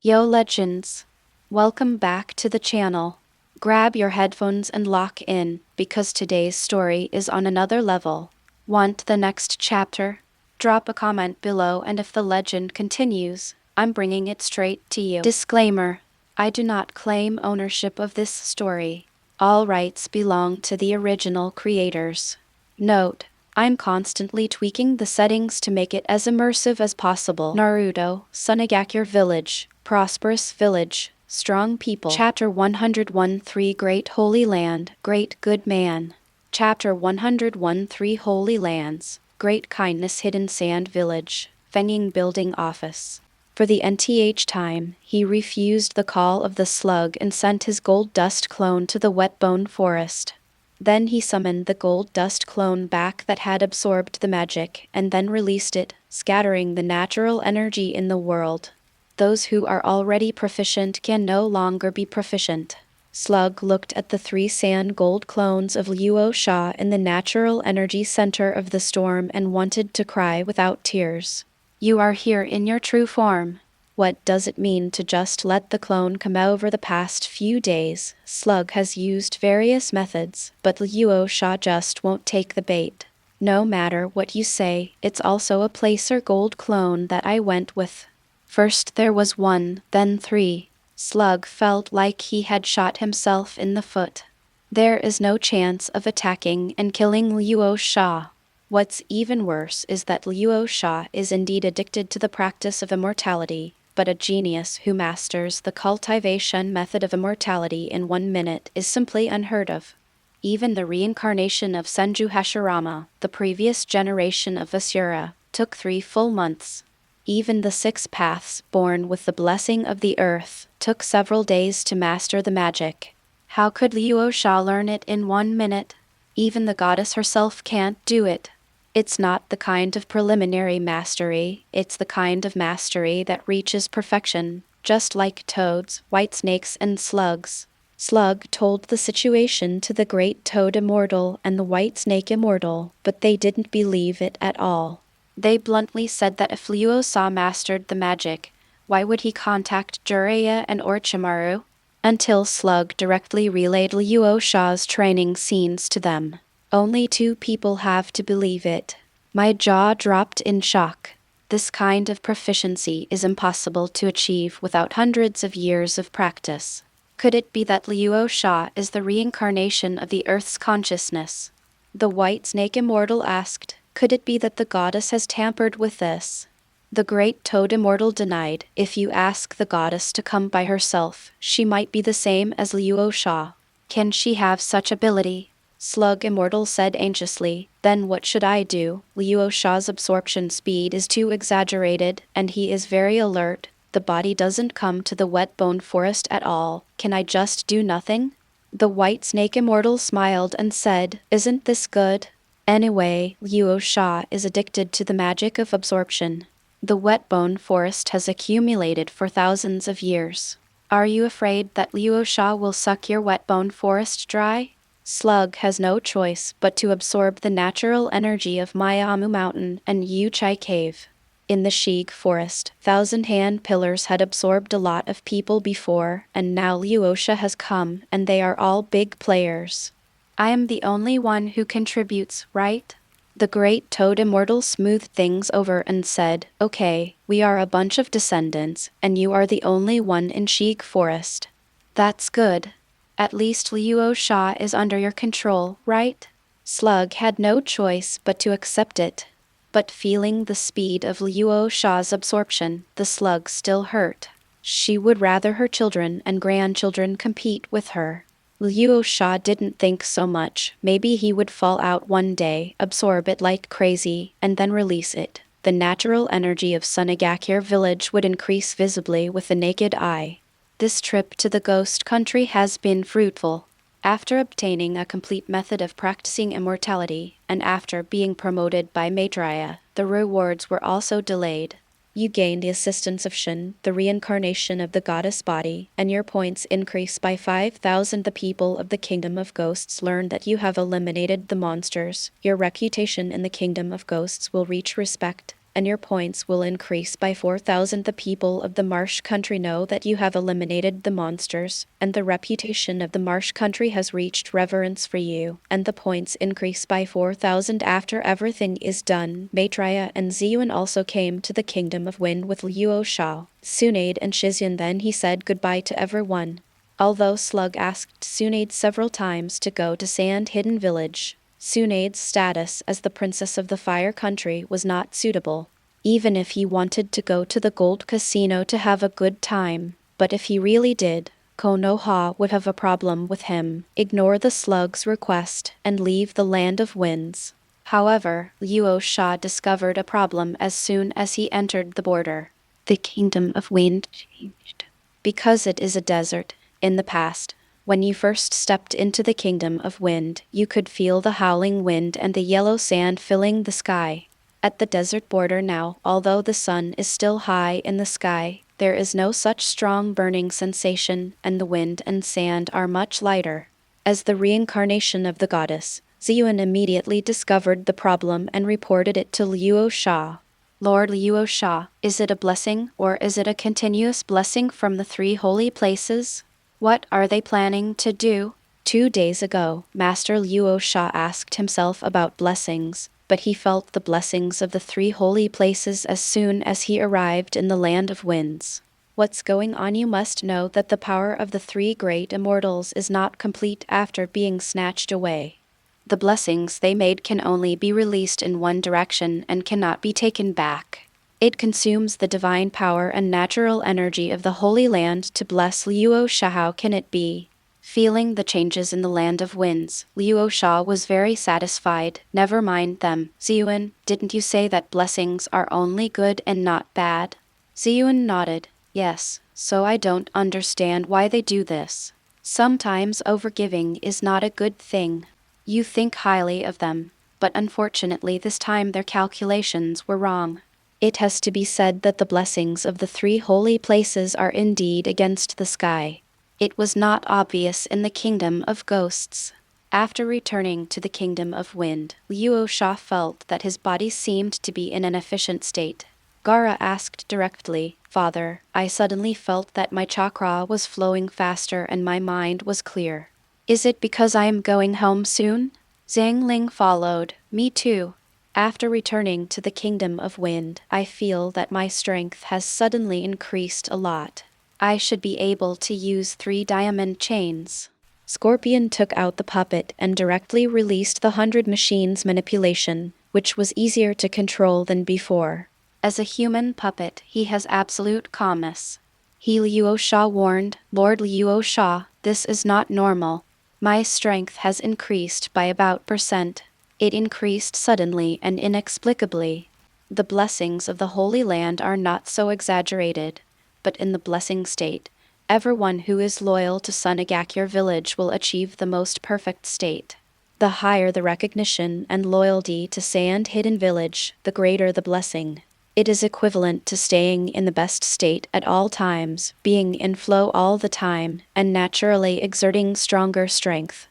Yo legends! Welcome back to the channel. Grab your headphones and lock in, because today's story is on another level. Want the next chapter? Drop a comment below, and if the legend continues, I'm bringing it straight to you. Disclaimer: I do not claim ownership of this story. All rights belong to the original creators. Note: I'm constantly tweaking the settings to make it as immersive as possible. Naruto, Sunagakure Village, Prosperous Village, Strong People. Chapter 101 3 Great Holy Land, Great Good Man. Chapter 101 3 Holy Lands, Great Kindness Hidden Sand Village, Fenging Building Office. For the nth time, he refused the call of the slug and sent his gold dust clone to the wet-bone forest. Then he summoned the gold dust clone back that had absorbed the magic, and then released it, scattering the natural energy in the world. Those who are already proficient can no longer be proficient. Slug looked at the 3 sand gold clones of Luo Sha in the natural energy center of the storm and wanted to cry without tears. You are here in your true form. What does it mean to just let the clone come out? Over the past few days, Slug has used various methods, but Luo Sha just won't take the bait. No matter what you say, it's also a placer gold clone that I went with. First there was 1, then 3. Slug felt like he had shot himself in the foot. There is no chance of attacking and killing Luo Sha. What's even worse is that Luo Sha is indeed addicted to the practice of immortality, but a genius who masters the cultivation method of immortality in 1 minute is simply unheard of. Even the reincarnation of Tashibashirama, the previous generation of Asura, took 3 full months. Even the 6 paths born with the blessing of the earth took several days to master the magic. How could Luo Sha learn it in 1 minute? Even the goddess herself can't do it. It's not the kind of preliminary mastery, it's the kind of mastery that reaches perfection, just like toads, white snakes, and slugs. Slug told the situation to the great toad Immortal and the white snake Immortal, but they didn't believe it at all. They bluntly said that if Luo Sha mastered the magic, why would he contact Jiraiya and Orochimaru? Until Slug directly relayed Luo Sha's training scenes to them. Only 2 people have to believe it. My jaw dropped in shock. This kind of proficiency is impossible to achieve without hundreds of years of practice. Could it be that Luo Sha is the reincarnation of the Earth's consciousness? The white snake Immortal asked. Could it be that the goddess has tampered with this? The great toad Immortal denied. If you ask the goddess to come by herself, she might be the same as Luo Sha. Can she have such ability? Slug Immortal said anxiously. Then what should I do? Luo Sha's absorption speed is too exaggerated, and he is very alert. The body doesn't come to the wet bone forest at all. Can I just do nothing? The white snake Immortal smiled and said, Isn't this good? Anyway, Luo Sha is addicted to the magic of absorption. The wet bone forest has accumulated for thousands of years. Are you afraid that Luo Sha will suck your wet bone forest dry? Slug has no choice but to absorb the natural energy of Miyamu Mountain and Uchiha Cave. In the Sheik Forest, 1,000-hand pillars had absorbed a lot of people before, and now Luo Sha has come, and they are all big players. I am the only one who contributes, right? The great toad Immortal smoothed things over and said, Okay, we are a bunch of descendants, and you are the only one in Sheik Forest. That's good. At least Luo Sha is under your control, right? Slug had no choice but to accept it. But feeling the speed of Luo Sha's absorption, the slug still hurt. She would rather her children and grandchildren compete with her. Luo Sha didn't think so much. Maybe he would fall out one day, absorb it like crazy, and then release it. The natural energy of Sunagakure village would increase visibly with the naked eye. This trip to the ghost country has been fruitful. After obtaining a complete method of practicing immortality, and after being promoted by Maitreya, the rewards were also delayed. You gain the assistance of Shin, the reincarnation of the goddess body, and your points increase by 5,000. The people of the Kingdom of Ghosts learn that you have eliminated the monsters. Your reputation in the Kingdom of Ghosts will reach respect. and your points will increase by 4,000. The people of the marsh country know that you have eliminated the monsters, and the reputation of the marsh country has reached reverence for you, and the points increase by 4,000. After everything is done, Maitreya and Ziyun also came to the Kingdom of Wind with Luo Sha, Tsunade and Shizyun. Then he said goodbye to everyone. Although Slug asked Tsunade several times to go to Sand Hidden Village, Tsunade's status as the princess of the fire country was not suitable, even if he wanted to go to the gold casino to have a good time. But if he really did, Konoha would have a problem with him. Ignore the slug's request and leave the land of winds. However, Luo Sha discovered a problem as soon as he entered the border. The Kingdom of Wind changed. Because it is a desert, in the past, when you first stepped into the Kingdom of Wind, you could feel the howling wind and the yellow sand filling the sky. At the desert border now, although the sun is still high in the sky, there is no such strong burning sensation, and the wind and sand are much lighter. As the reincarnation of the goddess, Ziyun immediately discovered the problem and reported it to Luo Sha. Lord Luo Sha, is it a blessing, or is it a continuous blessing from the three holy places? What are they planning to do? 2 days ago, Master Luo Sha asked himself about blessings, but he felt the blessings of the three holy places as soon as he arrived in the land of winds. What's going on? You must know that the power of the three great immortals is not complete after being snatched away. The blessings they made can only be released in one direction and cannot be taken back. It consumes the divine power and natural energy of the Holy Land to bless Luo Sha. How can it be? Feeling the changes in the land of winds, Luo Sha was very satisfied. Never mind them. Ziyun, didn't you say that blessings are only good and not bad? Ziyun nodded. Yes, so I don't understand why they do this. Sometimes overgiving is not a good thing. You think highly of them, but unfortunately this time their calculations were wrong. It has to be said that the blessings of the three holy places are indeed against the sky. It was not obvious in the Kingdom of Ghosts. After returning to the Kingdom of Wind, Luo Sha felt that his body seemed to be in an efficient state. Gaara asked directly, Father, I suddenly felt that my chakra was flowing faster and my mind was clear. Is it because I am going home soon? Zhang Ling followed. Me too. After returning to the Kingdom of Wind, I feel that my strength has suddenly increased a lot. I should be able to use 3 diamond chains. Scorpion took out the puppet and directly released the 100 machines manipulation, which was easier to control than before. As a human puppet, he has absolute calmness. Luo Sha warned, Lord Luo Sha, this is not normal. My strength has increased by about %. It increased suddenly and inexplicably. The blessings of the Holy Land are not so exaggerated, but in the blessing state, everyone who is loyal to Sunagakure village will achieve the most perfect state. The higher the recognition and loyalty to Sand Hidden Village, the greater the blessing. It is equivalent to staying in the best state at all times, being in flow all the time, and naturally exerting stronger strength.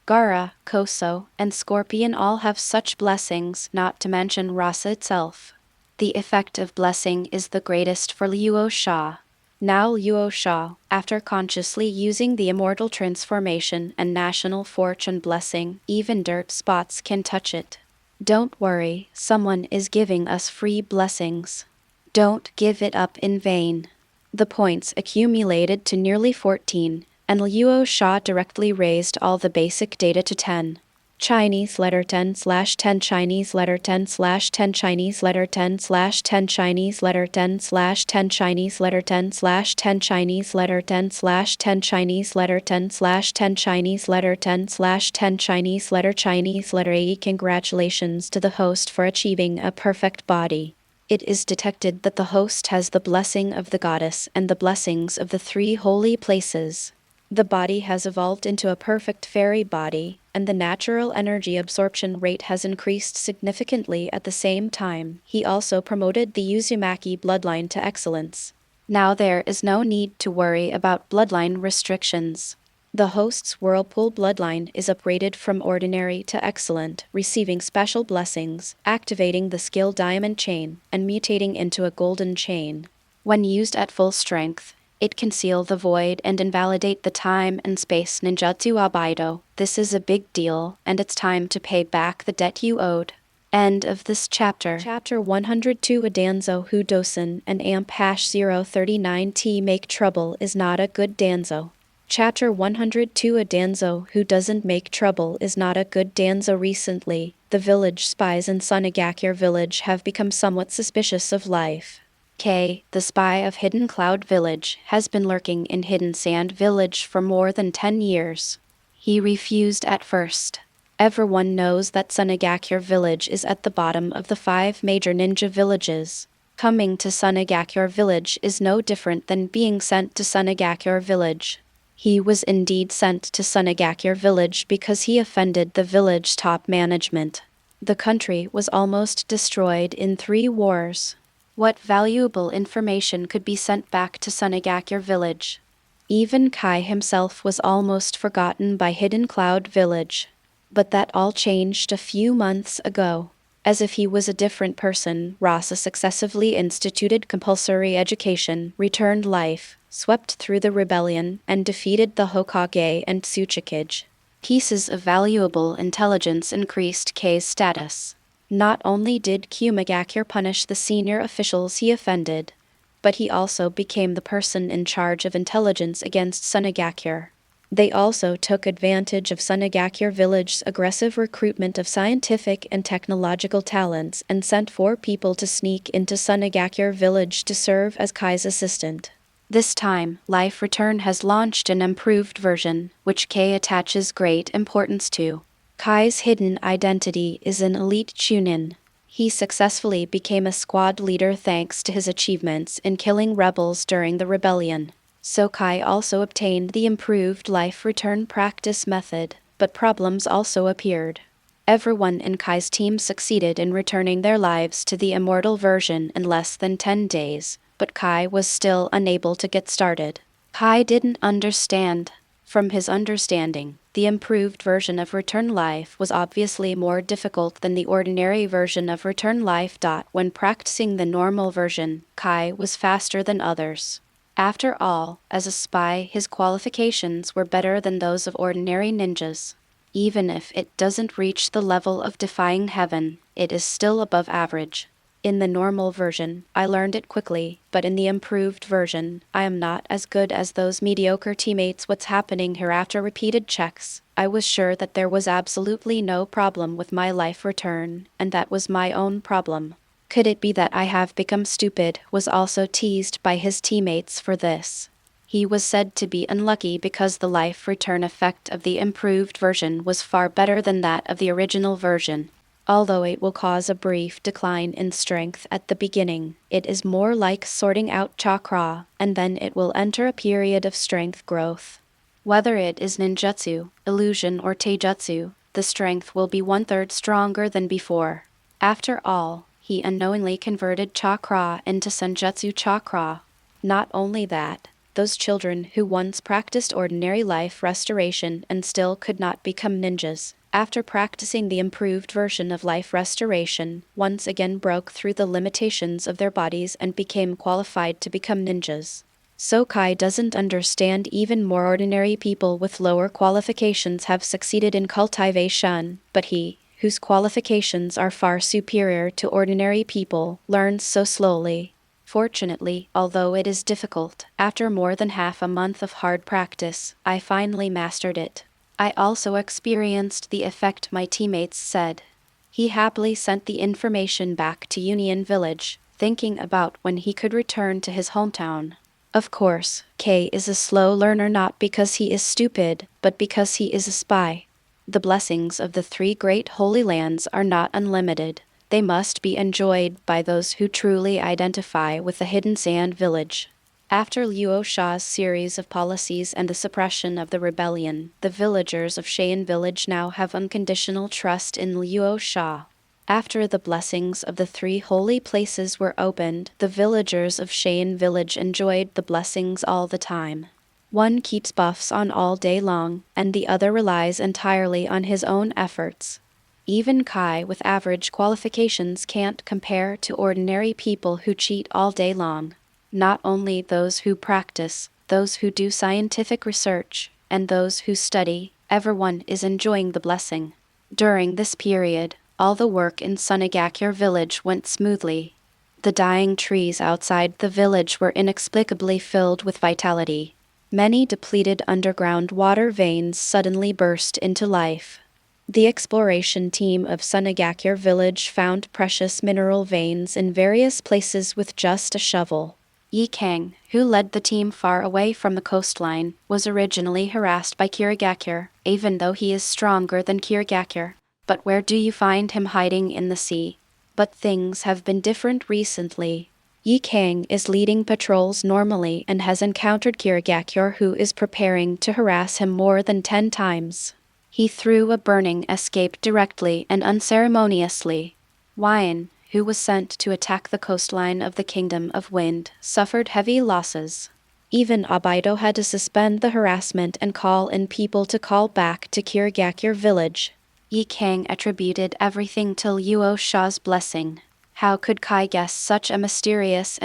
Gaara, Koso, and Scorpion all have such blessings, not to mention Rasa itself. The effect of blessing is the greatest for Luo Sha. Now Luo Sha, after consciously using the Immortal transformation and National Fortune blessing, even dirt spots can touch it. Don't worry, someone is giving us free blessings. Don't give it up in vain. The points accumulated to nearly 14, and Luo Sha directly raised all the basic data to 10. Chinese letter 10/10 Chinese letter 10/10 Chinese letter 10/10 Chinese letter 10/10 Chinese letter 10/10 Chinese letter 10/10 Chinese letter 10/10 Chinese letter 10/10 Chinese letter A. Congratulations to the host for achieving a perfect body. It is detected that the host has the blessing of the goddess and the blessings of the three holy places. The body has evolved into a perfect fairy body, and the natural energy absorption rate has increased significantly at the same time. He also promoted the Uzumaki bloodline to excellence. Now there is no need to worry about bloodline restrictions. The host's whirlpool bloodline is upgraded from ordinary to excellent, receiving special blessings, activating the skill diamond chain, and mutating into a golden chain. When used at full strength, it can seal the void and invalidate the time and space ninjutsu Obito. This is a big deal, and it's time to pay back the debt you owed. End of this chapter. Chapter 102 A Danzo who doesn&amp #039T make trouble is not a good Danzo. Chapter 102 A Danzo who doesn't make trouble is not a good Danzo. Recently, the village spies in Sunagakure village have become somewhat suspicious of life. K, the spy of Hidden Cloud Village, has been lurking in Hidden Sand Village for more than 10 years. He refused at first. Everyone knows that Sunagakure Village is at the bottom of the 5 major ninja villages. Coming to Sunagakure Village is no different than being sent to Sunagakure Village. He was indeed sent to Sunagakure Village because he offended the village top management. The country was almost destroyed in 3 wars. What valuable information could be sent back to Sunagakure Village? Even Kai himself was almost forgotten by Hidden Cloud Village. But that all changed a few months ago. As if he was a different person, Rasa successively instituted compulsory education, returned life, swept through the rebellion, and defeated the Hokage and Tsuchikage. Pieces of valuable intelligence increased Kei's status. Not only did Kumagakure punish the senior officials he offended, but he also became the person in charge of intelligence against Sunagakure. They also took advantage of Sunagakure Village's aggressive recruitment of scientific and technological talents and sent 4 people to sneak into Sunagakure Village to serve as Kai's assistant. This time, Life Return has launched an improved version, which Kei attaches great importance to. Kai's hidden identity is an elite Chunin. He successfully became a squad leader thanks to his achievements in killing rebels during the rebellion. So Kai also obtained the improved Life Return practice method, but problems also appeared. Everyone in Kai's team succeeded in returning their lives to the Immortal version in less than 10 days, but Kai was still unable to get started. Kai didn't understand. From his understanding, the improved version of Return Life was obviously more difficult than the ordinary version of Return Life. When practicing the normal version, Kai was faster than others. After all, as a spy, his qualifications were better than those of ordinary ninjas. Even if it doesn't reach the level of defying heaven, it is still above average. In the normal version, I learned it quickly, but in the improved version, I am not as good as those mediocre teammates. What's happening here? After repeated checks, I was sure that there was absolutely no problem with my Life Return, and that was my own problem. Could it be that I have become stupid? Was also teased by his teammates for this. He was said to be unlucky because the Life Return effect of the improved version was far better than that of the original version. Although it will cause a brief decline in strength at the beginning, it is more like sorting out chakra, and then it will enter a period of strength growth. Whether it is ninjutsu, illusion or taijutsu, the strength will be 1/3 stronger than before. After all, he unknowingly converted chakra into senjutsu chakra. Not only that, those children who once practiced ordinary life restoration and still could not become ninjas, after practicing the improved version of life restoration, once again broke through the limitations of their bodies and became qualified to become ninjas. So Kai doesn't understand. Even more ordinary people with lower qualifications have succeeded in cultivation, but he, whose qualifications are far superior to ordinary people, learns so slowly. Fortunately, although it is difficult, after more than half a month of hard practice, I finally mastered it. I also experienced the effect my teammates said. He happily sent the information back to Union Village, thinking about when he could return to his hometown. Of course, Kei is a slow learner, not because he is stupid, but because he is a spy. The blessings of the 3 great holy lands are not unlimited. They must be enjoyed by those who truly identify with the Hidden Sand Village. After Luo Sha's series of policies and the suppression of the rebellion, the villagers of Cheyenne Village now have unconditional trust in Luo Sha. After the blessings of the 3 holy places were opened, the villagers of Cheyenne Village enjoyed the blessings all the time. One keeps buffs on all day long, and the other relies entirely on his own efforts. Even Kai with average qualifications can't compare to ordinary people who cheat all day long. Not only those who practice, those who do scientific research, and those who study, everyone is enjoying the blessing. During this period, all the work in Sunagakure village went smoothly. The dying trees outside the village were inexplicably filled with vitality. Many depleted underground water veins suddenly burst into life. The exploration team of Sunagakure village found precious mineral veins in various places with just a shovel. Yi Kang, who led the team far away from the coastline, was originally harassed by Kirigakure, even though he is stronger than Kirigakure. But where do you find him hiding in the sea? But things have been different recently. Yi Kang is leading patrols normally and has encountered Kirigakure, who is preparing to harass him more than 10 times. He threw a burning escape directly and unceremoniously. Wyan, who was sent to attack the coastline of the Kingdom of Wind, suffered heavy losses. Even Obito had to suspend the harassment and call in people to call back to Kirigakure village. Yi Kang attributed everything to Luo Sha's blessing. How could Kai guess such a mysterious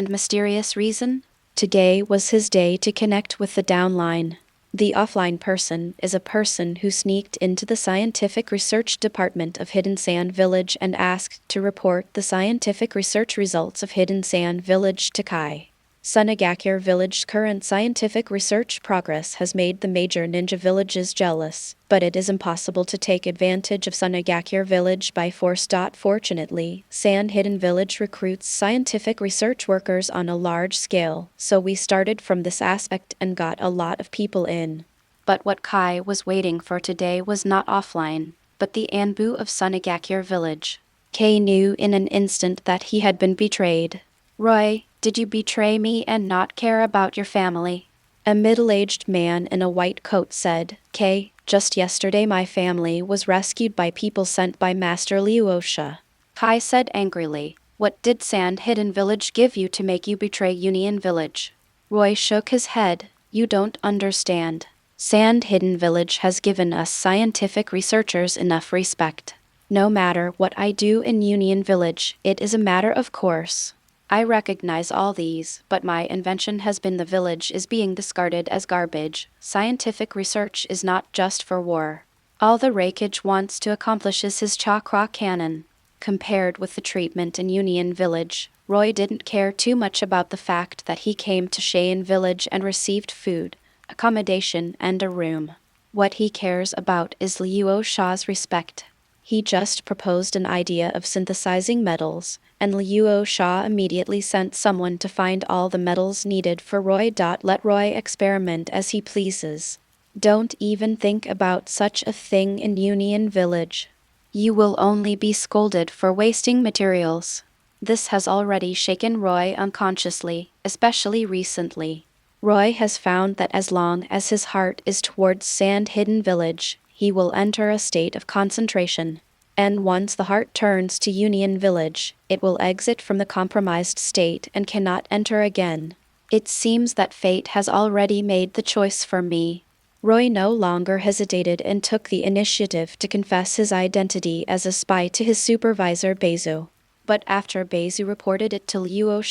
reason? Today was his day to connect with the downline. The offline person is a person who sneaked into the scientific research department of Hidden Sand Village and asked to report the scientific research results of Hidden Sand Village to Kai. Sunagakure Village's current scientific research progress has made the major ninja villages jealous, but it is impossible to take advantage of Sunagakure Village by force. Fortunately, Sand Hidden Village recruits scientific research workers on a large scale, so we started from this aspect and got a lot of people in. But what Kai was waiting for today was not offline, but the Anbu of Sunagakure Village. Kai knew in an instant that he had been betrayed. Roy, did you betray me and not care about your family? A middle-aged man in a white coat said, Kay, just yesterday my family was rescued by people sent by Master Luo Sha. Kai said angrily, what did Sand Hidden Village give you to make you betray Union Village? Roy shook his head, you don't understand. Sand Hidden Village has given us scientific researchers enough respect. No matter what I do in Union Village, it is a matter of course. I recognize all these, but my invention has been the village is being discarded as garbage. Scientific research is not just for war. All the Reikage wants to accomplish is his chakra cannon. Compared with the treatment in Union Village, Roy didn't care too much about the fact that he came to Cheyenne Village and received food, accommodation, and a room. What he cares about is Luo Sha's respect. He just proposed an idea of synthesizing metals, and Luo Sha immediately sent someone to find all the metals needed for Roy. Let Roy experiment as he pleases. Don't even think about such a thing in Union Village. You will only be scolded for wasting materials. This has already shaken Roy unconsciously, especially recently. Roy has found that as long as his heart is towards Sand Hidden Village, he will enter a state of concentration. And once the heart turns to Union Village, it will exit from the compromised state and cannot enter again. It seems that fate has already made the choice for me. Roy no longer hesitated and took the initiative to confess his identity as a spy to his supervisor Beizu. But after Beizu reported it to Luo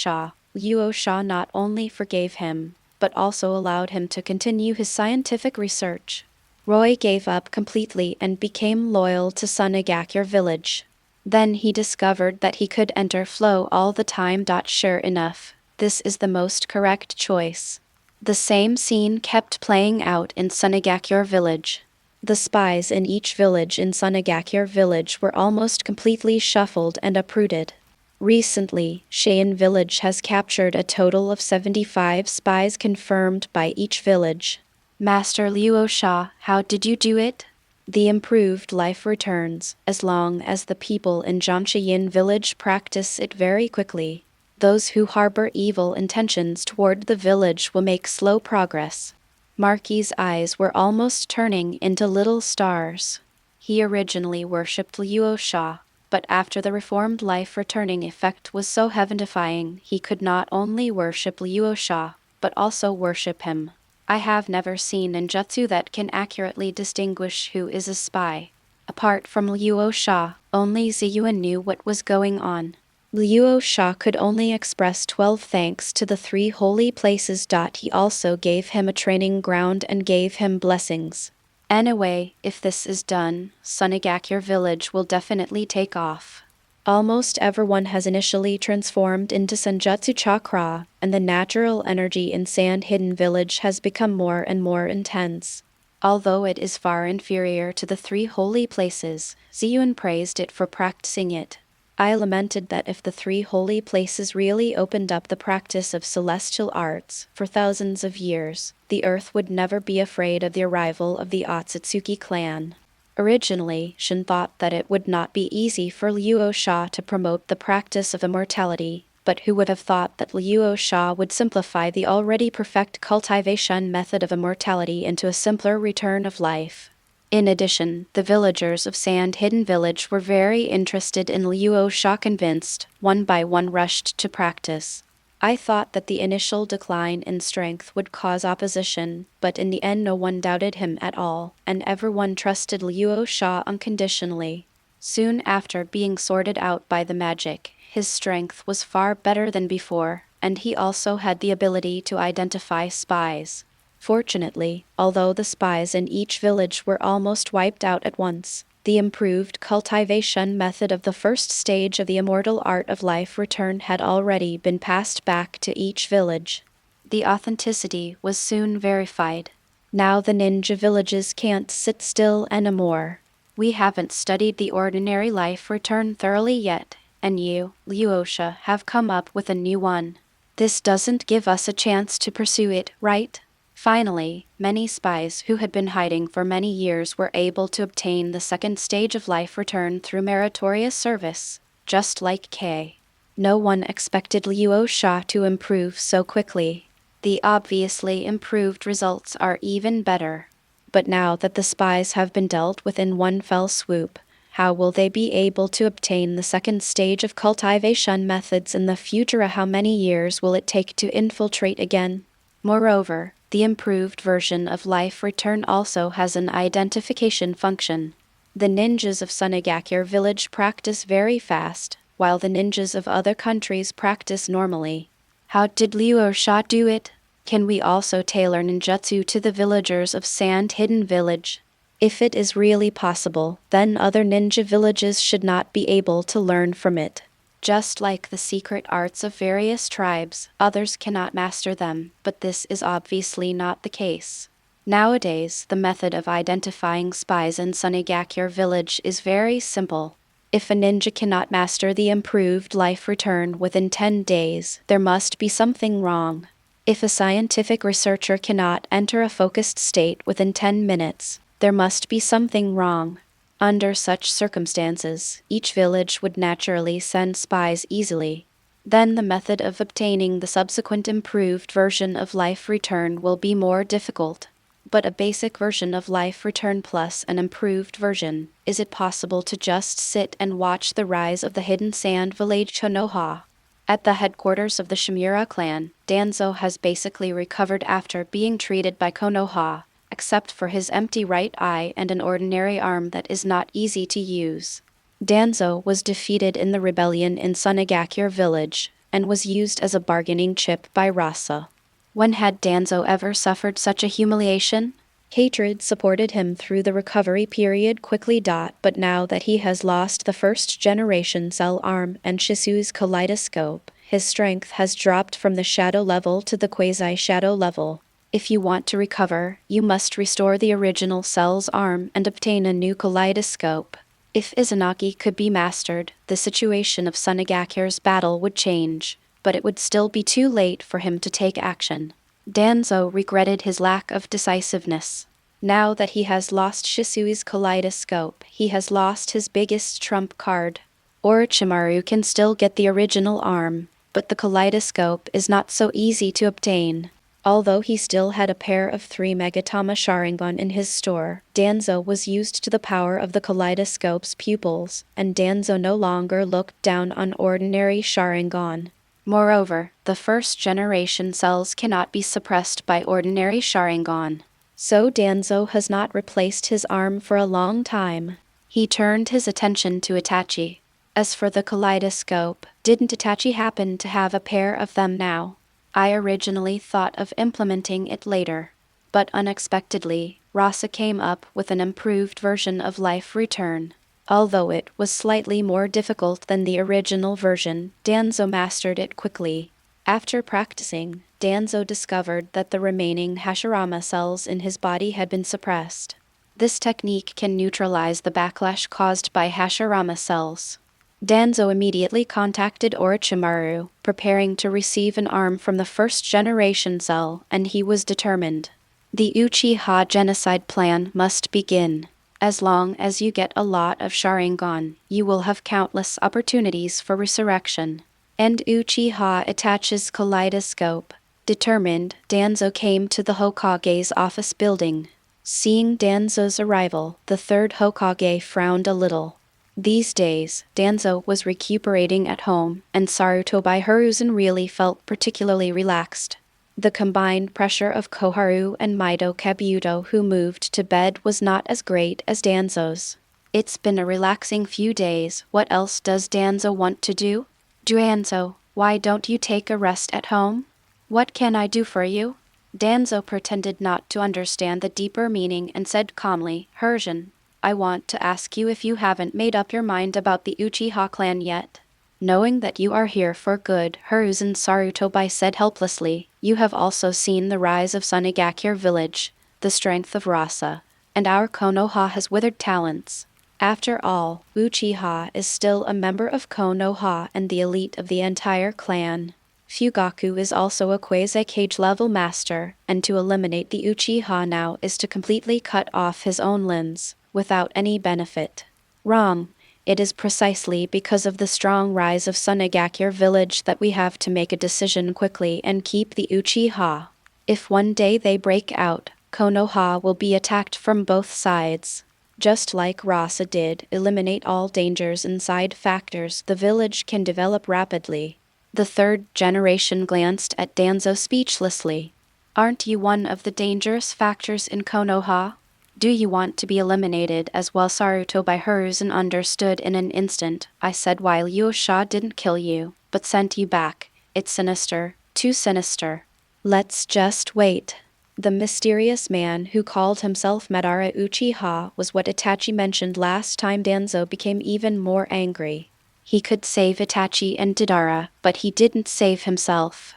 Sha not only forgave him, but also allowed him to continue his scientific research. Roy gave up completely and became loyal to Sunagakure Village. Then he discovered that he could enter flow all the time. Sure enough, this is the most correct choice. The same scene kept playing out in Sunagakure Village. The spies in each village in Sunagakure Village were almost completely shuffled and uprooted. Recently, Cheyenne Village has captured a total of 75 spies confirmed by each village. Master Luo Sha, how did you do it? The improved life returns, as long as the people in Zhangxiyin Village practice it very quickly. Those who harbor evil intentions toward the village will make slow progress. Marky's eyes were almost turning into little stars. He originally worshipped Luo Sha, but after the reformed life returning effect was so heaven-defying, he could not only worship Luo Sha, but also worship him. I have never seen ninjutsu that can accurately distinguish who is a spy. Apart from Luo Sha, only Ziyuan knew what was going on. Luo Sha could only express 12 thanks to the 3 holy places. He also gave him a training ground and gave him blessings. Anyway, if this is done, Sunagakure village will definitely take off. Almost everyone has initially transformed into Senjutsu chakra, and the natural energy in Sand Hidden Village has become more and more intense. Although it is far inferior to the 3 holy places, Ziyun praised it for practicing it. I lamented that if the 3 holy places really opened up the practice of celestial arts for thousands of years, the earth would never be afraid of the arrival of the Otsutsuki clan. Originally, Shin thought that it would not be easy for Luo Sha to promote the practice of immortality, but who would have thought that Luo Sha would simplify the already perfect cultivation method of immortality into a simpler return of life. In addition, the villagers of Sand Hidden Village were very interested in Luo Sha, convinced, one by one rushed to practice. I thought that the initial decline in strength would cause opposition, but in the end no one doubted him at all, and everyone trusted Luo Sha unconditionally. Soon after being sorted out by the magic, his strength was far better than before, and he also had the ability to identify spies. Fortunately, although the spies in each village were almost wiped out at once, the improved cultivation method of the first stage of the immortal art of life return had already been passed back to each village. The authenticity was soon verified. Now the ninja villages can't sit still anymore. We haven't studied the ordinary life return thoroughly yet, and you, Luo Sha, have come up with a new one. This doesn't give us a chance to pursue it, right? Finally, many spies who had been hiding for many years were able to obtain the second stage of life return through meritorious service, just like K. No one expected Luo Sha to improve so quickly. The obviously improved results are even better. But now that the spies have been dealt with in one fell swoop, how will they be able to obtain the second stage of cultivation methods in the future? How many years will it take to infiltrate again? Moreover, the improved version of life return also has an identification function. The ninjas of Sunagakure village practice very fast, while the ninjas of other countries practice normally. How did Luo Sha do it? Can we also tailor ninjutsu to the villagers of Sand Hidden Village? If it is really possible, then other ninja villages should not be able to learn from it. Just like the secret arts of various tribes, others cannot master them, but this is obviously not the case. Nowadays, the method of identifying spies in Sunagakure village is very simple. If a ninja cannot master the improved life return within 10 days, there must be something wrong. If a scientific researcher cannot enter a focused state within 10 minutes, there must be something wrong. Under such circumstances, each village would naturally send spies easily. Then the method of obtaining the subsequent improved version of life return will be more difficult. But a basic version of life return plus an improved version, is it possible to just sit and watch the rise of the hidden sand village Konoha? At the headquarters of the Shimura clan, Danzo has basically recovered after being treated by Konoha, except for his empty right eye and an ordinary arm that is not easy to use. Danzo was defeated in the rebellion in Sunagakure village, and was used as a bargaining chip by Rasa. When had Danzo ever suffered such a humiliation? Hatred supported him through the recovery period quickly. But now that he has lost the first-generation cell arm and Shisui's kaleidoscope, his strength has dropped from the shadow level to the quasi-shadow level. If you want to recover, you must restore the original cell's arm and obtain a new kaleidoscope. If Izanagi could be mastered, the situation of Sunagakure's battle would change, but it would still be too late for him to take action. Danzo regretted his lack of decisiveness. Now that he has lost Shisui's kaleidoscope, he has lost his biggest trump card. Orochimaru can still get the original arm, but the kaleidoscope is not so easy to obtain. Although he still had a pair of 3 Megatama Sharingan in his store, Danzo was used to the power of the kaleidoscope's pupils, and Danzo no longer looked down on ordinary Sharingan. Moreover, the first-generation cells cannot be suppressed by ordinary Sharingan. So Danzo has not replaced his arm for a long time. He turned his attention to Itachi. As for the kaleidoscope, didn't Itachi happen to have a pair of them now? I originally thought of implementing it later. But unexpectedly, Rasa came up with an improved version of Life Return. Although it was slightly more difficult than the original version, Danzo mastered it quickly. After practicing, Danzo discovered that the remaining Hashirama cells in his body had been suppressed. This technique can neutralize the backlash caused by Hashirama cells. Danzo immediately contacted Orochimaru, preparing to receive an arm from the first-generation cell, and he was determined. The Uchiha genocide plan must begin. As long as you get a lot of Sharingan, you will have countless opportunities for resurrection. And Uchiha attaches kaleidoscope. Determined, Danzo came to the Hokage's office building. Seeing Danzo's arrival, the third Hokage frowned a little. These days, Danzo was recuperating at home, and Saruto by Hiruzen really felt particularly relaxed. The combined pressure of Koharu and Maido Kabuto who moved to bed was not as great as Danzo's. It's been a relaxing few days, what else does Danzo want to do? Danzo, why don't you take a rest at home? What can I do for you? Danzo pretended not to understand the deeper meaning and said calmly, Hiruzen, I want to ask you if you haven't made up your mind about the Uchiha clan yet. Knowing that you are here for good, Hiruzen Sarutobi said helplessly, you have also seen the rise of Sunagakure village, the strength of Rasa, and our Konoha has withered talents. After all, Uchiha is still a member of Konoha and the elite of the entire clan. Fugaku is also a Kazekage level master, and to eliminate the Uchiha now is to completely cut off his own limbs, without any benefit. Wrong. It is precisely because of the strong rise of Sunagakure village that we have to make a decision quickly and keep the Uchiha. If one day they break out, Konoha will be attacked from both sides. Just like Rasa did, eliminate all dangers and side factors, the village can develop rapidly. The third generation glanced at Danzo speechlessly. Aren't you one of the dangerous factors in Konoha? Do you want to be eliminated as well? Saruto by Hiruzen understood in an instant. I said while Luo Sha didn't kill you, but sent you back. It's sinister, too sinister. Let's just wait. The mysterious man who called himself Madara Uchiha was what Itachi mentioned last time. Danzo became even more angry. He could save Itachi and Deidara, but he didn't save himself.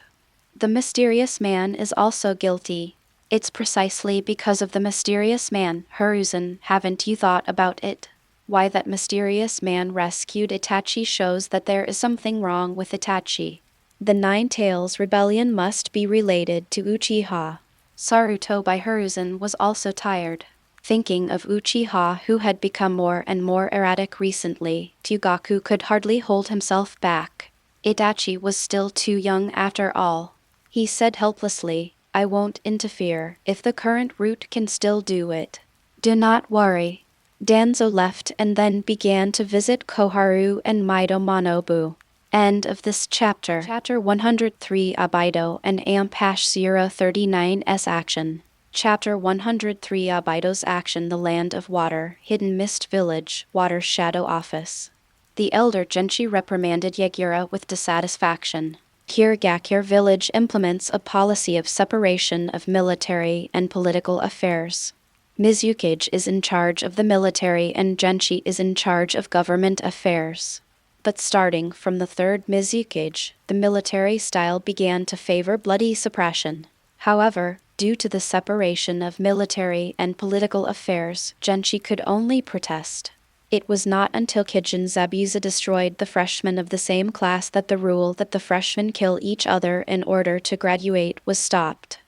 The mysterious man is also guilty. It's precisely because of the mysterious man, Hiruzen, haven't you thought about it? Why that mysterious man rescued Itachi shows that there is something wrong with Itachi. The Nine Tails rebellion must be related to Uchiha. Saruto by Hiruzen was also tired. Thinking of Uchiha who had become more and more erratic recently, Fugaku could hardly hold himself back. Itachi was still too young after all. He said helplessly, I won't interfere if the current route can still do it. Do not worry. Danzo left and then began to visit Koharu and Maido Manobu. End of this chapter. Chapter 103 Obito&amp #039's action. Chapter 103 Obito's action. The Land of Water, Hidden Mist Village, Water Shadow Office. The elder Genshi reprimanded Yagura with dissatisfaction. Kirigakure village implements a policy of separation of military and political affairs. Mizukage is in charge of the military and Genshi is in charge of government affairs. But starting from the third Mizukage, the military style began to favor bloody suppression. However, due to the separation of military and political affairs, Genshi could only protest. It was not until Kijin Zabuza destroyed the freshmen of the same class that the rule that the freshmen kill each other in order to graduate was stopped.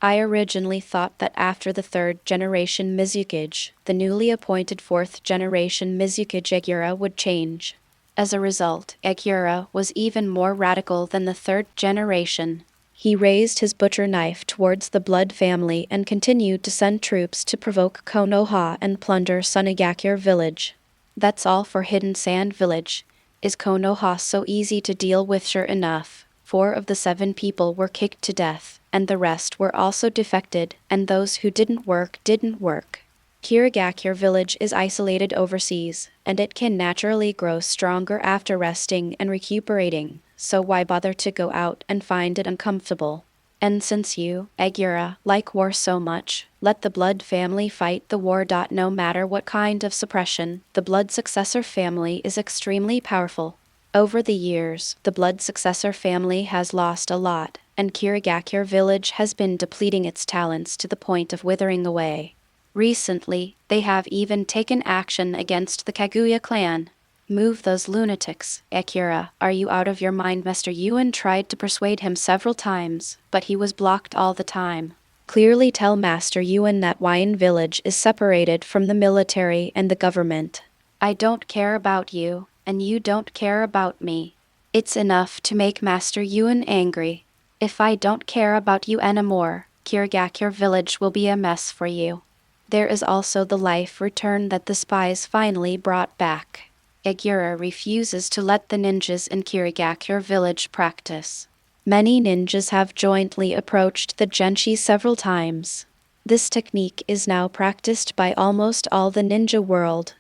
I originally thought that after the third generation Mizukage, the newly appointed fourth generation Mizukage Yagura would change. As a result, Yagura was even more radical than the third generation. He raised his butcher knife towards the Blood family and continued to send troops to provoke Konoha and plunder Sunagakure village. That's all for Hidden Sand Village. Is Konoha so easy to deal with? Sure enough. 4 of the 7 people were kicked to death, and the rest were also defected, and those who didn't work didn't work. Kirigakure village is isolated overseas, and it can naturally grow stronger after resting and recuperating, so why bother to go out and find it uncomfortable? And since you, Yagura, like war so much, let the blood family fight the war. No matter what kind of suppression, the blood successor family is extremely powerful. Over the years, the blood successor family has lost a lot, and Kirigakure village has been depleting its talents to the point of withering away. Recently, they have even taken action against the Kaguya clan. Move those lunatics, Akira. Are you out of your mind? Master Yuan tried to persuade him several times, but he was blocked all the time. Clearly tell Master Yuan that Wine Village is separated from the military and the government. I don't care about you, and you don't care about me. It's enough to make Master Yuan angry. If I don't care about you anymore, Kirigakure village will be a mess for you. There is also the life return that the spies finally brought back. Yagura refuses to let the ninjas in Kirigakure village practice. Many ninjas have jointly approached the Genshi several times. This technique is now practiced by almost all the ninja world.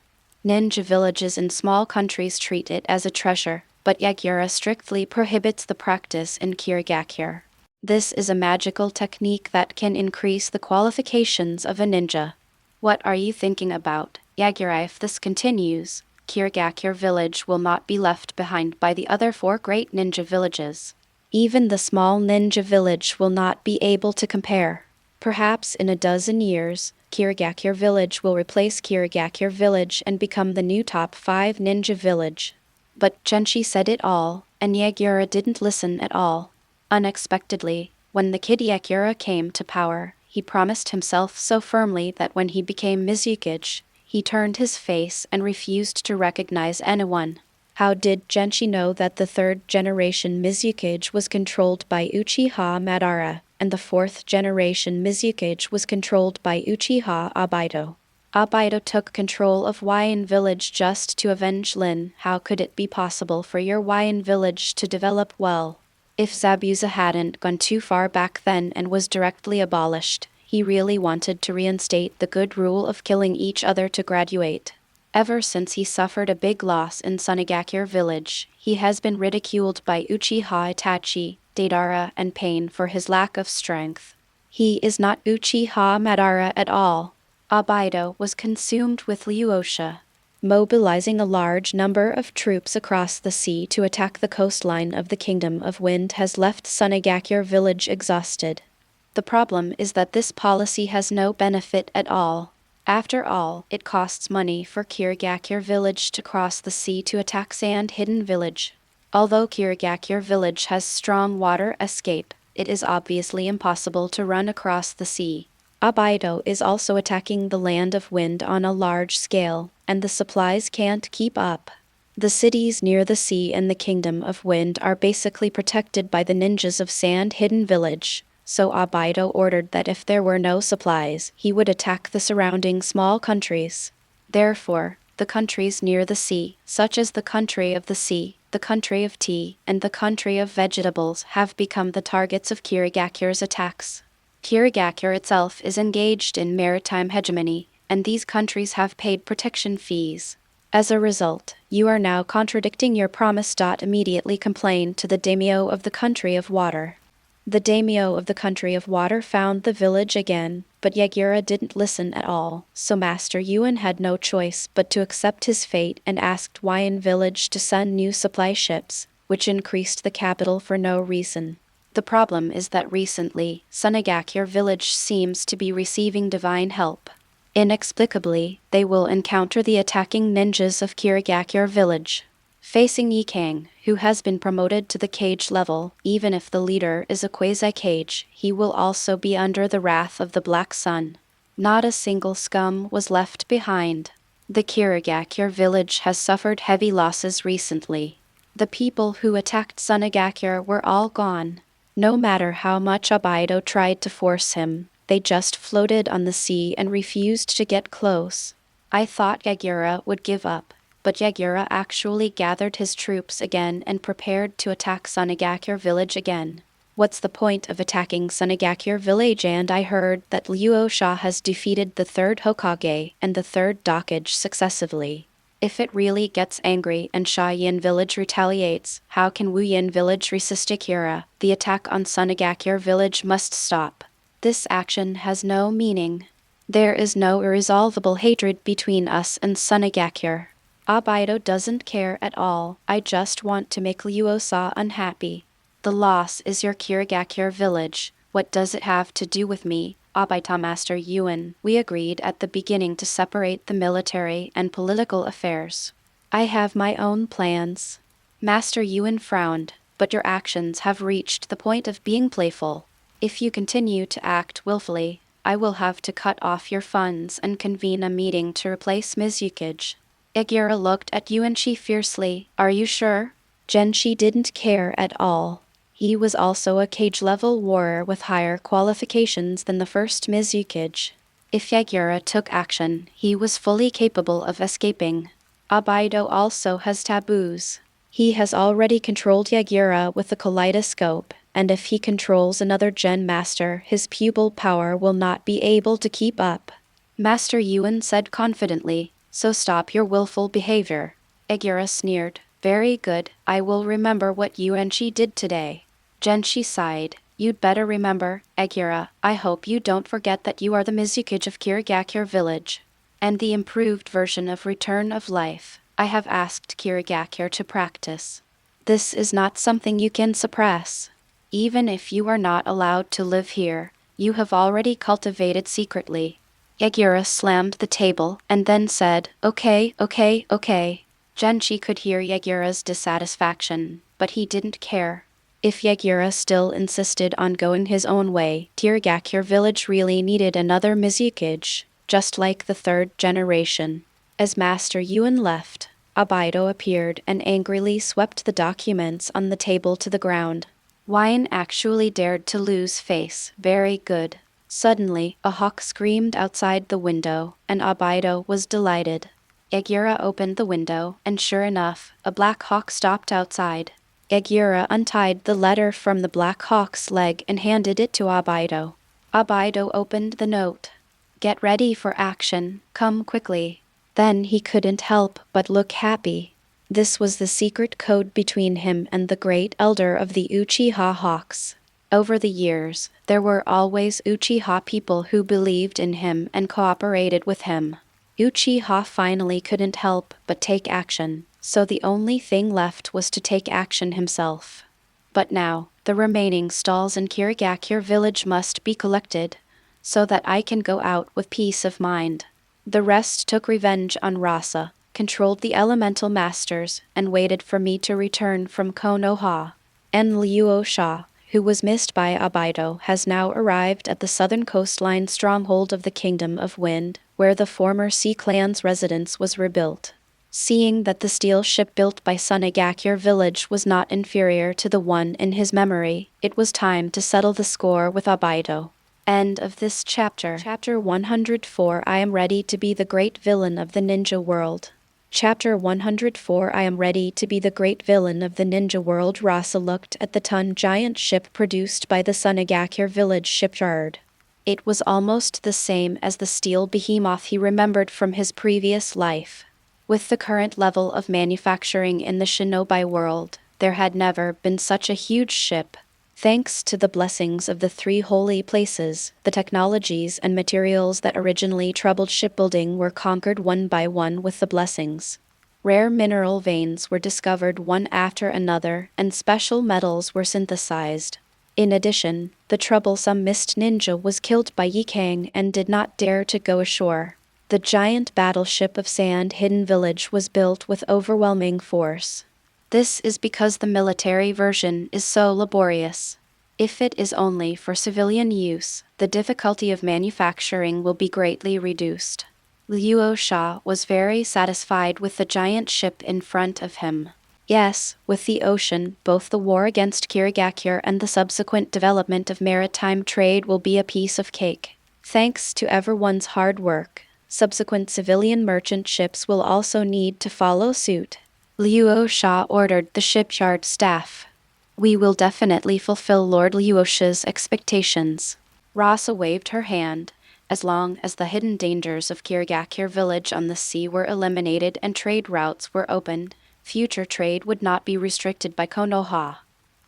Ninja villages in small countries treat it as a treasure, but Yagura strictly prohibits the practice in Kirigakure. This is a magical technique that can increase the qualifications of a ninja. What are you thinking about, Yagura? If this continues, Kirigakure village will not be left behind by the other 4 great ninja villages. Even the small ninja village will not be able to compare. Perhaps in a dozen years, Kirigakure village will replace Kirigakure village and become the new top 5 ninja village. But Genshi said it all, and Yagura didn't listen at all. Unexpectedly, when the kid Yagura came to power, he promised himself so firmly that when he became Mizukage, he turned his face and refused to recognize anyone. How did Genshi know that the 3rd generation Mizukage was controlled by Uchiha Madara, and the 4th generation Mizukage was controlled by Uchiha Obito? Obito took control of Wine Village just to avenge Lin. How could it be possible for your Wine Village to develop well? If Zabuza hadn't gone too far back then and was directly abolished, he really wanted to reinstate the good rule of killing each other to graduate. Ever since he suffered a big loss in Sunagakure village, he has been ridiculed by Uchiha Itachi, Deidara, and Pain for his lack of strength. He is not Uchiha Madara at all. Obito was consumed with Luo Sha. Mobilizing a large number of troops across the sea to attack the coastline of the Kingdom of Wind has left Sunagakure village exhausted. The problem is that this policy has no benefit at all. After all, it costs money for Kirigakure village to cross the sea to attack Sand Hidden village. Although Kirigakure village has strong water escape, it is obviously impossible to run across the sea. Obito is also attacking the Land of Wind on a large scale, and the supplies can't keep up. The cities near the sea and the Kingdom of Wind are basically protected by the ninjas of Sand Hidden village. So Obito ordered that if there were no supplies, he would attack the surrounding small countries. Therefore, the countries near the sea, such as the country of the sea, the country of tea, and the country of vegetables, have become the targets of Kirigakure's attacks. Kirigakure itself is engaged in maritime hegemony, and these countries have paid protection fees. As a result, you are now contradicting your promise. Immediately complain to the daimyo of the country of water. The daimyo of the country of water found the village again, but Yagura didn't listen at all, so Master Yuan had no choice but to accept his fate and asked Wine village to send new supply ships, which increased the capital for no reason. The problem is that recently, Sunagakure village seems to be receiving divine help. Inexplicably, they will encounter the attacking ninjas of Kirigakure village. Facing Yikang, who has been promoted to the cage level, even if the leader is a quasi-cage, he will also be under the wrath of the Black Sun. Not a single scum was left behind. The Kirigakure village has suffered heavy losses recently. The people who attacked Sunagakure were all gone. No matter how much Obito tried to force him, they just floated on the sea and refused to get close. I thought Yagura would give up, but Yagura actually gathered his troops again and prepared to attack Sunagakure village again. What's the point of attacking Sunagakure village? And I heard that Luo Sha has defeated the third Hokage and the third Dokage successively. If it really gets angry and Sha Yin village retaliates, how can Wu Yin village resist Yagura? The attack on Sunagakure village must stop. This action has no meaning. There is no irresolvable hatred between us and Sunagakure. Obito doesn't care at all. I just want to make Luo Sha unhappy. The loss is your Kirigakure village. What does it have to do with me? Obito Master Yuan, we agreed at the beginning to separate the military and political affairs. I have my own plans. Master Yuan frowned, but your actions have reached the point of being playful. If you continue to act willfully, I will have to cut off your funds and convene a meeting to replace Ms. Yukage. Yagura looked at Yuanchi fiercely. Are you sure? Genshi didn't care at all. He was also a cage-level warrior with higher qualifications than the first Ms. Yukage. If Yagura took action, he was fully capable of escaping. Obito also has taboos. He has already controlled Yagura with the kaleidoscope, and if he controls another Gen Master, his pupil power will not be able to keep up. Master Yuan said confidently, so stop your willful behavior. Yagura sneered. Very good, I will remember what Yuanchi did today. Genshi sighed. You'd better remember, Yagura. I hope you don't forget that you are the Mizukage of Kirigakure village. And the improved version of Return of Life. I have asked Kirigakure to practice. This is not something you can suppress. Even if you are not allowed to live here, you have already cultivated secretly. Yagura slammed the table and then said, Okay. Genshi could hear Yagura's dissatisfaction, but he didn't care. If Yagura still insisted on going his own way, Kirigakure village really needed another Mizukage, just like the third generation. As Master Yuan left, Obito appeared and angrily swept the documents on the table to the ground. Wine actually dared to lose face. Very good. Suddenly, a hawk screamed outside the window, and Obito was delighted. Yagura opened the window, and sure enough, a black hawk stopped outside. Yagura untied the letter from the black hawk's leg and handed it to Obito. Obito opened the note. Get ready for action. Come quickly. Then he couldn't help but look happy. This was the secret code between him and the great elder of the Uchiha Hawks. Over the years, there were always Uchiha people who believed in him and cooperated with him. Uchiha finally couldn't help but take action, so the only thing left was to take action himself. But now, the remaining stalls in Kirigakure village must be collected, so that I can go out with peace of mind. The rest took revenge on Rasa, controlled the elemental masters, and waited for me to return from Konoha. And Luo Sha, who was missed by Obito, has now arrived at the southern coastline stronghold of the Kingdom of Wind, where the former Sea Clan's residence was rebuilt. Seeing that the steel ship built by Sunagakure village was not inferior to the one in his memory, it was time to settle the score with Obito. End of this chapter. Chapter 104. I am ready to be the great villain of the ninja world. Chapter 104. I am ready to be the great villain of the ninja world. Rasa looked at the ton giant ship produced by the Sunagakure village shipyard. It was almost the same as the steel behemoth he remembered from his previous life. With the current level of manufacturing in the shinobi world, there had never been such a huge ship. Thanks to the blessings of the three holy places, the technologies and materials that originally troubled shipbuilding were conquered one by one with the blessings. Rare mineral veins were discovered one after another, and special metals were synthesized. In addition, the troublesome Mist Ninja was killed by Yikang and did not dare to go ashore. The giant battleship of Sand Hidden Village was built with overwhelming force. This is because the military version is so laborious. If it is only for civilian use, the difficulty of manufacturing will be greatly reduced. Luo Sha was very satisfied with the giant ship in front of him. Yes, with the ocean, both the war against Kirigakure and the subsequent development of maritime trade will be a piece of cake. Thanks to everyone's hard work, Subsequent civilian merchant ships will also need to follow suit. Luo Sha ordered the shipyard staff. We will definitely fulfill Lord Luo Sha's expectations. Rasa waved her hand. As long as the hidden dangers of Kirigakure village on the sea were eliminated and trade routes were opened, future trade would not be restricted by Konoha.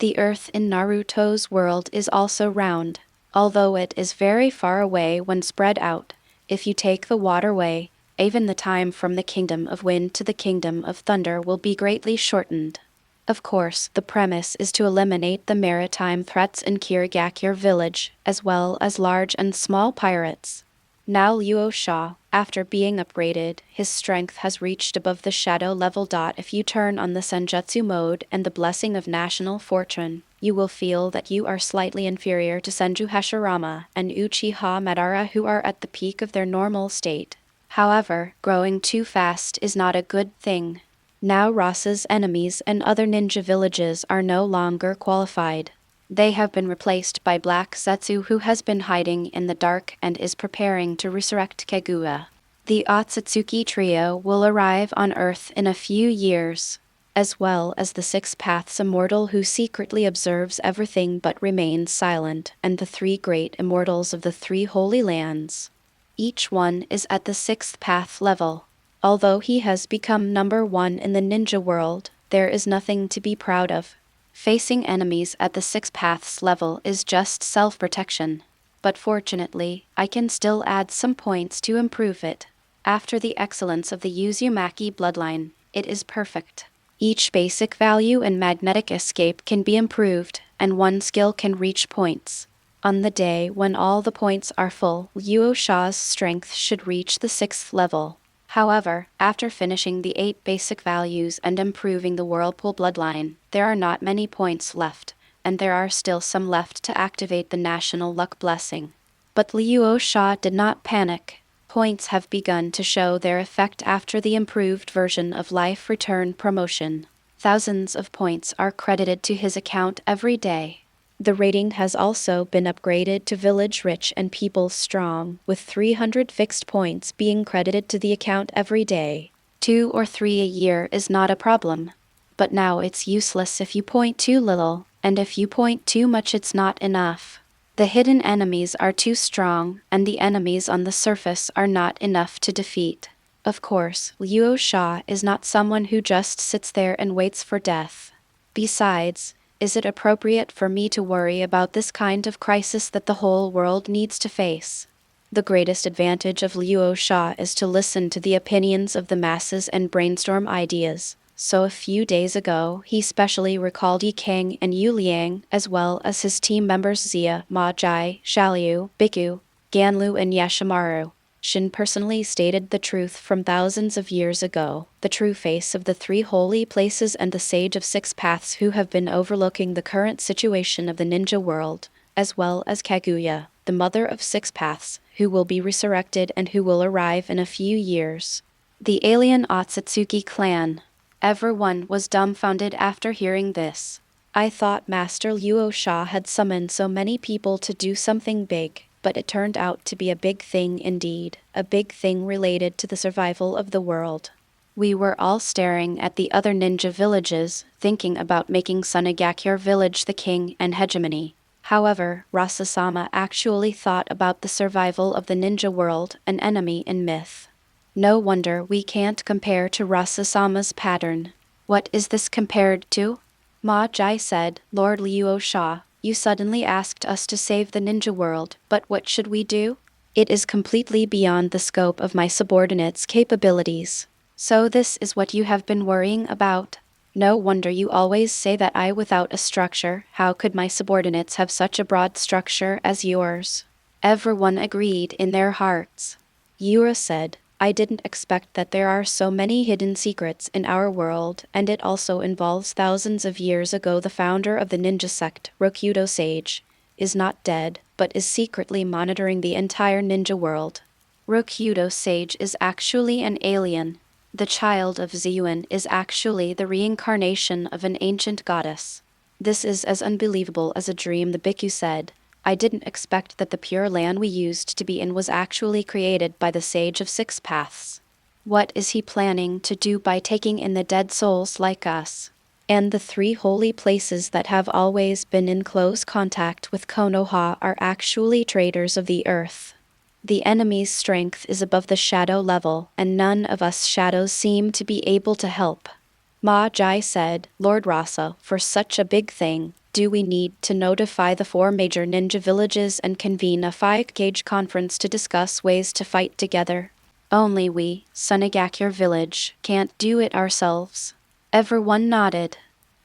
The earth in Naruto's world is also round, although it is very far away when spread out. If you take the waterway, even the time from the Kingdom of Wind to the Kingdom of Thunder will be greatly shortened. Of course, the premise is to eliminate the maritime threats in Kirigakure village, as well as large and small pirates. Now Luo Sha, after being upgraded, his strength has reached above the shadow level. If you turn on the Senjutsu mode and the blessing of national fortune, you will feel that you are slightly inferior to Senju and Uchiha Madara, who are at the peak of their normal state. However, growing too fast is not a good thing. Now Rasa's enemies and other ninja villages are no longer qualified. They have been replaced by Black Zetsu, who has been hiding in the dark and is preparing to resurrect Kaguya. The Otsutsuki trio will arrive on Earth in a few years, as well as the Six Paths Immortal, who secretly observes everything but remains silent, and the three great immortals of the three holy lands. Each one is at the sixth path level. Although he has become number one in the ninja world, there is nothing to be proud of. Facing enemies at the six paths level is just self-protection. But fortunately, I can still add some points to improve it. After the excellence of the Uzumaki bloodline, it is perfect. Each basic value and magnetic escape can be improved, and one skill can reach points. On the day when all the points are full, Luo Sha's strength should reach the 6th level. However, after finishing the 8 basic values and improving the Whirlpool bloodline, there are not many points left, and there are still some left to activate the National Luck Blessing. But Luo Sha did not panic. Points have begun to show their effect after the improved version of Life Return Promotion. Thousands of points are credited to his account every day. The rating has also been upgraded to Village Rich and People Strong, with 300 fixed points being credited to the account every day. 2 or 3 a year is not a problem. But now it's useless if you point too little, and if you point too much it's not enough. The hidden enemies are too strong, and the enemies on the surface are not enough to defeat. Of course, Luo Sha is not someone who just sits there and waits for death. Besides, is it appropriate for me to worry about this kind of crisis that the whole world needs to face? The greatest advantage of Luo Sha is to listen to the opinions of the masses and brainstorm ideas. So a few days ago, he specially recalled Yi Kang and Yu Liang, as well as his team members Xia, Ma Jai, Xiaoliu, Biku, Ganlu and Yashimaru. Shin personally stated the truth from thousands of years ago, the true face of the 3 holy places and the sage of 6 paths who have been overlooking the current situation of the ninja world, as well as Kaguya, the mother of 6 paths, who will be resurrected and who will arrive in a few years. The alien Otsutsuki clan. Everyone was dumbfounded after hearing this. I thought Master Luo Sha had summoned so many people to do something big. But it turned out to be a big thing indeed, a big thing related to the survival of the world. We were all staring at the other ninja villages, thinking about making Sunagakure village the king and hegemony. However, Rasa-sama actually thought about the survival of the ninja world, an enemy in myth. No wonder we can't compare to Rasa-sama's pattern. What is this compared to? Ma Jai said, Lord Luo Sha, you suddenly asked us to save the ninja world, but what should we do? It is completely beyond the scope of my subordinates' capabilities. So this is what you have been worrying about? No wonder you always say that I without a structure. How could my subordinates have such a broad structure as yours? Everyone agreed in their hearts. Yura said, I didn't expect that there are so many hidden secrets in our world, and it also involves thousands of years ago the founder of the ninja sect, Rokudo Sage, is not dead, but is secretly monitoring the entire ninja world. Rokudo Sage is actually an alien. The child of Ziyuan is actually the reincarnation of an ancient goddess. This is as unbelievable as a dream, the Bhikkhu said. I didn't expect that the pure land we used to be in was actually created by the Sage of Six Paths. What is he planning to do by taking in the dead souls like us? And the three holy places that have always been in close contact with Konoha are actually traitors of the earth. The enemy's strength is above the shadow level, and none of us shadows seem to be able to help. Ma Jai said, Lord Rasa, for such a big thing, do we need to notify the 4 major ninja villages and convene a 5-gauge conference to discuss ways to fight together? Only we, Sunagakure village, can't do it ourselves. Everyone nodded.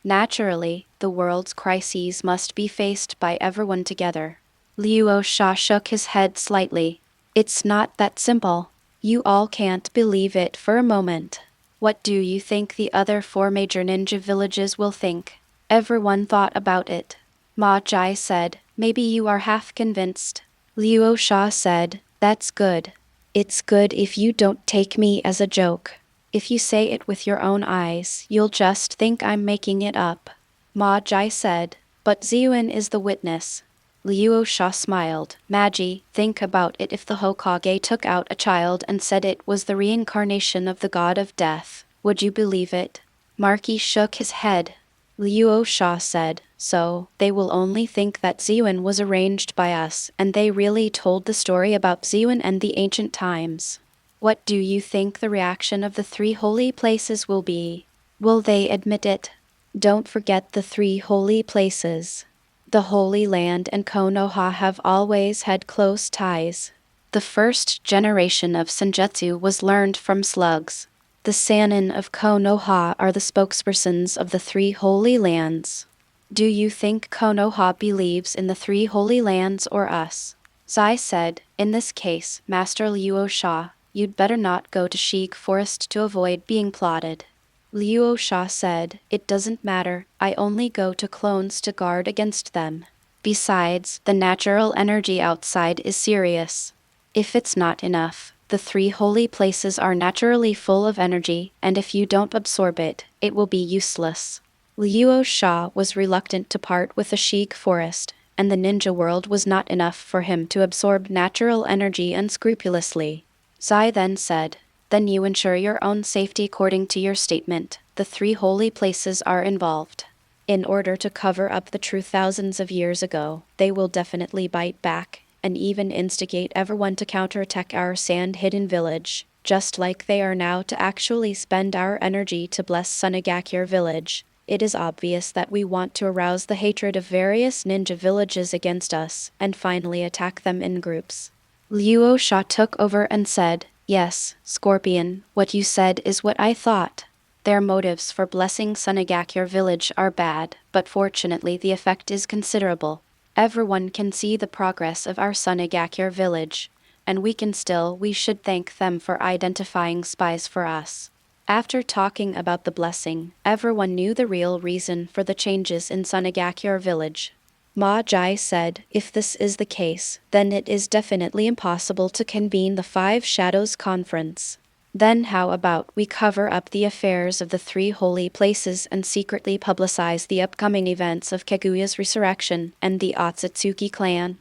Naturally, the world's crises must be faced by everyone together. Luo Sha shook his head slightly. It's not that simple. You all can't believe it for a moment. What do you think the other 4 major ninja villages will think? Everyone thought about it. Ma Jai said, maybe you are half convinced. Luo Sha said, that's good. It's good if you don't take me as a joke. If you say it with your own eyes, you'll just think I'm making it up. Ma Jai said, but Ziuan is the witness. Luo Sha smiled. Magi, think about it, if the Hokage took out a child and said it was the reincarnation of the god of death, would you believe it? Marky shook his head. Luo Sha said, so, they will only think that Ziuan was arranged by us, and they really told the story about Ziuan and the ancient times. What do you think the reaction of the 3 holy places will be? Will they admit it? Don't forget the 3 holy places. The Holy Land and Konoha have always had close ties. The first generation of Senjutsu was learned from slugs. The Sannin of Konoha are the spokespersons of the 3 holy lands. Do you think Konoha believes in the 3 holy lands or us? Zai said, in this case, Master Luo Sha, you'd better not go to Sheik Forest to avoid being plotted. Luo Sha said, it doesn't matter, I only go to clones to guard against them. Besides, the natural energy outside is serious. If it's not enough, the 3 holy places are naturally full of energy, and if you don't absorb it, it will be useless. Luo Sha was reluctant to part with the Sheik Forest, and the ninja world was not enough for him to absorb natural energy unscrupulously. Zai then said, then you ensure your own safety according to your statement. The 3 holy places are involved. In order to cover up the truth thousands of years ago, they will definitely bite back, and even instigate everyone to counterattack our sand-hidden village, just like they are now to actually spend our energy to bless Sunagakure village. It is obvious that we want to arouse the hatred of various ninja villages against us, and finally attack them in groups. Luo Sha took over and said, yes, Scorpion, what you said is what I thought. Their motives for blessing Sunagakure village are bad, but fortunately the effect is considerable. Everyone can see the progress of our Sunagakure village, and we should thank them for identifying spies for us. After talking about the blessing, everyone knew the real reason for the changes in Sunagakure village. Ma Jai said, if this is the case, then it is definitely impossible to convene the 5 Shadows Conference. Then how about we cover up the affairs of the 3 holy places and secretly publicize the upcoming events of Kaguya's resurrection and the Otsutsuki clan?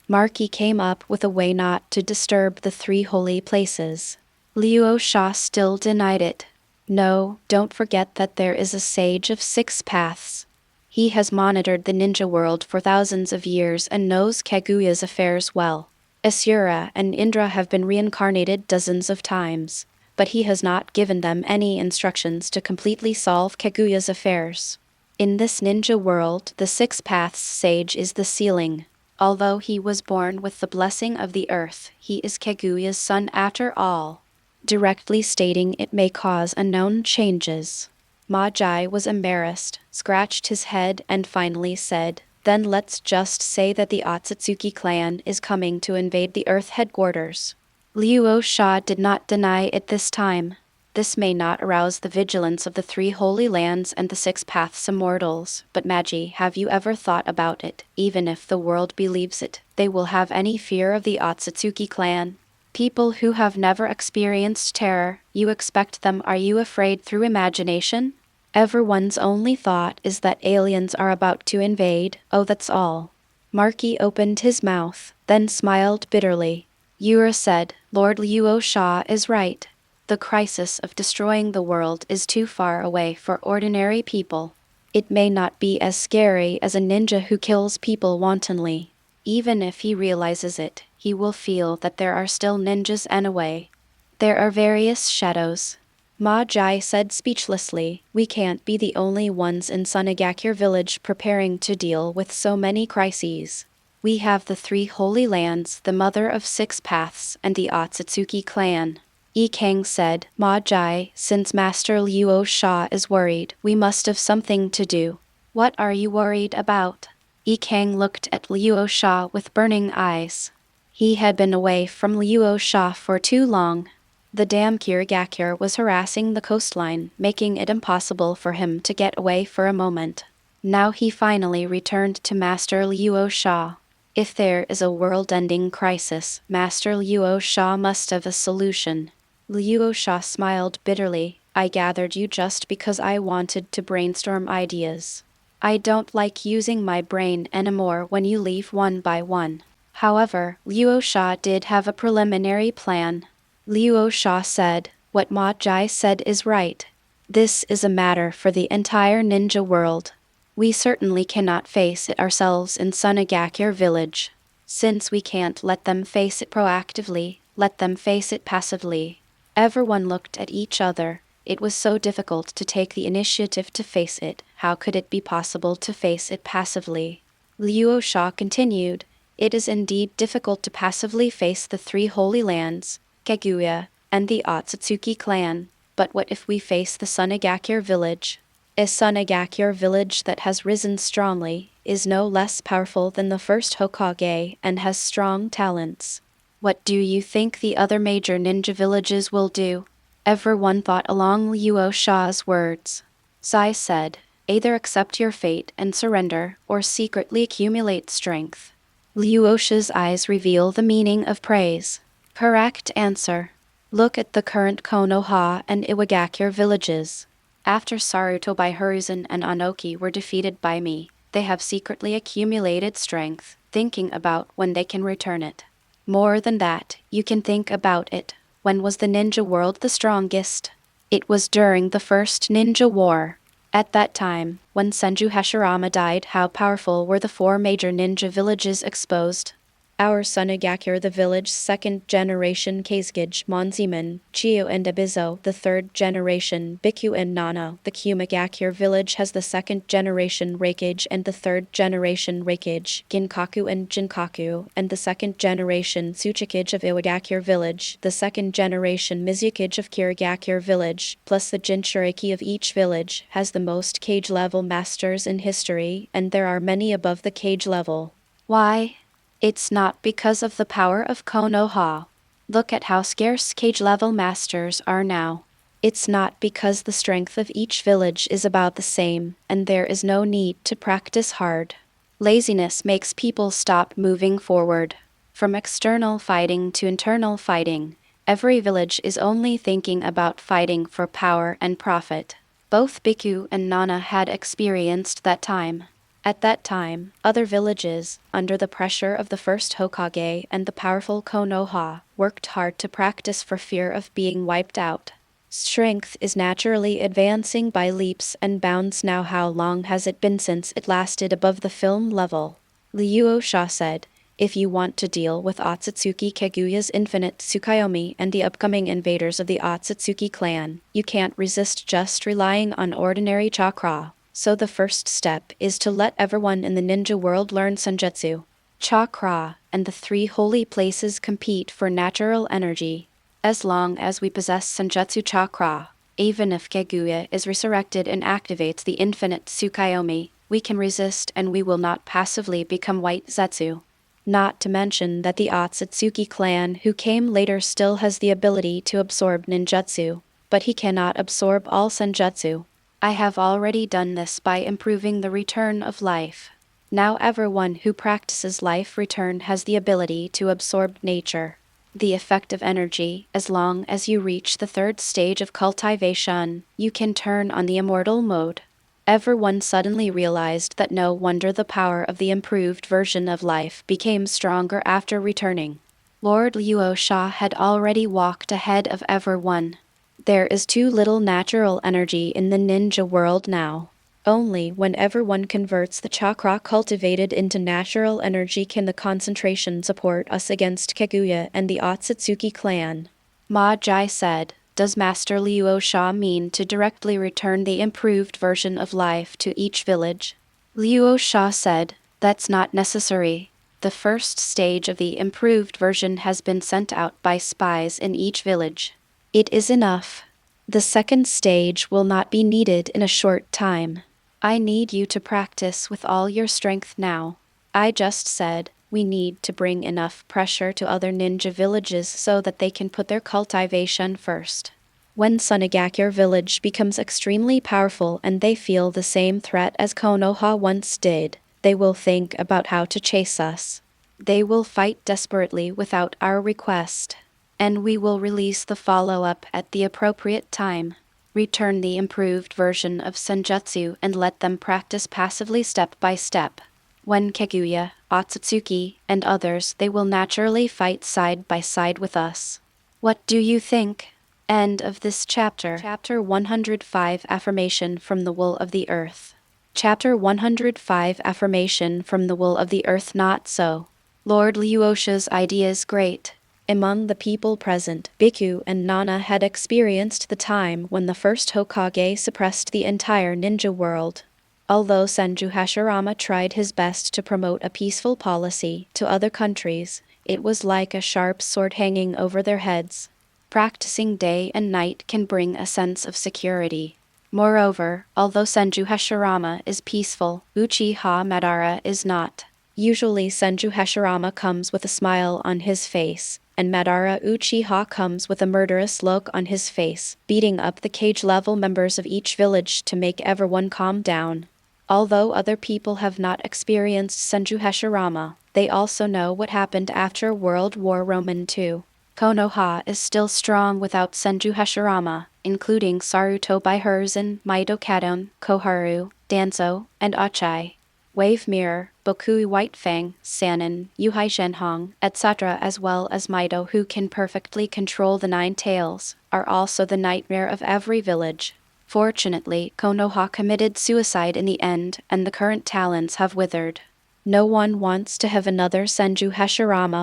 Marky came up with a way not to disturb the 3 holy places. Luo Sha still denied it. No, don't forget that there is a Sage of 6 Paths. He has monitored the ninja world for thousands of years and knows Kaguya's affairs well. Asura and Indra have been reincarnated dozens of times, but he has not given them any instructions to completely solve Kaguya's affairs. In this ninja world, the 6 Paths Sage is the ceiling. Although he was born with the blessing of the earth, he is Kaguya's son after all. Directly stating it may cause unknown changes. Ma Jai was embarrassed, scratched his head, and finally said, then let's just say that the Otsutsuki clan is coming to invade the Earth headquarters. Luo Sha did not deny it this time. This may not arouse the vigilance of the 3 holy lands and the 6 Paths Immortals, but Magi, have you ever thought about it? Even if the world believes it, they will have any fear of the Otsutsuki clan? People who have never experienced terror, you expect them, are you afraid through imagination? Everyone's only thought is that aliens are about to invade, oh that's all. Marky opened his mouth, then smiled bitterly. Yagura said, Lord Luo Sha is right. The crisis of destroying the world is too far away for ordinary people. It may not be as scary as a ninja who kills people wantonly. Even if he realizes it, he will feel that there are still ninjas anyway. There are various shadows. Ma Jai said speechlessly, we can't be the only ones in Sunagakure village preparing to deal with so many crises. We have the 3 holy lands, the mother of 6 paths, and the Otsutsuki clan. Yi Kang said, Ma Jai, since Master Luo Sha is worried, we must have something to do. What are you worried about? Yi Kang looked at Luo Sha with burning eyes. He had been away from Luo Sha for too long. The dam Kirigakure was harassing the coastline, making it impossible for him to get away for a moment. Now he finally returned to Master Luo Sha. If there is a world-ending crisis, Master Luo Sha must have a solution. Luo Sha smiled bitterly. I gathered you just because I wanted to brainstorm ideas. I don't like using my brain anymore when you leave one by one. However, Luo Sha did have a preliminary plan. Luo Sha said, what Ma Jai said is right. This is a matter for the entire ninja world. We certainly cannot face it ourselves in Sunagakure village. Since we can't let them face it proactively, let them face it passively. Everyone looked at each other. It was so difficult to take the initiative to face it. How could it be possible to face it passively? Luo Sha continued, it is indeed difficult to passively face the 3 holy lands, Kaguya, and the Otsutsuki clan. But what if we face the Sunagakure village? A Sunagakure village that has risen strongly, is no less powerful than the first Hokage, and has strong talents. What do you think the other major ninja villages will do? Everyone thought along Luo Sha's words. Sai said, either accept your fate and surrender, or secretly accumulate strength. Luo Sha's eyes reveal the meaning of praise. Correct answer. Look at the current Konoha and Iwagakure villages. After Sarutobi Hiruzen and Anoki were defeated by me, they have secretly accumulated strength, thinking about when they can return it. More than that, you can think about it. When was the ninja world the strongest? It was during the first ninja war. At that time, when Senju Hashirama died, how powerful were the 4 major ninja villages exposed? Our Sunagakure the village's 2nd generation Kazekage, Monziman, Chiyo and Abizo, the 3rd generation Biku and Nana. The Kumagakure village has the 2nd generation Reikage and the 3rd generation Reikage, Ginkaku and Jinkaku, and the 2nd generation Tsuchikage of Iwagakure village, the 2nd generation Mizukage of Kirigakure village, plus the Jinchuriki of each village, has the most cage level masters in history, and there are many above the cage level. Why? It's not because of the power of Konoha. Look at how scarce cage-level masters are now. It's not because the strength of each village is about the same, and there is no need to practice hard. Laziness makes people stop moving forward. From external fighting to internal fighting, every village is only thinking about fighting for power and profit. Both Biku and Nana had experienced that time. At that time, other villages, under the pressure of the first Hokage and the powerful Konoha, worked hard to practice for fear of being wiped out. Strength is naturally advancing by leaps and bounds now. How long has it been since it lasted above the film level? Luo Sha said, if you want to deal with Otsutsuki Kaguya's infinite Tsukuyomi and the upcoming invaders of the Otsutsuki clan, you can't resist just relying on ordinary chakra. So the first step is to let everyone in the ninja world learn Senjutsu. Chakra and the 3 holy places compete for natural energy. As long as we possess Senjutsu chakra, even if Kaguya is resurrected and activates the infinite Tsukuyomi, we can resist and we will not passively become white Zetsu. Not to mention that the Otsutsuki clan who came later still has the ability to absorb ninjutsu, but he cannot absorb all Senjutsu. I have already done this by improving the return of life. Now everyone who practices life return has the ability to absorb nature. The effect of energy, as long as you reach the 3rd stage of cultivation, you can turn on the immortal mode. Everyone suddenly realized that no wonder the power of the improved version of life became stronger after returning. Lord Luo Sha had already walked ahead of everyone. There is too little natural energy in the ninja world now. Only when everyone converts the chakra cultivated into natural energy can the concentration support us against Kaguya and the Otsutsuki clan. Ma Jai said, "Does Master Luo Sha mean to directly return the improved version of life to each village?" Luo Sha said, "That's not necessary. The first stage of the improved version has been sent out by spies in each village. It is enough. The second stage will not be needed in a short time. I need you to practice with all your strength now. I just said, we need to bring enough pressure to other ninja villages so that they can put their cultivation first. When Sunagakure village becomes extremely powerful and they feel the same threat as Konoha once did, they will think about how to chase us. They will fight desperately without our request. And we will release the follow-up at the appropriate time. Return the improved version of Senjutsu and let them practice passively step by step. When Kaguya, Otsutsuki, and others, they will naturally fight side by side with us. What do you think?" End of this chapter. Chapter 105 Affirmation from the Wool of the Earth. Chapter 105 Affirmation from the Wool of the Earth. Not so. Lord Luosha's idea is great. Among the people present, Bhikkhu and Nana had experienced the time when the first Hokage suppressed the entire ninja world. Although Senju tried his best to promote a peaceful policy to other countries, it was like a sharp sword hanging over their heads. Practicing day and night can bring a sense of security. Moreover, although Senju is peaceful, Uchiha Madara is not. Usually Senju comes with a smile on his face, and Madara Uchiha comes with a murderous look on his face, beating up the cage-level members of each village to make everyone calm down. Although other people have not experienced Senju they also know what happened after World War II. Konoha is still strong without Senju including Saruto by Hiruzen, Maido Kadon, Koharu, Danzo, and Achai. Wave Mirror, Bokui Whitefang, Sanin, Yuhai Zhenhong, etc., as well as Maido, who can perfectly control the Nine Tails, are also the nightmare of every village. Fortunately, Konoha committed suicide in the end, and the current talents have withered. No one wants to have another Senju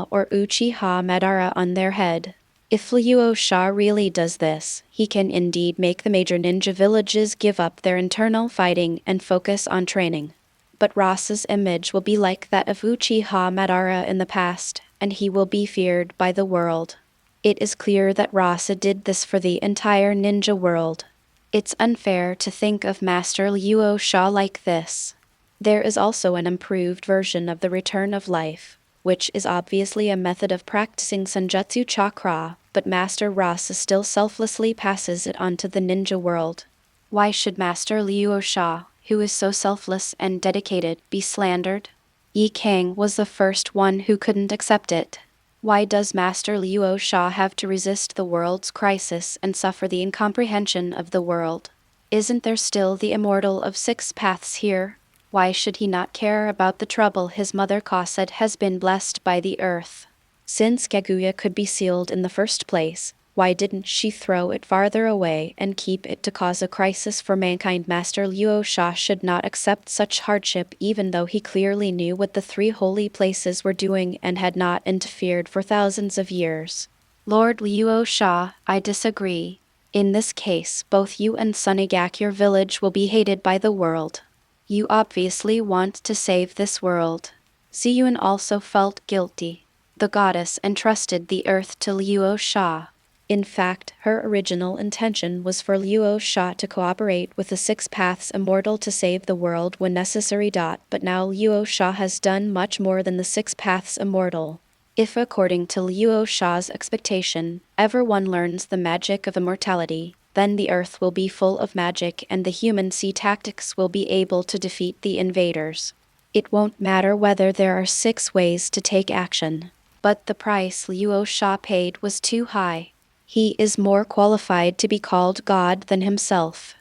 or Uchiha Madara on their head. If Luo Sha really does this, he can indeed make the major ninja villages give up their internal fighting and focus on training. But Rasa's image will be like that of Uchiha Madara in the past, and he will be feared by the world. It is clear that Rasa did this for the entire ninja world. It's unfair to think of Master Luo Sha like this. There is also an improved version of the Return of Life, which is obviously a method of practicing Senjutsu chakra, but Master Rasa still selflessly passes it on to the ninja world. Why should Master Luo Sha, who is so selfless and dedicated, be slandered? Yi Kang was the first one who couldn't accept it. Why does Master Luo Sha have to resist the world's crisis and suffer the incomprehension of the world? Isn't there still the Immortal of Six Paths here? Why should he not care about the trouble his mother caused has been blessed by the earth? Since Kaguya could be sealed in the first place, why didn't she throw it farther away and keep it to cause a crisis for mankind? Master Luo Sha should not accept such hardship even though he clearly knew what the three holy places were doing and had not interfered for thousands of years. Lord Luo Sha, I disagree. In this case, both you and Sunagakure village will be hated by the world. You obviously want to save this world. Ziyun also felt guilty. The goddess entrusted the earth to Luo Sha. In fact, her original intention was for Luo Sha to cooperate with the Six Paths Immortal to save the world when necessary. But now Luo Sha has done much more than the Six Paths Immortal. If according to Luo Sha's expectation, everyone learns the magic of immortality, then the earth will be full of magic and the human sea tactics will be able to defeat the invaders. It won't matter whether there are 6 ways to take action. But the price Luo Sha paid was too high. He is more qualified to be called God than himself.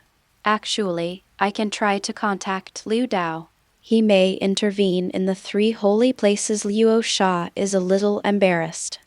Actually, I can try to contact Liu Dao. He may intervene in the 3 holy places. Luo Sha is a little embarrassed.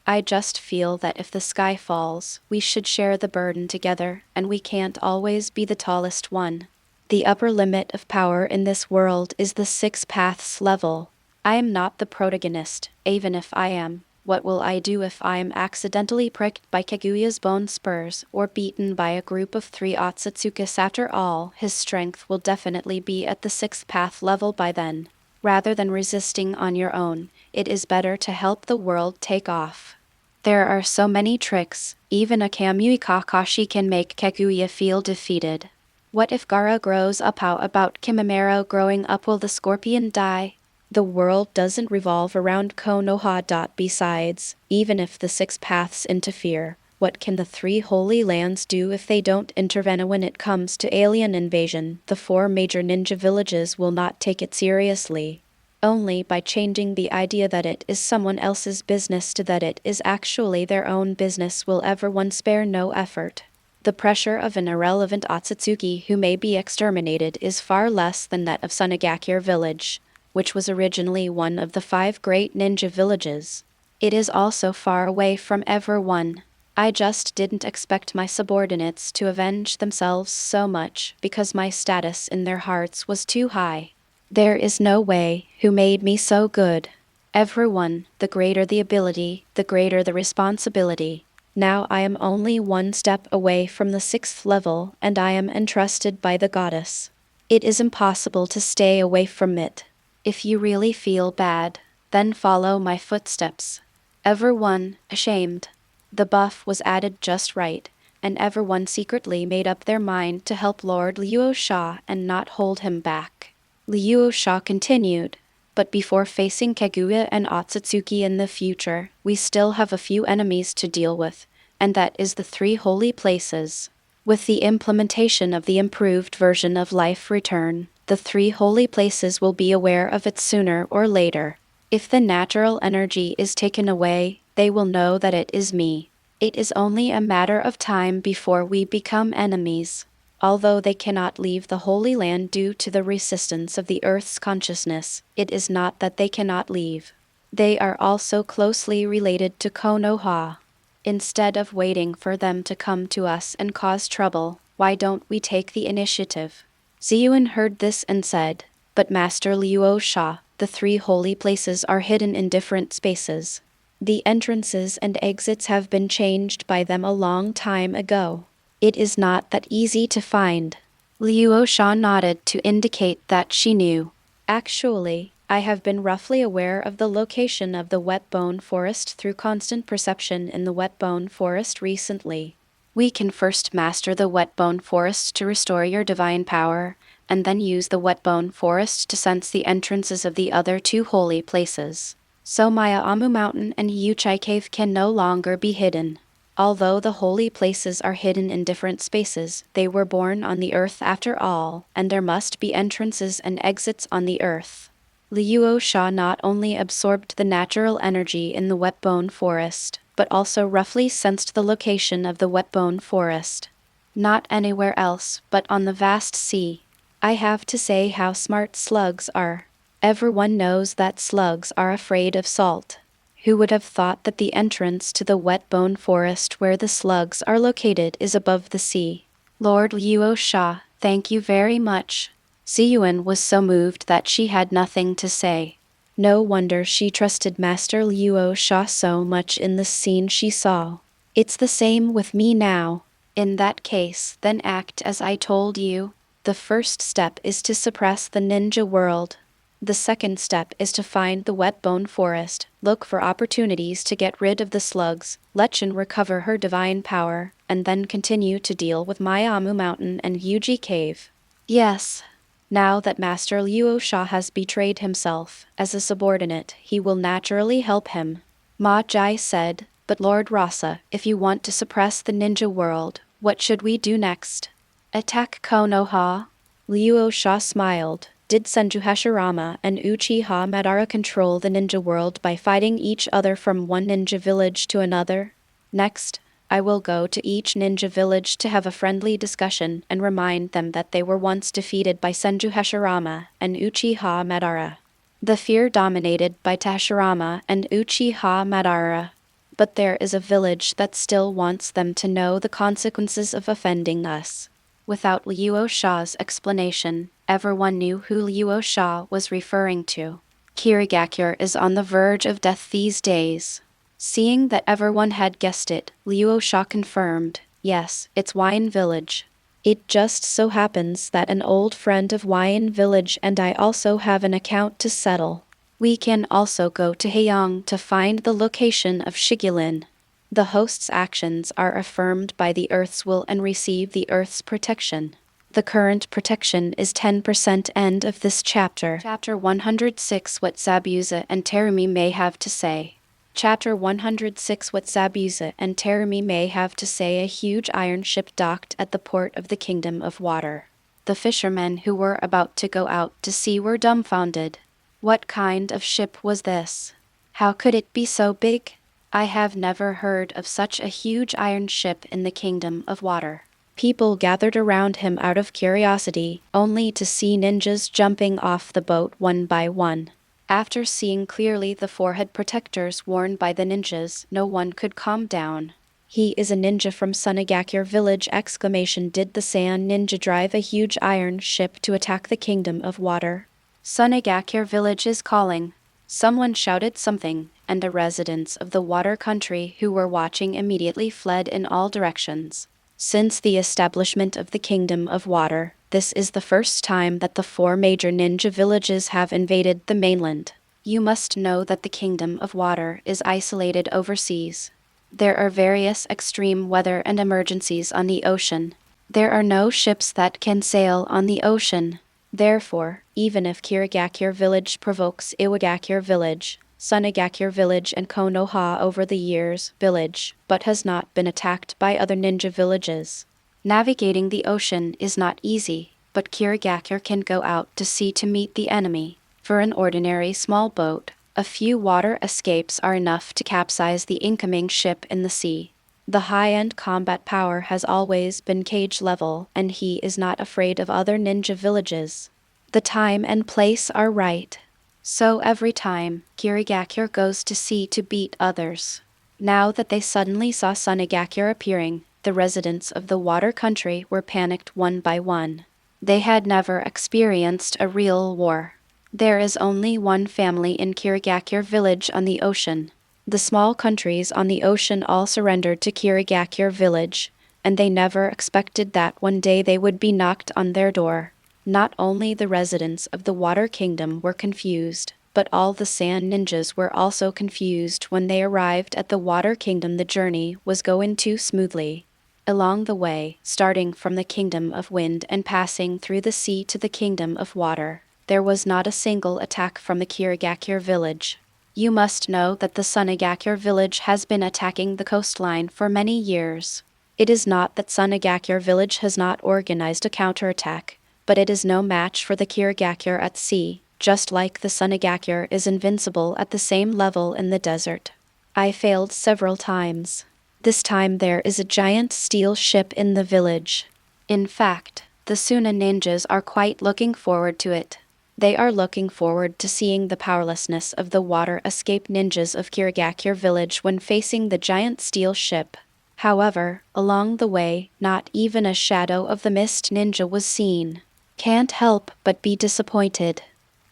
I just feel that if the sky falls, we should share the burden together, and we can't always be the tallest one. The upper limit of power in this world is the 6 paths level. I am not the protagonist, even if I am. What will I do if I am accidentally pricked by Kaguya's bone spurs or beaten by a group of 3 Otsutsuki? After all, his strength will definitely be at the 6th path level by then. Rather than resisting on your own, it is better to help the world take off. There are so many tricks, even a Kamui Kakashi can make Kaguya feel defeated. What if Gaara grows up? How about Kimimaro growing up? Will the scorpion die? The world doesn't revolve around Konoha. Besides, even if the 6 paths interfere, what can the 3 holy lands do if they don't intervene? When it comes to alien invasion, the 4 major ninja villages will not take it seriously. Only by changing the idea that it is someone else's business to that it is actually their own business will everyone spare no effort. The pressure of an irrelevant Otsutsuki who may be exterminated is far less than that of Sunagakure village, which was originally one of the 5 great ninja villages. It is also far away from everyone. I just didn't expect my subordinates to avenge themselves so much because my status in their hearts was too high. There is no way. Who made me so good? Everyone. The greater the ability, the greater the responsibility. Now I am only 1 step away from the 6th level, and I am entrusted by the goddess. It is impossible to stay away from it. If you really feel bad, then follow my footsteps. Everyone ashamed. The buff was added just right, and everyone secretly made up their mind to help Lord Luo Sha and not hold him back. Luo Sha continued, but before facing Kaguya and Otsutsuki in the future, we still have a few enemies to deal with, and that is the 3 holy places. With the implementation of the improved version of Life Return, the 3 holy places will be aware of it sooner or later. If the natural energy is taken away, they will know that it is me. It is only a matter of time before we become enemies. Although they cannot leave the Holy Land due to the resistance of the Earth's consciousness, it is not that they cannot leave. They are also closely related to Konoha. Instead of waiting for them to come to us and cause trouble, why don't we take the initiative? Ziyuan heard this and said, "But Master Luo Sha, the 3 holy places are hidden in different spaces. The entrances and exits have been changed by them a long time ago. It is not that easy to find." Luo Sha nodded to indicate that she knew. Actually, I have been roughly aware of the location of the Wetbone Forest through constant perception in the Wetbone Forest recently. We can first master the Wetbone Forest to restore your divine power, and then use the Wetbone Forest to sense the entrances of the other 2 holy places. So Maya Amu Mountain and Yuchai Cave can no longer be hidden. Although the holy places are hidden in different spaces, they were born on the earth after all, and there must be entrances and exits on the earth. Luo Sha not only absorbed the natural energy in the Wetbone Forest, but also roughly sensed the location of the Wetbone Forest. Not anywhere else, but on the vast sea. I have to say how smart slugs are. Everyone knows that slugs are afraid of salt. Who would have thought that the entrance to the Wetbone Forest where the slugs are located is above the sea? Lord Luo Sha, thank you very much. Ziyuan was so moved that she had nothing to say. No wonder she trusted Master Luo Sha so much in the scene she saw. It's the same with me now. In that case, then act as I told you. The first step is to suppress the ninja world. The second step is to find the Wetbone Forest, look for opportunities to get rid of the slugs, let Shin recover her divine power, and then continue to deal with Mayamu Mountain and Yuji Cave. Yes. Now that Master Luo Sha has betrayed himself, as a subordinate, he will naturally help him. Ma Jai said, "But Lord Rasa, if you want to suppress the ninja world, what should we do next?" "Attack Konoha?" Luo Sha smiled. Did Tashibashirama and Uchiha Madara control the ninja world by fighting each other from one ninja village to another? Next, I will go to each ninja village to have a friendly discussion and remind them that they were once defeated by Tashibashirama and Uchiha Madara. The fear dominated by Tashirama and Uchiha Madara. But there is a village that still wants them to know the consequences of offending us. Without Luo Sha's explanation, everyone knew who Luo Sha was referring to. Kirigakure is on the verge of death these days. Seeing that everyone had guessed it, Luo Sha confirmed, yes, it's Wine Village. It just so happens that an old friend of Wine Village and I also have an account to settle. We can also go to Heiyang to find the location of Shigulin. The host's actions are affirmed by the Earth's will and receive the Earth's protection. The current protection is 10%. End of this chapter. Chapter 106. What Zabuza and Terumi Mei have to say. Chapter 106. What Zabuza and Terumi Mei have to say. A huge iron ship docked at the port of the Kingdom of Water. The fishermen who were about to go out to sea were dumbfounded. What kind of ship was this? How could it be so big? I have never heard of such a huge iron ship in the Kingdom of Water. People gathered around him out of curiosity, only to see ninjas jumping off the boat one by one. After seeing clearly the forehead protectors worn by the ninjas, no one could calm down. He is a ninja from Sunagakure village! Did the sand ninja drive a huge iron ship to attack the Kingdom of Water? Sunagakure village is calling. Someone shouted something, and the residents of the water country who were watching immediately fled in all directions. Since the establishment of the Kingdom of Water, this is the first time that the 4 major ninja villages have invaded the mainland. You must know that the Kingdom of Water is isolated overseas. There are various extreme weather and emergencies on the ocean. There are no ships that can sail on the ocean. Therefore, even if Kirigakure village provokes Iwagakure village, Sunagakure village and Konoha over the years village, but has not been attacked by other ninja villages. Navigating the ocean is not easy, but Kirigakure can go out to sea to meet the enemy. For an ordinary small boat, a few water escapes are enough to capsize the incoming ship in the sea. The high-end combat power has always been Cage level, and he is not afraid of other ninja villages. The time and place are right. So every time, Kirigakure goes to sea to beat others. Now that they suddenly saw Sunagakure appearing, the residents of the water country were panicked one by one. They had never experienced a real war. There is only one family in Kirigakure village on the ocean. The small countries on the ocean all surrendered to Kirigakure village, and they never expected that one day they would be knocked on their door. Not only the residents of the Water Kingdom were confused, but all the sand ninjas were also confused when they arrived at the Water Kingdom. The journey was going too smoothly. Along the way, starting from the Kingdom of Wind and passing through the sea to the Kingdom of Water, there was not a single attack from the Kirigakure village. You must know that the Sunagakure village has been attacking the coastline for many years. It is not that Sunagakure village has not organized a counterattack, but it is no match for the Kirigakure at sea, just like the Sunagakure is invincible at the same level in the desert. I failed several times. This time there is a giant steel ship in the village. In fact, the Suna ninjas are quite looking forward to it. They are looking forward to seeing the powerlessness of the water escape ninjas of Kirigakure village when facing the giant steel ship. However, along the way, not even a shadow of the mist ninja was seen. Can't help but be disappointed.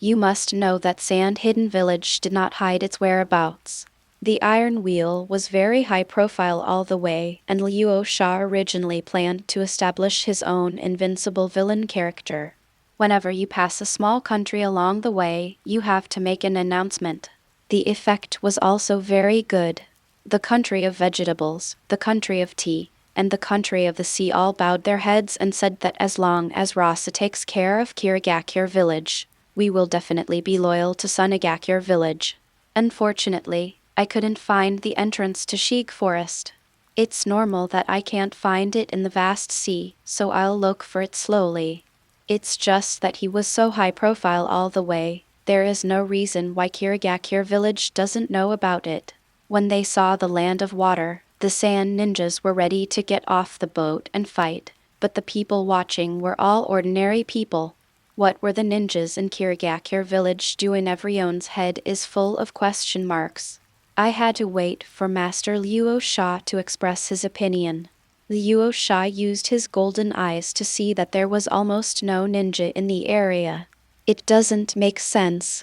You must know that Sand Hidden Village did not hide its whereabouts. The Iron Wheel was very high profile all the way, and Luo Sha originally planned to establish his own invincible villain character. Whenever you pass a small country along the way, you have to make an announcement. The effect was also very good. The country of vegetables, the country of tea, and the country of the sea all bowed their heads and said that as long as Rasa takes care of Kirigakure village, we will definitely be loyal to Sunagakure village. Unfortunately, I couldn't find the entrance to Sheik Forest. It's normal that I can't find it in the vast sea, so I'll look for it slowly. It's just that he was so high profile all the way, there is no reason why Kirigakure village doesn't know about it. When they saw the land of water, The sand ninjas were ready to get off the boat and fight, but the people watching were all ordinary people. What were the ninjas in Kirigakure village doing? Everyone's head is full of question marks. I had to wait for Master Luo Sha to express his opinion. Luo Sha used his golden eyes to see that there was almost no ninja in the area. It doesn't make sense.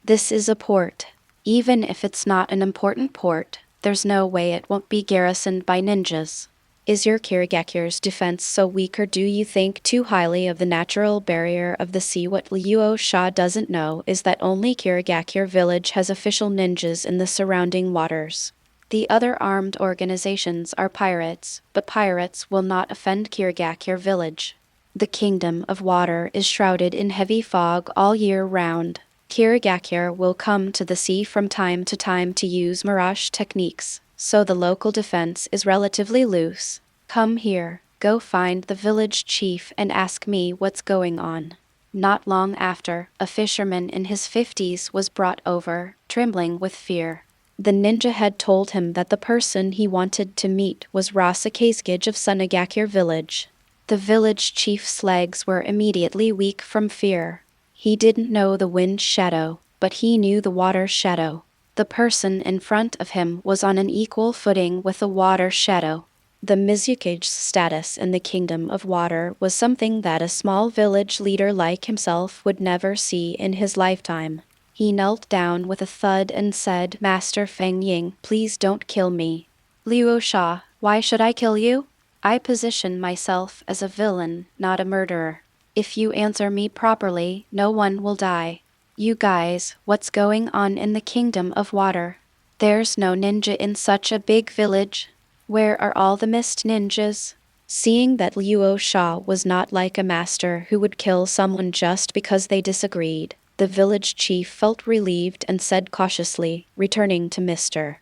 This is a port. Even if it's not an important port, there's no way it won't be garrisoned by ninjas. Is your Kirigakure's defense so weak, or do you think too highly of the natural barrier of the sea? What Luo Sha doesn't know is that only Kirigakure village has official ninjas in the surrounding waters. The other armed organizations are pirates, but pirates will not offend Kirigakure village. The Kingdom of Water is shrouded in heavy fog all year round. Kirigakure will come to the sea from time to time to use mirage techniques, so the local defense is relatively loose. Come here, go find the village chief and ask me what's going on. Not long after, a fisherman in his 50s was brought over, trembling with fear. The ninja had told him that the person he wanted to meet was Rasa Kazekage of Sunagakure village. The village chief's legs were immediately weak from fear. He didn't know the wind shadow, but he knew the water shadow. The person in front of him was on an equal footing with the water shadow. The Mizukage's status in the Kingdom of Water was something that a small village leader like himself would never see in his lifetime. He knelt down with a thud and said, "Master Feng Ying, please don't kill me." "Luo Sha, why should I kill you? I position myself as a villain, not a murderer. If you answer me properly, no one will die." "You guys, what's going on in the Kingdom of Water? There's no ninja in such a big village. Where are all the mist ninjas?" Seeing that Luo Sha was not like a master who would kill someone just because they disagreed, the village chief felt relieved and said cautiously, returning to Mr.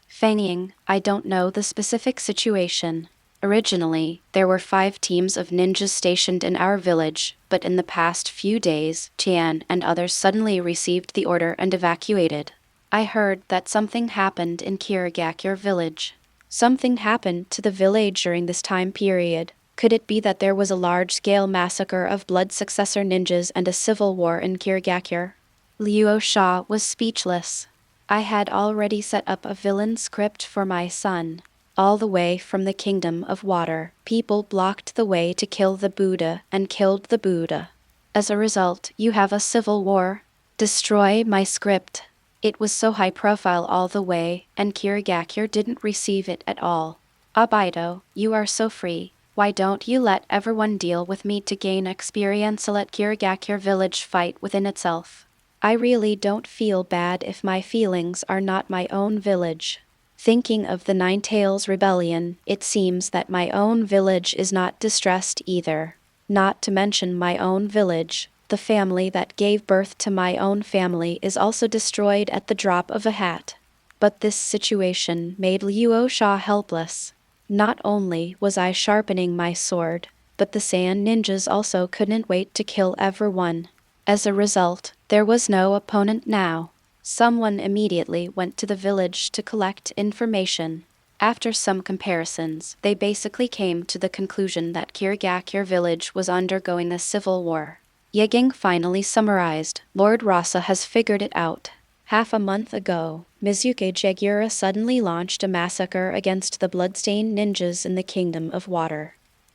Feng Ying, "I don't know the specific situation. Originally, there were 5 teams of ninjas stationed in our village, but in the past few days, Tian and others suddenly received the order and evacuated. I heard that something happened in Kirigakure village. Something happened to the village during this time period. Could it be that there was a large-scale massacre of blood successor ninjas and a civil war in Kirigakure?" Luo Sha was speechless. I had already set up a villain script for my son. All the way from the Kingdom of Water, people blocked the way to kill the Buddha and killed the Buddha. As a result, you have a civil war. Destroy my script. It was so high profile all the way, and Kirigakure didn't receive it at all. Obito, you are so free. Why don't you let everyone deal with me to gain experience? Let Kirigakure village fight within itself. I really don't feel bad if my feelings are not my own village. Thinking of the Nine Tails Rebellion, it seems that my own village is not distressed either. Not to mention my own village, the family that gave birth to my own family is also destroyed at the drop of a hat. But this situation made Luo Sha helpless. Not only was I sharpening my sword, but the sand ninjas also couldn't wait to kill everyone. As a result, there was no opponent now. Someone immediately went to the village to collect information. After some comparisons, they basically came to the conclusion that Kirigakure village was undergoing a civil war. Yaging finally summarized, "Lord Rasa has figured it out. Half a month ago, Mizukage Yagura suddenly launched a massacre against the bloodstained ninjas in the Kingdom of Water.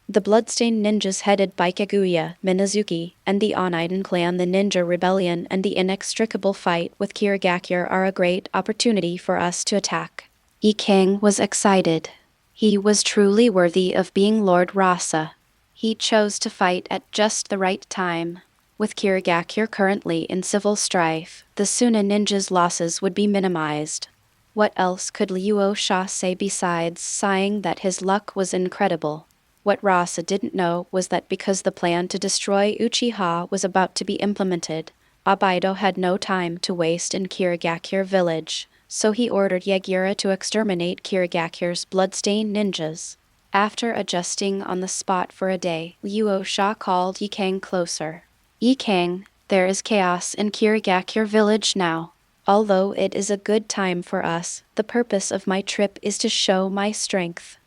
The bloodstained ninjas headed by Kaguya, Minazuki, and the Oneiden clan, the Ninja Rebellion, and the inextricable fight with Kirigakure are a great opportunity for us to attack." Ikang was excited. He was truly worthy of being Lord Rasa. He chose to fight at just the right time. With Kirigakure currently in civil strife, the Suna ninjas' losses would be minimized. What else could Luo Sha say besides sighing that his luck was incredible? What Rasa didn't know was that because the plan to destroy Uchiha was about to be implemented, Obito had no time to waste in Kirigakure village, so he ordered Yagura to exterminate Kirigakure's bloodstained ninjas. After adjusting on the spot for a day, Luo Sha called Ikang closer. "Ikang, there is chaos in Kirigakure village now. Although it is a good time for us, the purpose of my trip is to show my strength.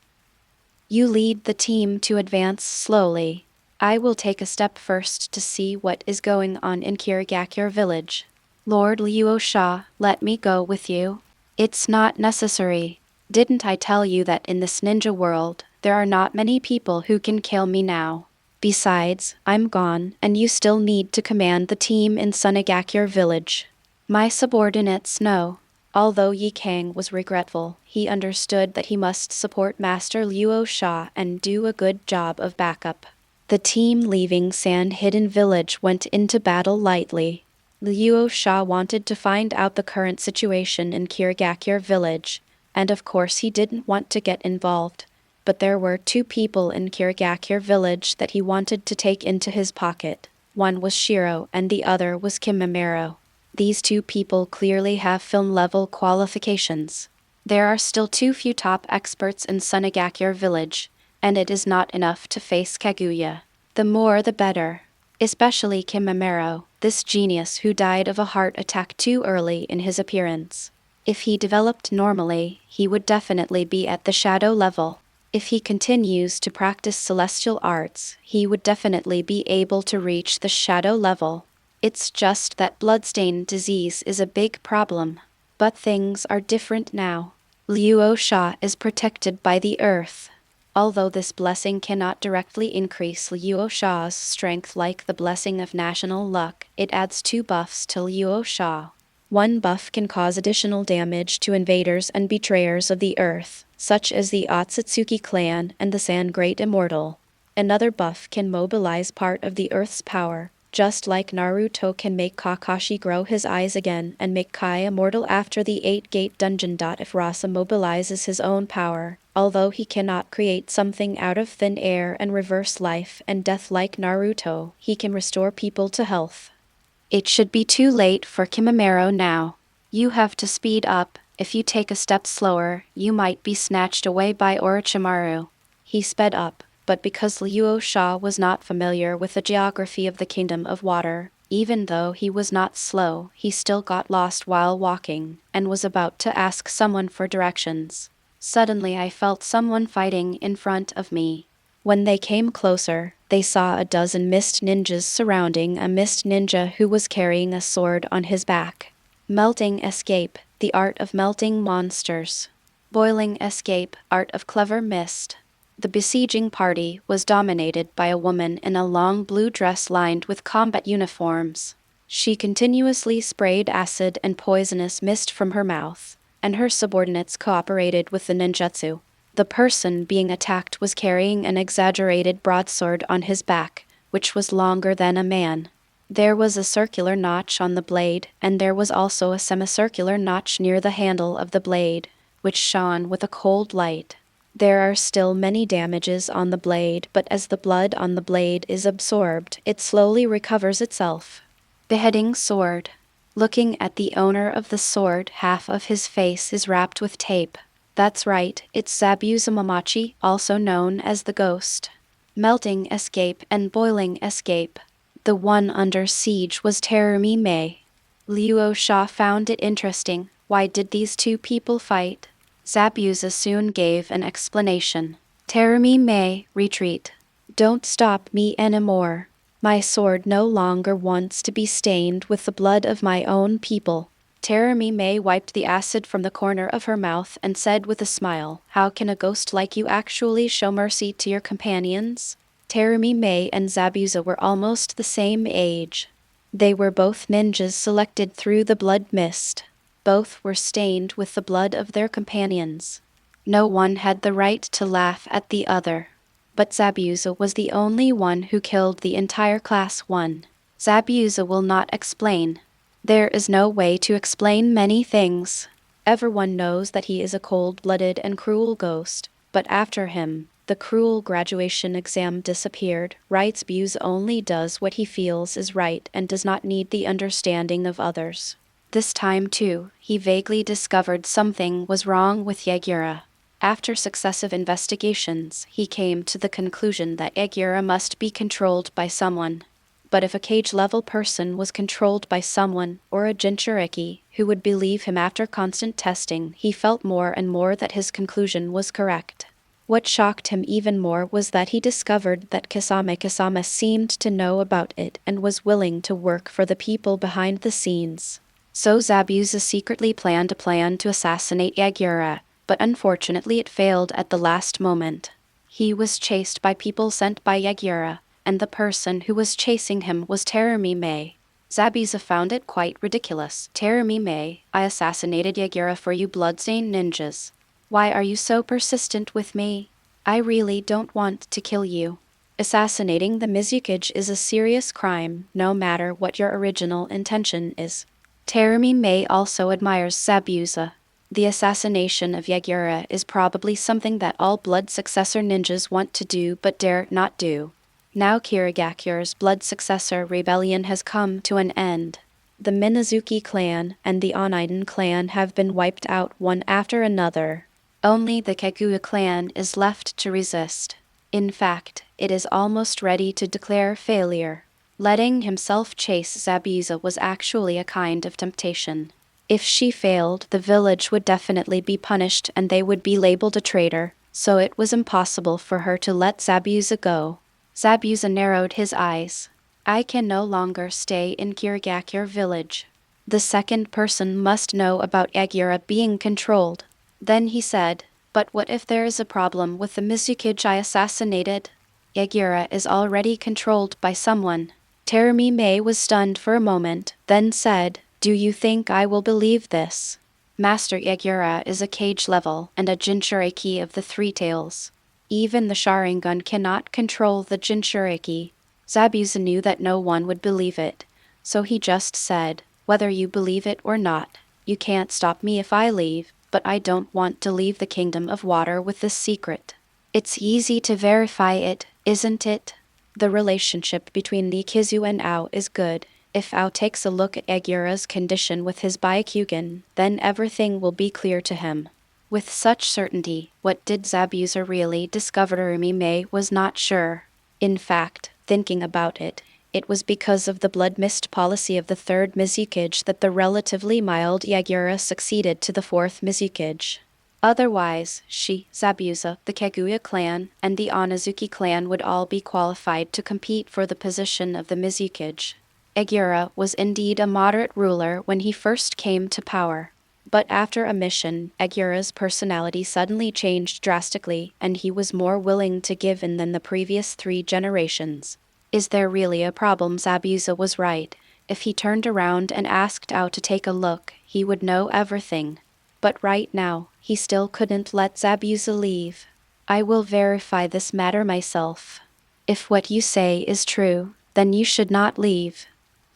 You lead the team to advance slowly. I will take a step first to see what is going on in Kirigakure village. Lord Luo Sha, let me go with you. It's not necessary. Didn't I tell you that in this ninja world, there are not many people who can kill me now? Besides, I'm gone, and you still need to command the team in Sunagakure village. My subordinates know. Although Yi Kang was regretful, he understood that he must support Master Luo Sha and do a good job of backup. The team leaving Sand-Hidden Village went into battle lightly. Luo Sha wanted to find out the current situation in Kirigakure village, and of course he didn't want to get involved. But there were two people in Kirigakure village that he wanted to take into his pocket. One was Shiro and the other was Kimimaro. These two people clearly have film-level qualifications. There are still too few top experts in Sunagakure village, and it is not enough to face Kaguya. The more the better. Especially Kimimaro, this genius who died of a heart attack too early in his appearance. If he developed normally, he would definitely be at the shadow level. If he continues to practice celestial arts, he would definitely be able to reach the shadow level. It's just that bloodstained disease is a big problem. But things are different now. Luo Sha is protected by the earth. Although this blessing cannot directly increase Luo Sha's strength like the blessing of national luck, it adds 2 buffs to Luo Sha. One buff can cause additional damage to invaders and betrayers of the earth, such as the Otsutsuki clan and the Sand Great Immortal. Another buff can mobilize part of the earth's power, just like Naruto can make Kakashi grow his eyes again and make Kai immortal after the 8-gate dungeon. If Rasa mobilizes his own power, although he cannot create something out of thin air and reverse life and death like Naruto, he can restore people to health. It should be too late for Kimimaro now. You have to speed up. If you take a step slower, you might be snatched away by Orochimaru. He sped up, but because Luo Sha was not familiar with the geography of the Kingdom of Water, even though he was not slow, he still got lost while walking, and was about to ask someone for directions. Suddenly I felt someone fighting in front of me. When they came closer, they saw a dozen mist ninjas surrounding a mist ninja who was carrying a sword on his back. Melting escape, the art of melting monsters. Boiling escape, art of clever mist. The besieging party was dominated by a woman in a long blue dress lined with combat uniforms. She continuously sprayed acid and poisonous mist from her mouth, and her subordinates cooperated with the ninjutsu. The person being attacked was carrying an exaggerated broadsword on his back, which was longer than a man. There was a circular notch on the blade, and there was also a semicircular notch near the handle of the blade, which shone with a cold light. There are still many damages on the blade, but as the blood on the blade is absorbed, it slowly recovers itself. Beheading sword. Looking at the owner of the sword, half of his face is wrapped with tape. That's right, it's Zabuza Mamachi, also known as the Ghost. Melting escape and boiling escape. The one under siege was Terumi Mei. Luo Sha found it interesting. Why did these two people fight? Zabuza soon gave an explanation. Terumi Mei, retreat. Don't stop me anymore. My sword no longer wants to be stained with the blood of my own people. Terumi Mei wiped the acid from the corner of her mouth and said with a smile, "How can a ghost like you actually show mercy to your companions?" Terumi Mei and Zabuza were almost the same age. They were both ninjas selected through the blood mist. Both were stained with the blood of their companions. No one had the right to laugh at the other. But Zabuza was the only one who killed the entire class 1. Zabuza will not explain. There is no way to explain many things. Everyone knows that he is a cold-blooded and cruel ghost, but after him, the cruel graduation exam disappeared. Right, Zabuza only does what he feels is right and does not need the understanding of others. This time too, he vaguely discovered something was wrong with Yagura. After successive investigations, he came to the conclusion that Yagura must be controlled by someone. but if a cage-level person was controlled by someone, or a Jinchuriki, who would believe him after constant testing, he felt more and more that his conclusion was correct. What shocked him even more was that he discovered that Kasame seemed to know about it and was willing to work for the people behind the scenes. So Zabuza secretly planned a plan to assassinate Yagura, but unfortunately it failed at the last moment. He was chased by people sent by Yagura, and the person who was chasing him was Terumi Mei. Zabuza found it quite ridiculous. Terumi Mei, I assassinated Yagura for you bloodstained ninjas. Why are you so persistent with me? I really don't want to kill you. Assassinating the Mizukage is a serious crime, no matter what your original intention is. Terumi Mei also admires Zabuza. The assassination of Yagura is probably something that all blood successor ninjas want to do but dare not do. Now Kirigakura's blood successor rebellion has come to an end. The Minazuki clan and the Oneiden clan have been wiped out one after another. Only the Kaguya clan is left to resist. In fact, it is almost ready to declare failure. Letting himself chase Zabuza was actually a kind of temptation. If she failed, the village would definitely be punished and they would be labeled a traitor, so it was impossible for her to let Zabuza go. Zabuza narrowed his eyes. I can no longer stay in Kirigakure village. The second person must know about Yagura being controlled. Then he said, but what if there is a problem with the Mizukage I assassinated? Yagura is already controlled by someone. Terumi Mei was stunned for a moment, then said, do you think I will believe this? Master Yagura is a cage level and a Jinchuriki of the Three Tails. Even the Sharingan cannot control the Jinchuriki. Zabuza knew that no one would believe it, so he just said, whether you believe it or not, you can't stop me if I leave, but I don't want to leave the Kingdom of Water with this secret. It's easy to verify it, isn't it? The relationship between Nikizu and Ao is good. If Ao takes a look at Yagura's condition with his Byakugan, then everything will be clear to him. With such certainty, what did Zabuza really discover? Terumi Mei was not sure. In fact, thinking about it, it was because of the blood mist policy of the third Mizukage that the relatively mild Yagura succeeded to the fourth Mizukage. Otherwise, she, Zabuza, the Kaguya clan, and the Onazuki clan would all be qualified to compete for the position of the Mizukage. Yagura was indeed a moderate ruler when he first came to power. But after a mission, Yagura's personality suddenly changed drastically, and he was more willing to give in than the previous 3 generations. Is there really a problem? Zabuza was right. If he turned around and asked Ao to take a look, he would know everything. But right now, he still couldn't let Zabuza leave. I will verify this matter myself. If what you say is true, then you should not leave.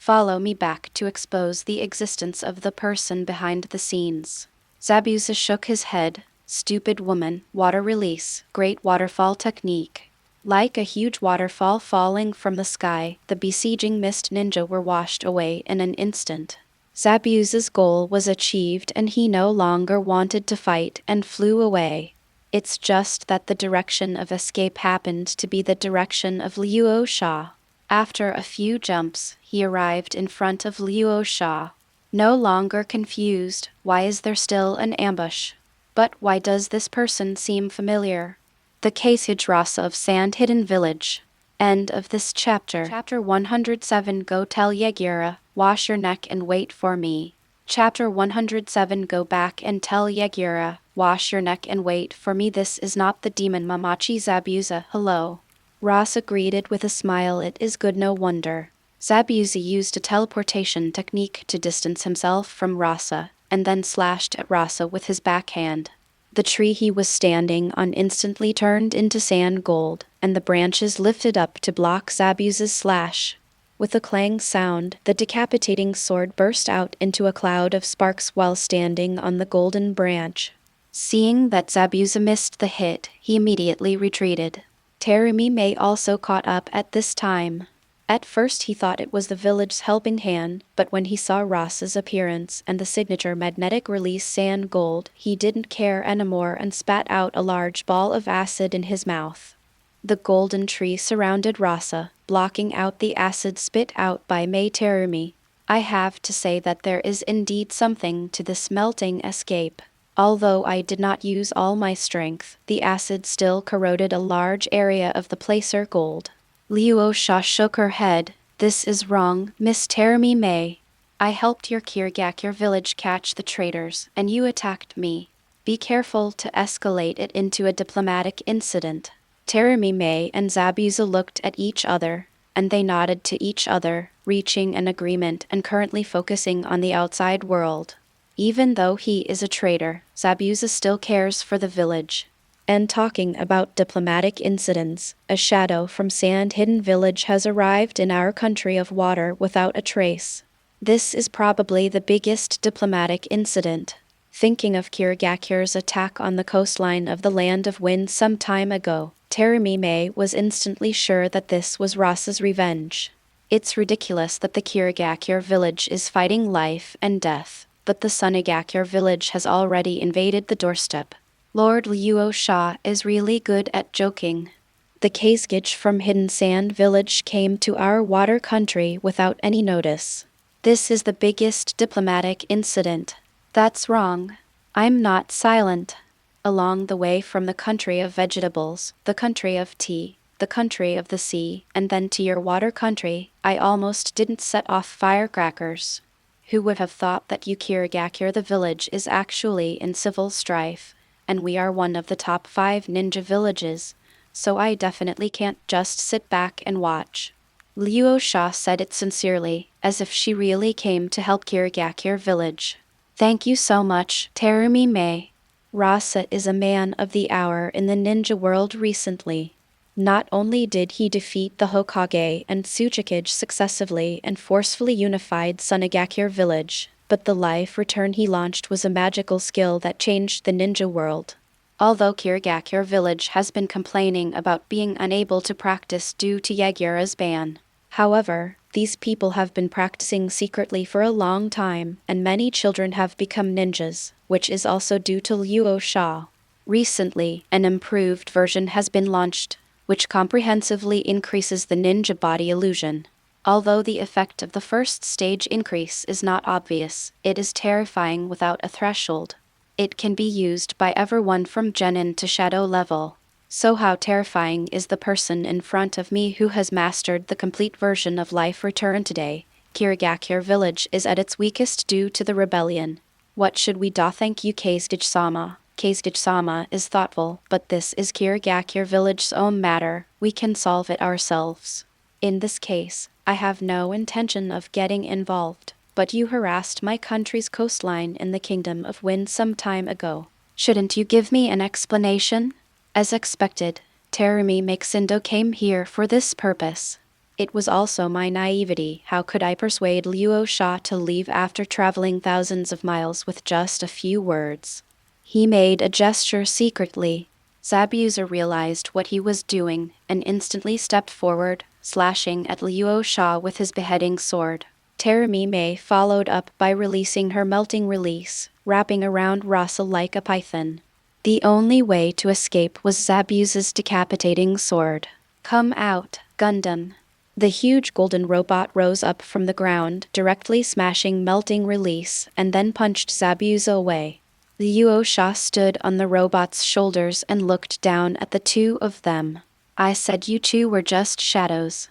Follow me back to expose the existence of the person behind the scenes. Zabuza shook his head. Stupid woman, water release, great waterfall technique. Like a huge waterfall falling from the sky, the besieging mist ninja were washed away in an instant. Zabuza's goal was achieved and he no longer wanted to fight and flew away. It's just that the direction of escape happened to be the direction of Luo Sha. After a few jumps, he arrived in front of Luo Sha. No longer confused, why is there still an ambush? But why does this person seem familiar? The Kazekage Rasa of Sand Hidden Village. End of this chapter. Chapter 107. Go tell Yagura, wash your neck and wait for me. Chapter 107. Go back and tell Yagura, wash your neck and wait for me. This is not the demon Mamachi. Zabuza, hello. Rasa greeted with a smile. It is good, no wonder. Zabuza used a teleportation technique to distance himself from Rasa, and then slashed at Rasa with his backhand. The tree he was standing on instantly turned into sand gold, and the branches lifted up to block Zabuza's slash. With a clang sound, the decapitating sword burst out into a cloud of sparks while standing on the golden branch. Seeing that Zabuza missed the hit, he immediately retreated. Terumi Mei also caught up at this time. At first he thought it was the village's helping hand, but when he saw Rasa's appearance and the signature magnetic release sand gold, he didn't care anymore and spat out a large ball of acid in his mouth. The golden tree surrounded Rasa, blocking out the acid spit out by Mei Terumi. I have to say that there is indeed something to this melting escape. Although I did not use all my strength, the acid still corroded a large area of the placer gold. Luo Sha shook her head. This is wrong, Miss Terumi Mei. I helped your Kirigakure village catch the traitors, and you attacked me. Be careful to escalate it into a diplomatic incident. Terumi Mei and Zabuza looked at each other, and they nodded to each other, reaching an agreement and currently focusing on the outside world. Even though he is a traitor, Zabuza still cares for the village. And talking about diplomatic incidents, a shadow from Sand Hidden Village has arrived in our country of water without a trace. This is probably the biggest diplomatic incident. Thinking of Kirigakure's attack on the coastline of the Land of Wind some time ago, Terumi Mei was instantly sure that this was Rasa's revenge. It's ridiculous that the Kirigakure village is fighting life and death, but the Sunagakure village has already invaded the doorstep. Lord Luo Sha is really good at joking. The Kazekage from Hidden Sand Village came to our water country without any notice. This is the biggest diplomatic incident. That's wrong. I'm not silent. Along the way from the country of vegetables, the country of tea, the country of the sea, and then to your water country, I almost didn't set off firecrackers. Who would have thought that Kirigakure the village is actually in civil strife, and we are one of the top 5 ninja villages, so I definitely can't just sit back and watch. Luo Sha said it sincerely, as if she really came to help Kirigakure village. Thank you so much, Terumi Mei. Rasa is a man of the hour in the ninja world recently. Not only did he defeat the Hokage and Tsuchikage successively and forcefully unified Sunagakure village, but the life return he launched was a magical skill that changed the ninja world. Although Kirigakure village has been complaining about being unable to practice due to Yagura's ban. However, these people have been practicing secretly for a long time, and many children have become ninjas, which is also due to Luo Sha. Recently, an improved version has been launched, which comprehensively increases the ninja body illusion. Although the effect of the first stage increase is not obvious, it is terrifying without a threshold. It can be used by everyone from genin to shadow level. So how terrifying is the person in front of me who has mastered the complete version of Life Return today? Kirigakure village is at its weakest due to the rebellion. What should we do? Thank you, Kazekage-sama. Kazekage-sama is thoughtful, but this is Kirigakure village's own matter. We can solve it ourselves. In this case, I have no intention of getting involved, but you harassed my country's coastline in the Kingdom of Wind some time ago. Shouldn't you give me an explanation? As expected, Terumi Mei came here for this purpose. It was also my naivety. How could I persuade Luo Sha to leave after traveling thousands of miles with just a few words? He made a gesture secretly. Zabuza realized what he was doing and instantly stepped forward, slashing at Luo Sha with his beheading sword. Terumi Mei followed up by releasing her melting release, wrapping around Rasa like a python. The only way to escape was Zabuza's decapitating sword. Come out, Gundam. The huge golden robot rose up from the ground, directly smashing melting release, and then punched Zabuza away. Luo Sha stood on the robot's shoulders and looked down at the two of them. I said you two were just shadows.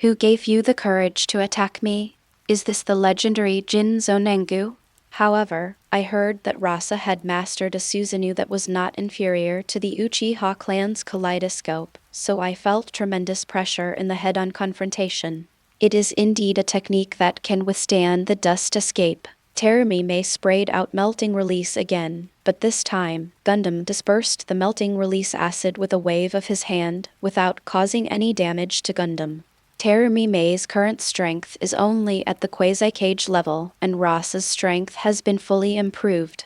Who gave you the courage to attack me? Is this the legendary Jin Zonengu? However, I heard that Rasa had mastered a Susanoo that was not inferior to the Uchiha clan's kaleidoscope, so I felt tremendous pressure in the head-on confrontation. It is indeed a technique that can withstand the dust escape. Terumi Mei sprayed out melting release again, but this time, Gundam dispersed the melting release acid with a wave of his hand, without causing any damage to Gundam. Terumi Mei's current strength is only at the Kazekage level, and Rasa's strength has been fully improved.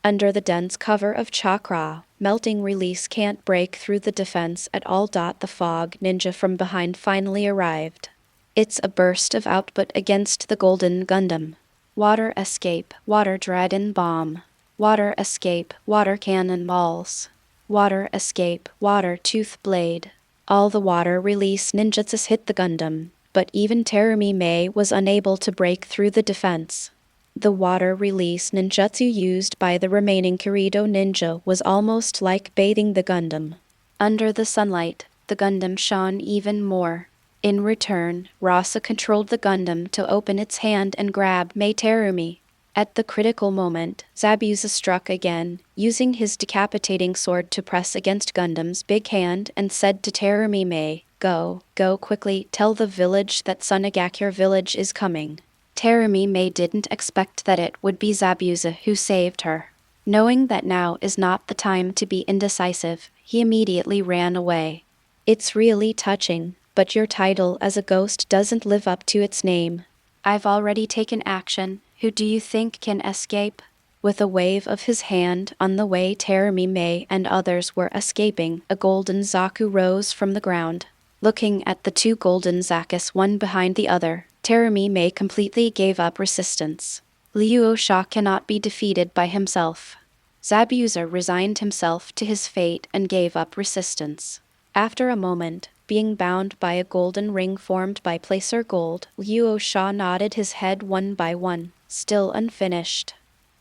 Under the dense cover of chakra, melting release can't break through the defense at all. The fog ninja from behind finally arrived. It's a burst of output against the Golden Gundam. Water escape, water dragon bomb. Water escape, water cannon balls. Water escape, water tooth blade. All the water release ninjutsus hit the Gundam, but even Terumi Mei was unable to break through the defense. The water release ninjutsu used by the remaining Kirito ninja was almost like bathing the Gundam. Under the sunlight, the Gundam shone even more. In return, Rasa controlled the Gundam to open its hand and grab Mei Terumi. At the critical moment, Zabuza struck again, using his decapitating sword to press against Gundam's big hand and said to Terumi Mei, Go quickly, tell the village that Sunagakure village is coming." Terumi Mei didn't expect that it would be Zabuza who saved her. Knowing that now is not the time to be indecisive, he immediately ran away. "It's really touching, but your title as a ghost doesn't live up to its name. I've already taken action. Who do you think can escape?" With a wave of his hand on the way Terumi Mei and others were escaping, a golden Zaku rose from the ground. Looking at the two golden Zakus one behind the other, Terumi Mei completely gave up resistance. Luo Sha cannot be defeated by himself. Zabuza resigned himself to his fate and gave up resistance. After a moment, being bound by a golden ring formed by placer gold, Luo Sha nodded his head one by one, still unfinished.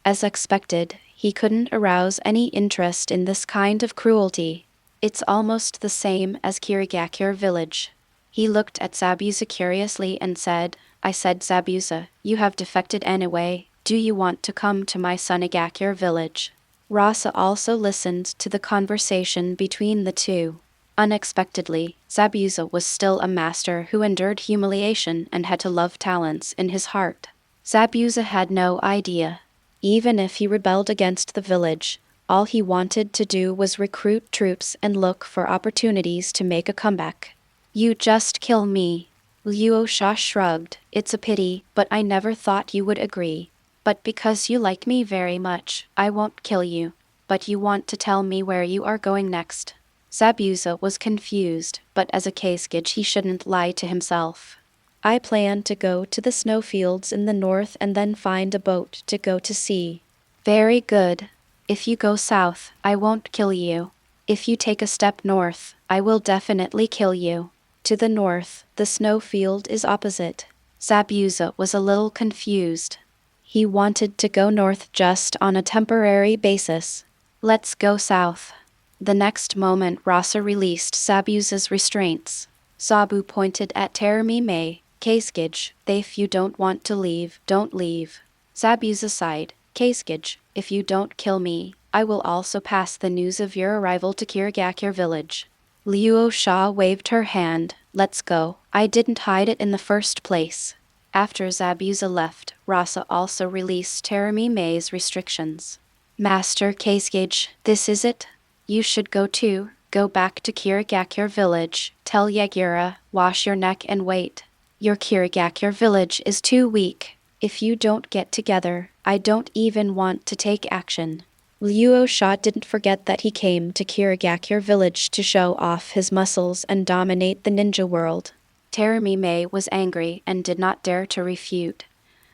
As expected, he couldn't arouse any interest in this kind of cruelty. It's almost the same as Kirigakure village. He looked at Zabuza curiously and said, "I said Zabuza, you have defected anyway. Do you want to come to my Sunagakure village?" Rasa also listened to the conversation between the two. Unexpectedly, Zabuza was still a master who endured humiliation and had to love talents in his heart. Zabuza had no idea. Even if he rebelled against the village, all he wanted to do was recruit troops and look for opportunities to make a comeback. "You just kill me." Luo Sha shrugged. "It's a pity, but I never thought you would agree. But because you like me very much, I won't kill you. But you want to tell me where you are going next." Zabuza was confused, but as a Kazekage he shouldn't lie to himself. "I plan to go to the snowfields in the north and then find a boat to go to sea." "Very good. If you go south, I won't kill you. If you take a step north, I will definitely kill you. To the north, the snowfield is opposite." Zabuza was a little confused. He wanted to go north just on a temporary basis. "Let's go south." The next moment Rasa released Zabuza's restraints. Zabu pointed at Terumi Mei. "Kazekage, if you don't want to leave, don't leave." Zabuza sighed. "Kazekage, if you don't kill me, I will also pass the news of your arrival to Kirigakure village." Luo Sha waved her hand. "Let's go. I didn't hide it in the first place." After Zabuza left, Rasa also released Terumi Mei's restrictions. "Master Kazekage, this is it. You should go too. Go back to Kirigakure village. Tell Yagura, wash your neck and wait. Your Kirigakure village is too weak. If you don't get together, I don't even want to take action." Luo Sha didn't forget that he came to Kirigakure village to show off his muscles and dominate the ninja world. Terumi Mei was angry and did not dare to refute.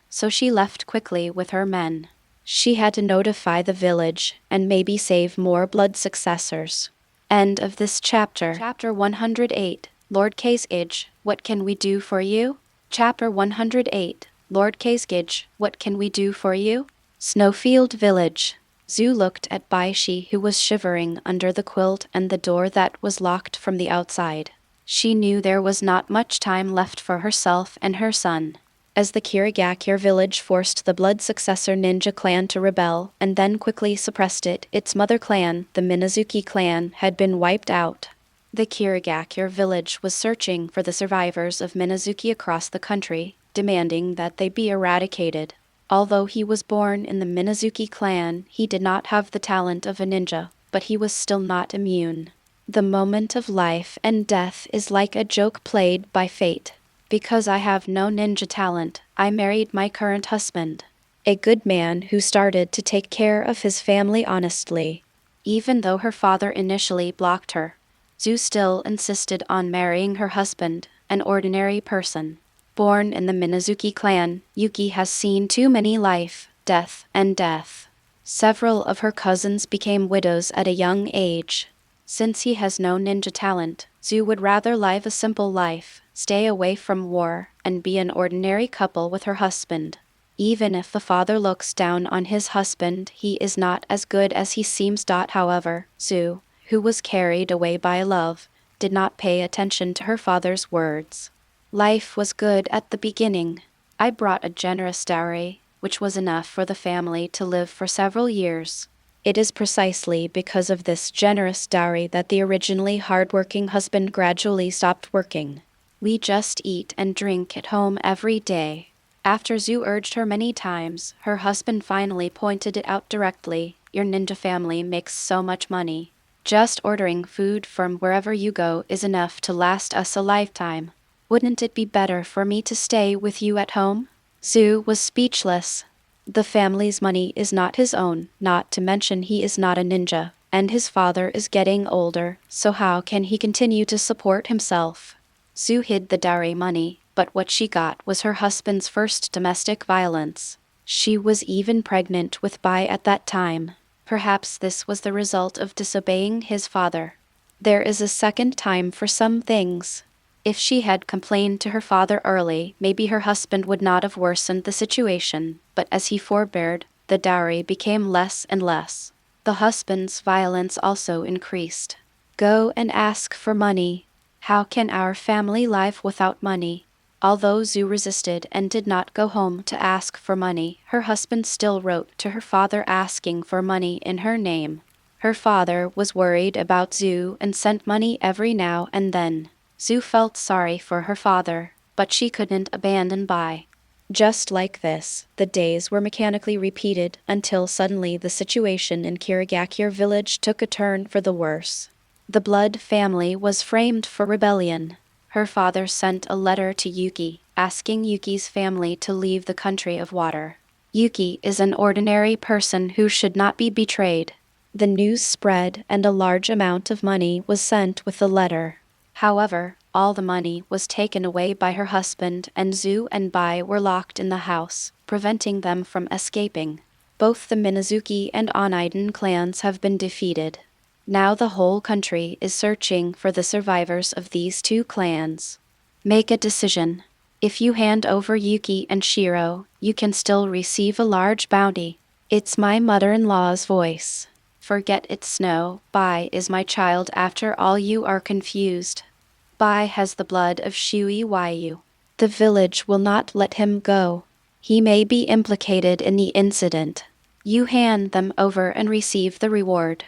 So she left quickly with her men. She had to notify the village and maybe save more blood successors. End of this chapter. Chapter 108, Lord Kazekage, what can we do for you? Chapter 108, Lord Kazekage, what can we do for you? Snowfield Village. Zhu looked at Baishi, who was shivering under the quilt and the door that was locked from the outside. She knew there was not much time left for herself and her son. As the Kirigakure village forced the blood successor ninja clan to rebel and then quickly suppressed it, its mother clan, the Minazuki clan, had been wiped out. The Kirigakure village was searching for the survivors of Minazuki across the country, demanding that they be eradicated. Although he was born in the Minazuki clan, he did not have the talent of a ninja, but he was still not immune. The moment of life and death is like a joke played by fate. Because I have no ninja talent, I married my current husband. A good man who started to take care of his family honestly. Even though her father initially blocked her, Zhu still insisted on marrying her husband, an ordinary person. Born in the Minazuki clan, Yuki has seen too many life, death, and death. Several of her cousins became widows at a young age. Since he has no ninja talent, Zhu would rather live a simple life, stay away from war, and be an ordinary couple with her husband. Even if the father looks down on his husband, he is not as good as he seems. However, Zhu, who was carried away by love, did not pay attention to her father's words. Life was good at the beginning. I brought a generous dowry, which was enough for the family to live for several years. It is precisely because of this generous dowry that the originally hard-working husband gradually stopped working. We just eat and drink at home every day. After Zhu urged her many times, her husband finally pointed it out directly. Your ninja family makes so much money. Just ordering food from wherever you go is enough to last us a lifetime. Wouldn't it be better for me to stay with you at home? Zhu was speechless. The family's money is not his own, not to mention he is not a ninja, and his father is getting older, so how can he continue to support himself? Zhu hid the dowry money, but what she got was her husband's first domestic violence. She was even pregnant with Bai at that time. Perhaps this was the result of disobeying his father. There is a second time for some things. If she had complained to her father early, maybe her husband would not have worsened the situation, but as he forbeared, the dowry became less and less. The husband's violence also increased. Go and ask for money. How can our family live without money? Although Zhu resisted and did not go home to ask for money, her husband still wrote to her father asking for money in her name. Her father was worried about Zhu and sent money every now and then. Zhu felt sorry for her father, but she couldn't abandon Bai. Just like this, the days were mechanically repeated until suddenly the situation in Kirigakure village took a turn for the worse. The Blood family was framed for rebellion. Her father sent a letter to Yuki, asking Yuki's family to leave the country of water. Yuki is an ordinary person who should not be betrayed. The news spread and a large amount of money was sent with the letter. However, all the money was taken away by her husband, and Zhu and Bai were locked in the house, preventing them from escaping. Both the Minazuki and Oneiden clans have been defeated. Now the whole country is searching for the survivors of these two clans. Make a decision. If you hand over Yuki and Shiro, you can still receive a large bounty. It's my mother-in-law's voice. Forget it, Snow. Bai is my child after all. You are confused. Bai has the blood of Shui Yu. The village will not let him go. He may be implicated in the incident. You hand them over and receive the reward.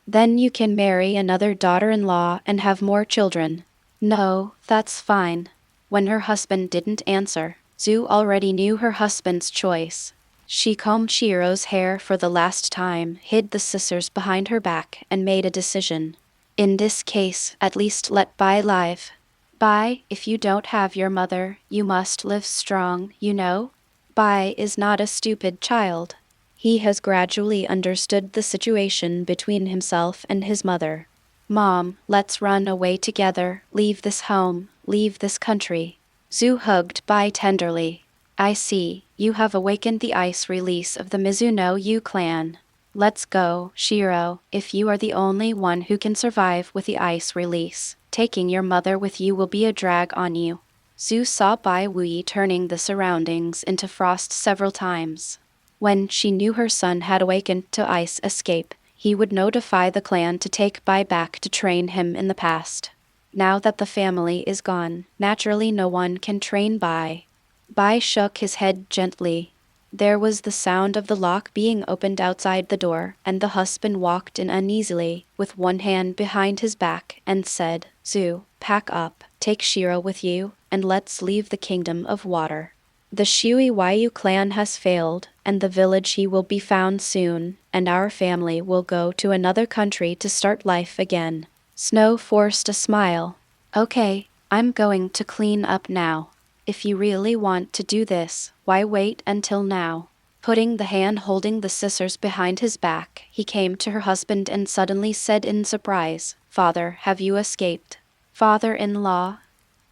Then you can marry another daughter-in-law and have more children. No, that's fine. When her husband didn't answer, Zhu already knew her husband's choice. She combed Shiro's hair for the last time, hid the scissors behind her back, and made a decision. In this case, at least let Bai live. Bai, if you don't have your mother, you must live strong, you know? Bai is not a stupid child. He has gradually understood the situation between himself and his mother. Mom, let's run away together, leave this home, leave this country. Zhu hugged Bai tenderly. I see, you have awakened the ice release of the Mizuno Yu clan. Let's go, Shiro, if you are the only one who can survive with the ice release. Taking your mother with you will be a drag on you. Zhu saw Bai Wui turning the surroundings into frost several times. When she knew her son had awakened to ice escape, he would notify the clan to take Bai back to train him in the past. Now that the family is gone, naturally no one can train Bai. Bai shook his head gently. There was the sound of the lock being opened outside the door, and the husband walked in uneasily, with one hand behind his back, and said, Zhu, pack up, take Shiro with you, and let's leave the kingdom of water. The Shui Yu clan has failed, and the village he will be found soon, and our family will go to another country to start life again. Snow forced a smile. Okay, I'm going to clean up now. If you really want to do this, why wait until now? Putting the hand holding the scissors behind his back, he came to her husband and suddenly said in surprise, Father, have you escaped? Father-in-law?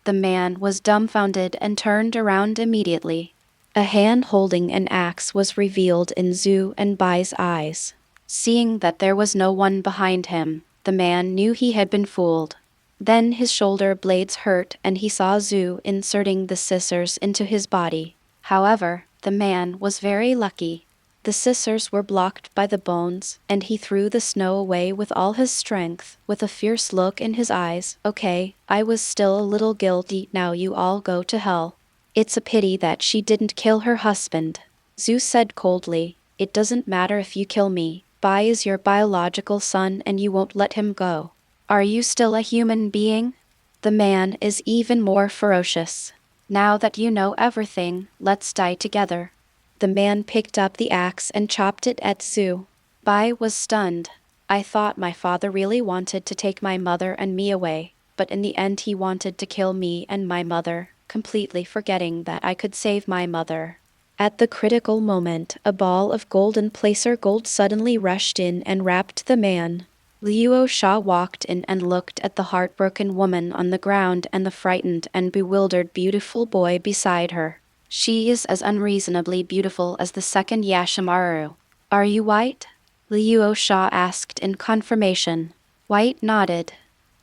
The man was dumbfounded and turned around immediately. A hand holding an axe was revealed in Zhu and Bai's eyes. Seeing that there was no one behind him, the man knew he had been fooled. Then his shoulder blades hurt and he saw Zhu inserting the scissors into his body. However, the man was very lucky. The scissors were blocked by the bones, and he threw the snow away with all his strength, with a fierce look in his eyes. Okay, I was still a little guilty, now you all go to hell. It's a pity that she didn't kill her husband. Zhu said coldly, it doesn't matter if you kill me. Bai is your biological son and you won't let him go. Are you still a human being? The man is even more ferocious. Now that you know everything, let's die together. The man picked up the axe and chopped it at Zhu. Bai was stunned. I thought my father really wanted to take my mother and me away, but in the end he wanted to kill me and my mother, completely forgetting that I could save my mother. At the critical moment, a ball of golden placer gold suddenly rushed in and wrapped the man. Luo Sha walked in and looked at the heartbroken woman on the ground and the frightened and bewildered beautiful boy beside her. She is as unreasonably beautiful as the second Yashimaru. Are you white? Luo Sha asked in confirmation. White nodded.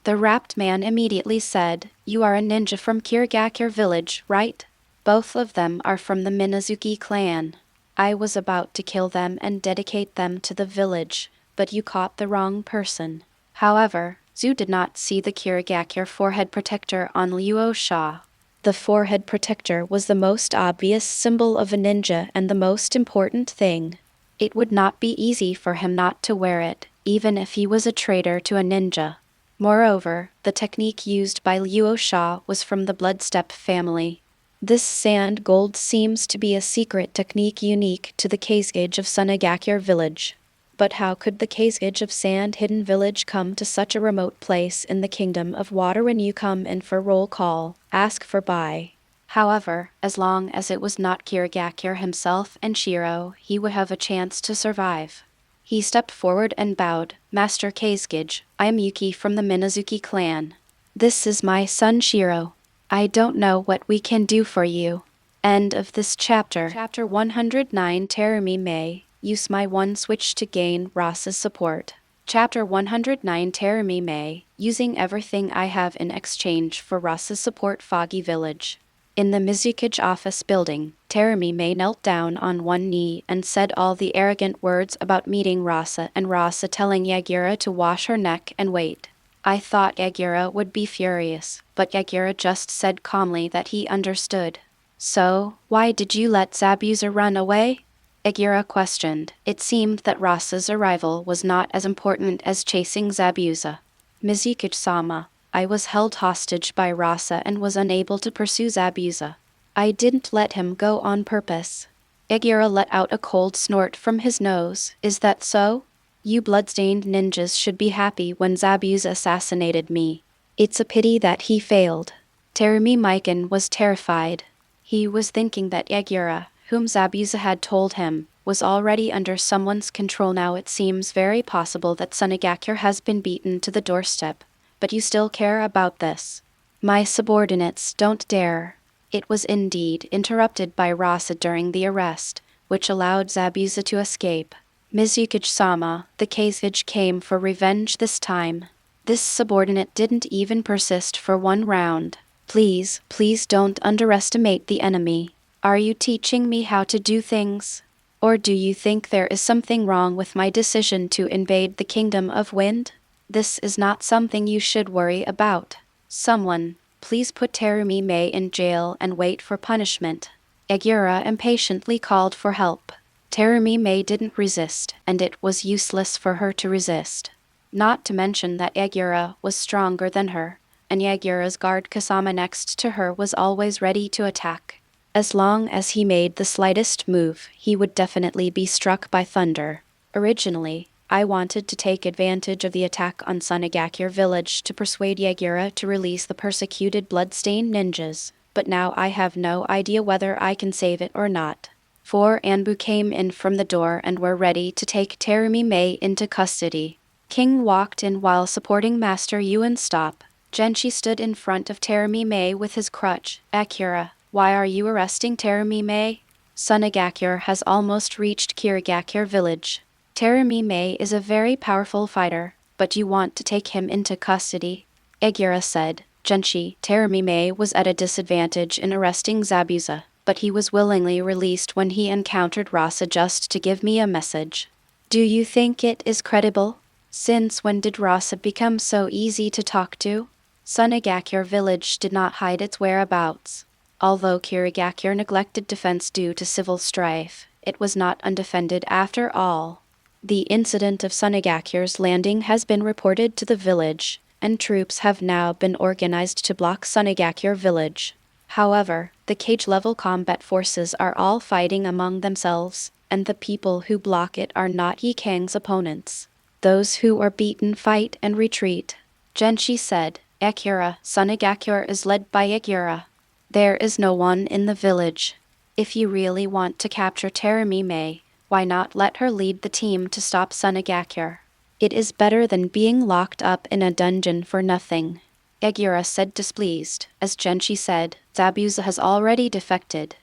The wrapped man immediately said, you are a ninja from Kirigakure village, right? Both of them are from the Minazuki clan. I was about to kill them and dedicate them to the village, but you caught the wrong person. However, Zhu did not see the Kirigakure forehead protector on Luo Sha. The forehead protector was the most obvious symbol of a ninja and the most important thing. It would not be easy for him not to wear it, even if he was a traitor to a ninja. Moreover, the technique used by Luo Sha was from the Bloodstep family. This sand gold seems to be a secret technique unique to the Kazekage of Sunagakure village. But how could the Kazekage of Sand Hidden Village come to such a remote place in the Kingdom of Water? When you come in for roll call, ask for Bai. However, as long as it was not Kirigakure himself and Shiro, he would have a chance to survive. He stepped forward and bowed. Master Kazekage, I am Yuki from the Minazuki clan. This is my son Shiro. I don't know what we can do for you. End of this chapter. Chapter 109 Terumi Mei. Use my one switch to gain Rasa's support. Chapter 109 Terumi Mei. Using everything I have in exchange for Rasa's support. Foggy Village. In the Mizukage office building, Terumi Mei knelt down on one knee and said all the arrogant words about meeting Rasa and Rasa telling Yagura to wash her neck and wait. I thought Yagura would be furious, but Yagura just said calmly that he understood. So, why did you let Zabuza run away? Yagura questioned. It seemed that Rasa's arrival was not as important as chasing Zabuza. Mizukage-sama, I was held hostage by Rasa and was unable to pursue Zabuza. I didn't let him go on purpose. Yagura let out a cold snort from his nose. Is that so? You bloodstained ninjas should be happy when Zabuza assassinated me. It's a pity that he failed. Terumi Mei was terrified. He was thinking that Yagura, whom Zabuza had told him, was already under someone's control now. It seems very possible that Sunagakure has been beaten to the doorstep. But you still care about this. My subordinates don't dare. It was indeed interrupted by Rasa during the arrest, which allowed Zabuza to escape. Mizukage-sama, the Kazekage came for revenge this time. This subordinate didn't even persist for one round. Please, please don't underestimate the enemy. Are you teaching me how to do things? Or do you think there is something wrong with my decision to invade the Kingdom of Wind? This is not something you should worry about. Someone, please put Terumi Mei in jail and wait for punishment. Yagura impatiently called for help. Terumi Mei didn't resist, and it was useless for her to resist. Not to mention that Yagura was stronger than her, and Yagura's guard Kasama next to her was always ready to attack. As long as he made the slightest move, he would definitely be struck by thunder. Originally, I wanted to take advantage of the attack on Sunagakure village to persuade Yagura to release the persecuted bloodstained ninjas, but now I have no idea whether I can save it or not. 4 Anbu came in from the door and were ready to take Terumi Mei into custody. King walked in while supporting Master Yuan stop. Genshi stood in front of Terumi Mei with his crutch. Akira, why are you arresting Terumi Mei? Sunagakure has almost reached Kirigakure village. Terumi Mei is a very powerful fighter, but you want to take him into custody. Yagura said. Terumi Mei was at a disadvantage in arresting Zabuza, but he was willingly released when he encountered Rasa just to give me a message. Do you think it is credible? Since when did Rasa become so easy to talk to? Sunagakure village did not hide its whereabouts. Although Kirigakure neglected defense due to civil strife, it was not undefended after all. The incident of Sunagakure's landing has been reported to the village, and troops have now been organized to block Sunagakure village. However, the cage-level combat forces are all fighting among themselves, and the people who block it are not Yikang's opponents. Those who are beaten fight and retreat. Genshi said. Yagura, Sunagakure is led by Yagura. There is no one in the village. If you really want to capture Terumi Mei, why not let her lead the team to stop Sunagakure? It is better than being locked up in a dungeon for nothing. Yagura said displeased. As Genshi said, Zabuza has already defected.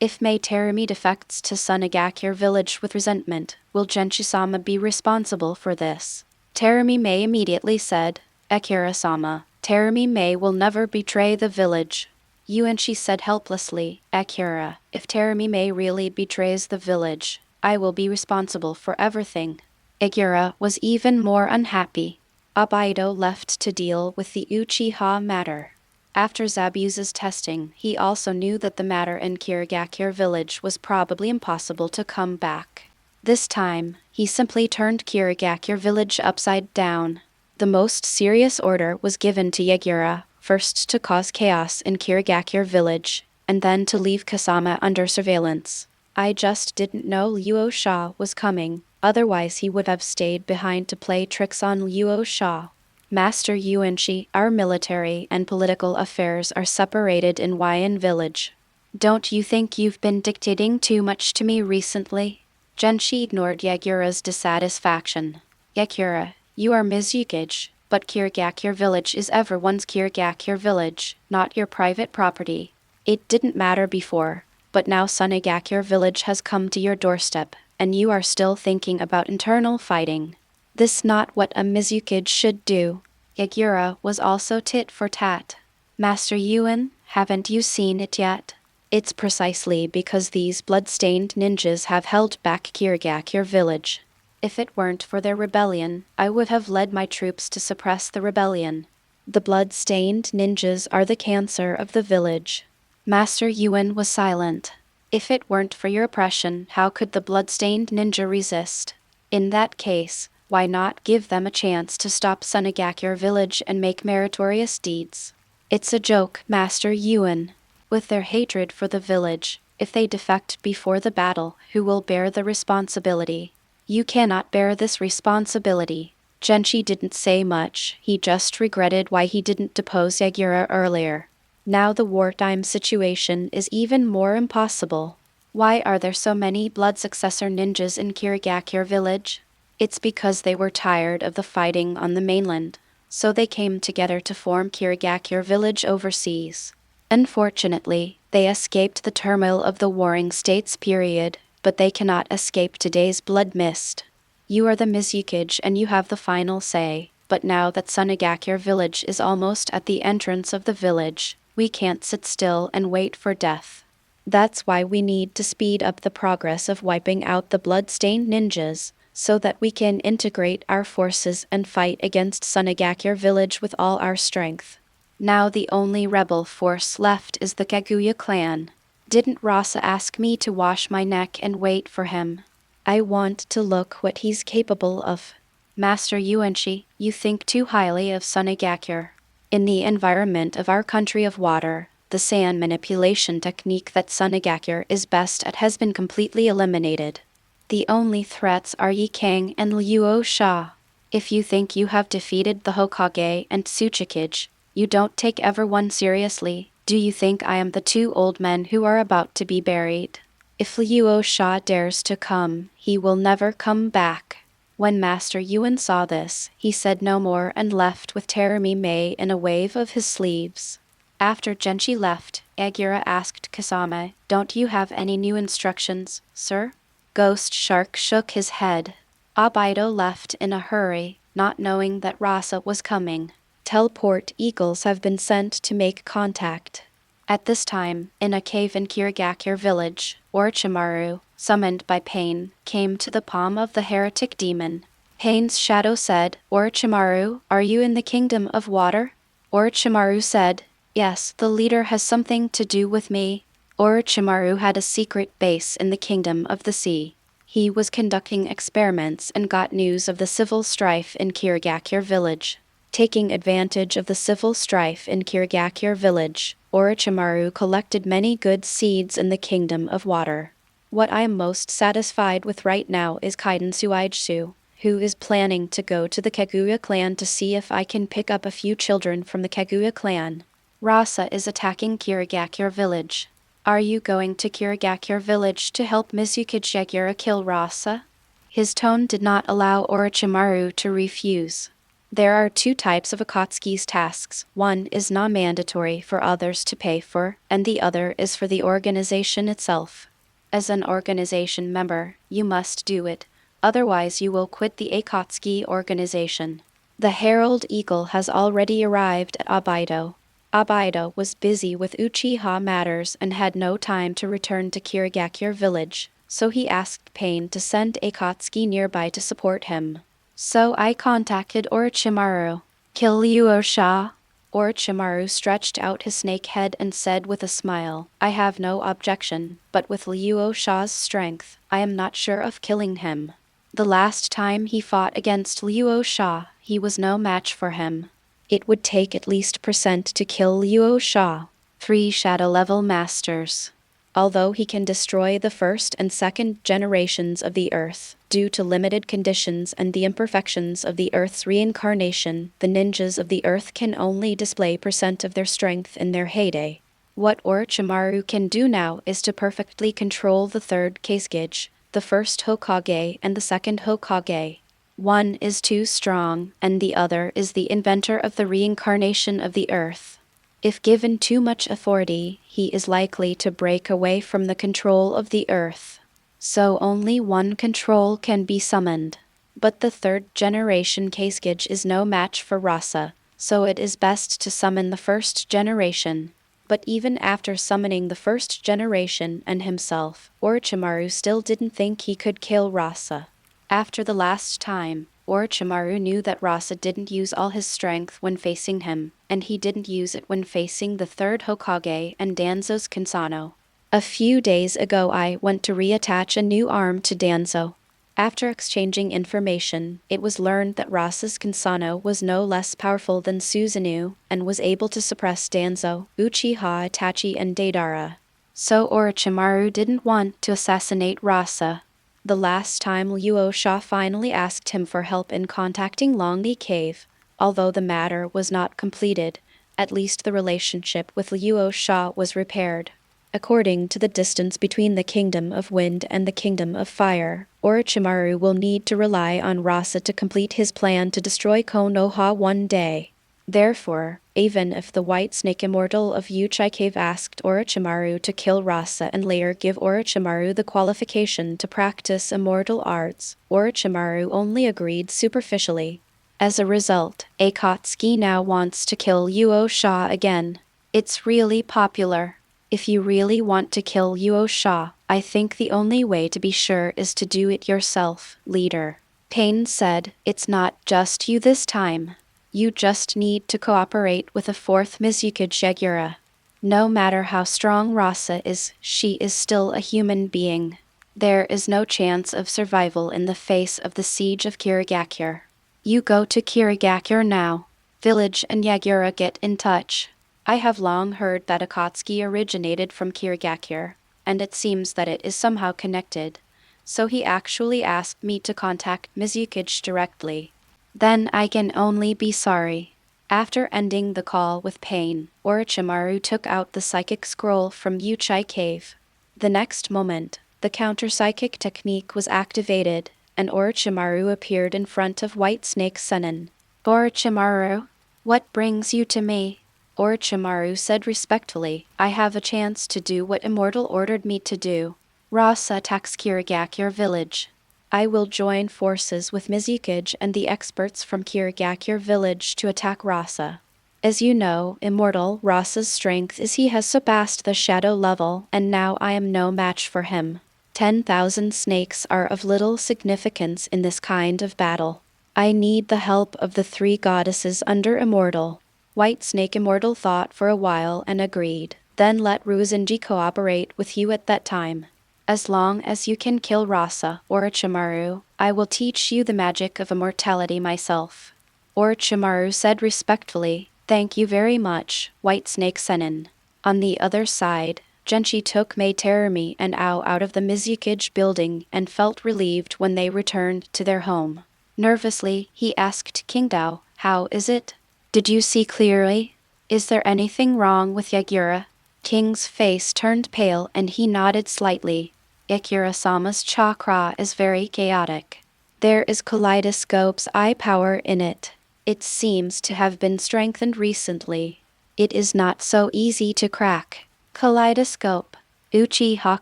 If Mei Terumi defects to Sunagakure village with resentment, will Genshi-sama be responsible for this? Terumi Mei immediately said, Akira-sama, Terumi Mei will never betray the village. Yuanshi said helplessly, Akira, if Terumi Mei really betrays the village, I will be responsible for everything. Akira was even more unhappy. Obito left to deal with the Uchiha matter. After Zabuza's testing, he also knew that the matter in Kirigakure village was probably impossible to come back. This time, he simply turned Kirigakure village upside down. The most serious order was given to Yagura, first to cause chaos in Kirigakure village, and then to leave Kasama under surveillance. I just didn't know Luo Sha was coming, otherwise he would have stayed behind to play tricks on Luo Sha. Master Yuanshi, our military and political affairs are separated in Wayan village. Don't you think you've been dictating too much to me recently? Genshi ignored Yagura's dissatisfaction. Yagura, you are Mizukage, but Kirigakure village is everyone's Kirigakure village, not your private property. It didn't matter before, but now Sunagakure village has come to your doorstep, and you are still thinking about internal fighting. This not what a Mizukage should do. Yagura was also tit for tat. Master Yuan, haven't you seen it yet? It's precisely because these blood-stained ninjas have held back Kirigakure village. If it weren't for their rebellion, I would have led my troops to suppress the rebellion. The blood-stained ninjas are the cancer of the village. Master Yuan was silent. If it weren't for your oppression, how could the blood-stained ninja resist? In that case, why not give them a chance to stop Sunagakure village and make meritorious deeds? It's a joke, Master Yuan. With their hatred for the village, if they defect before the battle, who will bear the responsibility? You cannot bear this responsibility. Genshi didn't say much, he just regretted why he didn't depose Yagura earlier. Now the wartime situation is even more impossible. Why are there so many blood successor ninjas in Kirigakure village? It's because they were tired of the fighting on the mainland, so they came together to form Kirigakure village overseas. Unfortunately, they escaped the turmoil of the warring states period, but they cannot escape today's blood mist. You are the Mizukage and you have the final say, but now that Sunagakure village is almost at the entrance of the village, we can't sit still and wait for death. That's why we need to speed up the progress of wiping out the blood-stained ninjas, so that we can integrate our forces and fight against Sunagakure village with all our strength. Now the only rebel force left is the Kaguya clan. Didn't Rasa ask me to wash my neck and wait for him? I want to look what he's capable of. Master Yuanshi, you think too highly of Sunagakure. In the environment of our country of water, the sand manipulation technique that Sunagakure is best at has been completely eliminated. The only threats are Yikang and Luo Sha. If you think you have defeated the Hokage and Tsuchikage, you don't take everyone seriously. Do you think I am the two old men who are about to be buried? If Luo Sha dares to come, he will never come back. When Master Yuan saw this, he said no more and left with Terumi Mei in a wave of his sleeves. After Genshi left, Yagura asked Kasama, "Don't you have any new instructions, sir?" Ghost Shark shook his head. Obito left in a hurry, not knowing that Rasa was coming. teleport eagles have been sent to make contact. At this time, in a cave in Kirigakure village, Orochimaru, summoned by Pain, came to the palm of the heretic demon. Pain's shadow said, "Orochimaru, are you in the kingdom of water?" Orochimaru said, "Yes, the leader has something to do with me." Orochimaru had a secret base in the kingdom of the sea. He was conducting experiments and got news of the civil strife in Kirigakure village. Taking advantage of the civil strife in Kirigakure village, Orochimaru collected many good seeds in the kingdom of water. What I am most satisfied with right now is Kaiden Suijutsu, who is planning to go to the Kaguya clan to see if I can pick up a few children from the Kaguya clan. Rasa is attacking Kirigakure village. Are you going to Kirigakure village to help Mizukage Yagura kill Rasa? His tone did not allow Orochimaru to refuse. There are two types of Akatsuki's tasks. One is non-mandatory for others to pay for, and the other is for the organization itself. As an organization member, you must do it, otherwise you will quit the Akatsuki organization. The Herald Eagle has already arrived at Obito. Obito was busy with Uchiha matters and had no time to return to Kirigakure village, so he asked Pain to send Akatsuki nearby to support him. So I contacted Orochimaru. "Kill Luo Sha?" Orochimaru stretched out his snake head and said with a smile, "I have no objection, but with Luo Sha's strength, I am not sure of killing him. The last time he fought against Luo Sha, he was no match for him. It would take at least % to kill Luo Sha. 3 shadow-level masters. Although he can destroy the first and second generations of the Earth, due to limited conditions and the imperfections of the Earth's reincarnation, the ninjas of the Earth can only display % of their strength in their heyday. What Orochimaru can do now is to perfectly control the third Kazekage, the first Hokage and the second Hokage. One is too strong, and the other is the inventor of the reincarnation of the Earth. If given too much authority, he is likely to break away from the control of the Earth. So only one control can be summoned. But the third generation Kazekage is no match for Rasa, so it is best to summon the first generation. But even after summoning the first generation and himself, Orochimaru still didn't think he could kill Rasa. After the last time, Orochimaru knew that Rasa didn't use all his strength when facing him, and he didn't use it when facing the third Hokage and Danzo's Kinsano. A few days ago I went to reattach a new arm to Danzo. After exchanging information, it was learned that Rasa's Kinsano was no less powerful than Susanoo, and was able to suppress Danzo, Uchiha Itachi and Deidara. So Orochimaru didn't want to assassinate Rasa. The last time Luo Sha finally asked him for help in contacting Longli Cave, although the matter was not completed, at least the relationship with Luo Sha was repaired. According to the distance between the Kingdom of Wind and the Kingdom of Fire, Orochimaru will need to rely on Rasa to complete his plan to destroy Konoha one day. Therefore, even if the White Snake Immortal of Uchiha Cave asked Orochimaru to kill Rasa and later give Orochimaru the qualification to practice immortal arts, Orochimaru only agreed superficially. As a result, Akatsuki now wants to kill Luo Sha again. It's really popular. If you really want to kill Luo Sha, I think the only way to be sure is to do it yourself, leader. Pain said, "It's not just you this time. You just need to cooperate with a fourth Mizukage Yagura. No matter how strong Rasa is, she is still a human being. There is no chance of survival in the face of the siege of Kirigakure. You go to Kirigakure now. Village and Yagura get in touch." I have long heard that Akatsuki originated from Kirigakure, and it seems that it is somehow connected. So he actually asked me to contact Mizukage directly. Then I can only be sorry. After ending the call with Pain, Orochimaru took out the psychic scroll from Uchiha Cave. The next moment, the counter-psychic technique was activated, and Orochimaru appeared in front of White Snake Sennin. "Orochimaru, what brings you to me?" Orochimaru said respectfully, "I have a chance to do what Immortal ordered me to do. Rasa attacks Kirigakure village." I will join forces with Mizukage and the experts from Kirigakure village to attack Rasa. As you know, Immortal, Rasa's strength is he has surpassed the shadow level, and now I am no match for him. 10,000 snakes are of little significance in this kind of battle. I need the help of the 3 goddesses under Immortal. White Snake Immortal thought for a while and agreed. Then let Ruzenji cooperate with you at that time. As long as you can kill Rasa, Orochimaru, I will teach you the magic of immortality myself. Orochimaru said respectfully, "Thank you very much, White Snake Sennin." On the other side, Genshi took Mei Terumi and Ao out of the Mizukage building and felt relieved when they returned to their home. Nervously, he asked King Dao, "How is it? Did you see clearly? Is there anything wrong with Yagura?" King's face turned pale and he nodded slightly. Yagura-sama's chakra is very chaotic. There is Kaleidoscope's eye power in it. It seems to have been strengthened recently. It is not so easy to crack. Kaleidoscope. Uchiha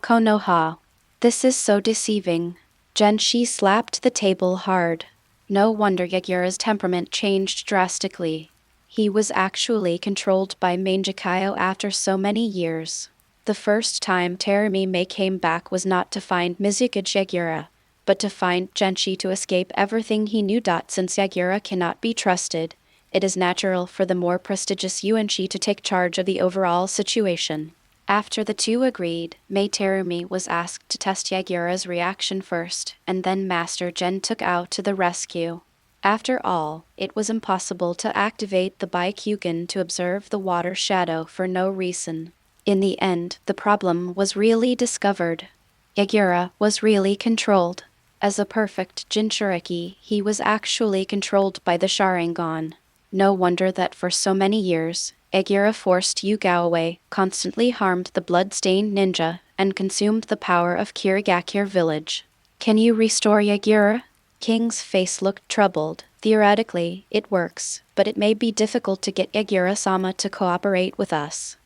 Konoha. This is so deceiving. Genshi slapped the table hard. No wonder Yagura's temperament changed drastically. He was actually controlled by Mangekyo after so many years. The first time Terumi Mei came back was not to find Mizukage Yagura, but to find Genshi to escape everything he knew. Since Yagura cannot be trusted, it is natural for the more prestigious Yuanshi to take charge of the overall situation. After the two agreed, Mei Terumi was asked to test Yagura's reaction first, and then Master Gen took out to the rescue. After all, it was impossible to activate the Byakugan to observe the water shadow for no reason. In the end, the problem was really discovered. Yagura was really controlled. As a perfect Jinchuriki, he was actually controlled by the Sharingan. No wonder that for so many years, Yagura forced Yugao away, constantly harmed the blood-stained ninja, and consumed the power of Kirigakure village. Can you restore Yagura? King's face looked troubled. Theoretically, it works, but it may be difficult to get Yagura-sama to cooperate with us.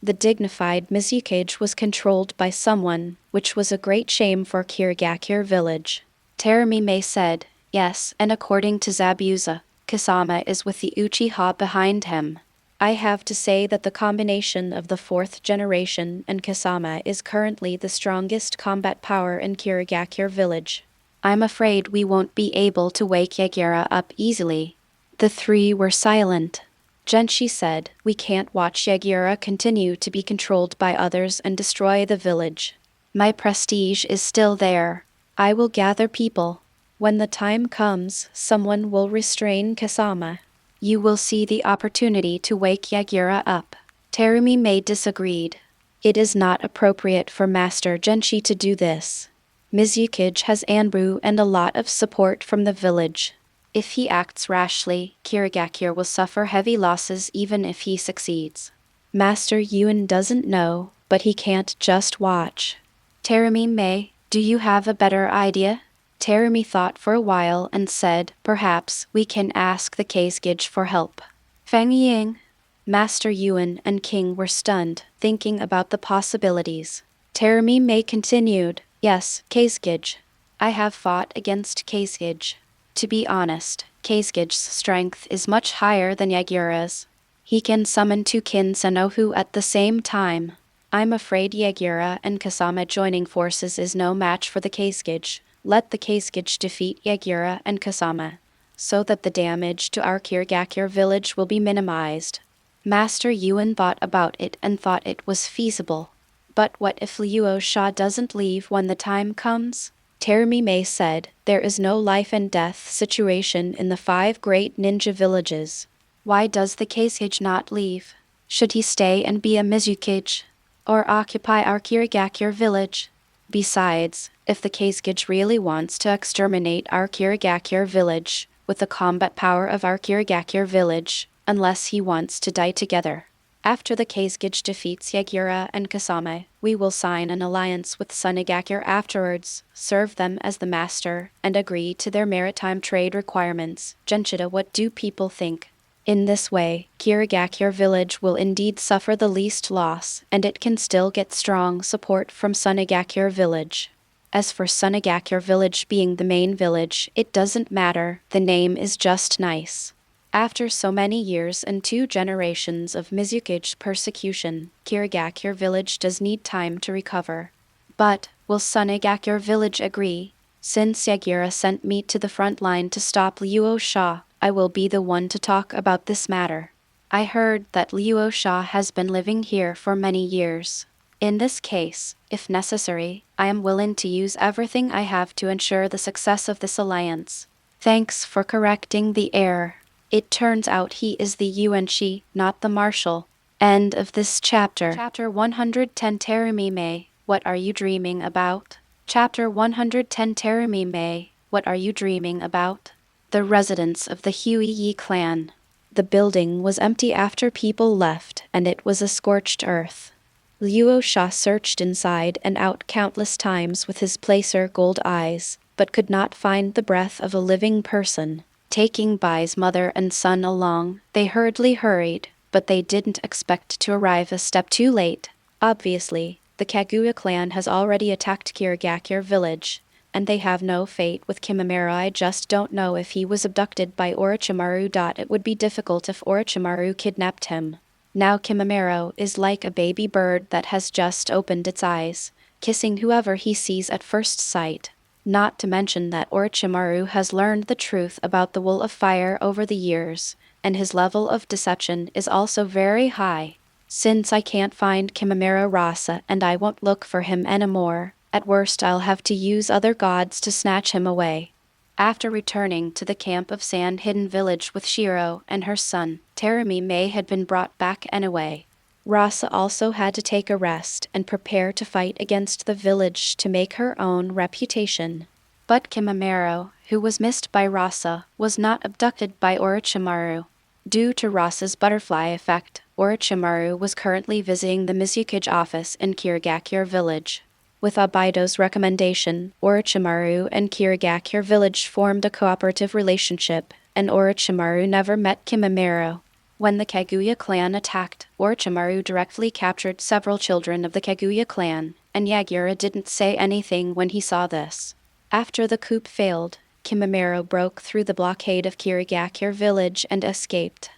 The dignified Mizukage was controlled by someone, which was a great shame for Kirigakure village. Terumi Mei said, "Yes, and according to Zabuza, Kasama is with the Uchiha behind him. I have to say that the combination of the 4th generation and Kasama is currently the strongest combat power in Kirigakure village. I'm afraid we won't be able to wake Yagura up easily." The 3 were silent. Genshi said, "We can't watch Yagura continue to be controlled by others and destroy the village. My prestige is still there. I will gather people. When the time comes, someone will restrain Kasama. You will see the opportunity to wake Yagura up." Terumi Mei disagreed. "It is not appropriate for Master Genshi to do this. Mizukage has Anbu and a lot of support from the village. If he acts rashly, Kirigakure will suffer heavy losses even if he succeeds. Master Yuan doesn't know, but he can't just watch." Terumi Mei, do you have a better idea? Terumi thought for a while and said, "Perhaps we can ask the Kazekage for help." Fang Ying. Master Yuan and King were stunned, thinking about the possibilities. Terumi Mei continued, "Yes, Kazekage. I have fought against Kazekage. To be honest, Kazegage's strength is much higher than Yagura's. He can summon 2 Kin Sanohu at the same time. I'm afraid Yagura and Kasama joining forces is no match for the Kazekage. Let the Kazekage defeat Yagura and Kasama, so that the damage to our Kirigakure village will be minimized." Master Yuan thought about it and thought it was feasible. But what if Luo Sha doesn't leave when the time comes? Terumi Mei said, "There is no life and death situation in the 5 great ninja villages. Why does the Kazekage not leave? Should he stay and be a Mizukage? Or occupy our Kirigakure village? Besides, if the Kazekage really wants to exterminate our Kirigakure village, with the combat power of our Kirigakure village, unless he wants to die together. After the Kazekage defeats Yagura and Kasame, we will sign an alliance with Sunagakure afterwards, serve them as the master, and agree to their maritime trade requirements." Genshida, what do people think? In this way, Kirigakure village will indeed suffer the least loss, and it can still get strong support from Sunagakure village. As for Sunagakure village being the main village, it doesn't matter, the name is just nice. After so many years and 2 generations of Mizukage persecution, Kirigakure village does need time to recover. But, will Sunagakure village agree? Since Yagura sent me to the front line to stop Luo Sha, I will be the one to talk about this matter. I heard that Luo Sha has been living here for many years. In this case, if necessary, I am willing to use everything I have to ensure the success of this alliance. Thanks for correcting the error. It turns out he is the Yuanshi, not the marshal. End of this chapter. Chapter 110 Terumi Mei, what are you dreaming about? Chapter 110 Terumi Mei, what are you dreaming about? The residence of the Huiyi clan. The building was empty after people left, and it was a scorched earth. Luo Sha searched inside and out countless times with his placer gold eyes, but could not find the breath of a living person. Taking Bai's mother and son along, they hurried, but they didn't expect to arrive a step too late. Obviously, the Kaguya clan has already attacked Kirigakure village, and they have no fate with Kimimaro. I just don't know if he was abducted by Orochimaru. It would be difficult if Orochimaru kidnapped him. Now Kimimaro is like a baby bird that has just opened its eyes, kissing whoever he sees at first sight. Not to mention that Orochimaru has learned the truth about the Wool of Fire over the years, and his level of deception is also very high. Since I can't find Kimimaro Rasa and I won't look for him anymore, at worst I'll have to use other gods to snatch him away. After returning to the camp of Sand Hidden Village with Shiro and her son, Terumi Mei had been brought back anyway. Rasa also had to take a rest and prepare to fight against the village to make her own reputation. But Kimimaro, who was missed by Rasa, was not abducted by Orochimaru. Due to Rasa's butterfly effect, Orochimaru was currently visiting the Mizukage office in Kirigakure village. With Obito's recommendation, Orochimaru and Kirigakure village formed a cooperative relationship, and Orochimaru never met Kimimaro. When the Kaguya clan attacked, Orochimaru directly captured several children of the Kaguya clan, and Yagura didn't say anything when he saw this. After the coup failed, Kimimaro broke through the blockade of Kirigakure village and escaped.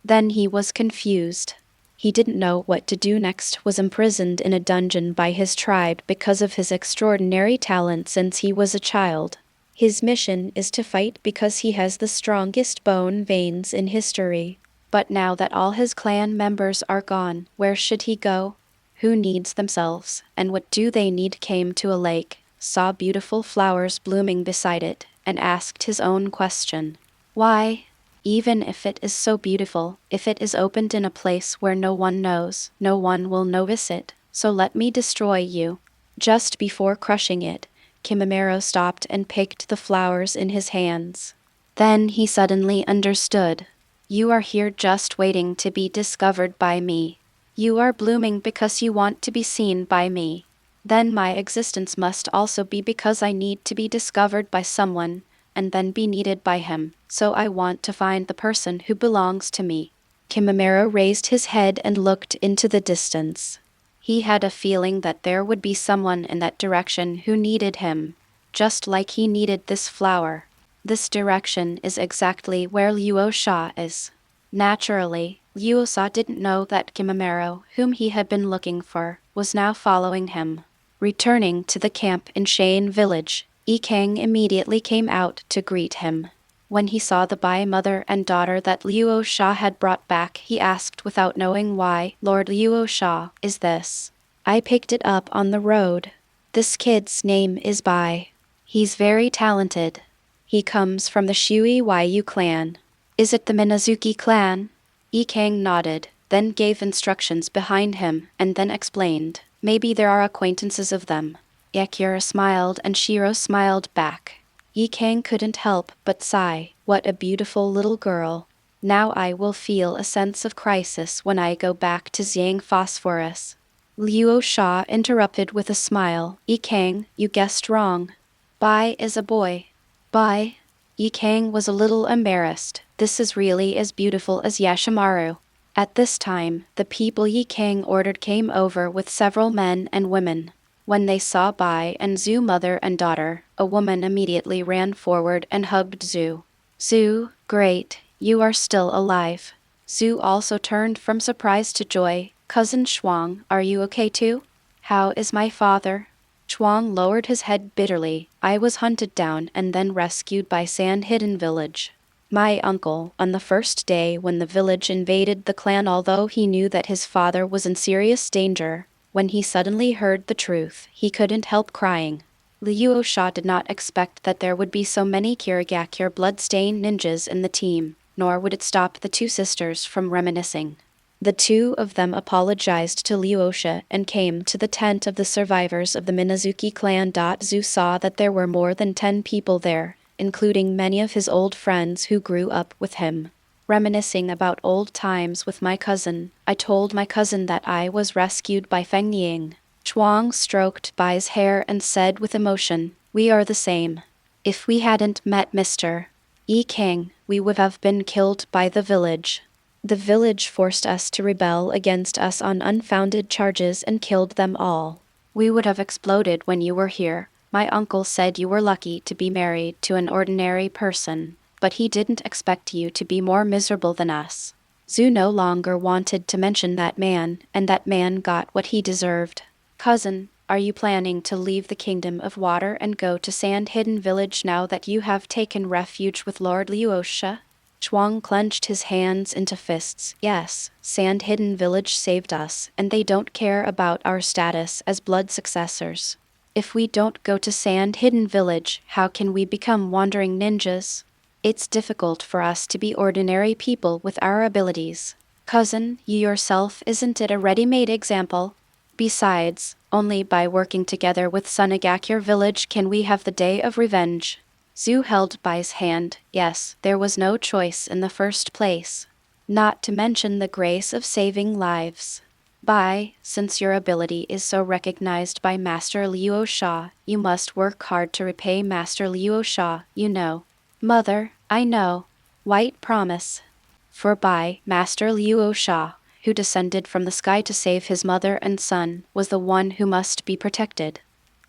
Then he was confused. He didn't know what to do next, was imprisoned in a dungeon by his tribe because of his extraordinary talent since he was a child. His mission is to fight because he has the strongest bone veins in history. But now that all his clan members are gone, where should he go? Who needs themselves, and what do they need? Came to a lake, saw beautiful flowers blooming beside it, and asked his own question. Why? Even if it is so beautiful, if it is opened in a place where no one knows, no one will notice it, so let me destroy you. Just before crushing it, Kimimaro stopped and picked the flowers in his hands. Then he suddenly understood. You are here just waiting to be discovered by me. You are blooming because you want to be seen by me. Then my existence must also be because I need to be discovered by someone, and then be needed by him, so I want to find the person who belongs to me. Kimimaro raised his head and looked into the distance. He had a feeling that there would be someone in that direction who needed him, just like he needed this flower. This direction is exactly where Luo Sha is. Naturally, Luo Sha didn't know that Kimimaro, whom he had been looking for, was now following him. Returning to the camp in Shane village, Ikang immediately came out to greet him. When he saw the Bai mother and daughter that Luo Sha had brought back, he asked without knowing why, Lord Luo Sha, is this? I picked it up on the road. This kid's name is Bai. He's very talented. He comes from the Shui Yu clan. Is it the Minazuki clan? Ikang nodded, then gave instructions behind him, and then explained, maybe there are acquaintances of them. Yagura smiled and Shiro smiled back. Ikang couldn't help but sigh, what a beautiful little girl. Now I will feel a sense of crisis when I go back to Xiang Phosphorus. Luo Sha interrupted with a smile, Ikang, you guessed wrong. Bai is a boy. Bai? Ikang was a little embarrassed. This is really as beautiful as Yashimaru. At this time, the people Ikang ordered came over with several men and women. When they saw Bai and Zhu mother and daughter, a woman immediately ran forward and hugged Zhu. Zhu, great, you are still alive. Zhu also turned from surprise to joy. Cousin Shuang, are you okay too? How is my father? Chuang lowered his head bitterly. I was hunted down and then rescued by Sand Hidden Village. My uncle, on the first day when the village invaded the clan, although he knew that his father was in serious danger, when he suddenly heard the truth, he couldn't help crying. Luo Sha did not expect that there would be so many Kirigakure blood-stained ninjas in the team, nor would it stop the two sisters from reminiscing. The two of them apologized to Luo Sha and came to the tent of the survivors of the Minazuki clan. Zhu saw that there were more than 10 people there, including many of his old friends who grew up with him. Reminiscing about old times with my cousin, I told my cousin that I was rescued by Feng Ying. Chuang stroked Bai's hair and said with emotion, "We are the same. If we hadn't met Mr. Yi King, we would have been killed by the village. The village forced us to rebel against us on unfounded charges and killed them all. We would have exploded when you were here. My uncle said you were lucky to be married to an ordinary person, but he didn't expect you to be more miserable than us." Zhu no longer wanted to mention that man, and that man got what he deserved. "Cousin, are you planning to leave the Kingdom of Water and go to Sand Hidden Village now that you have taken refuge with Lord Luo Sha?" Chuang clenched his hands into fists. "Yes, Sand Hidden Village saved us, and they don't care about our status as blood successors. If we don't go to Sand Hidden Village, how can we become wandering ninjas? It's difficult for us to be ordinary people with our abilities. Cousin, you yourself, isn't it a ready-made example? Besides, only by working together with Sunagakure Village can we have the day of revenge." Zhu held Bai's hand. Yes, there was no choice in the first place. Not to mention the grace of saving lives. Bai, since your ability is so recognized by Master Luo Sha, you must work hard to repay Master Luo Sha, you know. Mother, I know. White promise. For Bai, Master Luo Sha, who descended from the sky to save his mother and son, was the one who must be protected.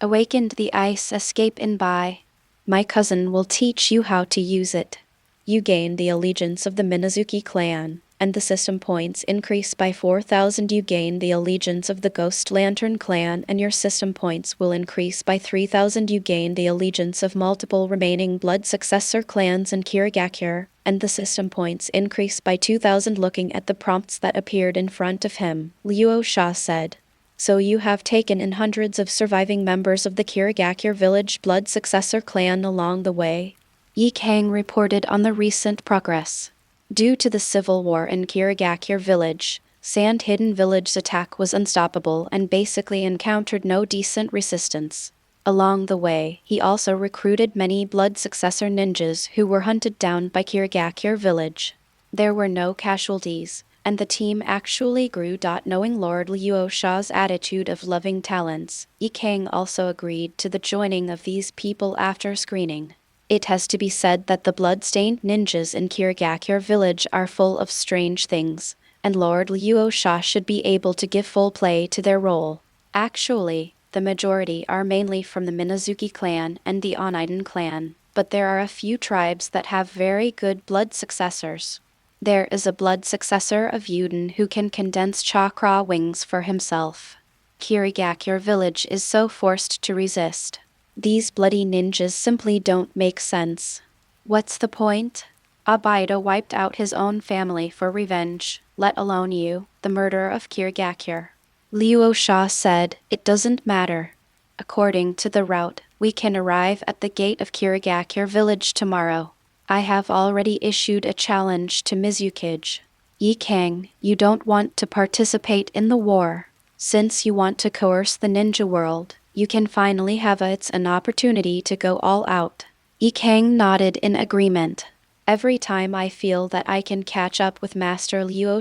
Awakened the ice escape in Bai. My cousin will teach you how to use it. You gain the allegiance of the Minazuki clan, and the system points increase by 4,000. You gain the allegiance of the Ghost Lantern clan, and your system points will increase by 3,000. You gain the allegiance of multiple remaining blood successor clans in Kirigakure, and the system points increase by 2,000. Looking at the prompts that appeared in front of him, Luo Sha said, "So you have taken in hundreds of surviving members of the Kirigakure village blood successor clan along the way?" Yi Kang reported on the recent progress. Due to the civil war in Kirigakure village, Sand Hidden Village's attack was unstoppable and basically encountered no decent resistance. Along the way, he also recruited many blood successor ninjas who were hunted down by Kirigakure village. There were no casualties, and the team actually grew. Knowing Lord Luo Sha's attitude of loving talents, Yi Kang also agreed to the joining of these people after screening. It has to be said that the blood-stained ninjas in Kirigakure village are full of strange things, and Lord Luo Sha should be able to give full play to their role. Actually, the majority are mainly from the Minazuki clan and the Oneiden clan, but there are a few tribes that have very good blood successors. There is a blood successor of Yuden who can condense chakra wings for himself. Kirigakure village is so forced to resist. These bloody ninjas simply don't make sense. What's the point? Obito wiped out his own family for revenge, let alone you, the murderer of Kirigakure. Luo Sha said, "It doesn't matter. According to the route, we can arrive at the gate of Kirigakure village tomorrow. I have already issued a challenge to Mizukage. Yi Kang, you don't want to participate in the war. Since you want to coerce the ninja world, you can finally have an opportunity to go all out." Yi Kang nodded in agreement. "Every time I feel that I can catch up with Master Luo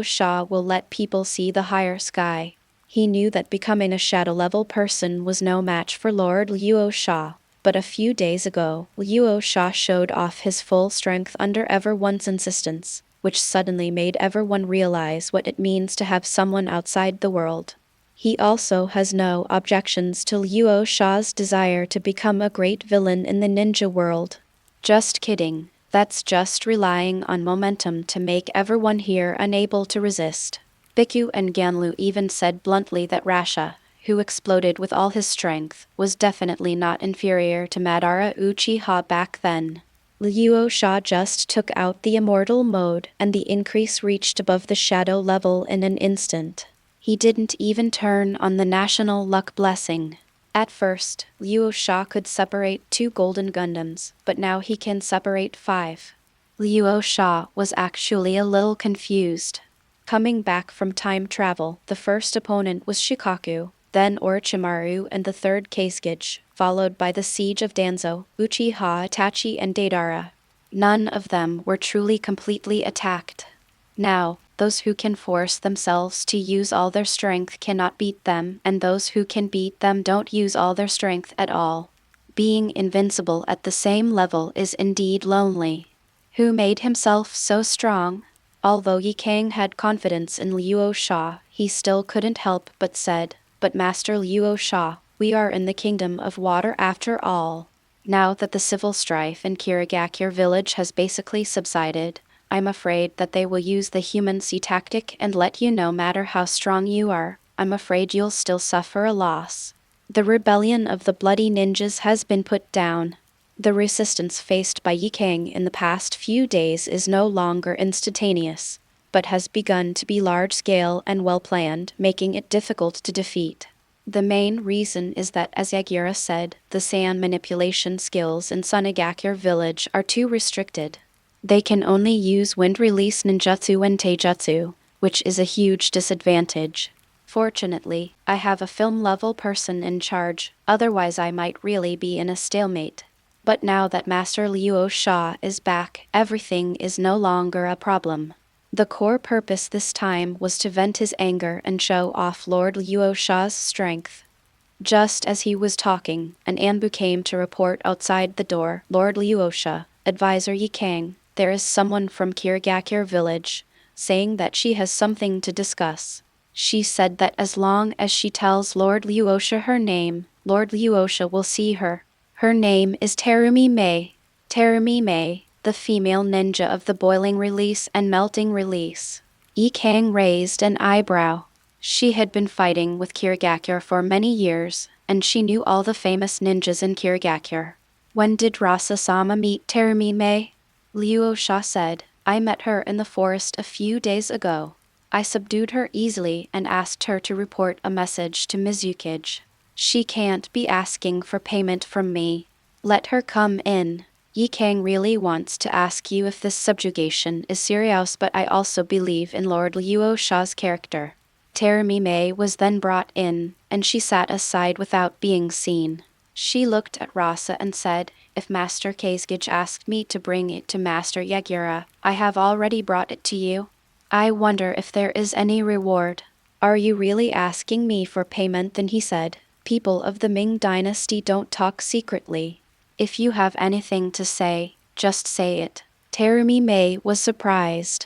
Sha will let people see the higher sky." He knew that becoming a shadow-level person was no match for Lord Luo Sha. But a few days ago, Luo Sha showed off his full strength under everyone's insistence, which suddenly made everyone realize what it means to have someone outside the world. He also has no objections to Luo Sha's desire to become a great villain in the ninja world. Just kidding. That's just relying on momentum to make everyone here unable to resist. Biku and Ganlu even said bluntly that Rasa, who exploded with all his strength, was definitely not inferior to Madara Uchiha back then. Luo Sha just took out the Immortal mode and the increase reached above the shadow level in an instant. He didn't even turn on the national luck blessing. At first, Luo Sha could separate 2 golden Gundams, but now he can separate 5. Luo Sha was actually a little confused. Coming back from time travel, the first opponent was Shikaku, then Orochimaru and the third Kazekage, followed by the siege of Danzo, Uchiha Itachi and Deidara. None of them were truly completely attacked. Now, those who can force themselves to use all their strength cannot beat them, and those who can beat them don't use all their strength at all. Being invincible at the same level is indeed lonely. Who made himself so strong? Although Yi Kang had confidence in Luo Sha, he still couldn't help but said, "But Master Luo Sha, we are in the Kingdom of Water after all." Now that the civil strife in Kirigakure village has basically subsided, I'm afraid that they will use the human sea tactic and let you know matter how strong you are, I'm afraid you'll still suffer a loss. The rebellion of the bloody ninjas has been put down. The resistance faced by Yi Kang in the past few days is no longer instantaneous, but has begun to be large-scale and well-planned, making it difficult to defeat. The main reason is that, as Yagura said, the sand manipulation skills in Sunagakure village are too restricted. They can only use wind release ninjutsu and taijutsu, which is a huge disadvantage. Fortunately, I have a film-level person in charge, otherwise I might really be in a stalemate. But now that Master Luo Sha is back, everything is no longer a problem. The core purpose this time was to vent his anger and show off Lord Luo Sha's strength. Just as he was talking, an Anbu came to report outside the door. "Lord Luo Sha, advisor Yi Kang, there is someone from Kirigakure village, saying that she has something to discuss. She said that as long as she tells Lord Luo Sha her name, Lord Luo Sha will see her. Her name is Terumi Mei." Terumi Mei, the female ninja of the boiling release and melting release. Yi Kang raised an eyebrow. She had been fighting with Kirigakure for many years, and she knew all the famous ninjas in Kirigakure. "When did Rasa-sama meet Terumi Mei?" Luo Sha said, "I met her in the forest a few days ago. I subdued her easily and asked her to report a message to Mizukage. She can't be asking for payment from me. Let her come in. Yi Kang really wants to ask you if this subjugation is serious, but I also believe in Lord Luo Sha's character." Terumi Mei was then brought in, and she sat aside without being seen. She looked at Rasa and said, "If Master Kazekage asked me to bring it to Master Yagura, I have already brought it to you. I wonder if there is any reward." "Are you really asking me for payment?" Then he said, "People of the Ming dynasty don't talk secretly. If you have anything to say, just say it." Terumi Mei was surprised.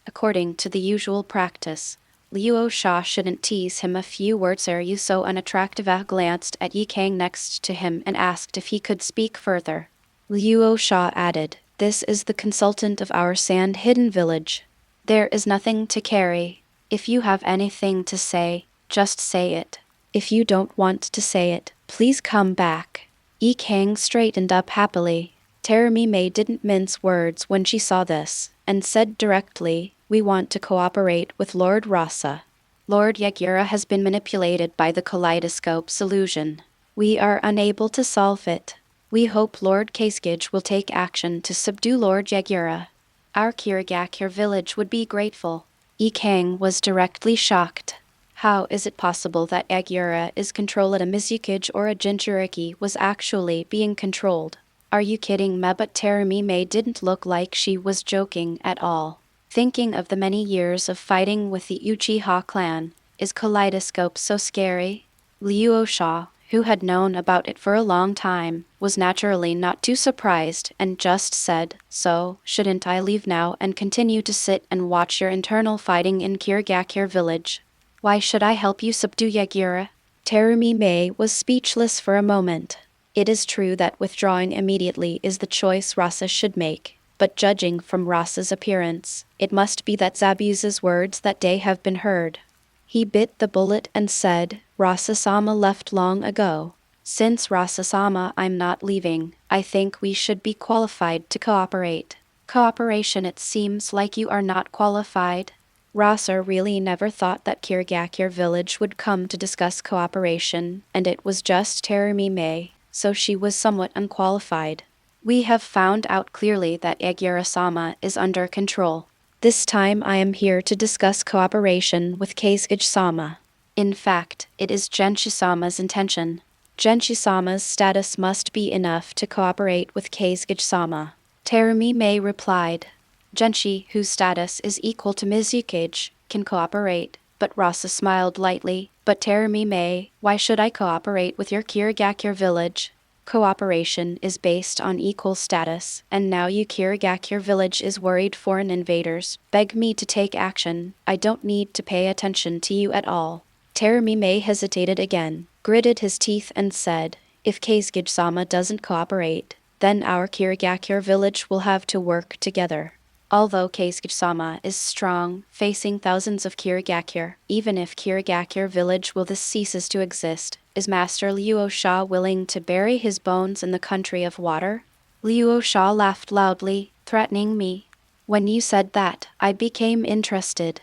According to the usual practice, Luo Sha shouldn't tease him a few words. "Are you so unattractive?" I glanced at Yi Kang next to him and asked if he could speak further. Luo Sha added, "This is the consultant of our sand hidden village. There is nothing to carry. If you have anything to say, just say it. If you don't want to say it, please come back." Yi Kang straightened up happily. Terumi Mei didn't mince words when she saw this, and said directly, "We want to cooperate with Lord Rasa. Lord Yagura has been manipulated by the kaleidoscope's illusion. We are unable to solve it. We hope Lord Kazekage will take action to subdue Lord Yagura. Our Kirigakure village would be grateful." Yi Kang was directly shocked. How is it possible that Yagura is controlled? A Mizukage or a Jinchuriki was actually being controlled? Are you kidding me? But Terumi Mei didn't look like she was joking at all. Thinking of the many years of fighting with the Uchiha clan, is kaleidoscope so scary? Luo Sha, who had known about it for a long time, was naturally not too surprised and just said, "So, shouldn't I leave now and continue to sit and watch your internal fighting in Kirigakure village?" Why should I help you subdue Yagura? Terumi Mei was speechless for a moment. It is true that withdrawing immediately is the choice Rasa should make, but judging from Rasa's appearance, it must be that Zabuza's words that day have been heard. He bit the bullet and said, Rasa-sama left long ago. Since Rasa-sama I'm not leaving, I think we should be qualified to cooperate. Cooperation, it seems like you are not qualified. Rasa really never thought that Kirigakure village would come to discuss cooperation, and it was just Terumi Mei, so she was somewhat unqualified. We have found out clearly that Yagura-sama is under control. This time I am here to discuss cooperation with Kazekage-sama. In fact, it is Genshi-sama's intention. Genshi-sama's status must be enough to cooperate with Kazekage-sama. Terumi Mei replied. Genshi, whose status is equal to Mizukage, can cooperate, but Rasa smiled lightly. But Terumi Mei, why should I cooperate with your Kirigakure village? Cooperation is based on equal status, and now you Kirigakure village is worried foreign invaders. Beg me to take action. I don't need to pay attention to you at all. Terumi Mei hesitated again, gritted his teeth and said, if Kazekage-sama doesn't cooperate, then our Kirigakure village will have to work together. Although Kazekage-sama is strong, facing thousands of Kirigakure, even if Kirigakure village will this ceases to exist, is Master Luo Sha willing to bury his bones in the country of water? Luo Sha laughed loudly, threatening me. When you said that, I became interested.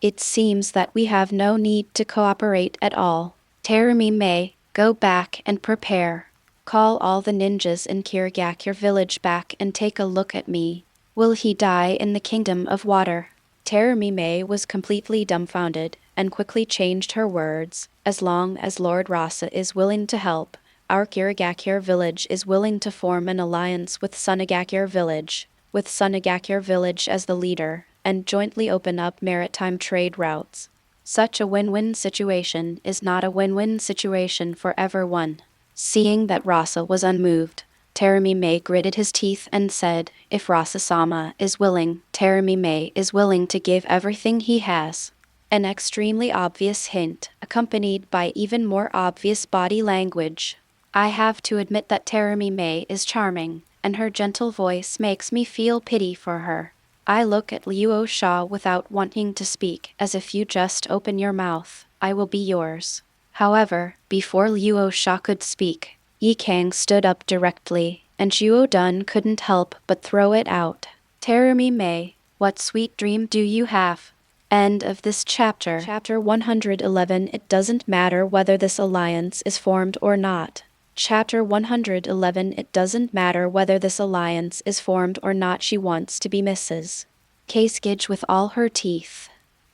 It seems that we have no need to cooperate at all. Terumi Mei, go back and prepare. Call all the ninjas in Kirigakure village back and take a look at me. Will he die in the kingdom of water? Terumi Mei was completely dumbfounded, and quickly changed her words. As long as Lord Rasa is willing to help, our Kirigakure village is willing to form an alliance with Sunagakure village, with Sunagakure village as the leader, and jointly open up maritime trade routes. Such a win-win situation is not a win-win situation for everyone. Seeing that Rasa was unmoved, Terumi Mei gritted his teeth and said, if Rasa-sama is willing, Terumi Mei is willing to give everything he has. An extremely obvious hint, accompanied by even more obvious body language. I have to admit that Terumi Mei is charming, and her gentle voice makes me feel pity for her. I look at Luo Sha without wanting to speak, as if you just open your mouth, I will be yours. However, before Luo Sha could speak, Yi Kang stood up directly, and Zhuo Dun couldn't help but throw it out. Terumi Mei, what sweet dream do you have? End of this chapter. Chapter 111. It doesn't matter whether this alliance is formed or not. Chapter 111. It doesn't matter whether this alliance is formed or not. She wants to be Mrs. Kazekage with all her teeth.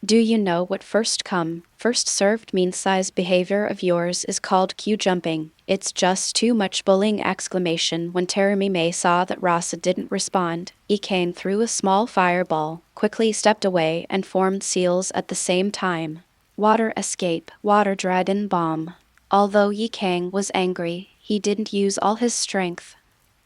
Do you know what first come, first served means? Size behavior of yours is called queue jumping. It's just too much bullying! Exclamation. When Terumi Mei saw that Rasa didn't respond, Yi Kang threw a small fireball, quickly stepped away and formed seals at the same time. Water escape, water dragon bomb. Although Yi Kang was angry, he didn't use all his strength.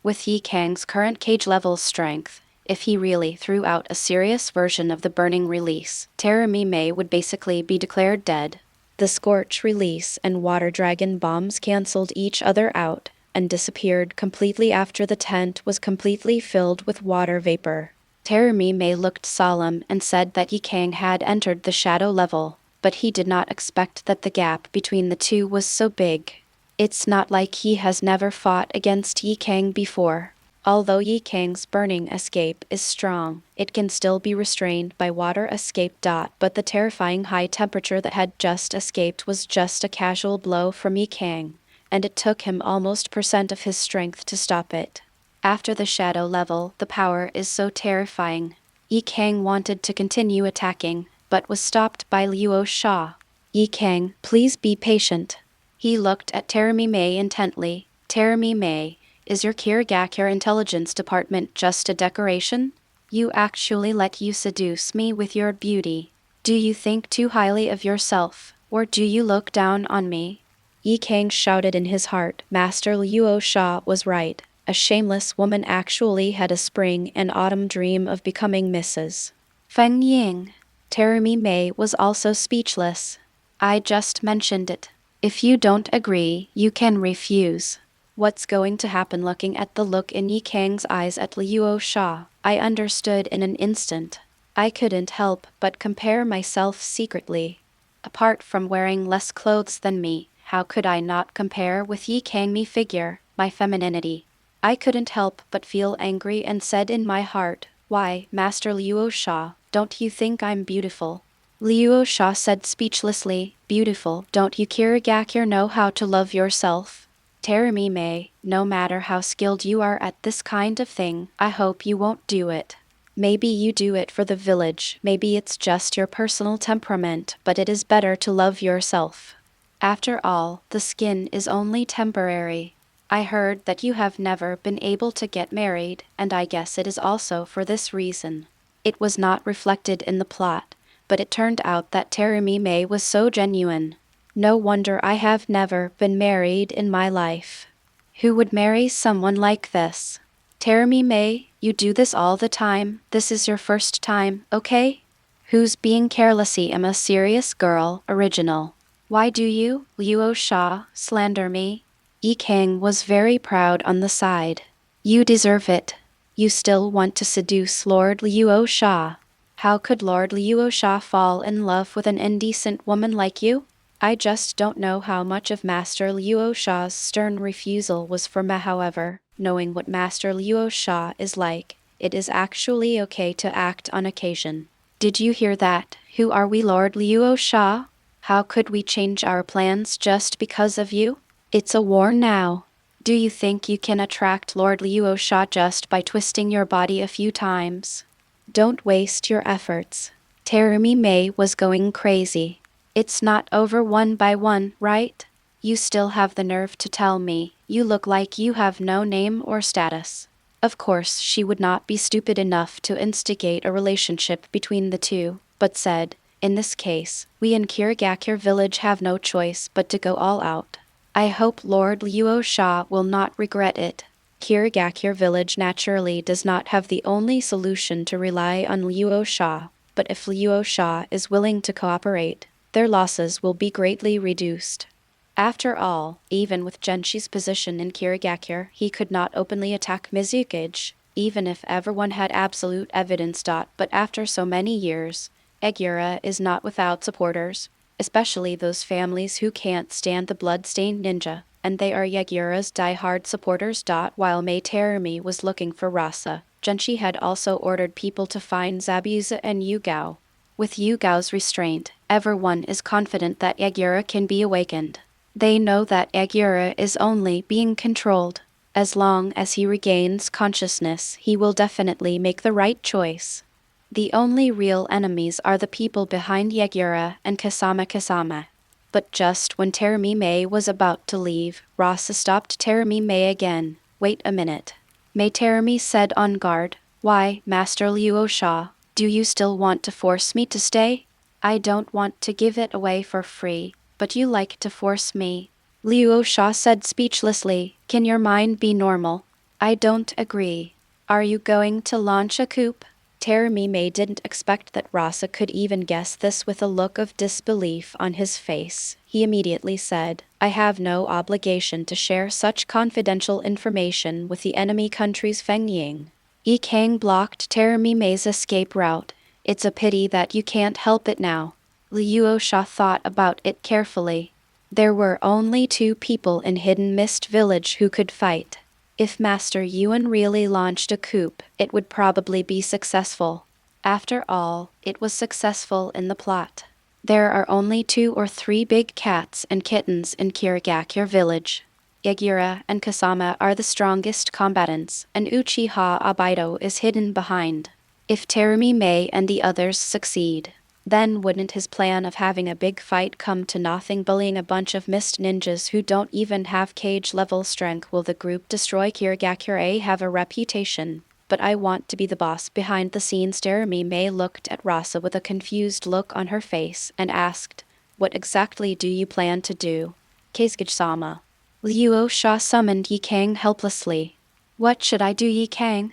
With Yi Kang's current cage level strength, if he really threw out a serious version of the burning release, Terumi Mei would basically be declared dead. The scorch release and water dragon bombs cancelled each other out and disappeared completely after the tent was completely filled with water vapor. Terumi Mei looked solemn and said that Yi Kang had entered the shadow level, but he did not expect that the gap between the two was so big. It's not like he has never fought against Yi Kang before. Although Yi Kang's burning escape is strong, it can still be restrained by water escape. But the terrifying high temperature that had just escaped was just a casual blow from Yi Kang, and it took him almost % of his strength to stop it. After the shadow level, the power is so terrifying. Yi Kang wanted to continue attacking, but was stopped by Luo Sha. Yi Kang, please be patient. He looked at Terumi Mei intently. Terumi Mei, is your Kirigakure intelligence department just a decoration? You actually let you seduce me with your beauty. Do you think too highly of yourself, or do you look down on me? Yi Kang shouted in his heart. Master Luo Sha was right. A shameless woman actually had a spring and autumn dream of becoming Mrs. Feng Ying. Terumi Mei was also speechless. I just mentioned it. If you don't agree, you can refuse. What's going to happen? Looking at the look in Yi Kang's eyes at Luo Sha, I understood in an instant. I couldn't help but compare myself secretly. Apart from wearing less clothes than me, how could I not compare with Yi Kang me figure, my femininity? I couldn't help but feel angry and said in my heart, "Why, Master Luo Sha, don't you think I'm beautiful?" Luo Sha said speechlessly, "Beautiful, don't you Kirigakure know how to love yourself?" Terumi Mei, no matter how skilled you are at this kind of thing, I hope you won't do it. Maybe you do it for the village, maybe it's just your personal temperament, but it is better to love yourself. After all, the skin is only temporary. I heard that you have never been able to get married, and I guess it is also for this reason. It was not reflected in the plot, but it turned out that Terumi Mei was so genuine. No wonder I have never been married in my life. Who would marry someone like this? Terumi Mei, you do this all the time. This is your first time, okay? Who's being carelessy? I'm a serious girl, original. Why do you, Luo Sha, slander me? Yi Kang was very proud on the side. You deserve it. You still want to seduce Lord Luo Sha. How could Lord Luo Sha fall in love with an indecent woman like you? I just don't know how much of Master Luo Sha's stern refusal was for me. However, knowing what Master Luo Sha is like, it is actually okay to act on occasion. Did you hear that? Who are we, Lord Luo Sha? How could we change our plans just because of you? It's a war now. Do you think you can attract Lord Luo Sha just by twisting your body a few times? Don't waste your efforts. Terumi Mei was going crazy. It's not over one by one, right? You still have the nerve to tell me you look like you have no name or status. Of course, she would not be stupid enough to instigate a relationship between the two, but said, "In this case, we in Kirigakure village have no choice but to go all out." I hope Lord Luo Sha will not regret it. Kirigakure village naturally does not have the only solution to rely on Luo Sha, but if Luo Sha is willing to cooperate, their losses will be greatly reduced. After all, even with Genshi's position in Kirigakure, he could not openly attack Mizukage, even if everyone had absolute evidence. But after so many years, Yagura is not without supporters, especially those families who can't stand the blood-stained ninja, and they are Yagura's die-hard supporters. While Mei Terumi was looking for Rasa, Genshi had also ordered people to find Zabuza and Yugao. With Yugao's restraint, everyone is confident that Yagura can be awakened. They know that Yagura is only being controlled. As long as he regains consciousness, he will definitely make the right choice. The only real enemies are the people behind Yagura and Kasama. But just when Terumi Mei was about to leave, Rasa stopped Terumi Mei again. "Wait a minute." Mei Terumi said on guard. "Why, Master Luo Sha, do you still want to force me to stay? I don't want to give it away for free, but you like to force me." Luo Sha said speechlessly, "Can your mind be normal? I don't agree. Are you going to launch a coup?" Terumi Mei didn't expect that Rasa could even guess this. With a look of disbelief on his face, he immediately said, "I have no obligation to share such confidential information with the enemy country's Feng Ying." Yi Kang blocked Terumi Mei's escape route. "It's a pity that you can't help it now." Luo Sha thought about it carefully. There were only two people in Hidden Mist Village who could fight. If Master Yuan really launched a coup, it would probably be successful. After all, it was successful in the plot. There are only 2 or 3 big cats and kittens in Kirigakure village. Yagura and Kasama are the strongest combatants, and Uchiha Obito is hidden behind. If Terumi Mei and the others succeed, then wouldn't his plan of having a big fight come to nothing? Bullying a bunch of mist ninjas who don't even have cage-level strength. Will the group destroy Kirigakure? Have a reputation. But I want to be the boss behind the scenes. Terumi Mei looked at Rasa with a confused look on her face and asked, "What exactly do you plan to do?" Kazekage-sama. Luo Sha summoned Yi Kang helplessly. "What should I do, Yi Kang?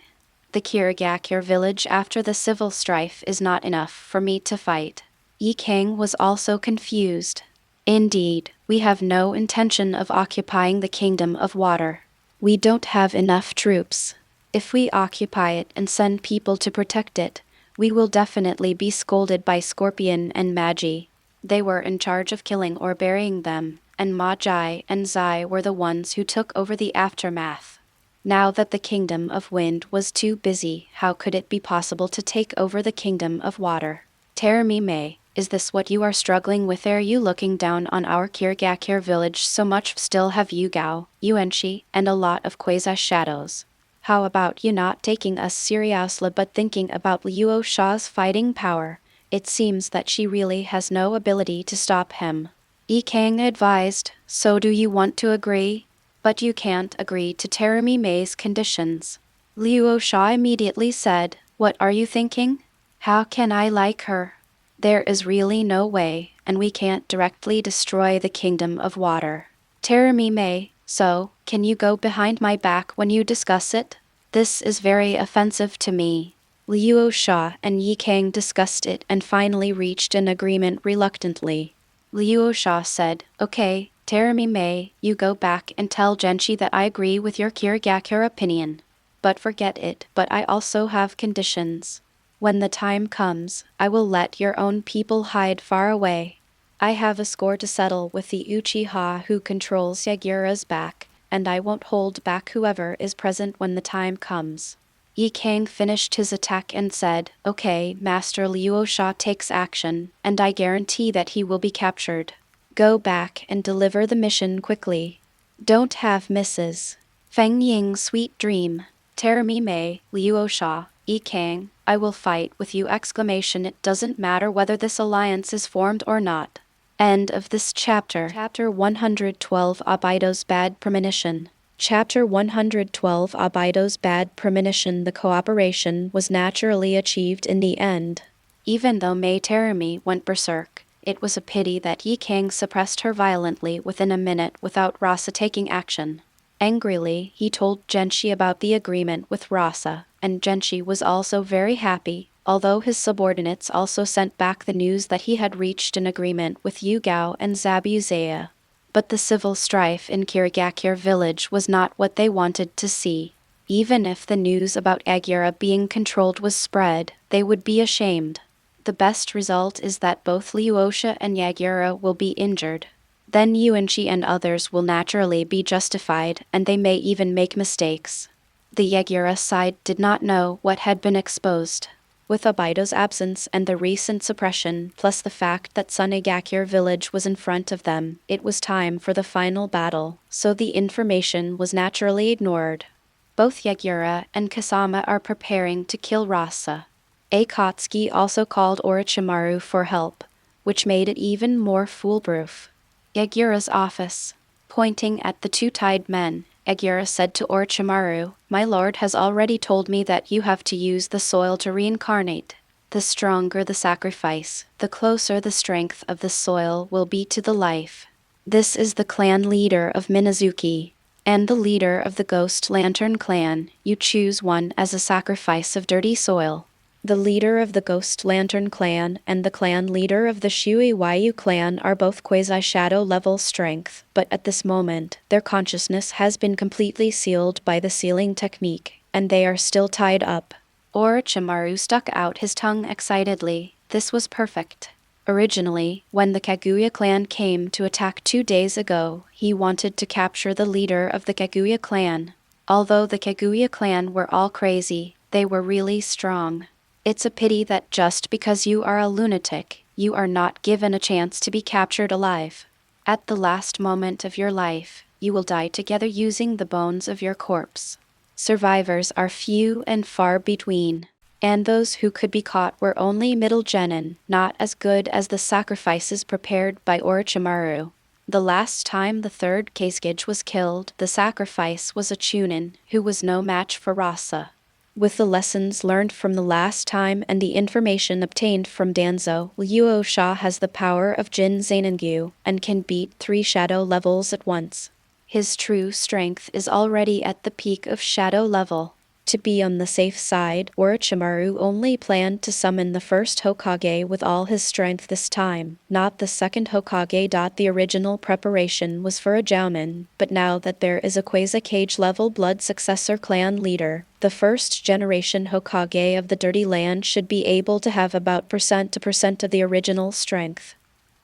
The Kirigakure village after the civil strife is not enough for me to fight." Yi Kang was also confused. Indeed, we have no intention of occupying the kingdom of water. We don't have enough troops. If we occupy it and send people to protect it, we will definitely be scolded by Scorpion and Magi. They were in charge of killing or burying them, and Magi and Zai were the ones who took over the aftermath. Now that the kingdom of wind was too busy, how could it be possible to take over the kingdom of water? Terumi Mei, is this what you are struggling with? Are you looking down on our Kirigakure village so much? Still have Yugao, Yuanshi, and a lot of quasi shadows. How about you not taking us seriously but thinking about Luo Sha's fighting power? It seems that she really has no ability to stop him. Yi Kang advised, so do you want to agree? But you can't agree to Terumi Mei's conditions. Luo Sha immediately said, what are you thinking? How can I like her? There is really no way, and we can't directly destroy the kingdom of water. Terumi Mei, so, can you go behind my back when you discuss it? This is very offensive to me. Luo Sha and Yi Kang discussed it and finally reached an agreement reluctantly. Luo Sha said, okay, Terumi Mei, you go back and tell Genshi that I agree with your Kirigakure opinion. But forget it, but I also have conditions. When the time comes, I will let your own people hide far away. I have a score to settle with the Uchiha who controls Yagura's back, and I won't hold back whoever is present when the time comes. Yi Kang finished his attack and said, okay, Master Luo Sha takes action, and I guarantee that he will be captured. Go back and deliver the mission quickly. Don't have misses. Feng Ying's sweet dream. Terumi Mei, Luo Sha, Yi Kang, I will fight with you! It doesn't matter whether this alliance is formed or not. End of this chapter. Chapter 112 Obito's Bad Premonition. Chapter 112 Obito's Bad Premonition. The cooperation was naturally achieved in the end. Even though Mei Terumi went berserk, it was a pity that Yi Kang suppressed her violently within a minute without Rasa taking action. Angrily, he told Genshi about the agreement with Rasa, and Genshi was also very happy, although his subordinates also sent back the news that he had reached an agreement with Yugao and Zabuza. But the civil strife in Kirigakure village was not what they wanted to see. Even if the news about Yagura being controlled was spread, they would be ashamed. The best result is that both Luo Sha and Yagura will be injured. Then Yuanshi and others will naturally be justified, and they may even make mistakes. The Yagura side did not know what had been exposed. With Obito's absence and the recent suppression, plus the fact that Sunagakure village was in front of them, it was time for the final battle, so the information was naturally ignored. Both Yagura and Kasama are preparing to kill Rasa. Akatsuki also called Orochimaru for help, which made it even more foolproof. Yagura's office. Pointing at the two tied men, Yagura said to Orochimaru, my lord has already told me that you have to use the soil to reincarnate. The stronger the sacrifice, the closer the strength of the soil will be to the life. This is the clan leader of Minazuki, and the leader of the Ghost Lantern clan. You choose one as a sacrifice of dirty soil. The leader of the Ghost Lantern clan and the clan leader of the Shuiwayu clan are both quasi-shadow level strength, but at this moment, their consciousness has been completely sealed by the sealing technique, and they are still tied up. Orochimaru stuck out his tongue excitedly. This was perfect. Originally, when the Kaguya clan came to attack 2 days ago, he wanted to capture the leader of the Kaguya clan. Although the Kaguya clan were all crazy, they were really strong. It's a pity that just because you are a lunatic, you are not given a chance to be captured alive. At the last moment of your life, you will die together using the bones of your corpse. Survivors are few and far between, and those who could be caught were only middle genin, not as good as the sacrifices prepared by Orochimaru. The last time the third Kazekage was killed, the sacrifice was a Chunin, who was no match for Rasa. With the lessons learned from the last time and the information obtained from Danzo, Luo Sha has the power of Jin Zanengyu and can beat 3 shadow levels at once. His true strength is already at the peak of shadow level. To be on the safe side, Orochimaru only planned to summon the first Hokage with all his strength this time, not the second Hokage. The original preparation was for a Jounin, but now that there is a Kazekage level blood successor clan leader, the first generation Hokage of the Dirty Land should be able to have about % of the original strength.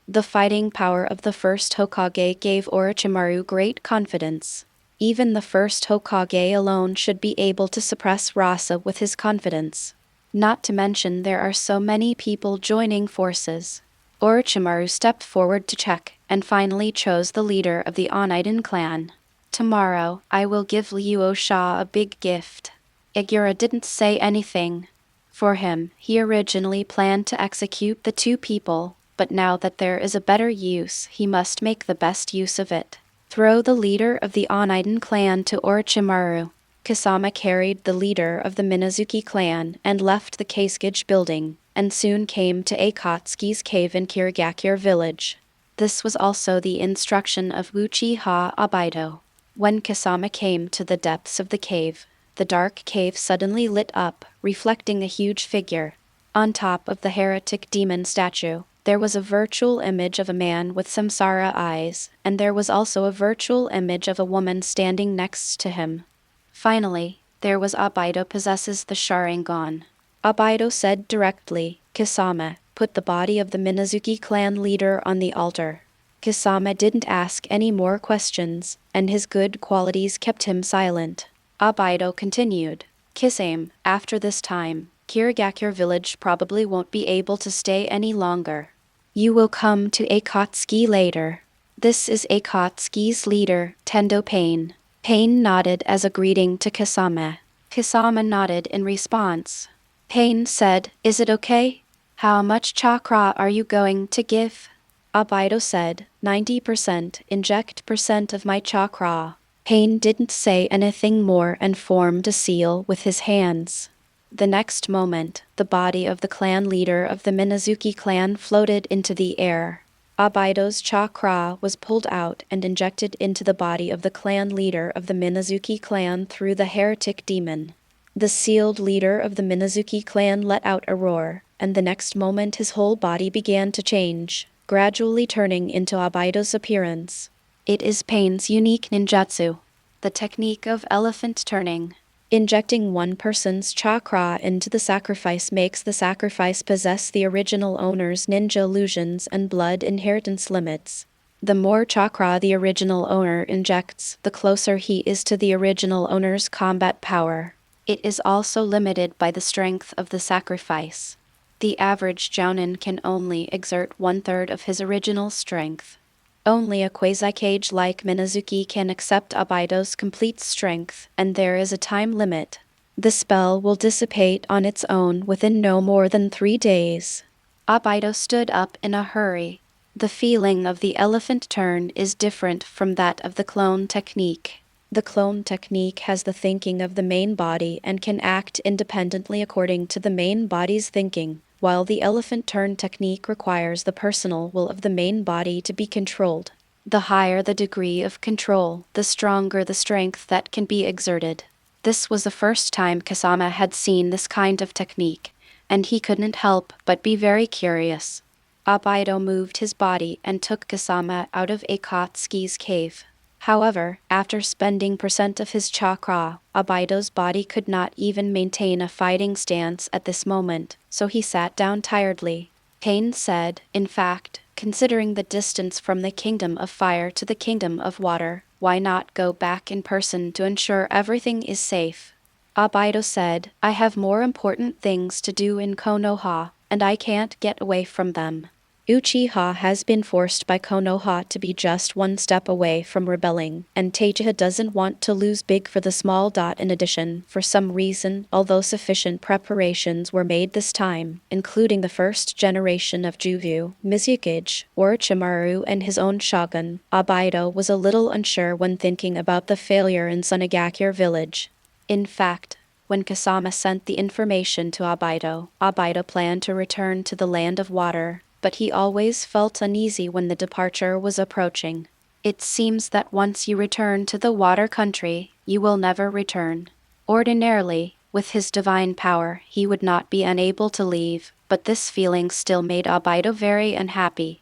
The fighting power of the first Hokage gave Orochimaru great confidence. Even the first Hokage alone should be able to suppress Rasa with his confidence. Not to mention there are so many people joining forces. Orochimaru stepped forward to check, and finally chose the leader of the Oniden clan. Tomorrow, I will give Luo Sha a big gift. Yagura didn't say anything. For him, he originally planned to execute the two people, but now that there is a better use, he must make the best use of it. Throw the leader of the Oniden clan to Orochimaru. Kasama carried the leader of the Minazuki clan and left the Kazekage building, and soon came to Akatsuki's cave in Kirigakure village. This was also the instruction of Uchiha Obito. When Kasama came to the depths of the cave, the dark cave suddenly lit up, reflecting a huge figure. On top of the heretic demon statue, there was a virtual image of a man with samsara eyes, and there was also a virtual image of a woman standing next to him. Finally, there was Obito possesses the Sharingan. Obito said directly, Kasama, put the body of the Minazuki clan leader on the altar. Kasama didn't ask any more questions, and his good qualities kept him silent. Obito continued, Kisame, after this time, Kirigakure village probably won't be able to stay any longer. You will come to Akatsuki later. This is Akatsuki's leader, Tendo Pain. Pain nodded as a greeting to Kasama. Kasama nodded in response. Pain said, Is it okay? How much chakra are you going to give? Obito said, 90%, inject % of my chakra. Pain didn't say anything more and formed a seal with his hands. The next moment, the body of the clan leader of the Minazuki clan floated into the air. Obito's chakra was pulled out and injected into the body of the clan leader of the Minazuki clan through the heretic demon. The sealed leader of the Minazuki clan let out a roar, and the next moment his whole body began to change, gradually turning into Obito's appearance. It is Pain's unique ninjutsu, the technique of elephant turning. Injecting one person's chakra into the sacrifice makes the sacrifice possess the original owner's ninja illusions and blood inheritance limits. The more chakra the original owner injects, the closer he is to the original owner's combat power. It is also limited by the strength of the sacrifice. The average Jounin can only exert 1/3 of his original strength. Only a Kazekage like Minazuki can accept Obito's complete strength, and there is a time limit. The spell will dissipate on its own within no more than 3 days. Obito stood up in a hurry. The feeling of the elephant turn is different from that of the clone technique. The clone technique has the thinking of the main body and can act independently according to the main body's thinking, while the elephant turn technique requires the personal will of the main body to be controlled. The higher the degree of control, the stronger the strength that can be exerted. This was the first time Kasama had seen this kind of technique, and he couldn't help but be very curious. Obito moved his body and took Kasama out of Akatsuki's cave. However, after spending % of his chakra, Obito's body could not even maintain a fighting stance at this moment, so he sat down tiredly. Pain said, in fact, considering the distance from the kingdom of fire to the kingdom of water, why not go back in person to ensure everything is safe? Obito said, I have more important things to do in Konoha, and I can't get away from them. Uchiha has been forced by Konoha to be just one step away from rebelling, and Uchiha doesn't want to lose big for the small. In addition, for some reason, although sufficient preparations were made this time, including the first generation of Juvu, Mizukage, Orochimaru and his own shogun, Obito was a little unsure when thinking about the failure in Sunagakure village. In fact, when Kasama sent the information to Obito, Obito planned to return to the land of water, but he always felt uneasy when the departure was approaching. It seems that once you return to the water country, you will never return. Ordinarily, with his divine power, he would not be unable to leave, but this feeling still made Obito very unhappy.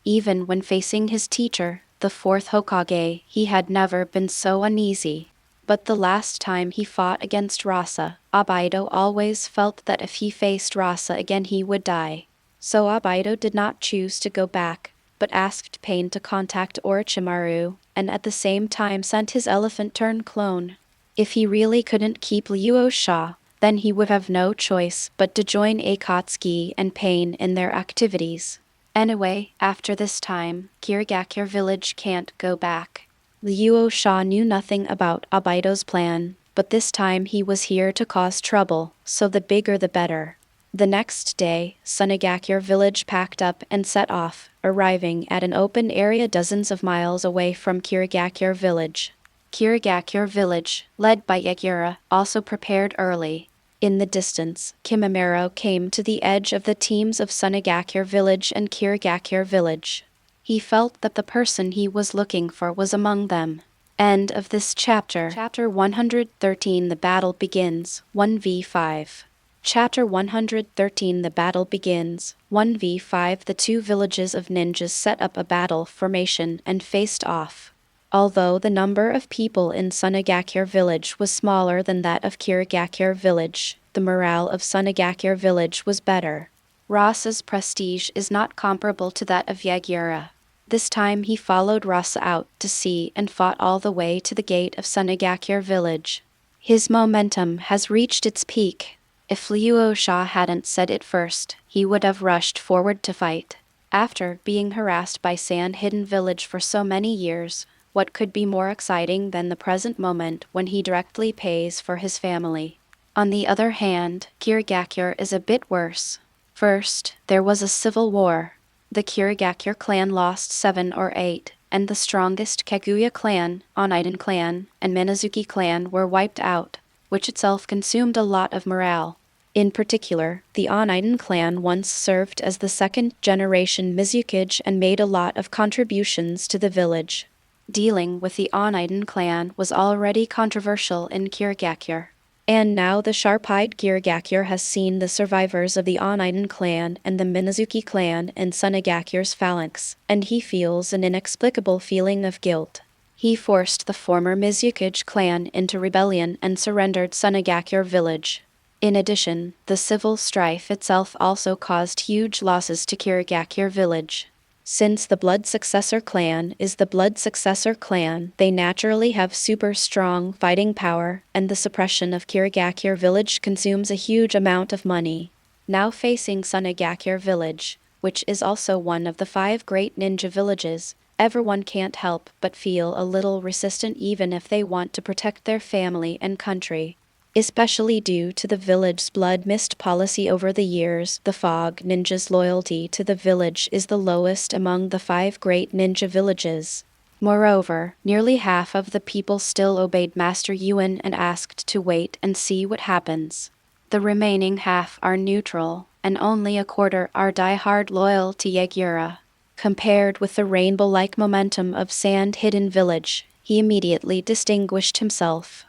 Even when facing his teacher, the fourth Hokage, he had never been so uneasy. But the last time he fought against Rasa, Obito always felt that if he faced Rasa again he would die. So Obito did not choose to go back, but asked Pain to contact Orochimaru, and at the same time sent his elephant-turned clone. If he really couldn't keep Luo Sha, then he would have no choice but to join Akatsuki and Pain in their activities. Anyway, after this time, Kirigakure village can't go back. Luo Sha knew nothing about Obito's plan, but this time he was here to cause trouble, so the bigger the better. The next day, Sunagakure village packed up and set off, arriving at an open area dozens of miles away from Kirigakure village. Kirigakure village, led by Yagura, also prepared early. In the distance, Kimimaro came to the edge of the teams of Sunagakure village and Kirigakure village. He felt that the person he was looking for was among them. End of this chapter. Chapter 113 The Battle Begins, 1v5. Chapter 113 The Battle Begins, 1v5 The two villages of ninjas set up a battle formation and faced off. Although the number of people in Sunagakure village was smaller than that of Kirigakure village, the morale of Sunagakure village was better. Rasa's prestige is not comparable to that of Yagura. This time he followed Rasa out to sea and fought all the way to the gate of Sunagakure village. His momentum has reached its peak. If Luo Sha hadn't said it first, he would have rushed forward to fight. After being harassed by Sand Hidden Village for so many years, what could be more exciting than the present moment when he directly pays for his family? On the other hand, Kirigakure is a bit worse. First, there was a civil war. The Kirigakure clan lost 7 or 8, and the strongest Kaguya clan, Oneiden clan, and Minazuki clan were wiped out, which itself consumed a lot of morale. In particular, the Oneiden clan once served as the second-generation Mizukage and made a lot of contributions to the village. Dealing with the Oneiden clan was already controversial in Kirigakure. And now the sharp-eyed Kirigakure has seen the survivors of the Oneiden clan and the Minazuki clan in Sunagakure's phalanx, and he feels an inexplicable feeling of guilt. He forced the former Mizukage clan into rebellion and surrendered Sunagakure village. In addition, the civil strife itself also caused huge losses to Kirigakure village. Since the Blood Successor clan is the Blood Successor clan, they naturally have super strong fighting power, and the suppression of Kirigakure village consumes a huge amount of money. Now facing Sunagakure village, which is also one of the 5 great ninja villages, everyone can't help but feel a little resistant even if they want to protect their family and country. Especially due to the village's blood mist policy over the years, the Fog Ninja's loyalty to the village is the lowest among the 5 great ninja villages. Moreover, nearly half of the people still obeyed Master Yuan and asked to wait and see what happens. The remaining half are neutral, and only a quarter are die-hard loyal to Yagura. Compared with the rainbow-like momentum of Sand Hidden Village, he immediately distinguished himself.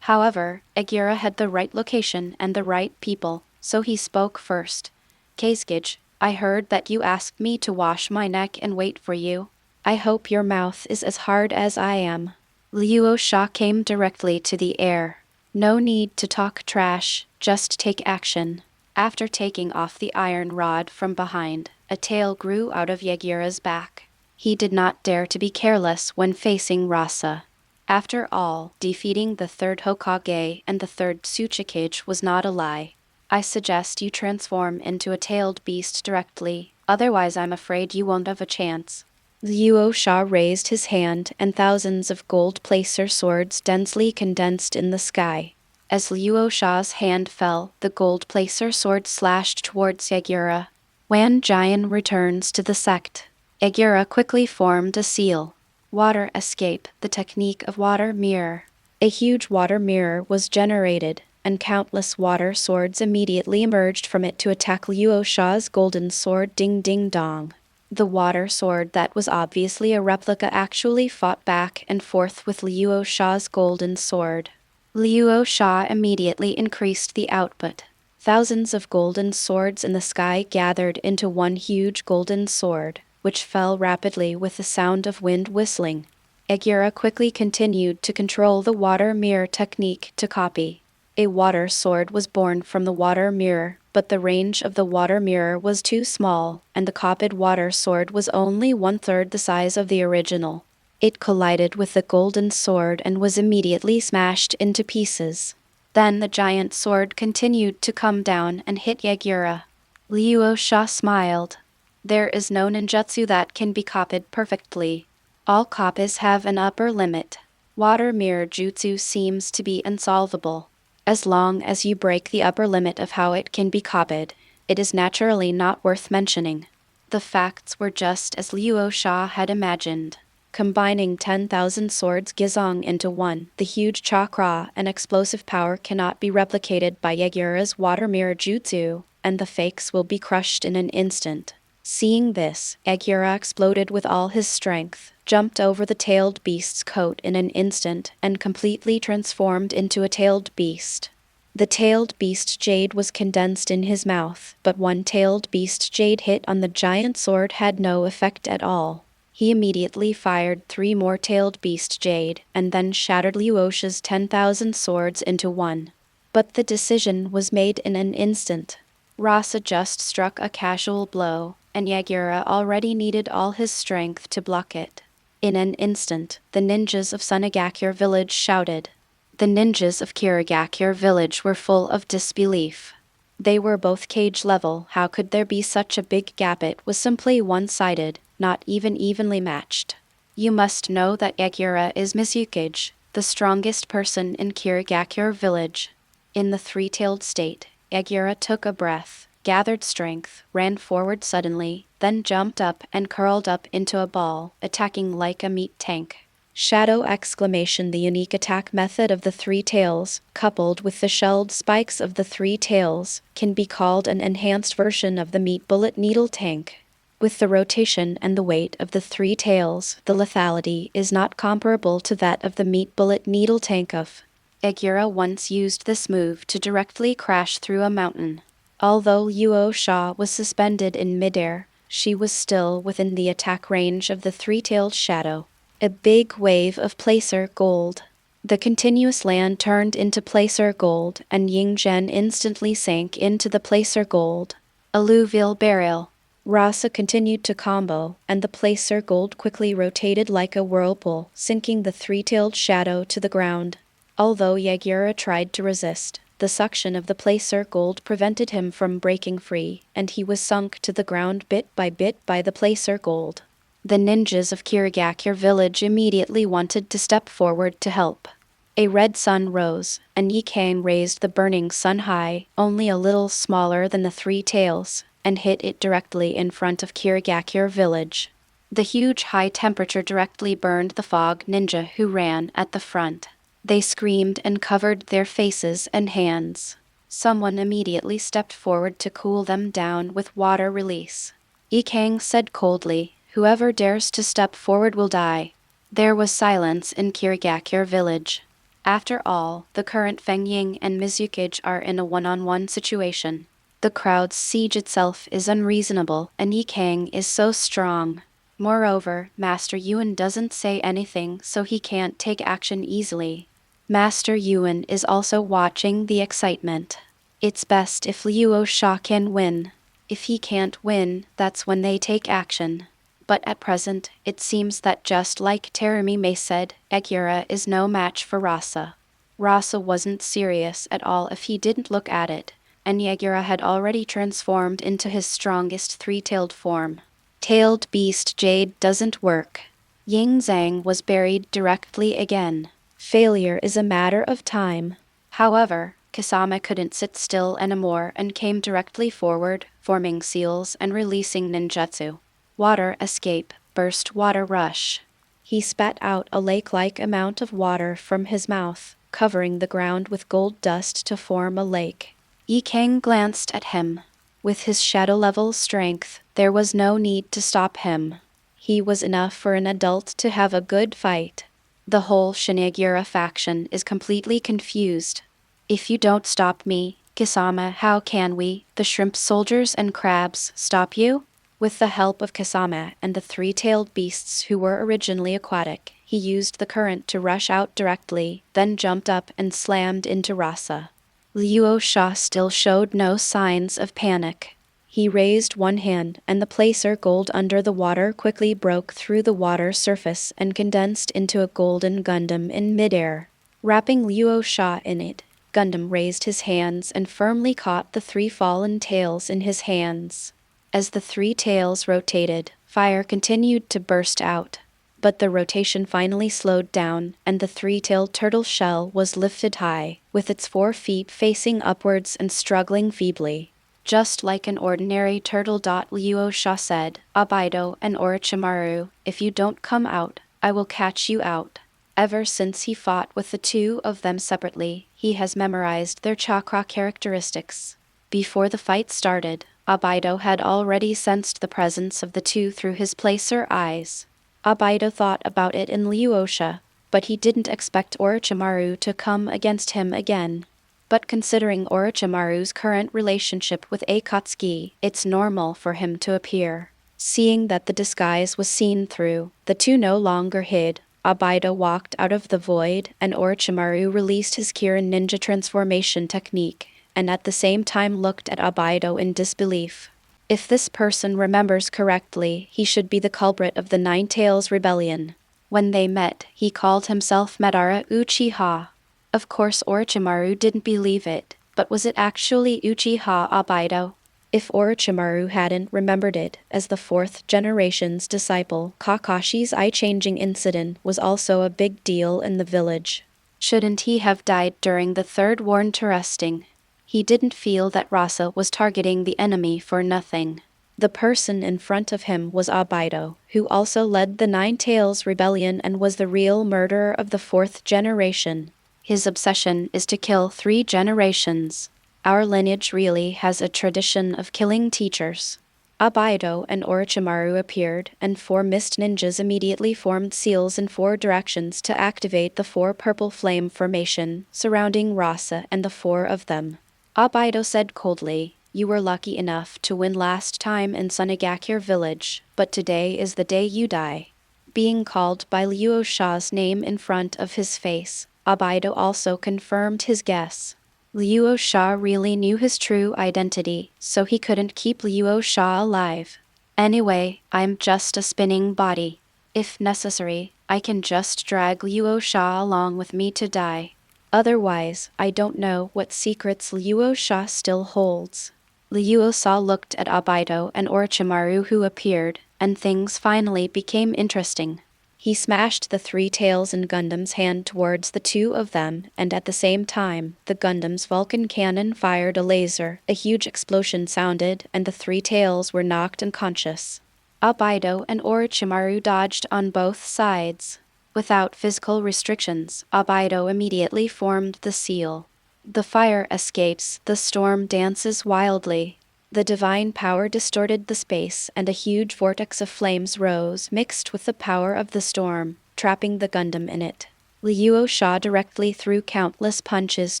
However, Yagura had the right location and the right people, so he spoke first. Kazekage, I heard that you asked me to wash my neck and wait for you. I hope your mouth is as hard as I am. Luo Sha came directly to the air. No need to talk trash, just take action. After taking off the iron rod from behind, a tail grew out of Yagura's back. He did not dare to be careless when facing Rasa. After all, defeating the 3rd Hokage and the 3rd Tsuchikage was not a lie. I suggest you transform into a tailed beast directly, otherwise I'm afraid you won't have a chance. Luo Sha raised his hand and thousands of gold placer swords densely condensed in the sky. As Luo Sha's hand fell, the gold placer sword slashed towards Yagura. Wan Jian returns to the sect. Yagura quickly formed a seal. Water escape, the technique of water mirror. A huge water mirror was generated, and countless water swords immediately emerged from it to attack Luo Sha's golden sword Ding Ding Dong. The water sword that was obviously a replica actually fought back and forth with Luo Sha's golden sword. Luo Sha immediately increased the output. Thousands of golden swords in the sky gathered into one huge golden sword, which fell rapidly with the sound of wind whistling. Yagura quickly continued to control the water mirror technique to copy. A water sword was born from the water mirror, but the range of the water mirror was too small, and the copied water sword was only 1/3 the size of the original. It collided with the golden sword and was immediately smashed into pieces. Then the giant sword continued to come down and hit Yagura. Luo Sha smiled. There is no ninjutsu that can be copied perfectly. All copies have an upper limit. Water mirror jutsu seems to be unsolvable. As long as you break the upper limit of how it can be copied, it is naturally not worth mentioning. The facts were just as Luo Sha had imagined. Combining 10,000 swords Gizong into one, the huge chakra and explosive power cannot be replicated by Yagura's water mirror jutsu, and the fakes will be crushed in an instant. Seeing this, Yagura exploded with all his strength, jumped over the tailed beast's coat in an instant, and completely transformed into a tailed beast. The tailed beast jade was condensed in his mouth, but one tailed beast jade hit on the giant sword had no effect at all. He immediately fired 3 more tailed beast jade, and then shattered Luo Sha's 10,000 swords into one. But the decision was made in an instant. Rasa just struck a casual blow, and Yagura already needed all his strength to block it. In an instant, the ninjas of Sunagakure village shouted. The ninjas of Kirigakure village were full of disbelief. They were both cage level. How could there be such a big gap? It was simply one-sided, not even evenly matched. You must know that Yagura is Mizukage, the strongest person in Kirigakure village. In the three-tailed state, Yagura took a breath, gathered strength, ran forward suddenly, then jumped up and curled up into a ball, attacking like a meat tank. Shadow exclamation. The unique attack method of the three tails, coupled with the shelled spikes of the three tails, can be called an enhanced version of the meat bullet needle tank. With the rotation and the weight of the three tails, the lethality is not comparable to that of the meat bullet needle tank of. Yagura once used this move to directly crash through a mountain. Although Luo Sha was suspended in midair, she was still within the attack range of the three-tailed shadow. A big wave of placer gold. The continuous land turned into placer gold, and Yingzhen instantly sank into the placer gold. Alluvial burial. Rasa continued to combo, and the placer gold quickly rotated like a whirlpool, sinking the three-tailed shadow to the ground. Although Yagura tried to resist, the suction of the placer gold prevented him from breaking free, and he was sunk to the ground bit by the placer gold. The ninjas of Kirigakure village immediately wanted to step forward to help. A red sun rose, and Yikang raised the burning sun high, only a little smaller than the three tails, and hit it directly in front of Kirigakure village. The huge high temperature directly burned the fog ninja who ran at the front. They screamed and covered their faces and hands. Someone immediately stepped forward to cool them down with water release. Yikang said coldly, "Whoever dares to step forward will die." There was silence in Kirigakure village. After all, the current Feng Ying and Mizukage are in a one-on-one situation. The crowd's siege itself is unreasonable, and Yikang is so strong. Moreover, Master Yuan doesn't say anything, so he can't take action easily. Master Yuan is also watching the excitement. It's best if Luo Sha can win. If he can't win, that's when they take action. But at present, it seems that just like Terumi Mei said, Yagura is no match for Rasa. Rasa wasn't serious at all if he didn't look at it, and Yagura had already transformed into his strongest three-tailed form. Tailed beast jade doesn't work. Ying Zhang was buried directly again. Failure is a matter of time. However, Kasama couldn't sit still anymore and came directly forward, forming seals and releasing ninjutsu. Water escape, burst water rush. He spat out a lake-like amount of water from his mouth, covering the ground with gold dust to form a lake. Yikang glanced at him. With his shadow-level strength, there was no need to stop him. He was enough for an adult to have a good fight. The whole Sunagakure faction is completely confused. If you don't stop me, Kisame, how can we, the shrimp soldiers and crabs, stop you? With the help of Kisame and the three-tailed beasts who were originally aquatic, he used the current to rush out directly, then jumped up and slammed into Rasa. Luo Sha still showed no signs of panic. He raised one hand, and the placer gold under the water quickly broke through the water surface and condensed into a golden Gundam in midair. Wrapping Luo Sha in it, Gundam raised his hands and firmly caught the three fallen tails in his hands. As the three tails rotated, fire continued to burst out. But the rotation finally slowed down, and the three-tailed turtle shell was lifted high, with its 4 feet facing upwards and struggling feebly. Just like an ordinary turtle. Luo Sha said, Obito and Orochimaru, if you don't come out, I will catch you out. Ever since he fought with the two of them separately, he has memorized their chakra characteristics. Before the fight started, Obito had already sensed the presence of the two through his placer eyes. Obito thought about it in Luo Sha, but he didn't expect Orochimaru to come against him again. But considering Orochimaru's current relationship with Akatsuki, it's normal for him to appear. Seeing that the disguise was seen through, the two no longer hid. Obito walked out of the void, and Orochimaru released his Kirin ninja transformation technique, and at the same time looked at Obito in disbelief. If this person remembers correctly, he should be the culprit of the Nine Tails Rebellion. When they met, he called himself Madara Uchiha. Of course Orochimaru didn't believe it, but was it actually Uchiha Obito? If Orochimaru hadn't remembered it, as the 4th generation's disciple, Kakashi's eye-changing incident was also a big deal in the village. Shouldn't he have died during the Third War? Interesting. He didn't feel that Rasa was targeting the enemy for nothing. The person in front of him was Obito, who also led the Nine Tails Rebellion and was the real murderer of the 4th generation. His obsession is to kill 3 generations. Our lineage really has a tradition of killing teachers. Obito and Orochimaru appeared, and 4 mist ninjas immediately formed seals in 4 directions to activate the 4 purple flame formation surrounding Rasa and the 4 of them. Obito said coldly, "You were lucky enough to win last time in Sunagakure village, but today is the day you die." Being called by Luo Sha's name in front of his face, Obito also confirmed his guess. Luo Sha really knew his true identity, so he couldn't keep Luo Sha alive. Anyway, I'm just a spinning body. If necessary, I can just drag Luo Sha along with me to die. Otherwise, I don't know what secrets Luo Sha still holds. Luo Sha looked at Obito and Orochimaru who appeared, and things finally became interesting. He smashed the 3 tails in Gundam's hand towards the 2 of them, and at the same time, the Gundam's Vulcan cannon fired a laser. A huge explosion sounded, and the 3 tails were knocked unconscious. Obito and Orochimaru dodged on both sides. Without physical restrictions, Obito immediately formed the seal. The fire escapes, the storm dances wildly. The divine power distorted the space, and a huge vortex of flames rose, mixed with the power of the storm, trapping the Gundam in it. Luo Sha directly threw countless punches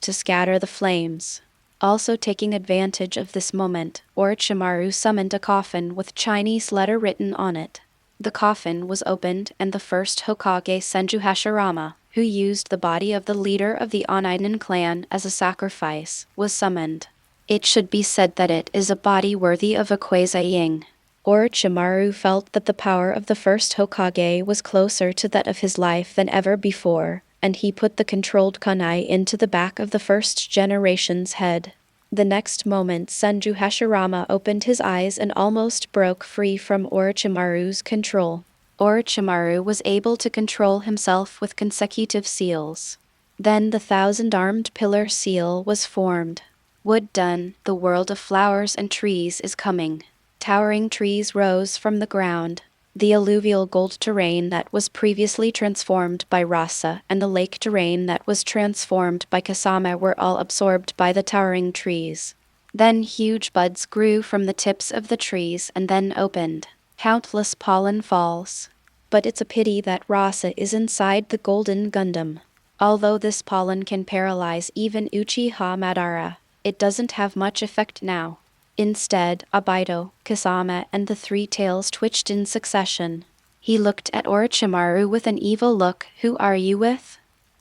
to scatter the flames. Also taking advantage of this moment, Orochimaru summoned a coffin with Chinese letter written on it. The coffin was opened, and the first Hokage Tashibashirama, who used the body of the leader of the Oneiden clan as a sacrifice, was summoned. It should be said that it is a body worthy of a Kwazaying. Orochimaru felt that the power of the first Hokage was closer to that of his life than ever before, and he put the controlled kunai into the back of the first generation's head. The next moment Senju Hashirama opened his eyes and almost broke free from Orochimaru's control. Orochimaru was able to control himself with consecutive seals. Then the 1,000-armed pillar seal was formed. Wood done, the world of flowers and trees is coming. Towering trees rose from the ground. The alluvial gold terrain that was previously transformed by Rasa and the lake terrain that was transformed by Kasame were all absorbed by the towering trees. Then huge buds grew from the tips of the trees and then opened. Countless pollen falls. But it's a pity that Rasa is inside the Golden Gundam. Although this pollen can paralyze even Uchiha Madara, it doesn't have much effect now. Instead, Obito, Kasama, and the three tails twitched in succession. He looked at Orochimaru with an evil look. "Who are you with?"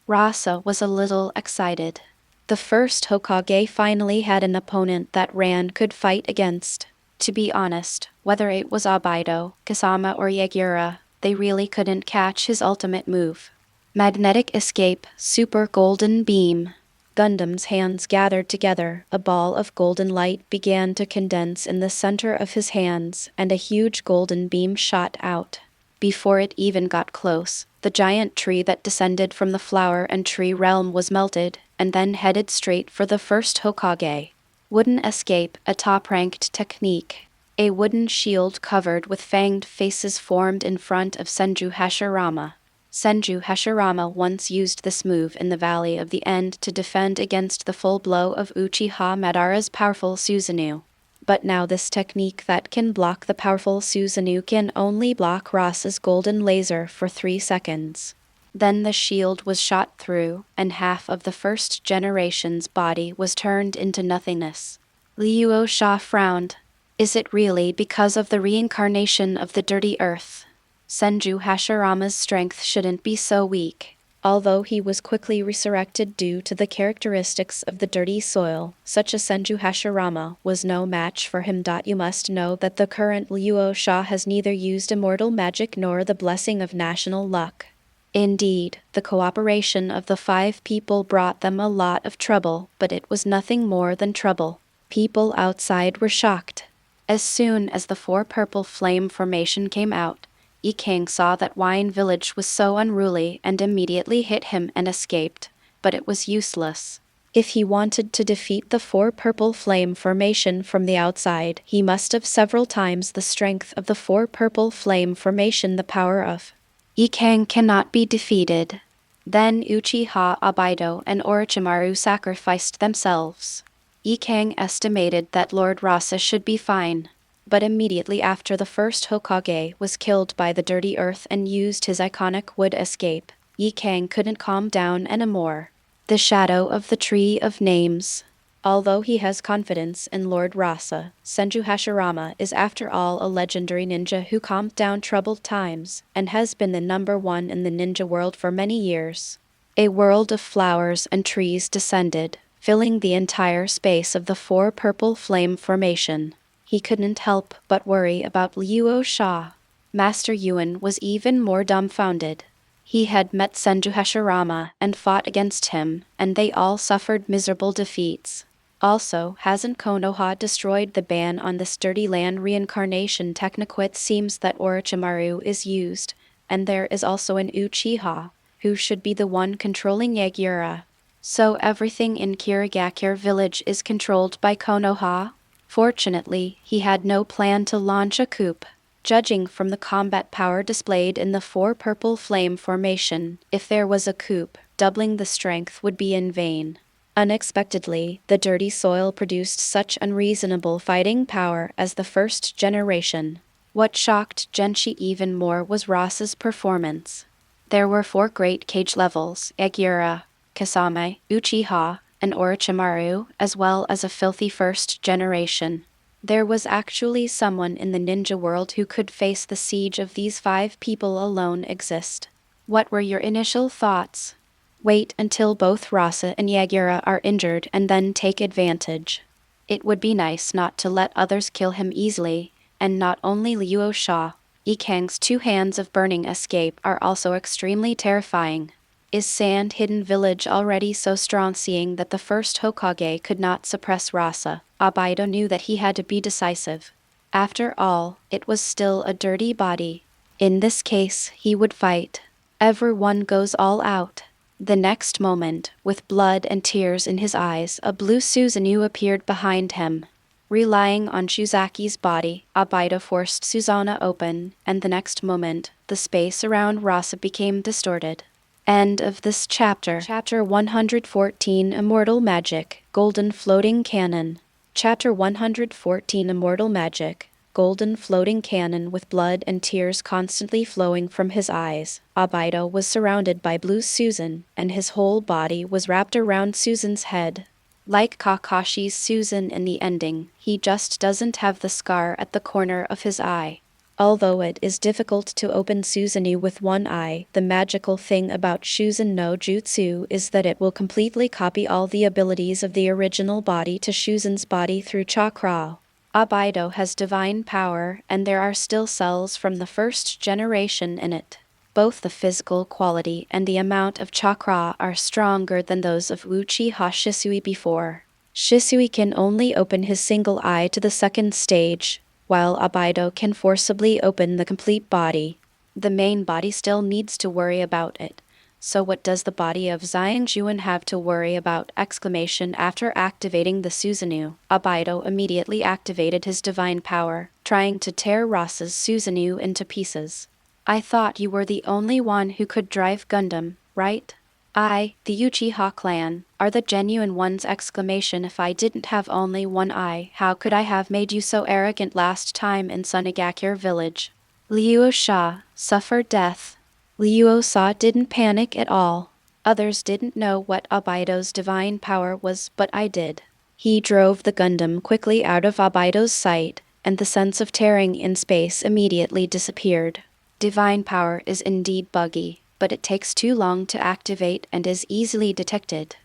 Rasa was a little excited. The first Hokage finally had an opponent that Rand could fight against. To be honest, whether it was Obito, Kasama, or Yagura, they really couldn't catch his ultimate move. Magnetic escape, super golden beam. Gundam's hands gathered together, a ball of golden light began to condense in the center of his hands, and a huge golden beam shot out. Before it even got close, the giant tree that descended from the flower and tree realm was melted, and then headed straight for the first Hokage. Wooden escape, a top-ranked technique. A wooden shield covered with fanged faces formed in front of Senju Hashirama. Senju Hashirama once used this move in the Valley of the End to defend against the full blow of Uchiha Madara's powerful Susanoo. But now this technique that can block the powerful Susanoo can only block Rasa's golden laser for 3 seconds. Then the shield was shot through, and half of the first generation's body was turned into nothingness. Luo Sha frowned. Is it really because of the reincarnation of the dirty earth? Senju Hashirama's strength shouldn't be so weak. Although he was quickly resurrected due to the characteristics of the dirty soil, such as Senju Hashirama was no match for him. You must know that the current Luo Sha has neither used immortal magic nor the blessing of national luck. Indeed, the cooperation of the 5 people brought them a lot of trouble, but it was nothing more than trouble. People outside were shocked. As soon as the 4 purple flame formation came out, Ikang saw that Wine Village was so unruly and immediately hit him and escaped, but it was useless. If he wanted to defeat the 4 purple flame formation from the outside, he must have several times the strength of the 4 purple flame formation. The power of Ikang cannot be defeated. Then Uchiha, Obito, and Orochimaru sacrificed themselves. Ikang estimated that Lord Rasa should be fine. But immediately after the first Hokage was killed by the dirty earth and used his iconic wood escape, Ikang couldn't calm down anymore. The shadow of the Tree of Names. Although he has confidence in Lord Rasa, Senju Hashirama is after all a legendary ninja who calmed down troubled times, and has been the #1 in the ninja world for many years. A world of flowers and trees descended, filling the entire space of the 4 purple flame formation. He couldn't help but worry about Luo Sha. Master Yuan was even more dumbfounded. He had met Senju Hashirama and fought against him, and they all suffered miserable defeats. Also, hasn't Konoha destroyed the ban on this dirty land reincarnation technique? It seems that Orochimaru is used, and there is also an Uchiha, who should be the one controlling Yagura. So everything in Kirigakure village is controlled by Konoha? Fortunately, he had no plan to launch a coup. Judging from the combat power displayed in the 4 purple flame formation, if there was a coup, doubling the strength would be in vain. Unexpectedly, the dirty soil produced such unreasonable fighting power as the first generation. What shocked Genshi even more was Rasa's performance. There were 4 great cage levels: Yagura, Kasame, Uchiha, and Orochimaru, as well as a filthy first generation. There was actually someone in the ninja world who could face the siege of these 5 people alone exist. What were your initial thoughts? Wait until both Rasa and Yagura are injured and then take advantage. It would be nice not to let others kill him easily, and not only Luo Sha, Ikang's 2 hands of burning escape are also extremely terrifying. Is Sand Hidden Village already so strong? Seeing that the first Hokage could not suppress Rasa, Obito knew that he had to be decisive. After all, it was still a dirty body. In this case, he would fight. Everyone goes all out. The next moment, with blood and tears in his eyes, a blue Susanoo appeared behind him. Relying on Shusaki's body, Obito forced Susanoo open, and the next moment, the space around Rasa became distorted. End of this chapter. Chapter 114, Immortal Magic, Golden Floating Cannon. Chapter 114, Immortal Magic, golden floating cannon with blood and tears constantly flowing from his eyes. Obito was surrounded by blue Susan, and his whole body was wrapped around Susan's head. Like Kakashi's Susan in the ending, he just doesn't have the scar at the corner of his eye. Although it is difficult to open Susanoo with one eye, the magical thing about Shuzen no Jutsu is that it will completely copy all the abilities of the original body to Shuzen's body through chakra. Obito has divine power, and there are still cells from the first generation in it. Both the physical quality and the amount of chakra are stronger than those of Uchiha Shisui before. Shisui can only open his single eye to the second stage, while Obito can forcibly open the complete body. The main body still needs to worry about it. So what does the body of Xiangjuan have to worry about? After activating the Susanoo, Obito immediately activated his divine power, trying to tear Rasa's Susanoo into pieces. I thought you were the only one who could drive Gundam, right? I, the Uchiha clan, are the genuine ones! If I didn't have only one eye, how could I have made you so arrogant last time in Sunagakure village? Luo Sha suffered death. Luo Sha didn't panic at all. Others didn't know what Obito's divine power was, but I did. He drove the Gundam quickly out of Obito's sight, and the sense of tearing in space immediately disappeared. Divine power is indeed buggy, but it takes too long to activate and is easily detected.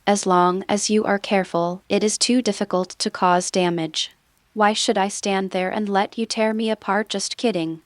As long as you are careful, it is too difficult to cause damage. Why should I stand there and let you tear me apart? Just kidding.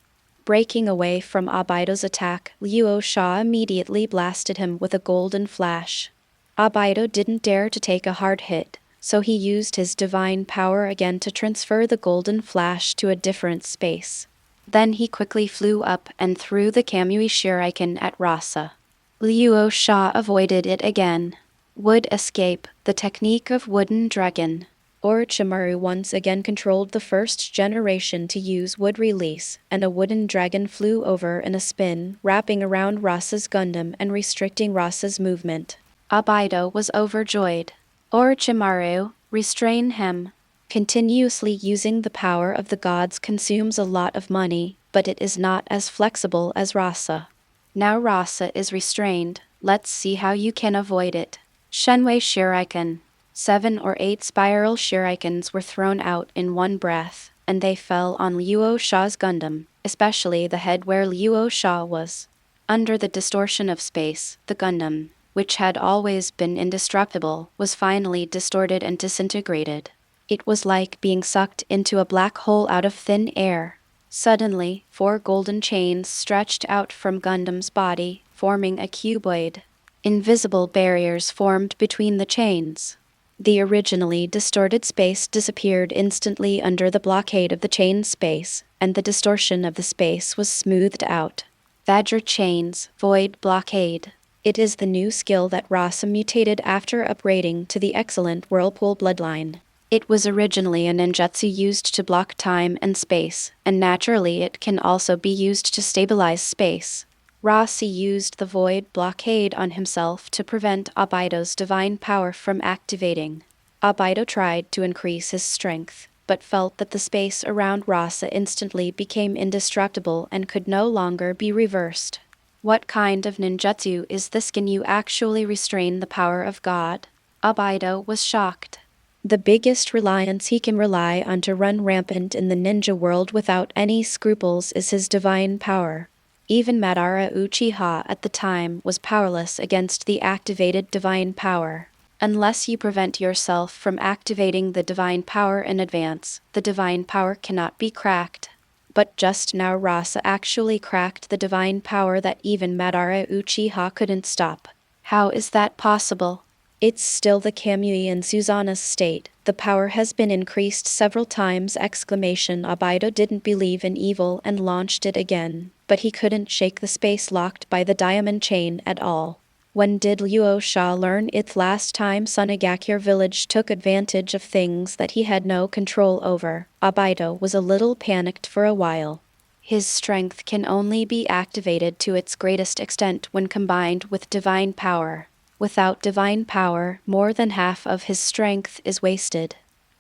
Breaking away from Obito's attack, Luo Sha immediately blasted him with a golden flash. Obito didn't dare to take a hard hit, so he used his divine power again to transfer the golden flash to a different space. Then he quickly flew up and threw the Kamui Shuriken at Rasa. Luo Sha avoided it again. Wood escape, the technique of wooden dragon. Orochimaru once again controlled the first generation to use wood release, and a wooden dragon flew over in a spin, wrapping around Rasa's Gundam and restricting Rasa's movement. Obito was overjoyed. Orochimaru, restrain him. Continuously using the power of the gods consumes a lot of money, but it is not as flexible as Rasa. Now Rasa is restrained, let's see how you can avoid it. Shenwei Shuriken. 7 or 8 spiral shurikens were thrown out in one breath, and they fell on Luo Sha's Gundam, especially the head where Luo Sha was. Under the distortion of space, the Gundam, which had always been indestructible, was finally distorted and disintegrated. It was like being sucked into a black hole out of thin air. Suddenly, 4 golden chains stretched out from Gundam's body, forming a cuboid. Invisible barriers formed between the chains. The originally distorted space disappeared instantly under the blockade of the chain space, and the distortion of the space was smoothed out. Vajra chains, void blockade. It is the new skill that Rasa mutated after upgrading to the excellent Whirlpool bloodline. It was originally a ninjutsu used to block time and space, and naturally it can also be used to stabilize space. Rasa used the void blockade on himself to prevent Obito's divine power from activating. Obito tried to increase his strength, but felt that the space around Rasa instantly became indestructible and could no longer be reversed. What kind of ninjutsu is this? Can you actually restrain the power of God? Obito was shocked. The biggest reliance he can rely on to run rampant in the ninja world without any scruples is his divine power. Even Madara Uchiha at the time was powerless against the activated divine power. Unless you prevent yourself from activating the divine power in advance, the divine power cannot be cracked. But just now Rasa actually cracked the divine power that even Madara Uchiha couldn't stop. How is that possible? It's still the Kamui and Susanoo's state. The power has been increased several times! Obito didn't believe in evil and launched it again, but he couldn't shake the space locked by the diamond chain at all. When did Luo Sha learn it? Last time Sunagakure village took advantage of things that he had no control over. Obito was a little panicked for a while. His strength can only be activated to its greatest extent when combined with divine power. Without divine power, more than half of his strength is wasted.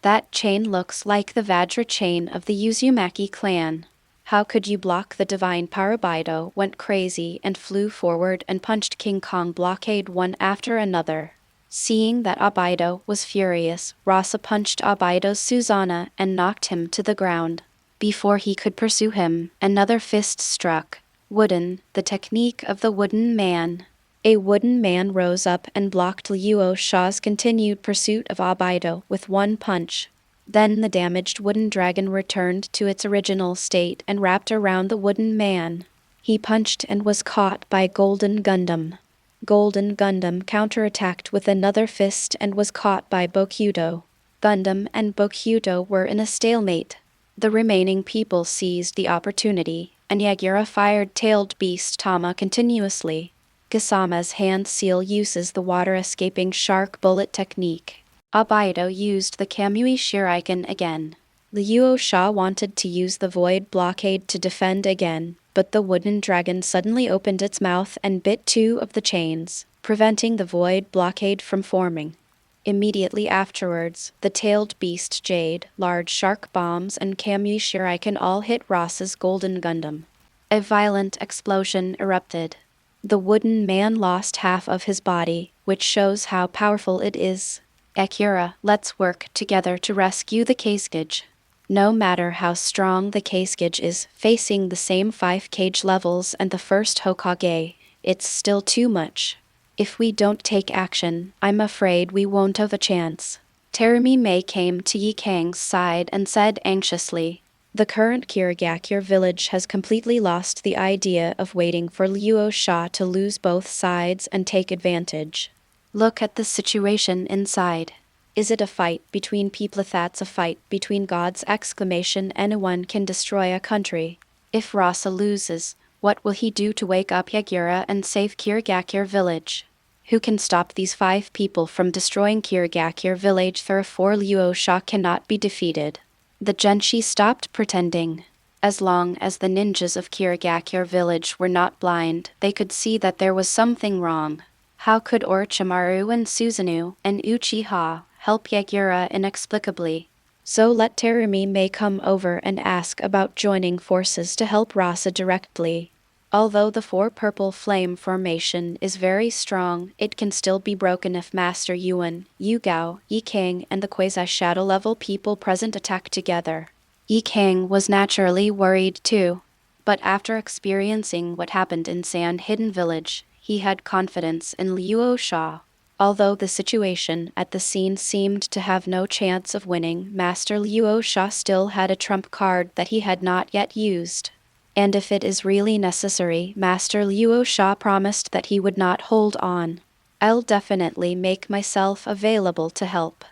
That chain looks like the Vajra chain of the Uzumaki clan. How could you block the divine power? Obito went crazy and flew forward and punched King Kong blockade one after another. Seeing that Obito was furious, Rasa punched Obito's Susanoo and knocked him to the ground. Before he could pursue him, another fist struck. Wooden, the technique of the wooden man. A wooden man rose up and blocked Luo Sha's continued pursuit of Obito with one punch. Then the damaged wooden dragon returned to its original state and wrapped around the wooden man. He punched and was caught by Golden Gundam. Golden Gundam counterattacked with another fist and was caught by Bokuto. Gundam and Bokuto were in a stalemate. The remaining people seized the opportunity, and Yagura fired Tailed Beast Tama continuously. Gisama's hand seal uses the water-escaping shark bullet technique. Obito used the Kamui Shuriken again. Luo Sha wanted to use the void blockade to defend again, but the wooden dragon suddenly opened its mouth and bit two of the chains, preventing the void blockade from forming. Immediately afterwards, the tailed beast Jade, large shark bombs and Kamui Shuriken all hit Rasa's Golden Gundam. A violent explosion erupted. The wooden man lost half of his body, which shows how powerful it is. Akira, let's work together to rescue the Kazekage. No matter how strong the Kazekage is, facing the same 5 cage levels and the first Hokage, it's still too much. If we don't take action, I'm afraid we won't have a chance. Terumi Mei came to Yi Kang's side and said anxiously, the current Kirigakure village has completely lost the idea of waiting for Luo Sha to lose both sides and take advantage. Look at the situation inside. Is it a fight between people? That's a fight between gods! Anyone can destroy a country. If Rasa loses, what will he do to wake up Yagura and save Kirigakure village? Who can stop these 5 people from destroying Kirigakure village? Therefore Luo Sha cannot be defeated. The Genshi stopped pretending. As long as the ninjas of Kirigakure village were not blind, they could see that there was something wrong. How could Orochimaru and Susanoo and Uchiha help Yagura inexplicably? So let Terumi Mei come over and ask about joining forces to help Rasa directly. Although the 4 purple flame formation is very strong, it can still be broken if Master Yuan, Yugao, Yi Kang and the quasi-shadow level people present attack together. Yi Kang was naturally worried too. But after experiencing what happened in Sand Hidden Village, he had confidence in Luo Sha. Although the situation at the scene seemed to have no chance of winning, Master Luo Sha still had a trump card that he had not yet used. And if it is really necessary, Master Luo Sha promised that he would not hold on. I'll definitely make myself available to help.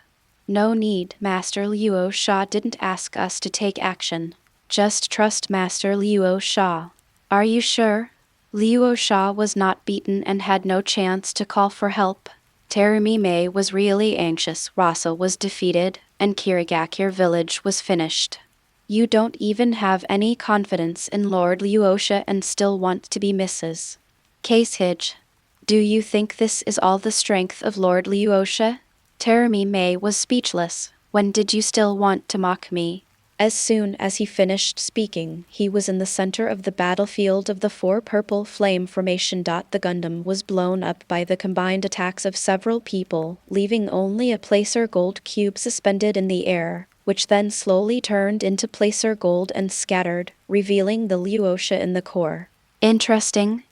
No need, Master Luo Sha didn't ask us to take action. Just trust Master Luo Sha. Are you sure? Luo Sha was not beaten and had no chance to call for help. Terumi Mei was really anxious. Rasa was defeated, and Kirigakure village was finished. You don't even have any confidence in Lord Luo Sha and still want to be Mrs. Kazekage. Do you think this is all the strength of Lord Luo Sha? Terumi Mei was speechless. When did you still want to mock me? As soon as he finished speaking, he was in the center of the battlefield of the 4 purple flame formation. The Gundam was blown up by the combined attacks of several people, leaving only a placer gold cube suspended in the air, which then slowly turned into placer gold and scattered, revealing the Luo Sha in the core. Interesting.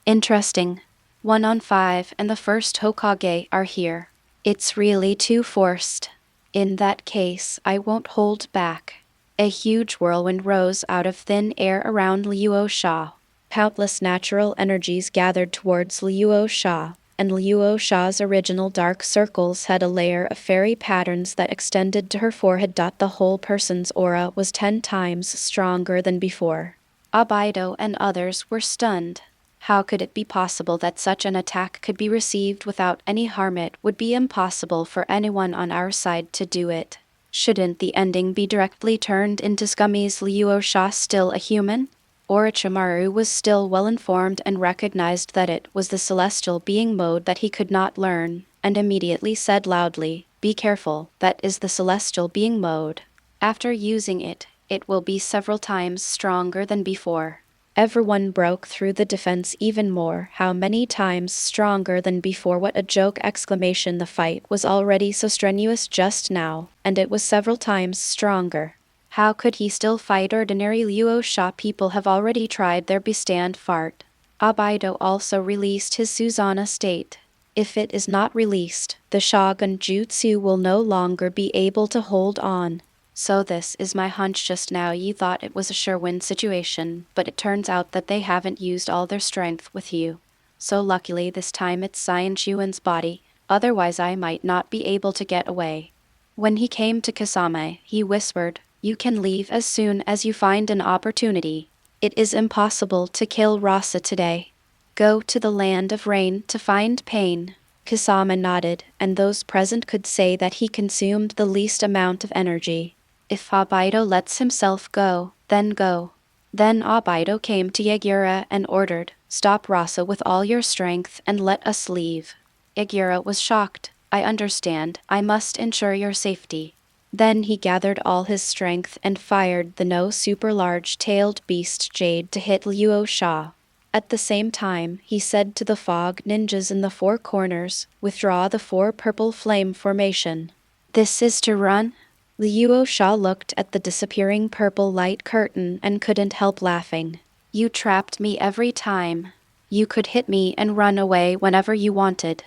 1 on 5 and the first Hokage are here. It's really too forced. In that case, I won't hold back. A huge whirlwind rose out of thin air around Luo Sha. Countless natural energies gathered towards Luo Sha, and Luo Sha's original dark circles had a layer of fairy patterns that extended to her forehead. The whole person's aura was 10 times stronger than before. Obito and others were stunned. How could it be possible that such an attack could be received without any harm? It would be impossible for anyone on our side to do it. Shouldn't the ending be directly turned into scummies? Luo Sha still a human? Orochimaru was still well informed and recognized that it was the celestial being mode that he could not learn, and immediately said loudly, Be careful, that is the celestial being mode. After using it, it will be several times stronger than before. Everyone broke through the defense even more. How many times stronger than before? What a joke! Exclamation. The fight was already so strenuous just now, and it was several times stronger. How could he still fight ordinary Luo Sha? People have already tried their bestand fart. Obito also released his Susanna state. If it is not released, the Shogun Jutsu will no longer be able to hold on. So this is my hunch. Just now you thought it was a sure win situation, but it turns out that they haven't used all their strength with you. So luckily this time it's Cyan Chuan's body, otherwise I might not be able to get away. When he came to Kasame, he whispered, "You can leave as soon as you find an opportunity. It is impossible to kill Rasa today. Go to the land of rain to find pain." Kasame nodded, and those present could say that he consumed the least amount of energy. If Obito lets himself go, then go. Then Obito came to Yagura and ordered, "Stop Rasa with all your strength and let us leave." Yagura was shocked. "I understand, I must ensure your safety." Then he gathered all his strength and fired the no super large-tailed beast Jade to hit Luo Sha. At the same time, he said to the fog ninjas in the four corners, "Withdraw the four purple flame formation." "This is to run?" Luo Sha looked at the disappearing purple light curtain and couldn't help laughing. "You trapped me every time. You could hit me and run away whenever you wanted.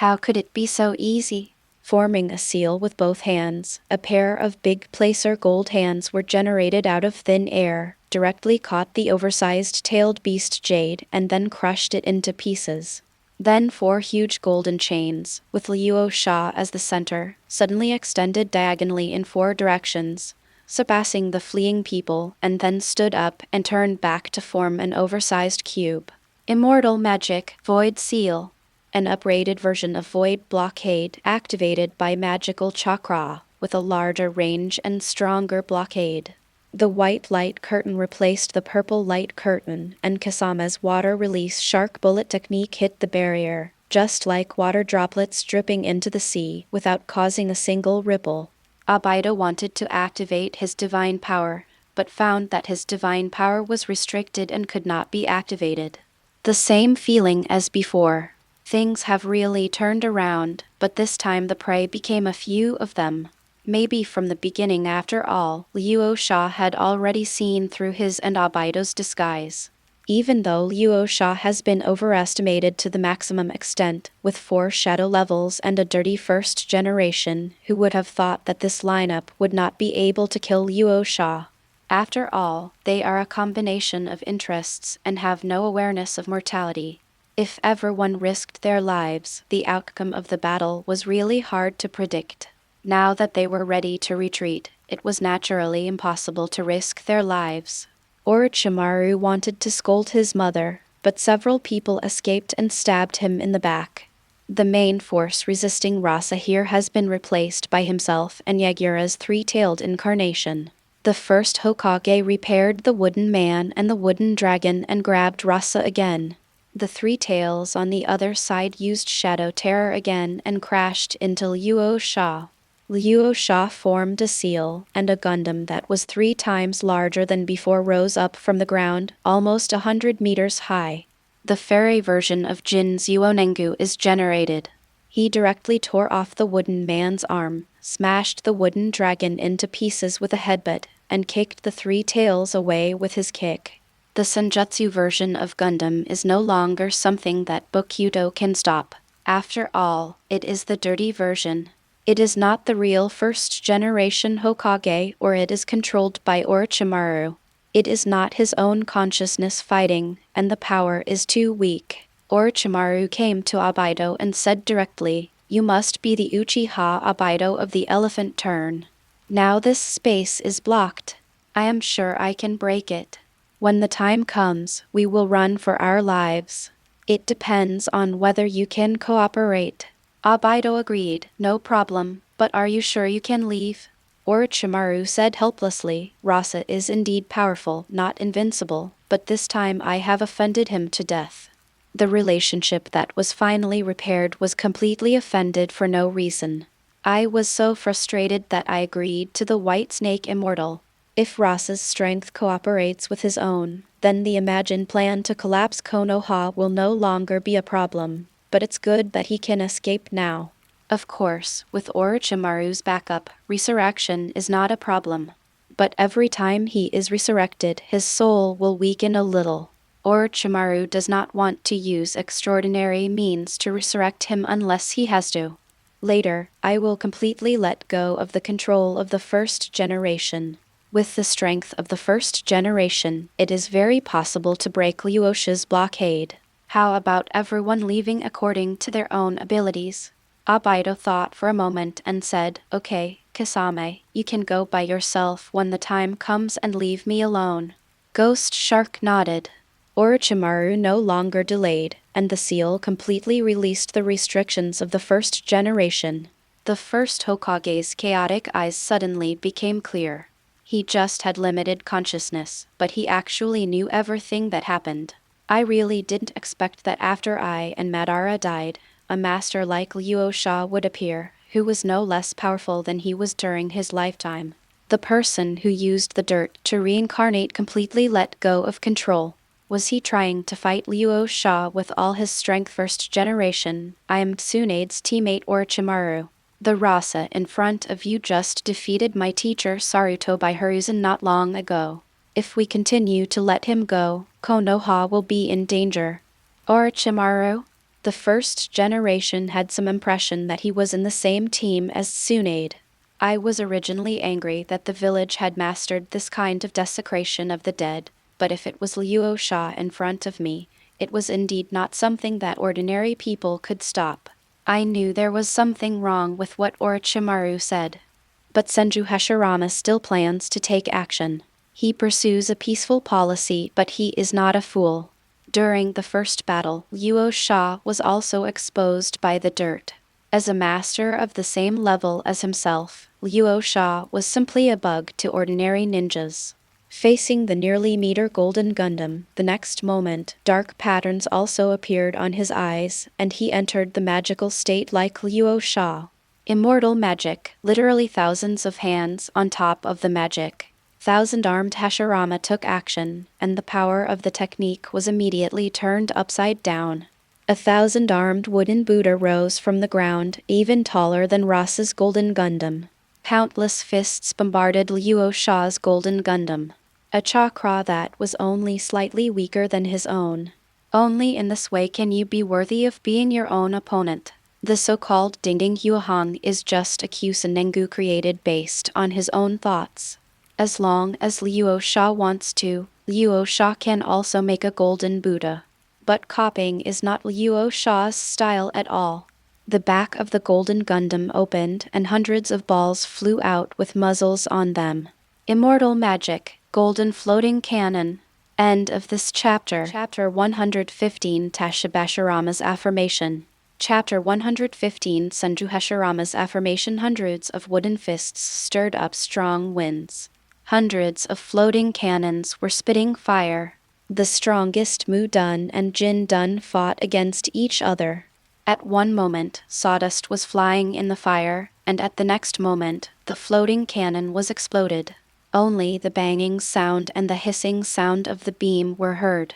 How could it be so easy?" Forming a seal with both hands, a pair of big placer gold hands were generated out of thin air, directly caught the oversized tailed beast Jade and then crushed it into pieces. Then four huge golden chains, with Luo Sha as the center, suddenly extended diagonally in four directions, surpassing the fleeing people, and then stood up and turned back to form an oversized cube. Immortal magic, Void Seal. An upgraded version of Void Blockade activated by magical chakra, with a larger range and stronger blockade. The white light curtain replaced the purple light curtain, and Kasame's water release shark bullet technique hit the barrier, just like water droplets dripping into the sea without causing a single ripple. Obito wanted to activate his divine power, but found that his divine power was restricted and could not be activated. The same feeling as before. Things have really turned around, but this time the prey became a few of them. Maybe from the beginning after all, Luo Sha had already seen through his and Obito's disguise. Even though Luo Sha has been overestimated to the maximum extent, with 4 shadow levels and a dirty first generation, who would have thought that this lineup would not be able to kill Luo Sha? After all, they are a combination of interests and have no awareness of mortality. If everyone risked their lives, the outcome of the battle was really hard to predict. Now that they were ready to retreat, it was naturally impossible to risk their lives. Orochimaru wanted to scold his mother, but several people escaped and stabbed him in the back. The main force resisting Rasa here has been replaced by himself and Yagura's three-tailed incarnation. The first Hokage repaired the wooden man and the wooden dragon and grabbed Rasa again. The three tails on the other side used Shadow Terror again and crashed into Luo Sha. Luo Sha formed a seal, and a Gundam that was 3 times larger than before rose up from the ground, almost 100 meters high. The fairy version of Jin's Yuonengu is generated. He directly tore off the wooden man's arm, smashed the wooden dragon into pieces with a headbutt, and kicked the 3 tails away with his kick. The Senjutsu version of Gundam is no longer something that Bokuto can stop. After all, it is the dirty version. It is not the real first-generation Hokage, or it is controlled by Orochimaru. It is not his own consciousness fighting, and the power is too weak. Orochimaru came to Obito and said directly, "You must be the Uchiha Obito of the Elephant Turn. Now this space is blocked. I am sure I can break it. When the time comes, we will run for our lives. It depends on whether you can cooperate." Obito agreed, "No problem, but are you sure you can leave?" Orochimaru said helplessly, "Rasa is indeed powerful, not invincible, but this time I have offended him to death." The relationship that was finally repaired was completely offended for no reason. I was so frustrated that I agreed to the White Snake Immortal. If Rasa's strength cooperates with his own, then the imagined plan to collapse Konoha will no longer be a problem, but it's good that he can escape now. Of course, with Orochimaru's backup, resurrection is not a problem. But every time he is resurrected, his soul will weaken a little. Orochimaru does not want to use extraordinary means to resurrect him unless he has to. Later, I will completely let go of the control of the first generation. With the strength of the first generation, it is very possible to break Luo Sha's blockade. How about everyone leaving according to their own abilities? Obito thought for a moment and said, "Okay, Kisame, you can go by yourself when the time comes and leave me alone." Ghost Shark nodded. Orochimaru no longer delayed, and the seal completely released the restrictions of the first generation. The first Hokage's chaotic eyes suddenly became clear. He just had limited consciousness, but he actually knew everything that happened. I really didn't expect that after I and Madara died, a master like Luo Sha would appear, who was no less powerful than he was during his lifetime. The person who used the dirt to reincarnate completely let go of control. Was he trying to fight Luo Sha with all his strength? First generation, I am Tsunade's teammate Orochimaru. The Rasa in front of you just defeated my teacher Saruto by Hiruzen not long ago. If we continue to let him go, Konoha will be in danger. Orochimaru? The first generation had some impression that he was in the same team as Tsunade. I was originally angry that the village had mastered this kind of desecration of the dead, but if it was Luo Sha in front of me, it was indeed not something that ordinary people could stop. I knew there was something wrong with what Orochimaru said. But Hashirama still plans to take action. He pursues a peaceful policy, but he is not a fool. During the first battle, Luo Sha was also exposed by the dirt. As a master of the same level as himself, Luo Sha was simply a bug to ordinary ninjas. Facing the nearly meter golden Gundam, the next moment, dark patterns also appeared on his eyes, and he entered the magical state like Luo Sha. Immortal magic, literally thousands of hands on top of the magic. Thousand-armed Hashirama took action, and the power of the technique was immediately turned upside down. A thousand-armed wooden Buddha rose from the ground, even taller than Rasa's golden Gundam. Countless fists bombarded Luo Sha's golden Gundam. A chakra that was only slightly weaker than his own. Only in this way can you be worthy of being your own opponent. The so-called Dingding Huahong is just a Kusanengu created based on his own thoughts. As long as Luo Sha wants to, Luo Sha can also make a golden Buddha. But copying is not Luo Sha's style at all. The back of the golden Gundam opened and hundreds of balls flew out with muzzles on them. Immortal magic, golden floating cannon. End of this chapter. Chapter 115 Tashibashirama's Affirmation. Chapter 115 Hashirama's Affirmation. Hundreds of wooden fists stirred up strong winds. Hundreds of floating cannons were spitting fire. The strongest Mu Dun and Jin Dun fought against each other. At one moment, sawdust was flying in the fire, and at the next moment, the floating cannon was exploded. Only the banging sound and the hissing sound of the beam were heard.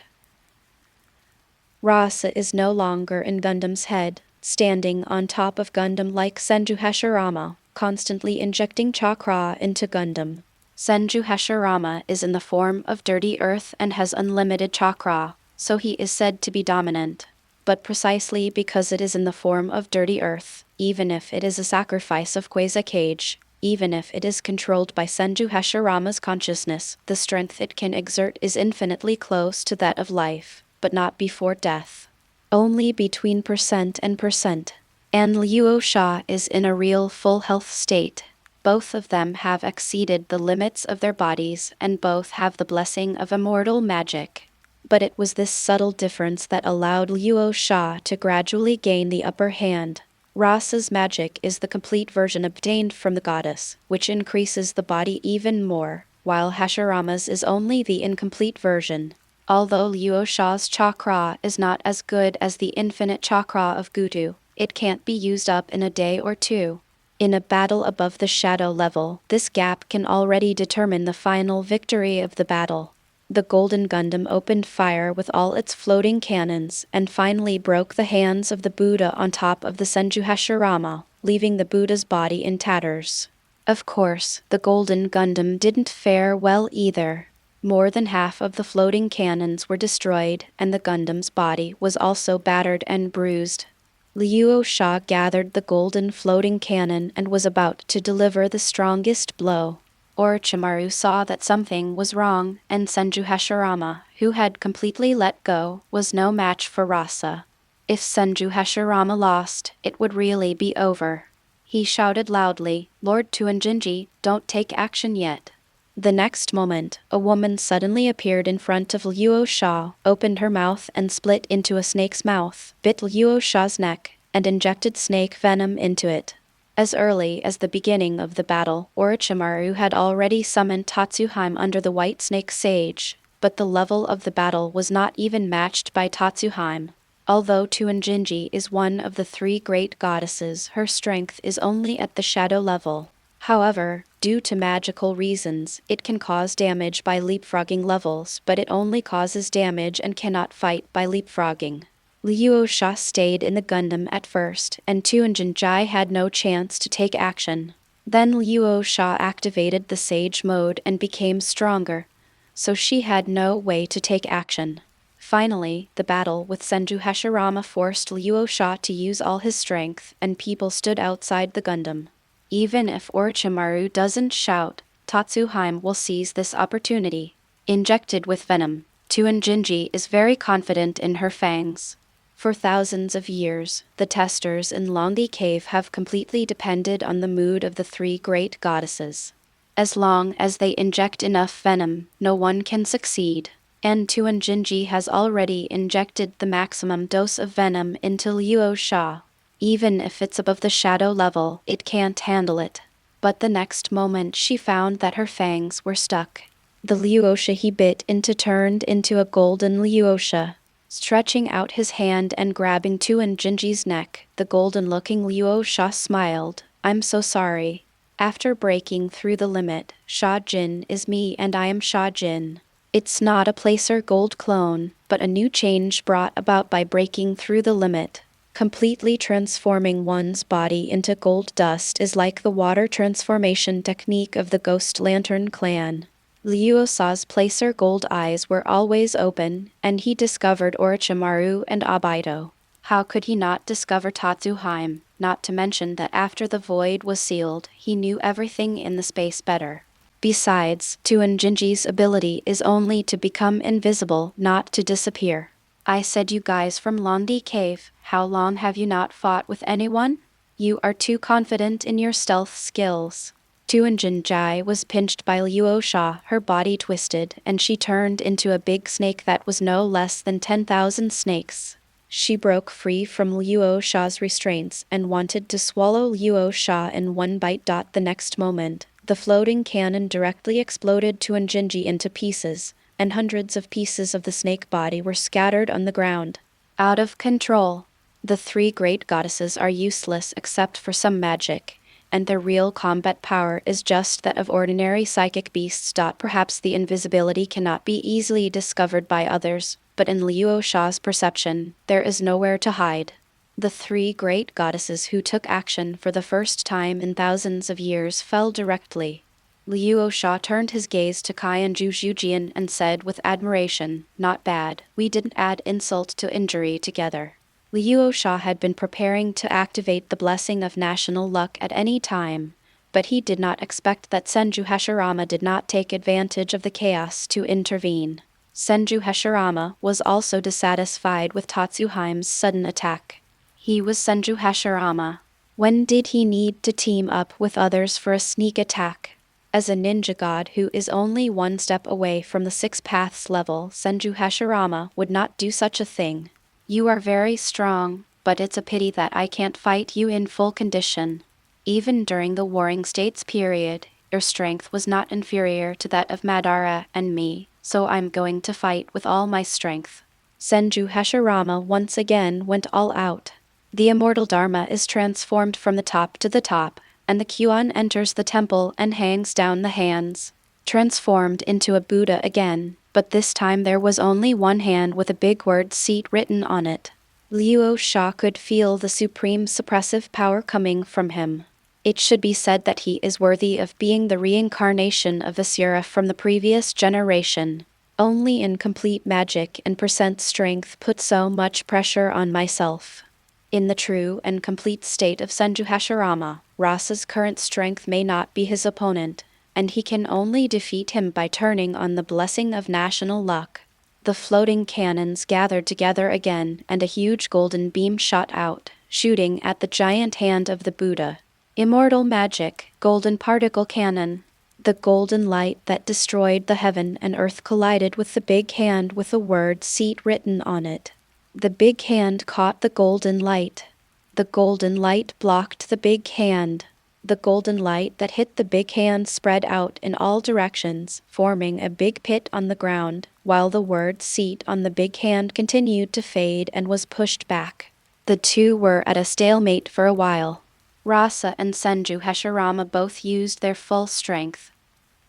Rasa is no longer in Gundam's head, standing on top of Gundam like Hashirama, constantly injecting chakra into Gundam. Hashirama is in the form of dirty earth and has unlimited chakra, so he is said to be dominant. But precisely because it is in the form of dirty earth, even if it is a sacrifice of Kazekage, even if it is controlled by Hashirama's consciousness, the strength it can exert is infinitely close to that of life, but not before death. Only between percent and percent. And Luo Sha is in a real full health state. Both of them have exceeded the limits of their bodies and both have the blessing of immortal magic. But it was this subtle difference that allowed Luo Sha to gradually gain the upper hand. Rasa's magic is the complete version obtained from the goddess, which increases the body even more, while Hashirama's is only the incomplete version. Although Luo Sha's chakra is not as good as the infinite chakra of Gutu, it can't be used up in a day or two. In a battle above the shadow level, this gap can already determine the final victory of the battle. The Golden Gundam opened fire with all its floating cannons and finally broke the hands of the Buddha on top of the Senjuhashirama, leaving the Buddha's body in tatters. Of course, the Golden Gundam didn't fare well either. More than half of the floating cannons were destroyed, and the Gundam's body was also battered and bruised. Luo Sha gathered the golden floating cannon and was about to deliver the strongest blow. Orochimaru saw that something was wrong, and Senjuhashirama, who had completely let go, was no match for Rasa. If Senjuhashirama lost, it would really be over. He shouted loudly, "Lord Tuanjinji, don't take action yet." The next moment, a woman suddenly appeared in front of Luo Sha, opened her mouth and split into a snake's mouth, bit Luo Sha's neck, and injected snake venom into it. As early as the beginning of the battle, Orochimaru had already summoned Tatsuhime under the White Snake Sage, but the level of the battle was not even matched by Tatsuhime. Although Tuanjinji is one of the 3 great goddesses, her strength is only at the shadow level. However, due to magical reasons, it can cause damage by leapfrogging levels, but it only causes damage and cannot fight by leapfrogging. Luo Sha stayed in the Gundam at first, and Tuanjinji had no chance to take action. Then Luo Sha activated the Sage mode and became stronger, so she had no way to take action. Finally, the battle with Senjuhashirama forced Luo Sha to use all his strength, and people stood outside the Gundam. Even if Orochimaru doesn't shout, Tatsuhime will seize this opportunity. Injected with venom, Tuanjinji is very confident in her fangs. For thousands of years, the testers in Longdi Cave have completely depended on the mood of the 3 great goddesses. As long as they inject enough venom, no one can succeed. And Tuanjinji has already injected the maximum dose of venom into Luo Sha. Even if it's above the shadow level, it can't handle it. But the next moment she found that her fangs were stuck. The Luo Sha he bit into turned into a golden Luo Sha. Stretching out his hand and grabbing Tuanjinji's neck, the golden-looking Luo Sha smiled. "I'm so sorry. After breaking through the limit, Sha Jin is me and I am Sha Jin. It's not a placer gold clone, but a new change brought about by breaking through the limit. Completely transforming one's body into gold dust is like the water transformation technique of the Ghost Lantern clan." Luo Sha's placer gold eyes were always open, and he discovered Orochimaru and Obito. How could he not discover Tatsuhime, not to mention that after the void was sealed, he knew everything in the space better. Besides, Tuanjinji's ability is only to become invisible, not to disappear. "I said you guys from Longdi Cave, how long have you not fought with anyone? You are too confident in your stealth skills." Tuanjinji was pinched by Luo Sha, her body twisted, and she turned into a big snake that was no less than 10,000 snakes. She broke free from Luo Sha's restraints and wanted to swallow Luo Sha in one bite. The next moment, the floating cannon directly exploded Tuanjinji into pieces, and hundreds of pieces of the snake body were scattered on the ground. Out of control. The 3 great goddesses are useless except for some magic, and their real combat power is just that of ordinary psychic beasts. Perhaps the invisibility cannot be easily discovered by others, but in Luo Sha's perception, there is nowhere to hide. The 3 great goddesses who took action for the first time in thousands of years fell directly. Luo Sha turned his gaze to Kai and Jujian and said with admiration, "Not bad, we didn't add insult to injury together." Luo Sha had been preparing to activate the blessing of national luck at any time, but he did not expect that Senjuhashirama did not take advantage of the chaos to intervene. Senjuhashirama was also dissatisfied with Tatsuhime's sudden attack. He was Senjuhashirama. When did he need to team up with others for a sneak attack? As a ninja god who is only 1 step away from the 6 paths level, Senjuhashirama would not do such a thing. "You are very strong, but it's a pity that I can't fight you in full condition. Even during the Warring States period, your strength was not inferior to that of Madara and me, so I'm going to fight with all my strength." Senjuhashirama once again went all out. The immortal Dharma is transformed from the top to the top, and the Kyuan enters the temple and hangs down the hands, transformed into a Buddha again, but this time there was only one hand with a big word seat written on it. Luo Sha could feel the supreme suppressive power coming from him. It should be said that he is worthy of being the reincarnation of Asura from the previous generation. Only incomplete magic and percent strength put so much pressure on myself. In the true and complete state of Sunagakure, Rasa's current strength may not be his opponent, and he can only defeat him by turning on the blessing of national luck. The floating cannons gathered together again, and a huge golden beam shot out, shooting at the giant hand of the Buddha. Immortal magic, golden particle cannon. The golden light that destroyed the heaven and earth collided with the big hand with the word seat written on it. The big hand caught the golden light. The golden light blocked the big hand. The golden light that hit the big hand spread out in all directions, forming a big pit on the ground, while the word seat on the big hand continued to fade and was pushed back. The two were at a stalemate for a while. Rasa and Sunagakure both used their full strength.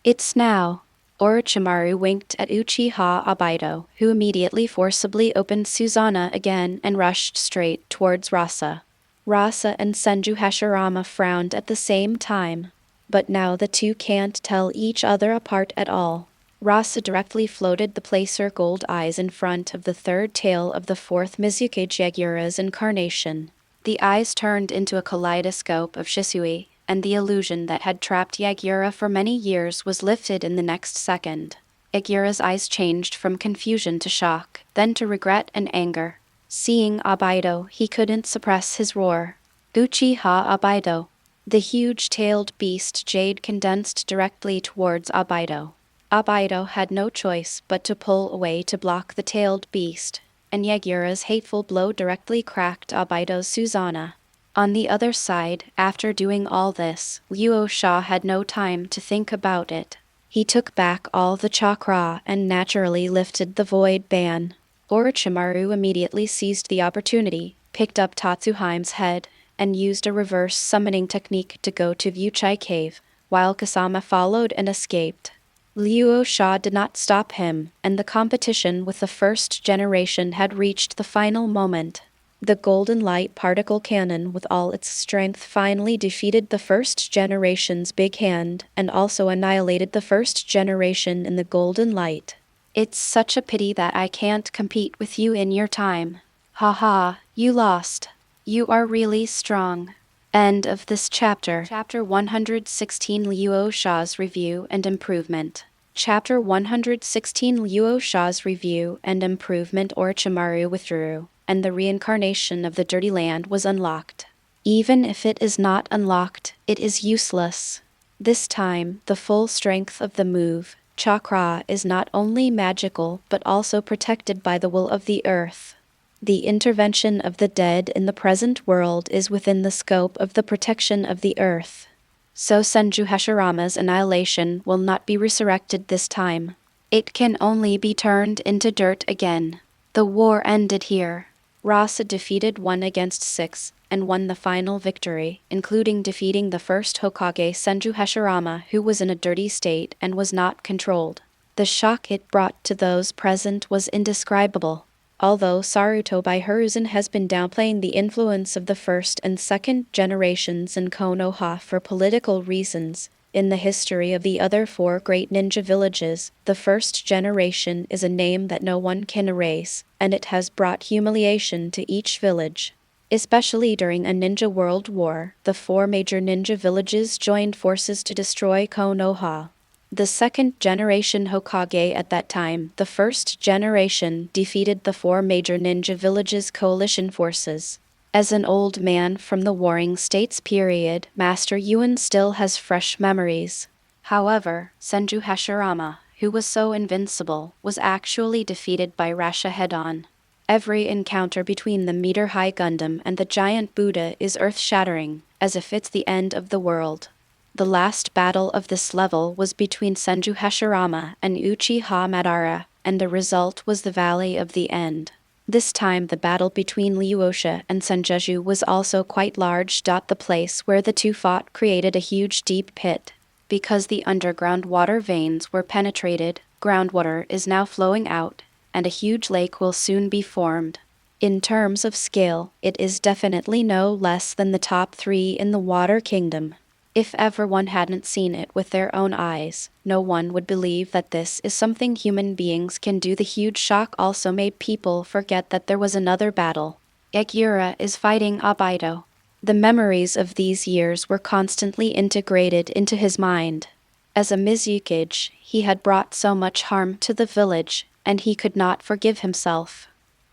It's now. Orochimaru winked at Uchiha Obito, who immediately forcibly opened Susanna again and rushed straight towards Rasa. Rasa and Sunagakure frowned at the same time, but now the two can't tell each other apart at all. Rasa directly floated the placer gold eyes in front of the third tail of the fourth Mizukage Yagura's incarnation. The eyes turned into a kaleidoscope of Shisui, and the illusion that had trapped Yagura for many years was lifted in the next second. Yagura's eyes changed from confusion to shock, then to regret and anger. Seeing Obito, he couldn't suppress his roar. Uchiha Obito. The huge-tailed beast Jade condensed directly towards Obito. Obito had no choice but to pull away to block the tailed beast, and Yagura's hateful blow directly cracked Obito's Susanna. On the other side, after doing all this, Luo Sha had no time to think about it. He took back all the chakra and naturally lifted the void ban. Orochimaru immediately seized the opportunity, picked up Tatsuhaime's head, and used a reverse summoning technique to go to Vuchai Cave, while Kasama followed and escaped. Luo Sha did not stop him, and the competition with the first generation had reached the final moment. The golden light particle cannon with all its strength finally defeated the first generation's big hand, and also annihilated the first generation in the golden light. It's such a pity that I can't compete with you in your time. Haha, you lost. You are really strong. End of this chapter. Chapter 116 Luo Sha's Review and Improvement. Chapter 116 Luo Sha's Review and Improvement. Orochimaru withdrew, and the reincarnation of the Dirty Land was unlocked. Even if it is not unlocked, it is useless. This time, the full strength of the move, chakra, is not only magical but also protected by the will of the earth. The intervention of the dead in the present world is within the scope of the protection of the earth. So Sunagakure annihilation will not be resurrected this time. It can only be turned into dirt again. The war ended here. Rasa defeated 1 against 6, and won the final victory, including defeating the first Hokage Sunagakure, who was in a dirty state and was not controlled. The shock it brought to those present was indescribable. Although Saruto by Hiruzen has been downplaying the influence of the first and second generations in Konoha for political reasons, in the history of the other 4 great ninja villages, the first generation is a name that no one can erase, and it has brought humiliation to each village. Especially during a ninja world war, the 4 major ninja villages joined forces to destroy Konoha. The second generation Hokage at that time, the first generation, defeated the 4 major ninja villages' coalition forces. As an old man from the Warring States period, Master Yuan still has fresh memories. However, Sunagakure, who was so invincible, was actually defeated by Rasa head-on. Every encounter between the meter-high Gundam and the giant Buddha is earth-shattering, as if it's the end of the world. The last battle of this level was between Sunagakure and Uchiha Madara, and the result was the Valley of the End. This time the battle between Luo Sha and Senjuju was also quite large. The place where the two fought created a huge deep pit. Because the underground water veins were penetrated, groundwater is now flowing out, and a huge lake will soon be formed. In terms of scale, it is definitely no less than the top 3 in the Water Kingdom. If everyone hadn't seen it with their own eyes, no one would believe that this is something human beings can do. The huge shock also made people forget that there was another battle. Yagura is fighting Obito. The memories of these years were constantly integrated into his mind. As a Mizukage, he had brought so much harm to the village, and he could not forgive himself.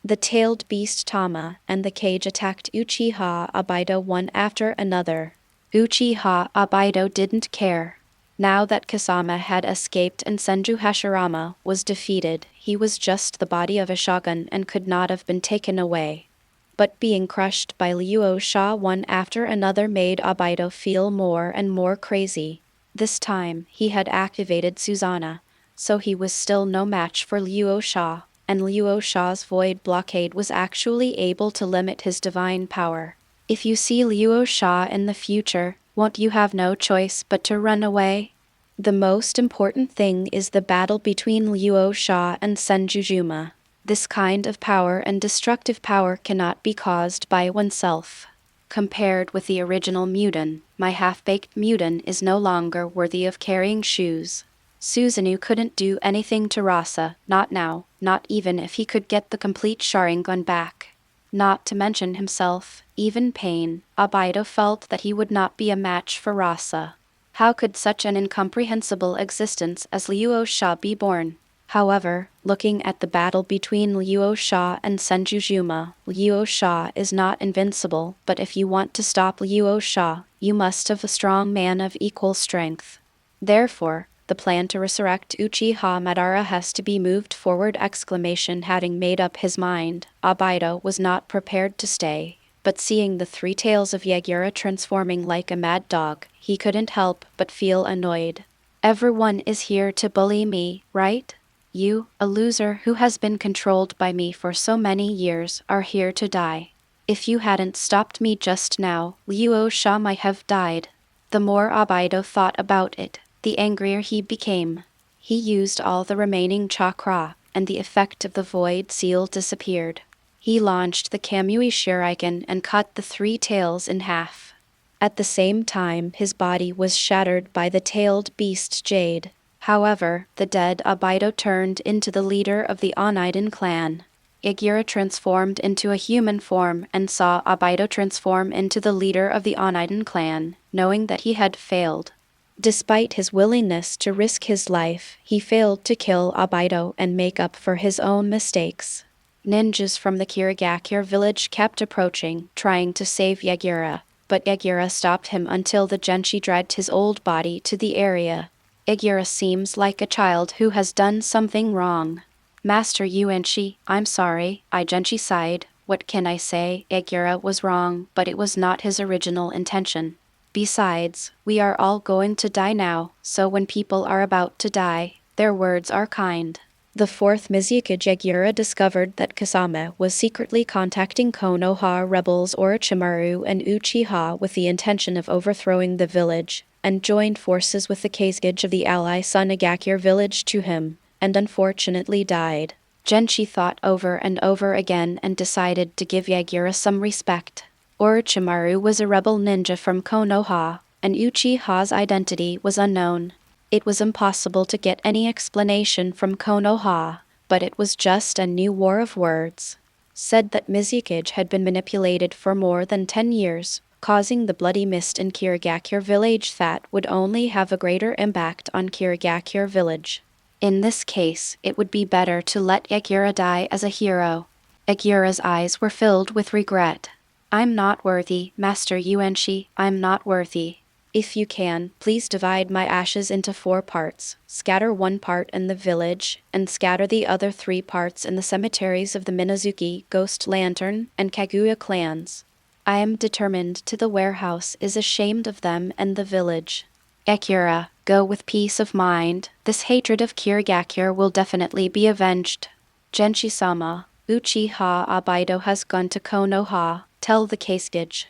The tailed beast Tama and the cage attacked Uchiha Obito one after another. Uchiha Obito didn't care. Now that Kasama had escaped and Hashirama was defeated, he was just the body of a shogun and could not have been taken away. But being crushed by Luo Sha one after another made Obito feel more and more crazy. This time, he had activated Susanna, so he was still no match for Luo Sha, and Luo Sha's void blockade was actually able to limit his divine power. If you see Luo Sha in the future, won't you have no choice but to run away? The most important thing is the battle between Luo Sha and Senjujuma. This kind of power and destructive power cannot be caused by oneself. Compared with the original Mudan, my half-baked Mudan is no longer worthy of carrying shoes. Susanoo couldn't do anything to Rasa, not now, not even if he could get the complete Sharingan back. Not to mention himself, even pain, Obito felt that he would not be a match for Rasa. How could such an incomprehensible existence as Luo Sha be born? However, looking at the battle between Luo Sha and Senjujuma, Luo Sha is not invincible, but if you want to stop Luo Sha, you must have a strong man of equal strength. Therefore, the plan to resurrect Uchiha Madara has to be moved forward! Having made up his mind, Obito was not prepared to stay, but seeing the 3 tails of Yagura transforming like a mad dog, he couldn't help but feel annoyed. Everyone is here to bully me, right? You, a loser who has been controlled by me for so many years, are here to die. If you hadn't stopped me just now, Luo Sha might have died. The more Obito thought about it, the angrier he became. He used all the remaining chakra, and the effect of the void seal disappeared. He launched the Kamui Shuriken and cut the 3 tails in half. At the same time, his body was shattered by the tailed beast Jade. However, the dead Obito turned into the leader of the Oneiden clan. Yagura transformed into a human form and saw Obito transform into the leader of the Oneiden clan, knowing that he had failed. Despite his willingness to risk his life, he failed to kill Obito and make up for his own mistakes. Ninjas from the Kirigakure village kept approaching, trying to save Yagura, but Yagura stopped him until the Genshi dragged his old body to the area. Yagura seems like a child who has done something wrong. Master Yuenshi, I'm sorry, Genshi sighed. What can I say? Yagura was wrong, but it was not his original intention. Besides, we are all going to die now, so when people are about to die, their words are kind. The 4th Mizukage Yagura discovered that Kasame was secretly contacting Konoha rebels Orochimaru and Uchiha with the intention of overthrowing the village, and joined forces with the Kazekage of the ally Sunagakure village to him, and unfortunately died. Genshi thought over and over again and decided to give Yagura some respect. Orochimaru was a rebel ninja from Konoha, and Uchiha's identity was unknown. It was impossible to get any explanation from Konoha, but it was just a new war of words. Said that Mizukage had been manipulated for more than 10 years, causing the bloody mist in Kirigakure village that would only have a greater impact on Kirigakure village. In this case, it would be better to let Yagura die as a hero. Yagura's eyes were filled with regret. I'm not worthy, Master Yuenshi, I'm not worthy. If you can, please divide my ashes into 4 parts. Scatter 1 part in the village, and scatter the other 3 parts in the cemeteries of the Minazuki, Ghost Lantern, and Kaguya clans. I am determined to the warehouse is ashamed of them and the village. Yagura, go with peace of mind. This hatred of Kirigakure will definitely be avenged. Genshi-sama, Uchiha Obito has gone to Konoha, tell the Kazekage.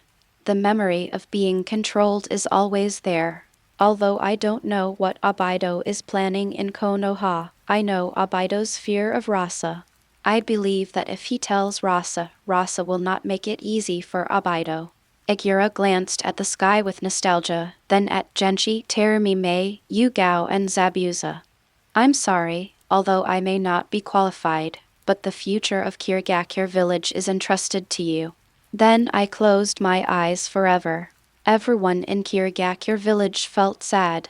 The memory of being controlled is always there. Although I don't know what Obito is planning in Konoha, I know Obito's fear of Rasa. I believe that if he tells Rasa, Rasa will not make it easy for Obito. Yagura glanced at the sky with nostalgia, then at Genshi, Terumi Mei, Yugao and Zabuza. I'm sorry, although I may not be qualified, but the future of Kirigakure village is entrusted to you. Then I closed my eyes forever. Everyone in Kirigakure village felt sad.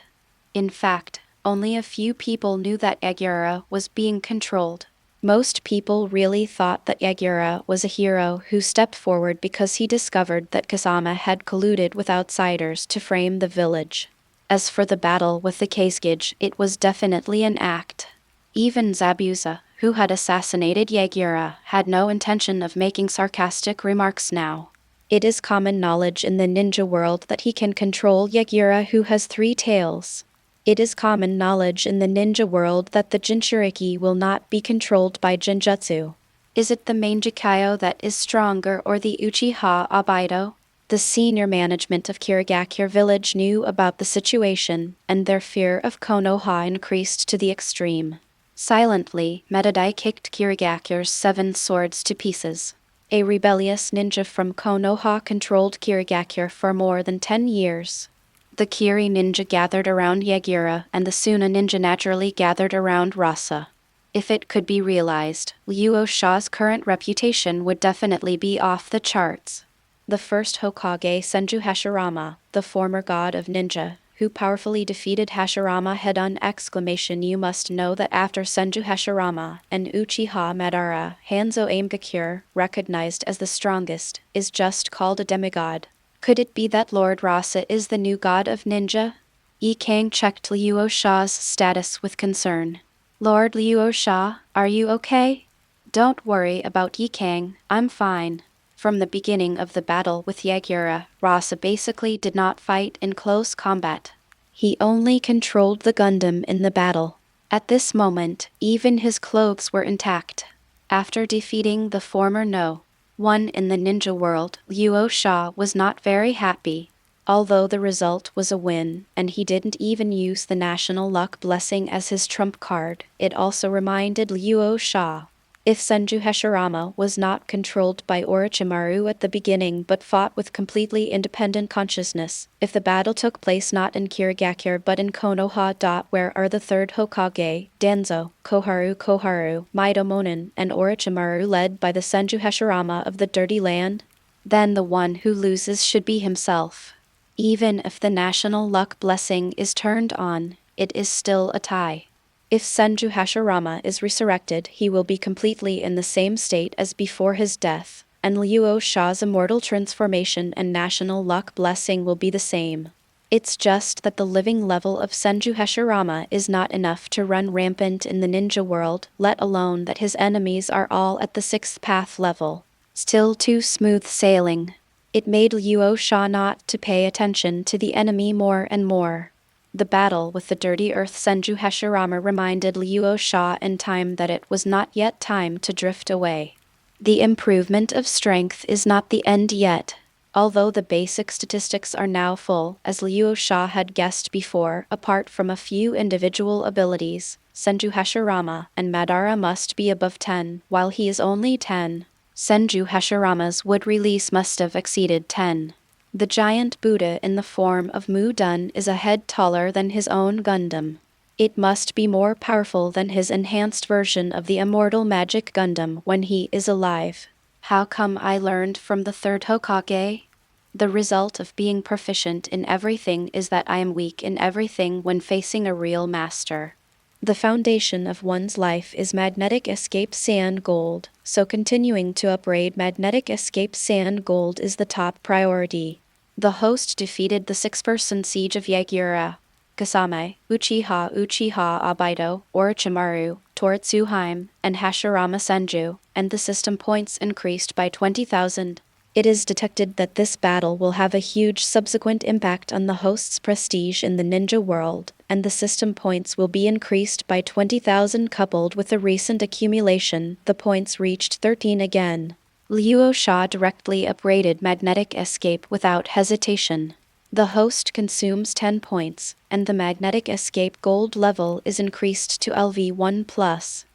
In fact, only a few people knew that Yagura was being controlled. Most people really thought that Yagura was a hero who stepped forward because he discovered that Kasama had colluded with outsiders to frame the village. As for the battle with the Kazekage, it was definitely an act. Even Zabuza, who had assassinated Yagura, had no intention of making sarcastic remarks now. It is common knowledge in the ninja world that he can control Yagura, who has 3 tails. It is common knowledge in the ninja world that the Jinchuriki will not be controlled by Jinjutsu. Is it the Manjikayo that is stronger or the Uchiha Obito? The senior management of Kirigakure village knew about the situation, and their fear of Konoha increased to the extreme. Silently, Metadai kicked Kirigakure's 7 swords to pieces. A rebellious ninja from Konoha controlled Kirigakure for more than 10 years. The Kiri ninja gathered around Yagura, and the Suna ninja naturally gathered around Rasa. If it could be realized, Luo Sha's current reputation would definitely be off the charts. The first Hokage Senju Hashirama, the former god of ninja, who powerfully defeated Hashirama head-on! You must know that after Senju Hashirama and Uchiha Madara, Hanzo Aimgakure, recognized as the strongest, is just called a demigod. Could it be that Lord Rasa is the new god of ninja? Yi Kang checked Luo Sha's status with concern. Lord Luo Sha, are you okay? Don't worry about Yi Kang, I'm fine. From the beginning of the battle with Yagura, Rasa basically did not fight in close combat. He only controlled the Gundam in the battle. At this moment, even his clothes were intact. After defeating the former one in the ninja world, Luo Sha was not very happy. Although the result was a win, and he didn't even use the National Luck Blessing as his trump card, it also reminded Luo Sha. If Senju Hashirama was not controlled by Orochimaru at the beginning but fought with completely independent consciousness, if the battle took place not in Kirigakure but in Konoha. Where are the 3rd Hokage, Danzo, Koharu, Maido and Orochimaru led by the Senju Hashirama of the Dirty Land? Then the one who loses should be himself. Even if the National Luck Blessing is turned on, it is still a tie. If Senju Hashirama is resurrected, he will be completely in the same state as before his death, and Luo Sha's immortal transformation and National Luck Blessing will be the same. It's just that the living level of Senju Hashirama is not enough to run rampant in the ninja world, let alone that his enemies are all at the 6th path level. Still too smooth sailing. It made Luo Sha not to pay attention to the enemy more and more. The battle with the Dirty Earth Senju Hashirama reminded Luo Sha in time that it was not yet time to drift away. The improvement of strength is not the end yet. Although the basic statistics are now full, as Luo Sha had guessed before, apart from a few individual abilities, Senju Hashirama and Madara must be above 10, while he is only 10. Senju Hashirama's wood release must have exceeded 10. The giant Buddha in the form of Mu Dun is a head taller than his own Gundam. It must be more powerful than his enhanced version of the Immortal Magic Gundam when he is alive. How come I learned from the 3rd Hokage? The result of being proficient in everything is that I am weak in everything when facing a real master. The foundation of one's life is Magnetic Escape Sand Gold, so continuing to upgrade Magnetic Escape Sand Gold is the top priority. The host defeated the 6-person siege of Yagura. Kasame, Uchiha Obito, Orochimaru, Toritsuheim, and Hashirama Senju, and the system points increased by 20,000. It is detected that this battle will have a huge subsequent impact on the host's prestige in the ninja world, and the system points will be increased by 20,000. Coupled with the recent accumulation, the points reached 13 again. Luo Sha directly upgraded magnetic escape without hesitation. The host consumes 10 points, and the magnetic escape gold level is increased to LV1+.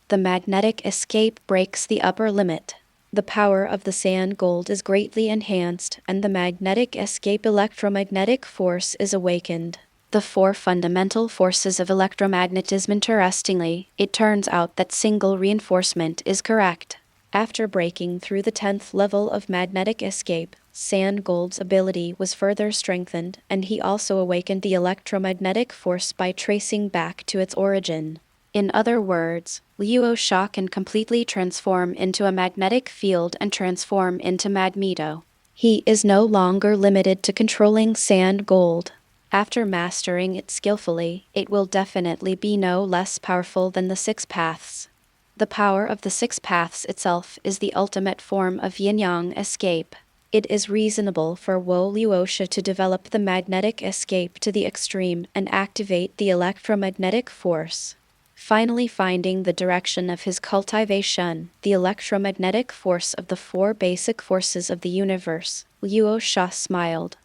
The magnetic escape breaks the upper limit. The power of the sand gold is greatly enhanced, and the magnetic escape electromagnetic force is awakened. The 4 fundamental forces of electromagnetism. Interestingly, it turns out that single reinforcement is correct. After breaking through the 10th level of magnetic escape, Sand Gold's ability was further strengthened, and he also awakened the electromagnetic force by tracing back to its origin. In other words, Luo Sha can completely transform into a magnetic field and transform into Magneto. He is no longer limited to controlling Sand Gold. After mastering it skillfully, it will definitely be no less powerful than the 6 paths. The power of the 6 paths itself is the ultimate form of yin-yang escape. It is reasonable for Luo Sha to develop the magnetic escape to the extreme and activate the electromagnetic force. Finally finding the direction of his cultivation, the electromagnetic force of the 4 basic forces of the universe, Luo Sha smiled.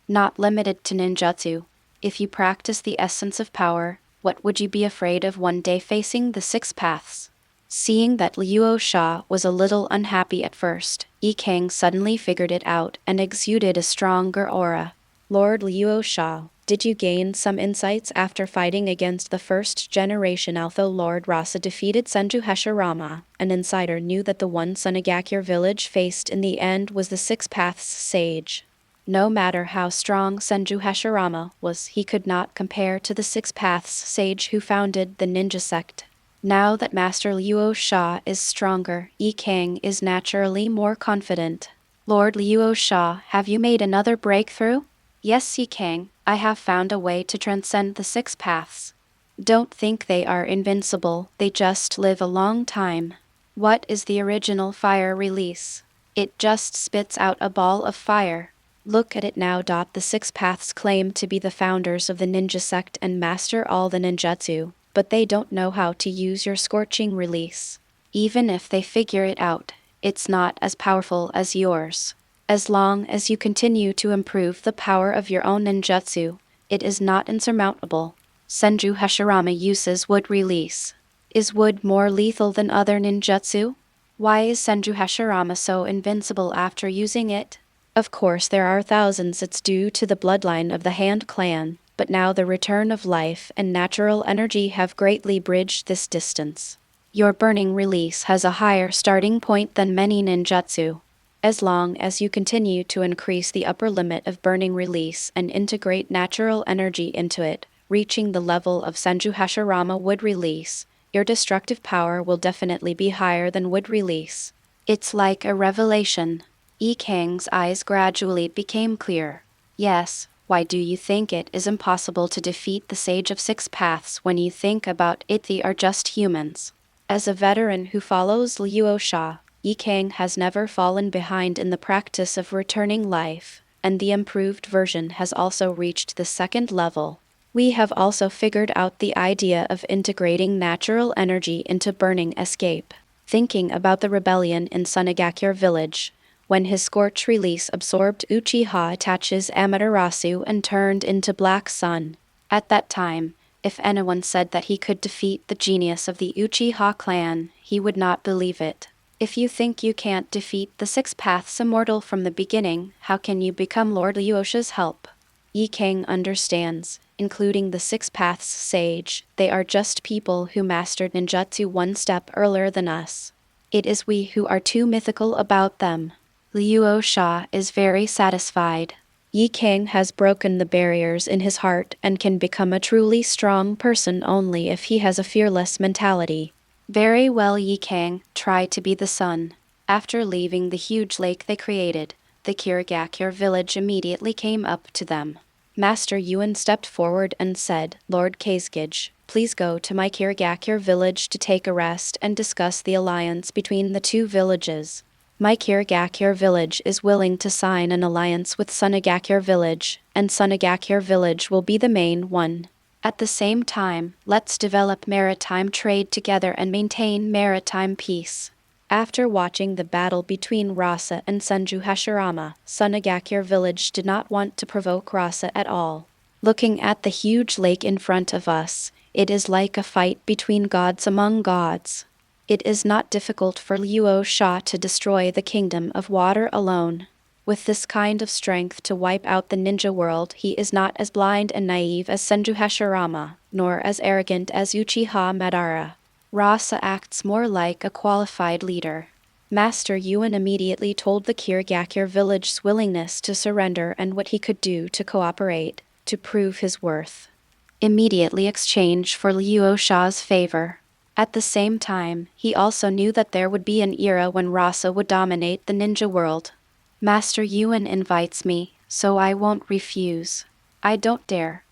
Not limited to ninjutsu. If you practice the essence of power, what would you be afraid of one day facing the 6 paths? Seeing that Luo Sha was a little unhappy at first, Kang suddenly figured it out and exuded a stronger aura. Lord Luo Sha, did you gain some insights after fighting against the first-generation Alpha Lord Rasa defeated Tashibashirama? An insider knew that the one Sunagakure village faced in the end was the 6 Paths sage. No matter how strong Tashibashirama was, he could not compare to the 6 Paths sage who founded the ninja sect. Now that Master Luo Sha is stronger, Kang is naturally more confident. Lord Luo Sha, have you made another breakthrough? Yes, Kang, I have found a way to transcend the 6 paths. Don't think they are invincible, they just live a long time. What is the original fire release? It just spits out a ball of fire. Look at it now. The 6 paths claim to be the founders of the ninja sect and master all the ninjutsu, but they don't know how to use your scorching release. Even if they figure it out, it's not as powerful as yours. As long as you continue to improve the power of your own ninjutsu, it is not insurmountable. Tashibashirama uses wood release. Is wood more lethal than other ninjutsu? Why is Tashibashirama so invincible after using it? Of course there are thousands. It's due to the bloodline of the Hand clan, but now the return of life and natural energy have greatly bridged this distance. Your burning release has a higher starting point than many ninjutsu. As long as you continue to increase the upper limit of burning release and integrate natural energy into it, reaching the level of Tashibashirama wood release, your destructive power will definitely be higher than wood release. It's like a revelation. Kang's eyes gradually became clear. Yes, why do you think it is impossible to defeat the Sage of 6 Paths? When you think about it, they are just humans. As a veteran who follows Luo Sha, Kang has never fallen behind in the practice of returning life, and the improved version has also reached the 2nd level. We have also figured out the idea of integrating natural energy into burning escape. Thinking about the rebellion in Sunagakure village, when his scorch release absorbed Uchiha attaches Amaterasu and turned into Black Sun. At that time, if anyone said that he could defeat the genius of the Uchiha clan, he would not believe it. If you think you can't defeat the 6 Paths Immortal from the beginning, how can you become Lord Luo Sha's help? Kang understands, including the 6 Paths sage, they are just people who mastered ninjutsu one step earlier than us. It is we who are too mythical about them. Luo Sha is very satisfied. Kang has broken the barriers in his heart and can become a truly strong person only if he has a fearless mentality. Very well, Kang, try to be the sun. After leaving the huge lake they created, the Kirigakure village immediately came up to them. Master Yuan stepped forward and said, Lord Kazekage, please go to my Kirigakure village to take a rest and discuss the alliance between the 2 villages. My Kirigakure village is willing to sign an alliance with Sunagakure village, and Sunagakure village will be the main one. At the same time, let's develop maritime trade together and maintain maritime peace. After watching the battle between Rasa and Shirama, Sunagakure village did not want to provoke Rasa at all. Looking at the huge lake in front of us, it is like a fight between gods among gods. It is not difficult for Luo Sha to destroy the kingdom of water alone. With this kind of strength to wipe out the ninja world, he is not as blind and naive as Shirama, nor as arrogant as Uchiha Madara. Rasa acts more like a qualified leader. Master Yuan immediately told the Kirigakure village's willingness to surrender and what he could do to cooperate, to prove his worth. Immediately exchange for Luo Sha's favor. At the same time, he also knew that there would be an era when Rasa would dominate the ninja world. Master Yuan invites me, so I won't refuse. I don't dare,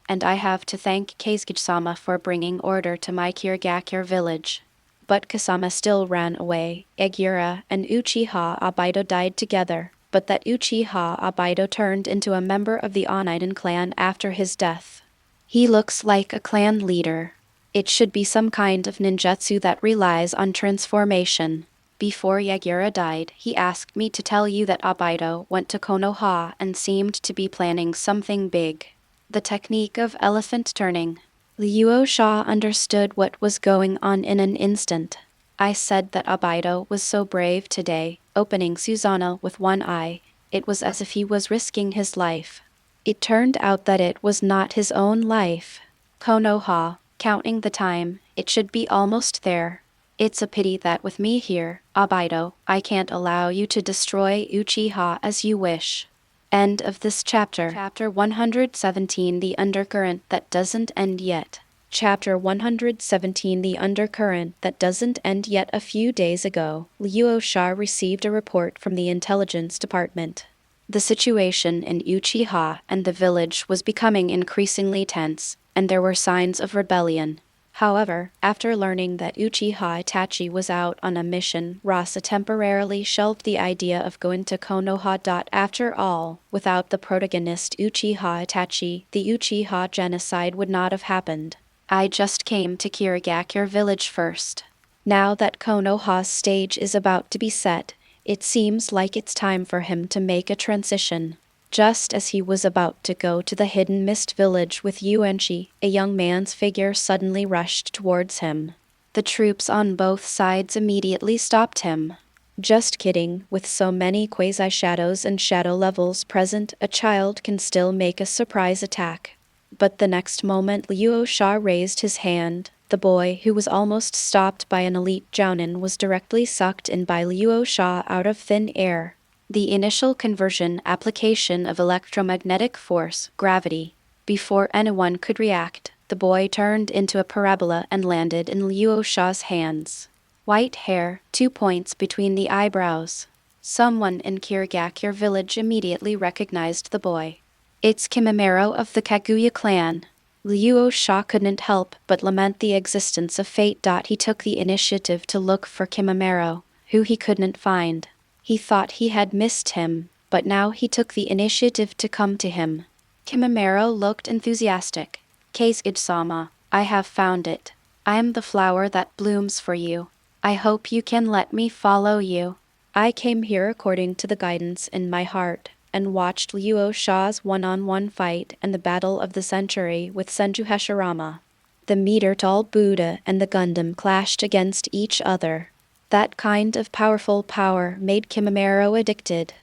and I have to thank Kazekage-sama for bringing order to my Kirigakure village. But Kasama still ran away. Yagura and Uchiha Obito died together, but that Uchiha Obito turned into a member of the Oneiden clan after his death. He looks like a clan leader. It should be some kind of ninjutsu that relies on transformation. Before Yagura died, he asked me to tell you that Obito went to Konoha and seemed to be planning something big. The technique of elephant turning. Luo Sha understood what was going on in an instant. I said that Obito was so brave today, opening Susanoo with one eye. It was as if he was risking his life. It turned out that it was not his own life. Konoha, counting the time, it should be almost there. It's a pity that with me here, Obito, I can't allow you to destroy Uchiha as you wish. End of this chapter. Chapter 117, The Undercurrent That Doesn't End Yet. Chapter 117, The Undercurrent That Doesn't End Yet. A few days ago, Luo Sha received a report from the intelligence department. The situation in Uchiha and the village was becoming increasingly tense, and there were signs of rebellion. However, after learning that Uchiha Itachi was out on a mission, Rasa temporarily shelved the idea of going to Konoha. After all, without the protagonist Uchiha Itachi, the Uchiha genocide would not have happened. I just came to Kirigakure village first. Now that Konoha's stage is about to be set, it seems like it's time for him to make a transition. Just as he was about to go to the Hidden Mist village with Yuanchi, a young man's figure suddenly rushed towards him. The troops on both sides immediately stopped him. Just kidding, with so many quasi-shadows and shadow levels present, a child can still make a surprise attack. But the next moment Luo Sha raised his hand. The boy, who was almost stopped by an elite jounin, was directly sucked in by Luo Sha out of thin air. The initial conversion application of electromagnetic force, gravity. Before anyone could react, the boy turned into a parabola and landed in Luo Sha's hands. White hair, 2 points between the eyebrows. Someone in Kirigakure village immediately recognized the boy. It's Kimimaro of the Kaguya clan. Luo Sha couldn't help but lament the existence of fate. He took the initiative to look for Kimimaro, who he couldn't find. He thought he had missed him, but now he took the initiative to come to him. Kimimaro looked enthusiastic. Kazekage-sama, I have found it. I am the flower that blooms for you. I hope you can let me follow you. I came here according to the guidance in my heart, and watched Luo Sha's one-on-one fight and the battle of the century with Tashibashirama. The meter-tall Buddha and the Gundam clashed against each other. That kind of powerful power made Kimimaro addicted.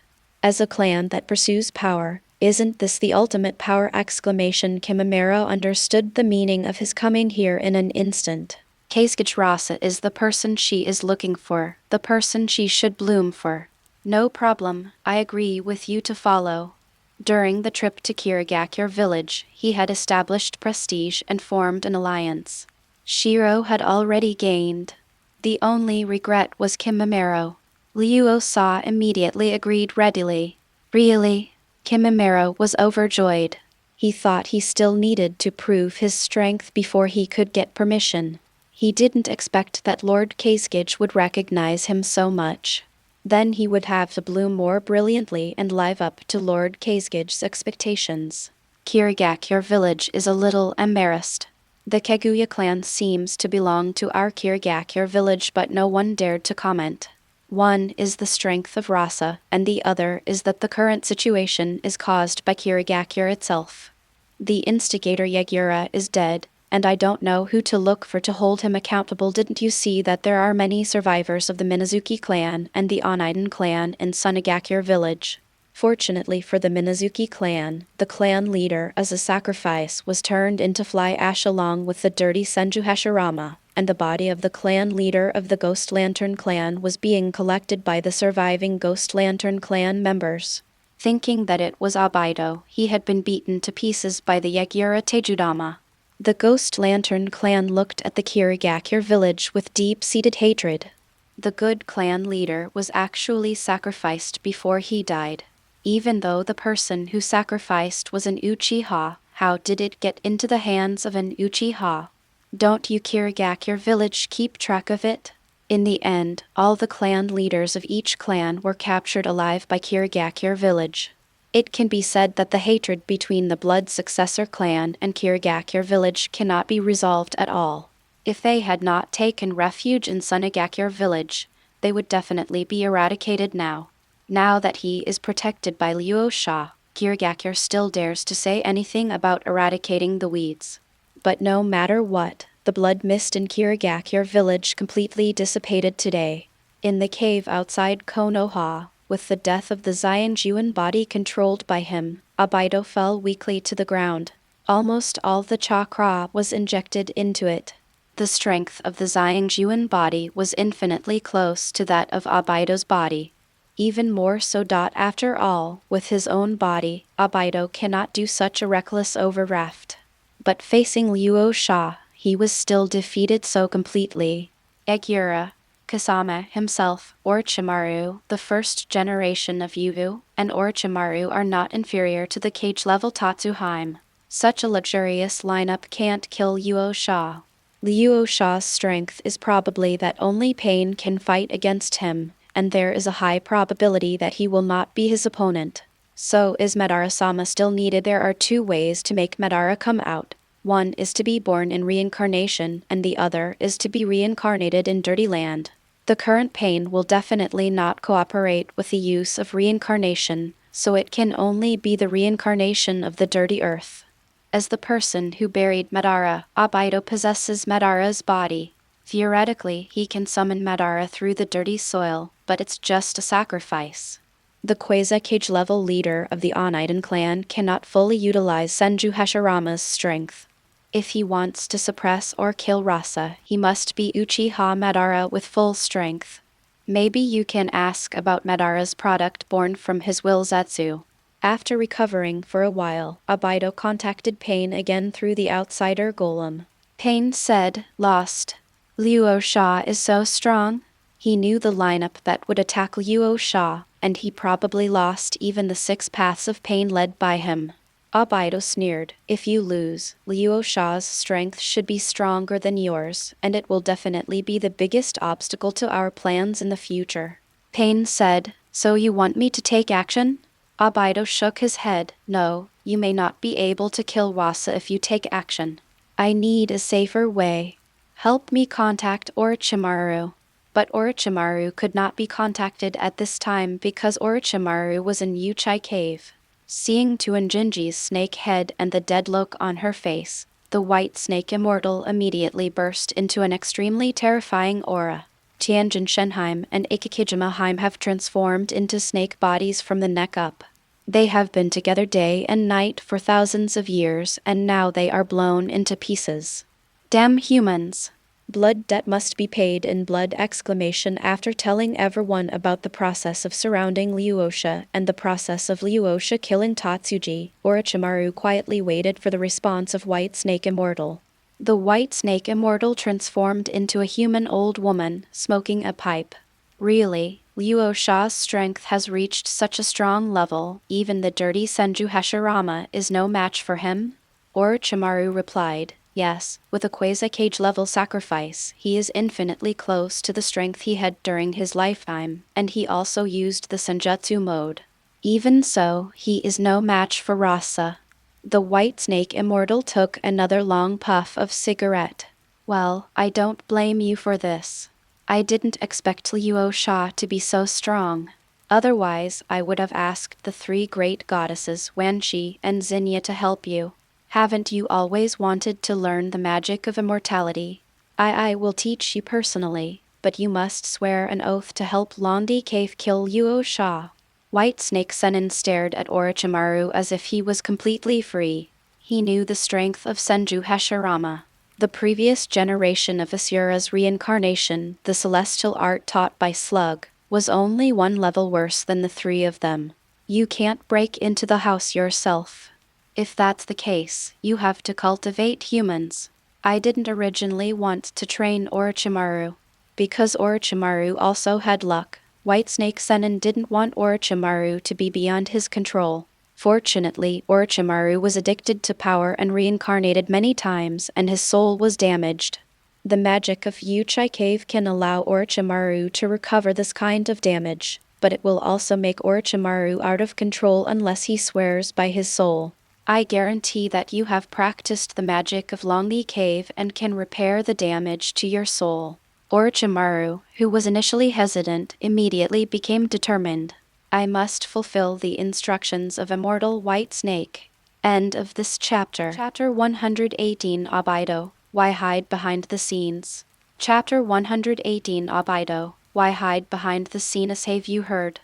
As a clan that pursues power, isn't this the ultimate power? Kimimaro understood the meaning of his coming here in an instant. Kazekage Rasa is the person she is looking for, the person she should bloom for. No problem, I agree with you to follow. During the trip to Kirigakure village, he had established prestige and formed an alliance. Shiro had already gained. The only regret was Kimimaro. Luo Sha immediately agreed readily. Really? Kimimaro was overjoyed. He thought he still needed to prove his strength before he could get permission. He didn't expect that Lord Kazekage would recognize him so much. Then he would have to bloom more brilliantly and live up to Lord Kazegage's expectations. Kirigakure village is a little embarrassed. The Kaguya clan seems to belong to our Kirigakure village, but no one dared to comment. One is the strength of Rasa, and the other is that the current situation is caused by Kirigakure itself. The instigator Yagura is dead, and I don't know who to look for to hold him accountable. Didn't you see that there are many survivors of the Minazuki clan and the Oneiden clan in Sunagakure village? Fortunately for the Minazuki clan, the clan leader as a sacrifice was turned into fly ash along with the dirty Senju, and the body of the clan leader of the Ghost Lantern clan was being collected by the surviving Ghost Lantern clan members. Thinking that it was Obito, he had been beaten to pieces by the Yagura Tejudama. The Ghost Lantern clan looked at the Kirigakure village with deep-seated hatred. The good clan leader was actually sacrificed before he died. Even though the person who sacrificed was an Uchiha, how did it get into the hands of an Uchiha? Don't you Kirigakure village keep track of it? In the end, all the clan leaders of each clan were captured alive by Kirigakure village. It can be said that the hatred between the Blood Successor clan and Kirigakure village cannot be resolved at all. If they had not taken refuge in Sunagakure village, they would definitely be eradicated now. Now that he is protected by Luo Sha, Kirigakure still dares to say anything about eradicating the weeds. But no matter what, the blood mist in Kirigakure village completely dissipated today. In the cave outside Konoha, with the death of the Xianjuan body controlled by him, Obito fell weakly to the ground. Almost all the chakra was injected into it. The strength of the Xianjuan body was infinitely close to that of Obito's body. Even more so. After all, with his own body, Obito cannot do such a reckless overdraft. But facing Luo Sha, he was still defeated so completely. Yagura, Kasame himself, Orochimaru, the first generation of Yuvu, and Orochimaru are not inferior to the cage-level Tatsuhime. Such a luxurious lineup can't kill Luo Sha. Luo Sha's strength is probably that only pain can fight against him, and there is a high probability that he will not be his opponent. So is Madara-sama still needed? There are two ways to make Madara come out. One is to be born in reincarnation, and the other is to be reincarnated in Dirty Land. The current pain will definitely not cooperate with the use of reincarnation, so it can only be the reincarnation of the Dirty Earth. As the person who buried Madara, Obito possesses Madara's body. Theoretically, he can summon Madara through the dirty soil, but it's just a sacrifice. The Kazekage level leader of the Oneiden clan cannot fully utilize Senju strength. If he wants to suppress or kill Rasa, he must be Uchiha Madara with full strength. Maybe you can ask about Madara's product born from his will Zetsu. After recovering for a while, Obito contacted Pain again through the outsider golem. Pain said, "Lost. Luo Sha is so strong." He knew the lineup that would attack Luo Sha, and he probably lost even the 6 paths of pain led by him. Obito sneered, "If you lose, Luo Sha's strength should be stronger than yours, and it will definitely be the biggest obstacle to our plans in the future." Pain said, "So you want me to take action?" Obito shook his head. "No, you may not be able to kill Rasa if you take action. I need a safer way. Help me contact Orochimaru." But Orochimaru could not be contacted at this time because Orochimaru was in Uchiha Cave. Seeing Tuanjinji's snake head and the dead look on her face, the white snake Immortal immediately burst into an extremely terrifying aura. Tianjin Shenheim and Akikijimaheim have transformed into snake bodies from the neck up. They have been together day and night for thousands of years, and now they are blown into pieces. Damn humans! Blood debt must be paid in blood! After telling everyone about the process of surrounding Luo Sha and the process of Luo Sha killing Tatsuji, Orochimaru quietly waited for the response of White Snake Immortal. The White Snake Immortal transformed into a human old woman, smoking a pipe. Really, Luo Sha's strength has reached such a strong level, even the dirty Senju Hashirama is no match for him? Orochimaru replied, Yes, with a Kazekage-level sacrifice, he is infinitely close to the strength he had during his lifetime, and he also used the Senjutsu mode. Even so, he is no match for Rasa. The White Snake Immortal took another long puff of cigarette. Well, I don't blame you for this. I didn't expect Luo Sha to be so strong. Otherwise, I would have asked the three great goddesses Wanshi and Zinnia to help you. Haven't you always wanted to learn the magic of immortality? I will teach you personally, but you must swear an oath to help Londi Cave kill Luo Sha. White Snake Senin stared at Orochimaru as if he was completely free. He knew the strength of Shirama. The previous generation of Asura's reincarnation, the celestial art taught by Slug, was only one level worse than the three of them. You can't break into the house yourself. If that's the case, you have to cultivate humans. I didn't originally want to train Orochimaru. Because Orochimaru also had luck, White Snake Senin didn't want Orochimaru to be beyond his control. Fortunately, Orochimaru was addicted to power and reincarnated many times, and his soul was damaged. The magic of Uchiha Cave can allow Orochimaru to recover this kind of damage, but it will also make Orochimaru out of control unless he swears by his soul. I guarantee that you have practiced the magic of Longi Cave and can repair the damage to your soul. Orochimaru, who was initially hesitant, immediately became determined. I must fulfill the instructions of Immortal White Snake. End of this chapter. Chapter 118 Obito, Why Hide Behind the Scenes. Chapter 118 Obito, Why Hide Behind the Scenes. Have you heard?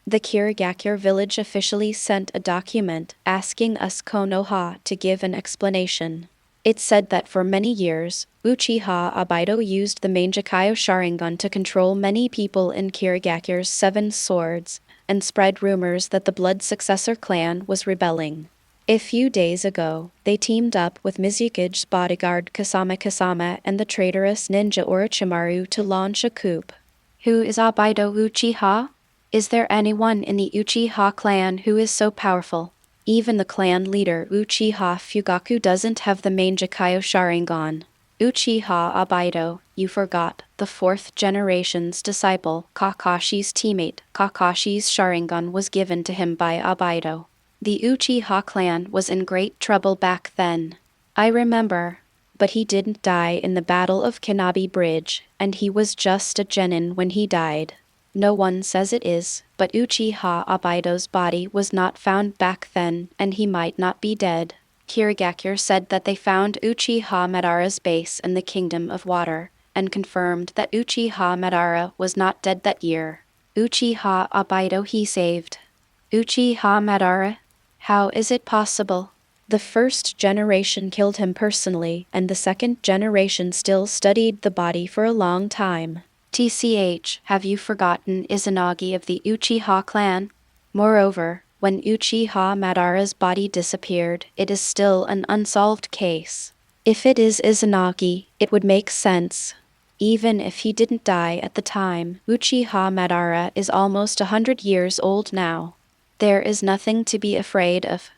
The Kirigakure village officially sent a document asking us Konoha to give an explanation. It said that for many years, Uchiha Obito used the Mangekyo Sharingan to control many people in Kirigakure's 7 swords, and spread rumors that the Blood Successor clan was rebelling. A few days ago, they teamed up with Mizukage's bodyguard Kasama and the traitorous ninja Orochimaru to launch a coup. Who is Obito Uchiha? Is there anyone in the Uchiha clan who is so powerful? Even the clan leader Uchiha Fugaku doesn't have the Mangekyo Sharingan. Uchiha Obito, you forgot, the 4th generation's disciple, Kakashi's teammate. Kakashi's Sharingan was given to him by Obito. The Uchiha clan was in great trouble back then. I remember. But he didn't die in the Battle of Kanabi Bridge, and he was just a genin when he died. No one says it is, but Uchiha Obito's body was not found back then, and he might not be dead. Kirigakure said that they found Uchiha Madara's base in the Kingdom of Water, and confirmed that Uchiha Madara was not dead that year. Uchiha Obito he saved. Uchiha Madara? How is it possible? The 1st generation killed him personally, and the 2nd generation still studied the body for a long time. TCH, have you forgotten Izanagi of the Uchiha clan? Moreover, when Uchiha Madara's body disappeared, it is still an unsolved case. If it is Izanagi, it would make sense. Even if he didn't die at the time, Uchiha Madara is almost 100 years old now. There is nothing to be afraid of.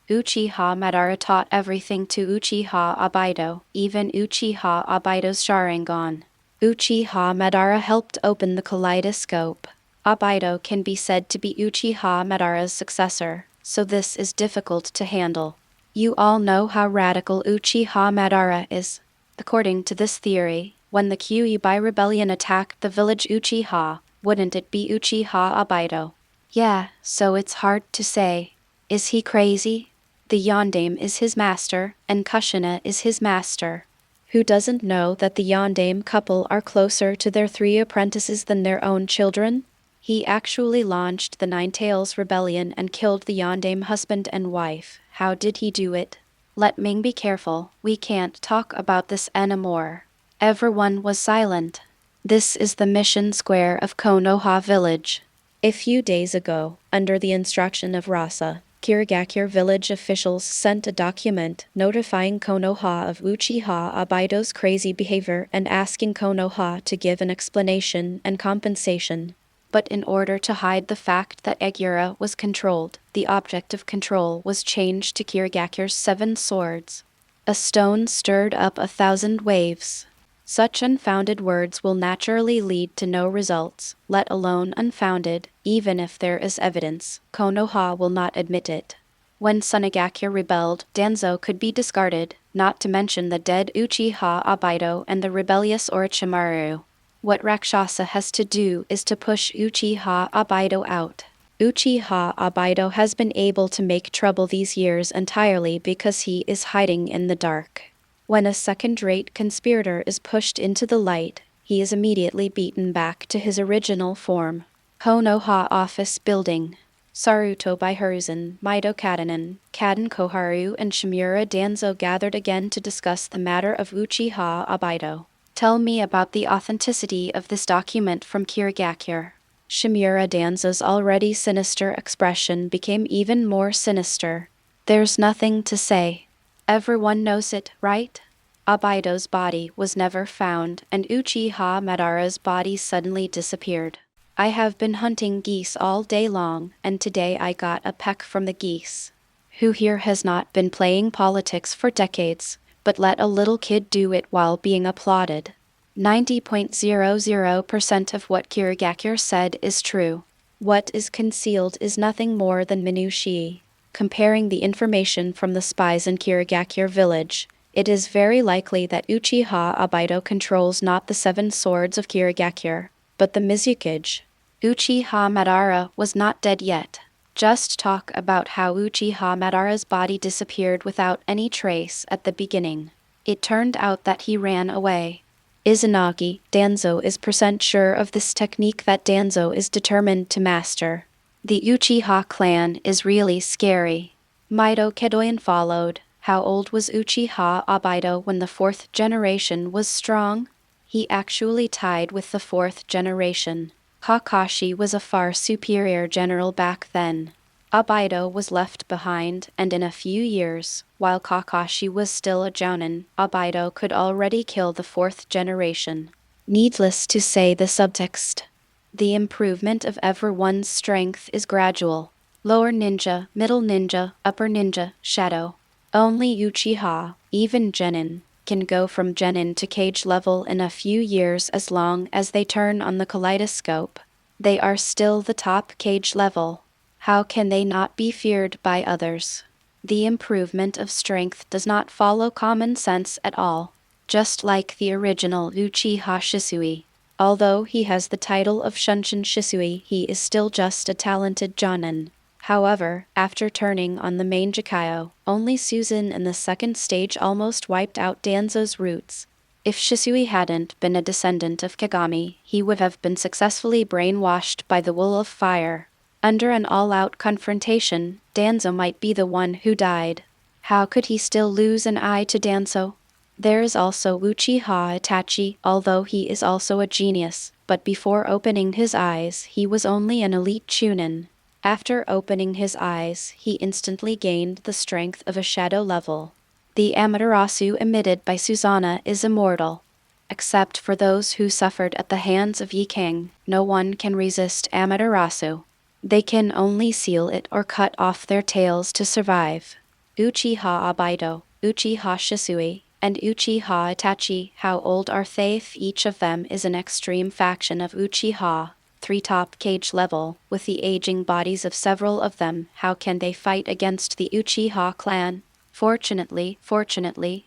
Uchiha Madara taught everything to Uchiha Obito, even Uchiha Obito's Sharingan. Uchiha Madara helped open the kaleidoscope. Obito can be said to be Uchiha Madara's successor, so this is difficult to handle. You all know how radical Uchiha Madara is. According to this theory, when the Kyuubi rebellion attacked the village Uchiha, wouldn't it be Uchiha Obito? Yeah, so it's hard to say. Is he crazy? The Yondaime is his master, and Kushina is his master. Who doesn't know that the Yondaime couple are closer to their 3 apprentices than their own children? He actually launched the Nine Tails Rebellion and killed the Yondaime husband and wife. How did he do it? Let Ming be careful, we can't talk about this anymore. Everyone was silent. This is the mission square of Konoha village. A few days ago, under the instruction of Rasa, Kirigakure village officials sent a document notifying Konoha of Uchiha Obito's crazy behavior and asking Konoha to give an explanation and compensation. But in order to hide the fact that Yagura was controlled, the object of control was changed to Kirigakure's 7 swords. A stone stirred up 1,000 waves. Such unfounded words will naturally lead to no results, let alone unfounded, even if there is evidence. Konoha will not admit it. When Sunagakure rebelled, Danzo could be discarded, not to mention the dead Uchiha Obito and the rebellious Orochimaru. What Rakshasa has to do is to push Uchiha Obito out. Uchiha Obito has been able to make trouble these years entirely because he is hiding in the dark. When a second-rate conspirator is pushed into the light, he is immediately beaten back to his original form. Konoha Office Building. Saruto by Hiruzen, Mito Katanen, Kaden Koharu, and Shimura Danzo gathered again to discuss the matter of Uchiha Obito. Tell me about the authenticity of this document from Kirigakure. Shimura Danzo's already sinister expression became even more sinister. There's nothing to say. Everyone knows it, right? Obito's body was never found, and Uchiha Madara's body suddenly disappeared. I have been hunting geese all day long, and today I got a peck from the geese. Who here has not been playing politics for decades, but let a little kid do it while being applauded? 90.00% of what Kirigakure said is true. What is concealed is nothing more than minutiae. Comparing the information from the spies in Kirigakure village, it is very likely that Uchiha Obito controls not the 7 swords of Kirigakure, but the Mizukage. Uchiha Madara was not dead yet. Just talk about how Uchiha Madara's body disappeared without any trace at the beginning. It turned out that he ran away. Izanagi, Danzo is % sure of this technique that Danzo is determined to master. The Uchiha clan is really scary. Mito Kedoyan followed. How old was Uchiha Obito when the 4th generation was strong? He actually tied with the 4th generation. Kakashi was a far superior general back then. Obito was left behind, and in a few years, while Kakashi was still a jounin, Obito could already kill the 4th generation. Needless to say the subtext. The improvement of everyone's strength is gradual. Lower ninja, middle ninja, upper ninja, shadow. Only Uchiha, even genin, can go from genin to cage level in a few years as long as they turn on the kaleidoscope. They are still the top cage level. How can they not be feared by others? The improvement of strength does not follow common sense at all. Just like the original Uchiha Shisui. Although he has the title of Shunshin Shisui, he is still just a talented jonin. However, after turning on the main Jikayo, only Susan in the 2nd stage almost wiped out Danzo's roots. If Shisui hadn't been a descendant of Kagami, he would have been successfully brainwashed by the Wool of Fire. Under an all-out confrontation, Danzo might be the one who died. How could he still lose an eye to Danzo? There is also Uchiha Itachi, although he is also a genius, but before opening his eyes he was only an elite chunin. After opening his eyes, he instantly gained the strength of a shadow level. The Amaterasu emitted by Susanna is immortal. Except for those who suffered at the hands of Yikang, no one can resist Amaterasu. They can only seal it or cut off their tails to survive. Uchiha Obito, Uchiha Shisui, and Uchiha Itachi, how old are they? Each of them is an extreme faction of Uchiha, 3 top cage level, with the aging bodies of several of them. How can they fight against the Uchiha clan? Fortunately,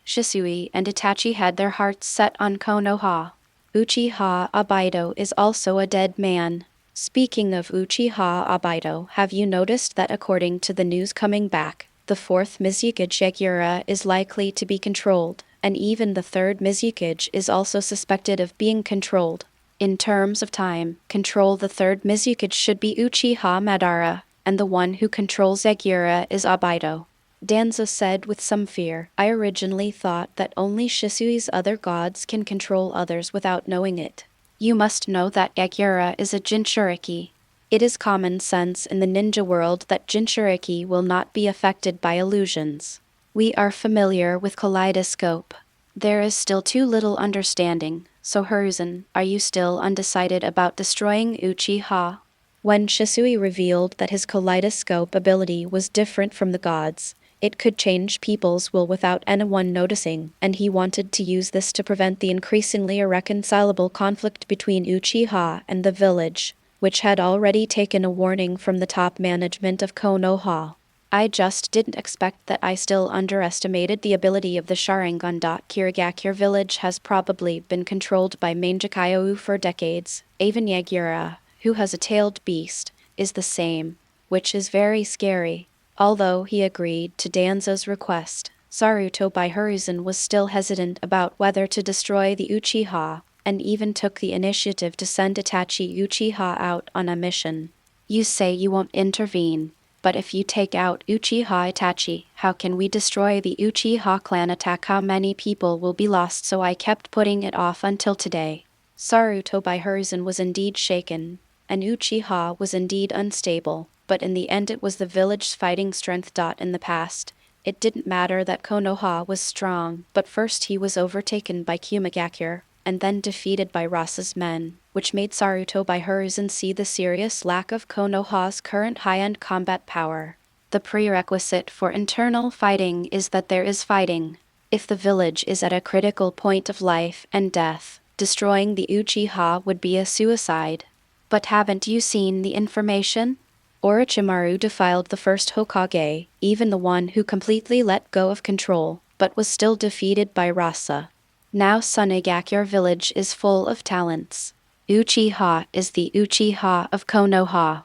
Shisui and Itachi had their hearts set on Konoha. Uchiha Obito is also a dead man. Speaking of Uchiha Obito, have you noticed that according to the news coming back, the 4th Mizukage Yagura is likely to be controlled, and even the 3rd Mizukage is also suspected of being controlled. In terms of time, control the 3rd Mizukage should be Uchiha Madara, and the one who controls Yagura is Obito. Danzo said with some fear, I originally thought that only Shisui's other gods can control others without knowing it. You must know that Yagura is a Jinchuriki. It is common sense in the ninja world that Jinchuriki will not be affected by illusions. We are familiar with kaleidoscope. There is still too little understanding, so Hiruzen, are you still undecided about destroying Uchiha? When Shisui revealed that his kaleidoscope ability was different from the gods, It could change people's will without anyone noticing, and he wanted to use this to prevent the increasingly irreconcilable conflict between Uchiha and the village, which had already taken a warning from the top management of Konoha. I just didn't expect that. I still underestimated the ability of the Sharingan. Kirigakure village has probably been controlled by Manjikayo for decades. Even Yagura, who has a tailed beast, is the same, which is very scary. Although he agreed to Danzo's request, Saruto by Hiruzen was still hesitant about whether to destroy the Uchiha, and even took the initiative to send Itachi Uchiha out on a mission. You say you won't intervene, but if you take out Uchiha Itachi, how can we destroy the Uchiha clan attack? How many people will be lost? So I kept putting it off until today. Saruto by Hiruzen was indeed shaken, and Uchiha was indeed unstable, but in the end it was the village's fighting strength. In the past, it didn't matter that Konoha was strong, but first he was overtaken by Kumagakure, and then defeated by Rasa's men, which made Saruto by Hiruzen see the serious lack of Konoha's current high-end combat power. The prerequisite for internal fighting is that there is fighting. If the village is at a critical point of life and death, destroying the Uchiha would be a suicide. But haven't you seen the information? Orochimaru defiled the first Hokage, even the one who completely let go of control, but was still defeated by Rasa. Now Sunagakure village is full of talents. Uchiha is the Uchiha of Konoha.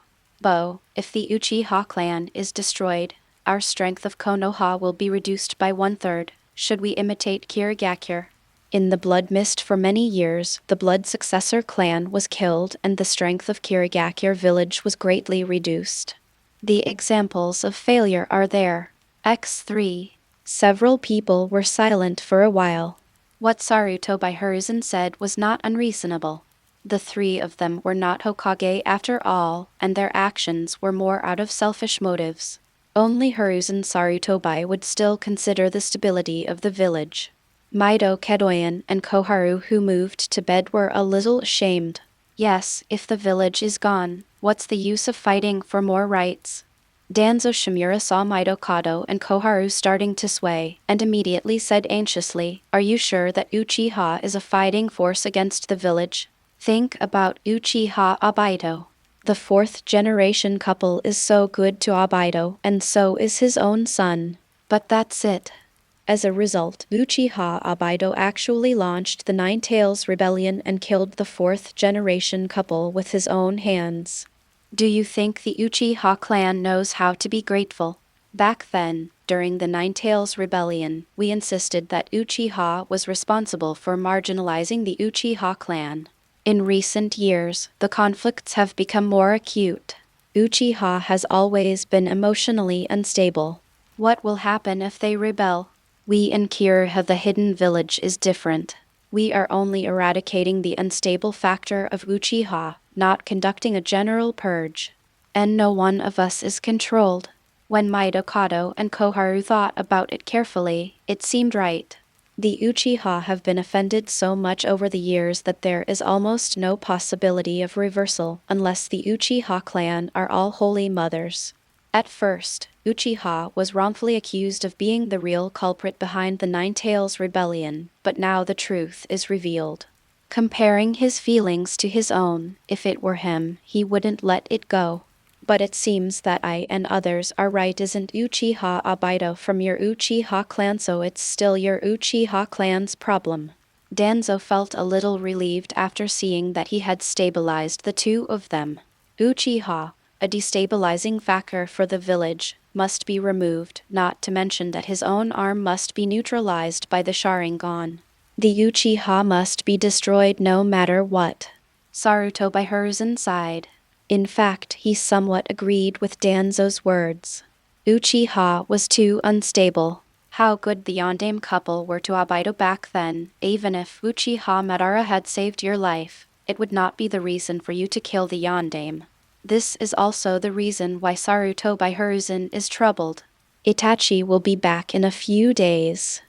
If the Uchiha clan is destroyed, our strength of Konoha will be reduced by 1/3. Should we imitate Kirigakure? In the Blood Mist for many years, the Blood Successor clan was killed and the strength of Kirigakure village was greatly reduced. The examples of failure are there. X3. Several people were silent for a while. What Saruto by Hiruzen said was not unreasonable. The three of them were not Hokage after all, and their actions were more out of selfish motives. Only Hiruzen Saruto by would still consider the stability of the village. Maido Kedoyan and Koharu, who moved to bed, were a little ashamed. Yes, if the village is gone, what's the use of fighting for more rights? Danzo Shimura saw Maido Kado and Koharu starting to sway, and immediately said anxiously, "Are you sure that Uchiha is a fighting force against the village? Think about Uchiha Obito. The 4th-generation couple is so good to Obito, and so is his own son. But that's it." As a result, Uchiha Obito actually launched the Nine Tails Rebellion and killed the 4th-generation couple with his own hands. Do you think the Uchiha clan knows how to be grateful? Back then, during the Nine Tails Rebellion, we insisted that Uchiha was responsible for marginalizing the Uchiha clan. In recent years, the conflicts have become more acute. Uchiha has always been emotionally unstable. What will happen if they rebel? We in Kira, the hidden village, is different. We are only eradicating the unstable factor of Uchiha, not conducting a general purge. And no one of us is controlled. When Maido Kado and Koharu thought about it carefully, it seemed right. The Uchiha have been offended so much over the years that there is almost no possibility of reversal unless the Uchiha clan are all holy mothers. At first, Uchiha was wrongfully accused of being the real culprit behind the Nine Tails Rebellion, but now the truth is revealed. Comparing his feelings to his own, if it were him, he wouldn't let it go. But it seems that I and others are right. Isn't Uchiha Obito from your Uchiha clan, so it's still your Uchiha clan's problem? Danzo felt a little relieved after seeing that he had stabilized the two of them. Uchiha, a destabilizing factor for the village, must be removed, not to mention that his own arm must be neutralized by the Sharingan. The Uchiha must be destroyed no matter what. Saruto by Hiruzen sighed. In fact, he somewhat agreed with Danzo's words. Uchiha was too unstable. How good the Yondaime couple were to Obito back then. Even if Uchiha Madara had saved your life, it would not be the reason for you to kill the Yondaime. This is also the reason why Saruto by Hiruzen is troubled. Itachi will be back in a few days.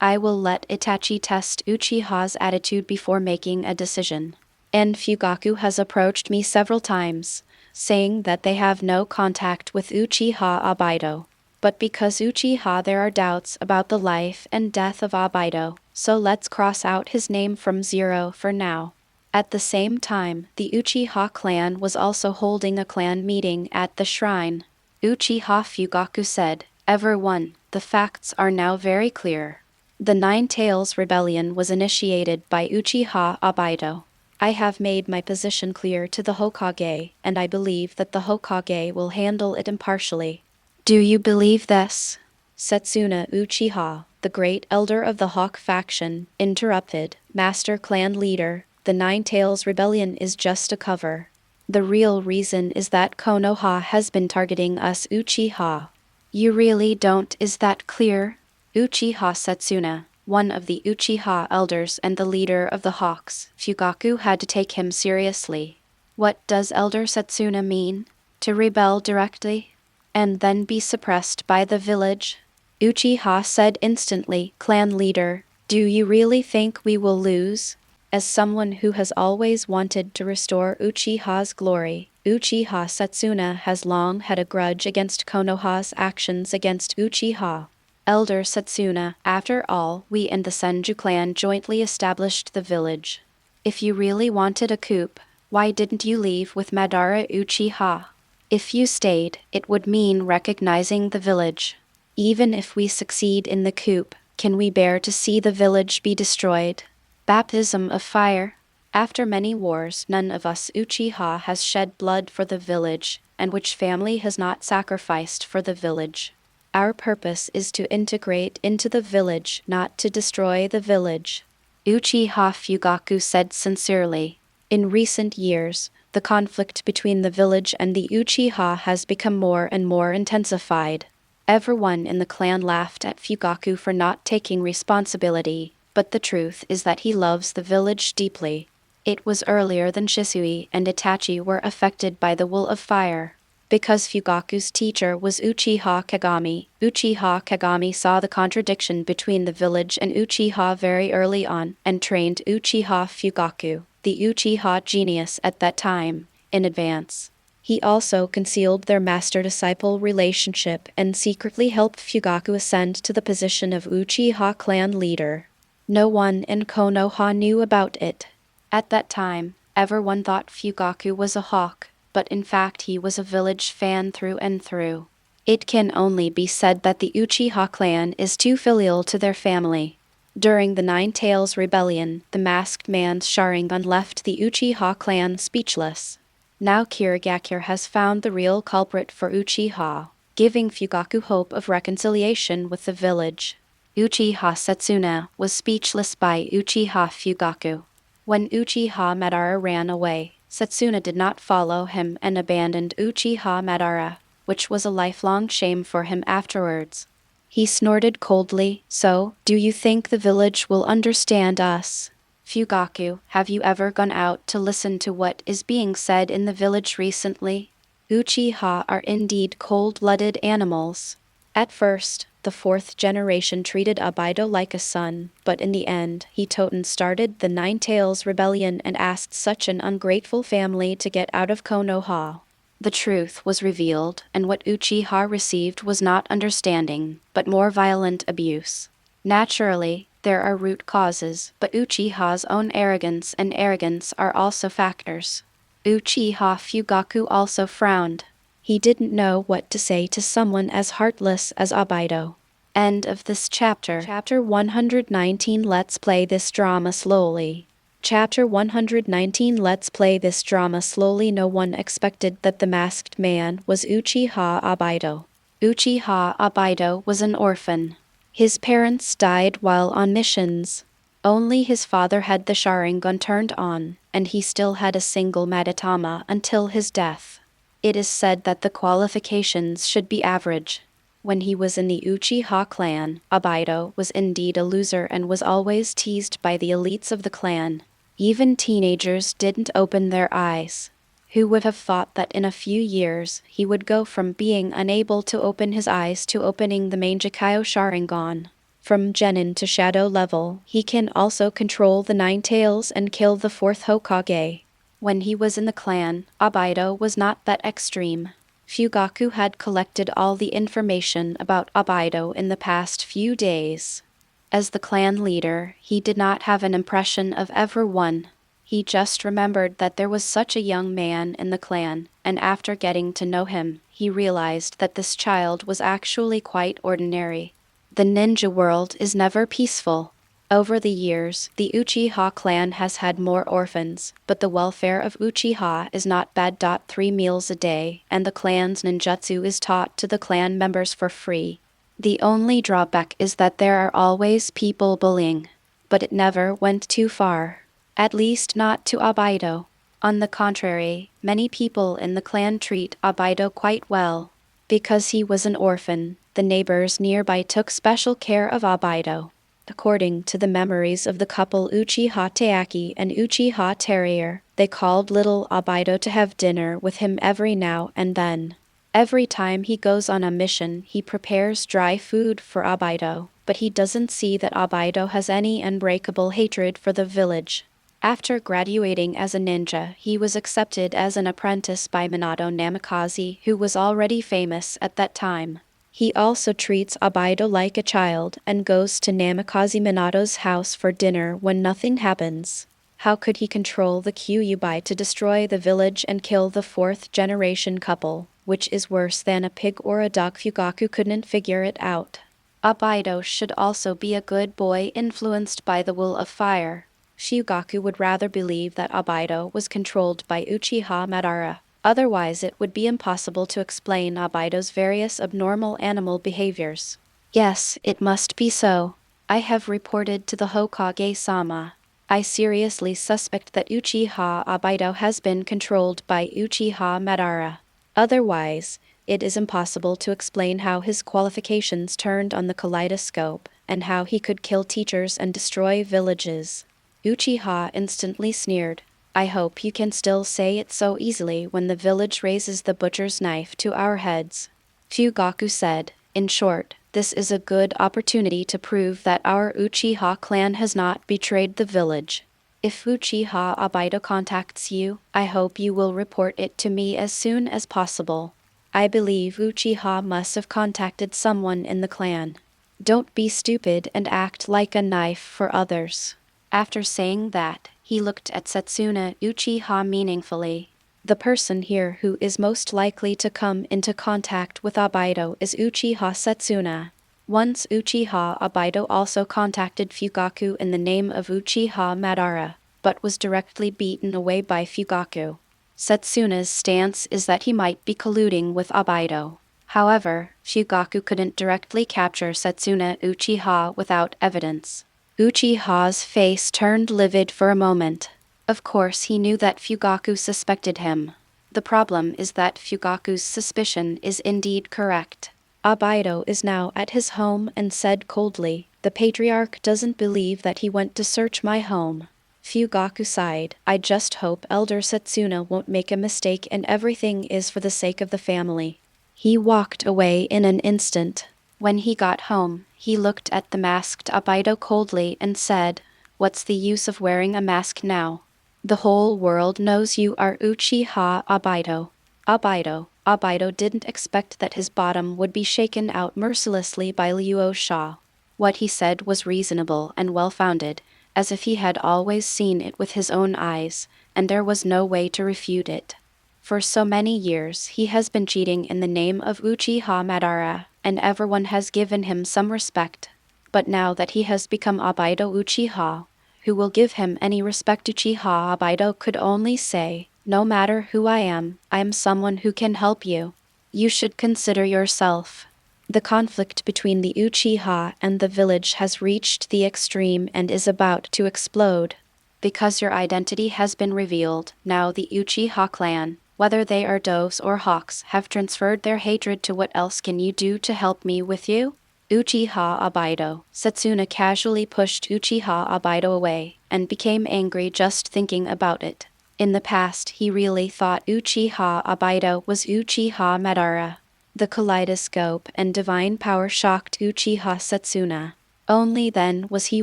I will let Itachi test Uchiha's attitude before making a decision. And Fugaku has approached me several times, saying that they have no contact with Uchiha Obito. But because Uchiha there are doubts about the life and death of Obito, so let's cross out his name from 0 for now. At the same time, the Uchiha clan was also holding a clan meeting at the shrine. Uchiha Fugaku said, "Everyone, the facts are now very clear. The Nine Tails Rebellion was initiated by Uchiha Obito. I have made my position clear to the Hokage, and I believe that the Hokage will handle it impartially." "Do you believe this?" Setsuna Uchiha, the great elder of the Hawk faction, interrupted. "Master clan leader, the Nine Tails Rebellion is just a cover. The real reason is that Konoha has been targeting us Uchiha." "You really don't, is that clear?" Uchiha Setsuna, one of the Uchiha elders and the leader of the Hawks, Fugaku had to take him seriously. "What does Elder Setsuna mean? To rebel directly? And then be suppressed by the village?" Uchiha said instantly, "Clan leader, do you really think we will lose?" As someone who has always wanted to restore Uchiha's glory, Uchiha Setsuna has long had a grudge against Konoha's actions against Uchiha. "Elder Setsuna, after all, we and the Senju clan jointly established the village. If you really wanted a coup, why didn't you leave with Madara Uchiha? If you stayed, it would mean recognizing the village. Even if we succeed in the coup, can we bear to see the village be destroyed? Baptism of fire. After many wars, none of us Uchiha has shed blood for the village, and which family has not sacrificed for the village? Our purpose is to integrate into the village, not to destroy the village." Uchiha Fugaku said sincerely. In recent years, the conflict between the village and the Uchiha has become more and more intensified. Everyone in the clan laughed at Fugaku for not taking responsibility, but the truth is that he loves the village deeply. It was earlier than Shisui and Itachi were affected by the Will of Fire. Because Fugaku's teacher was Uchiha Kagami saw the contradiction between the village and Uchiha very early on and trained Uchiha Fugaku, the Uchiha genius at that time, in advance. He also concealed their master-disciple relationship and secretly helped Fugaku ascend to the position of Uchiha clan leader. No one in Konoha knew about it. At that time, everyone thought Fugaku was a hawk, but in fact he was a village fan through and through. It can only be said that the Uchiha clan is too filial to their family. During the Nine Tails Rebellion, the masked man's Sharingan left the Uchiha clan speechless. Now Kirigakure has found the real culprit for Uchiha, giving Fugaku hope of reconciliation with the village. Uchiha Setsuna was speechless by Uchiha Fugaku. When Uchiha Madara ran away, Setsuna did not follow him and abandoned Uchiha Madara, which was a lifelong shame for him afterwards. He snorted coldly, "So, do you think the village will understand us?" "Fugaku, have you ever gone out to listen to what is being said in the village recently? Uchiha are indeed cold-blooded animals. At first, the fourth generation treated Obito like a son, but in the end, Hitoten started the Nine Tails Rebellion and asked such an ungrateful family to get out of Konoha. The truth was revealed, and what Uchiha received was not understanding, but more violent abuse. Naturally, there are root causes, but Uchiha's own arrogance and arrogance are also factors." Uchiha Fugaku also frowned. He didn't know what to say to someone as heartless as Obito. End of this chapter. Chapter 119. Let's play this drama slowly. Chapter 119. Let's play this drama slowly. No one expected that the masked man was Uchiha Obito. Uchiha Obito was an orphan. His parents died while on missions. Only his father had the Sharingan turned on, and he still had a single Madatama until his death. It is said that the qualifications should be average. When he was in the Uchiha clan, Obito was indeed a loser and was always teased by the elites of the clan. Even teenagers didn't open their eyes. Who would have thought that in a few years he would go from being unable to open his eyes to opening the Mangekyo Sharingan? From Genin to Shadow level, he can also control the Nine Tails and kill the fourth Hokage. When he was in the clan, Obito was not that extreme. Fugaku had collected all the information about Obito in the past few days. As the clan leader, he did not have an impression of everyone. He just remembered that there was such a young man in the clan, and after getting to know him, he realized that this child was actually quite ordinary. The ninja world is never peaceful. Over the years, the Uchiha clan has had more orphans, but the welfare of Uchiha is not bad. 3 meals a day, and the clan's ninjutsu is taught to the clan members for free. The only drawback is that there are always people bullying, but it never went too far. At least not to Obito. On the contrary, many people in the clan treat Obito quite well. Because he was an orphan, the neighbors nearby took special care of Obito. According to the memories of the couple Uchiha Teaki and Uchiha Terrier, they called little Obito to have dinner with him every now and then. Every time he goes on a mission, he prepares dry food for Obito, but he doesn't see that Obito has any unbreakable hatred for the village. After graduating as a ninja, he was accepted as an apprentice by Minato Namikaze, who was already famous at that time. He also treats Obito like a child and goes to Namikaze Minato's house for dinner when nothing happens. How could he control the Kyuubi to destroy the village and kill the 4th-generation couple, which is worse than a pig or a duck? Fugaku couldn't figure it out. Obito should also be a good boy influenced by the will of fire. Fugaku would rather believe that Obito was controlled by Uchiha Madara. Otherwise it would be impossible to explain Obito's various abnormal animal behaviors. Yes, it must be so. I have reported to the Hokage-sama. I seriously suspect that Uchiha Obito has been controlled by Uchiha Madara. Otherwise, it is impossible to explain how his qualifications turned on the kaleidoscope, and how he could kill teachers and destroy villages. Uchiha instantly sneered. I hope you can still say it so easily when the village raises the butcher's knife to our heads. Fugaku said, in short, this is a good opportunity to prove that our Uchiha clan has not betrayed the village. If Uchiha Obito contacts you, I hope you will report it to me as soon as possible. I believe Uchiha must have contacted someone in the clan. Don't be stupid and act like a knife for others. After saying that, he looked at Setsuna Uchiha meaningfully. The person here who is most likely to come into contact with Obito is Uchiha Setsuna. Once Uchiha Obito also contacted Fugaku in the name of Uchiha Madara, but was directly beaten away by Fugaku. Setsuna's stance is that he might be colluding with Obito. However, Fugaku couldn't directly capture Setsuna Uchiha without evidence. Uchiha's face turned livid for a moment. Of course he knew that Fugaku suspected him. The problem is that Fugaku's suspicion is indeed correct. Obito is now at his home and said coldly, the patriarch doesn't believe that he went to search my home. Fugaku sighed, I just hope Elder Setsuna won't make a mistake and everything is for the sake of the family. He walked away in an instant. When he got home, he looked at the masked Obito coldly and said, what's the use of wearing a mask now? The whole world knows you are Uchiha Obito. Obito didn't expect that his bottom would be shaken out mercilessly by Luo Sha. What he said was reasonable and well-founded, as if he had always seen it with his own eyes, and there was no way to refute it. For so many years he has been cheating in the name of Uchiha Madara, and everyone has given him some respect. But now that he has become Obito Uchiha, who will give him any respect? Uchiha Obito could only say, no matter who I am someone who can help you. You should consider yourself. The conflict between the Uchiha and the village has reached the extreme and is about to explode. Because your identity has been revealed, now the Uchiha clan, whether they are does or hawks, have transferred their hatred to what else can you do to help me with you? Uchiha Obito. Setsuna casually pushed Uchiha Obito away, and became angry just thinking about it. In the past he really thought Uchiha Obito was Uchiha Madara. The kaleidoscope and divine power shocked Uchiha Setsuna. Only then was he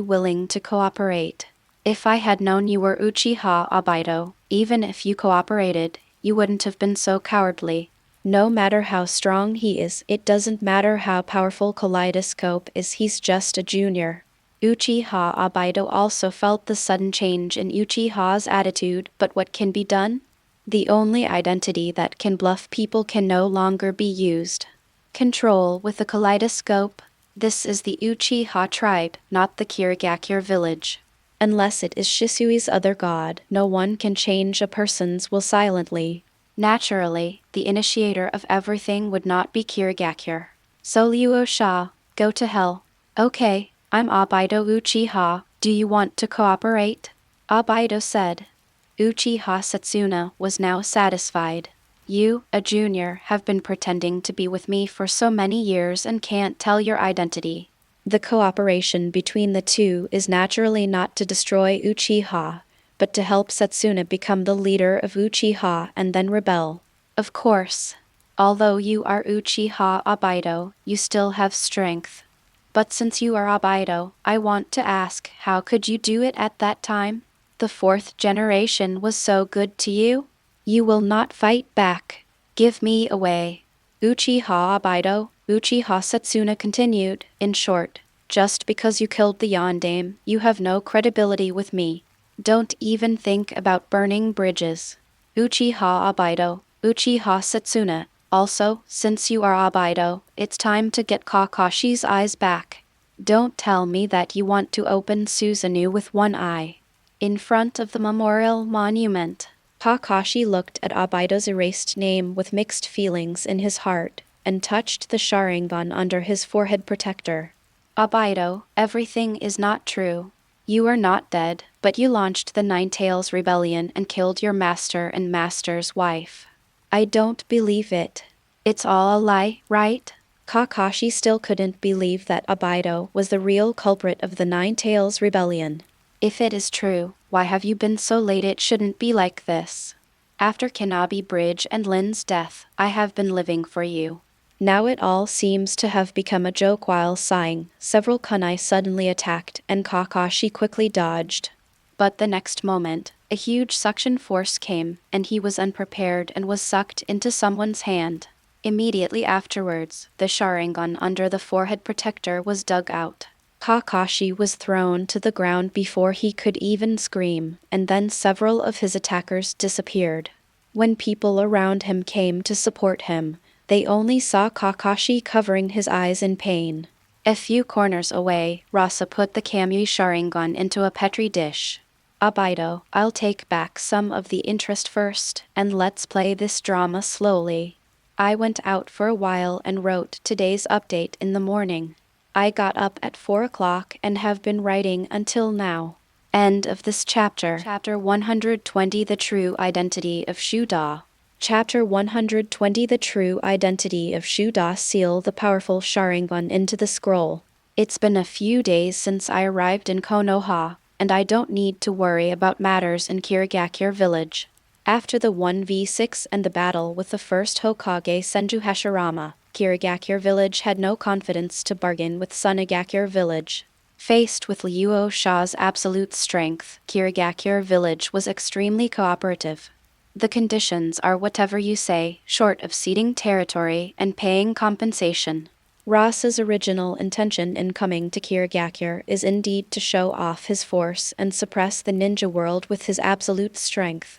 willing to cooperate. If I had known you were Uchiha Obito, even if you cooperated, you wouldn't have been so cowardly. No matter how strong he is, it doesn't matter how powerful Kaleidoscope is, he's just a junior. Uchiha Obito also felt the sudden change in Uchiha's attitude, but what can be done? The only identity that can bluff people can no longer be used. Control with the Kaleidoscope. This is the Uchiha tribe, not the Kirigakure village. Unless it is Shisui's other god, no one can change a person's will silently. Naturally, the initiator of everything would not be Kirigakure. So Luo Sha, go to hell. Okay, I'm Obito Uchiha, do you want to cooperate? Obito said. Uchiha Setsuna was now satisfied. You, a junior, have been pretending to be with me for so many years and can't tell your identity. The cooperation between the two is naturally not to destroy Uchiha, but to help Setsuna become the leader of Uchiha and then rebel. Of course. Although you are Uchiha Obito, you still have strength. But since you are Obito, I want to ask, how could you do it at that time? The fourth generation was so good to you? You will not fight back. Give me away. Uchiha Obito, Uchiha Setsuna continued, in short, just because you killed the Yondaime, you have no credibility with me. Don't even think about burning bridges. Uchiha Obito, Uchiha Setsuna, also, since you are Obito, it's time to get Kakashi's eyes back. Don't tell me that you want to open Susanoo with one eye. In front of the memorial monument, Kakashi looked at Obito's erased name with mixed feelings in his heart, and touched the Sharingan under his forehead protector. Obito, everything is not true. You are not dead, but you launched the Nine-Tails Rebellion and killed your master and master's wife. I don't believe it. It's all a lie, right? Kakashi still couldn't believe that Obito was the real culprit of the Nine-Tails Rebellion. If it is true, why have you been so late? It shouldn't be like this. After Kanabi Bridge and Lin's death, I have been living for you. Now it all seems to have become a joke. While sighing, several kunai suddenly attacked and Kakashi quickly dodged. But the next moment, a huge suction force came, and he was unprepared and was sucked into someone's hand. Immediately afterwards, the Sharingan under the forehead protector was dug out. Kakashi was thrown to the ground before he could even scream, and then several of his attackers disappeared. When people around him came to support him, they only saw Kakashi covering his eyes in pain. A few corners away, Rasa put the Kamui Sharingan into a petri dish. Obito, I'll take back some of the interest first, and let's play this drama slowly. I went out for a while and wrote today's update in the morning. I got up at 4 o'clock and have been writing until now. End of this chapter. Chapter 120 The True Identity of Shou-Da. Chapter 120 The True Identity of Shou-Da. Seal the powerful Sharingan into the scroll. It's been a few days since I arrived in Konoha, and I don't need to worry about matters in Kirigakure village. After the 1v6 and the battle with the first Hokage Tashibashirama, Kirigakure village had no confidence to bargain with Sunagakure village. Faced with Luo Sha's absolute strength, Kirigakure village was extremely cooperative. The conditions are whatever you say, short of ceding territory and paying compensation. Rasa's original intention in coming to Kirigakure is indeed to show off his force and suppress the ninja world with his absolute strength.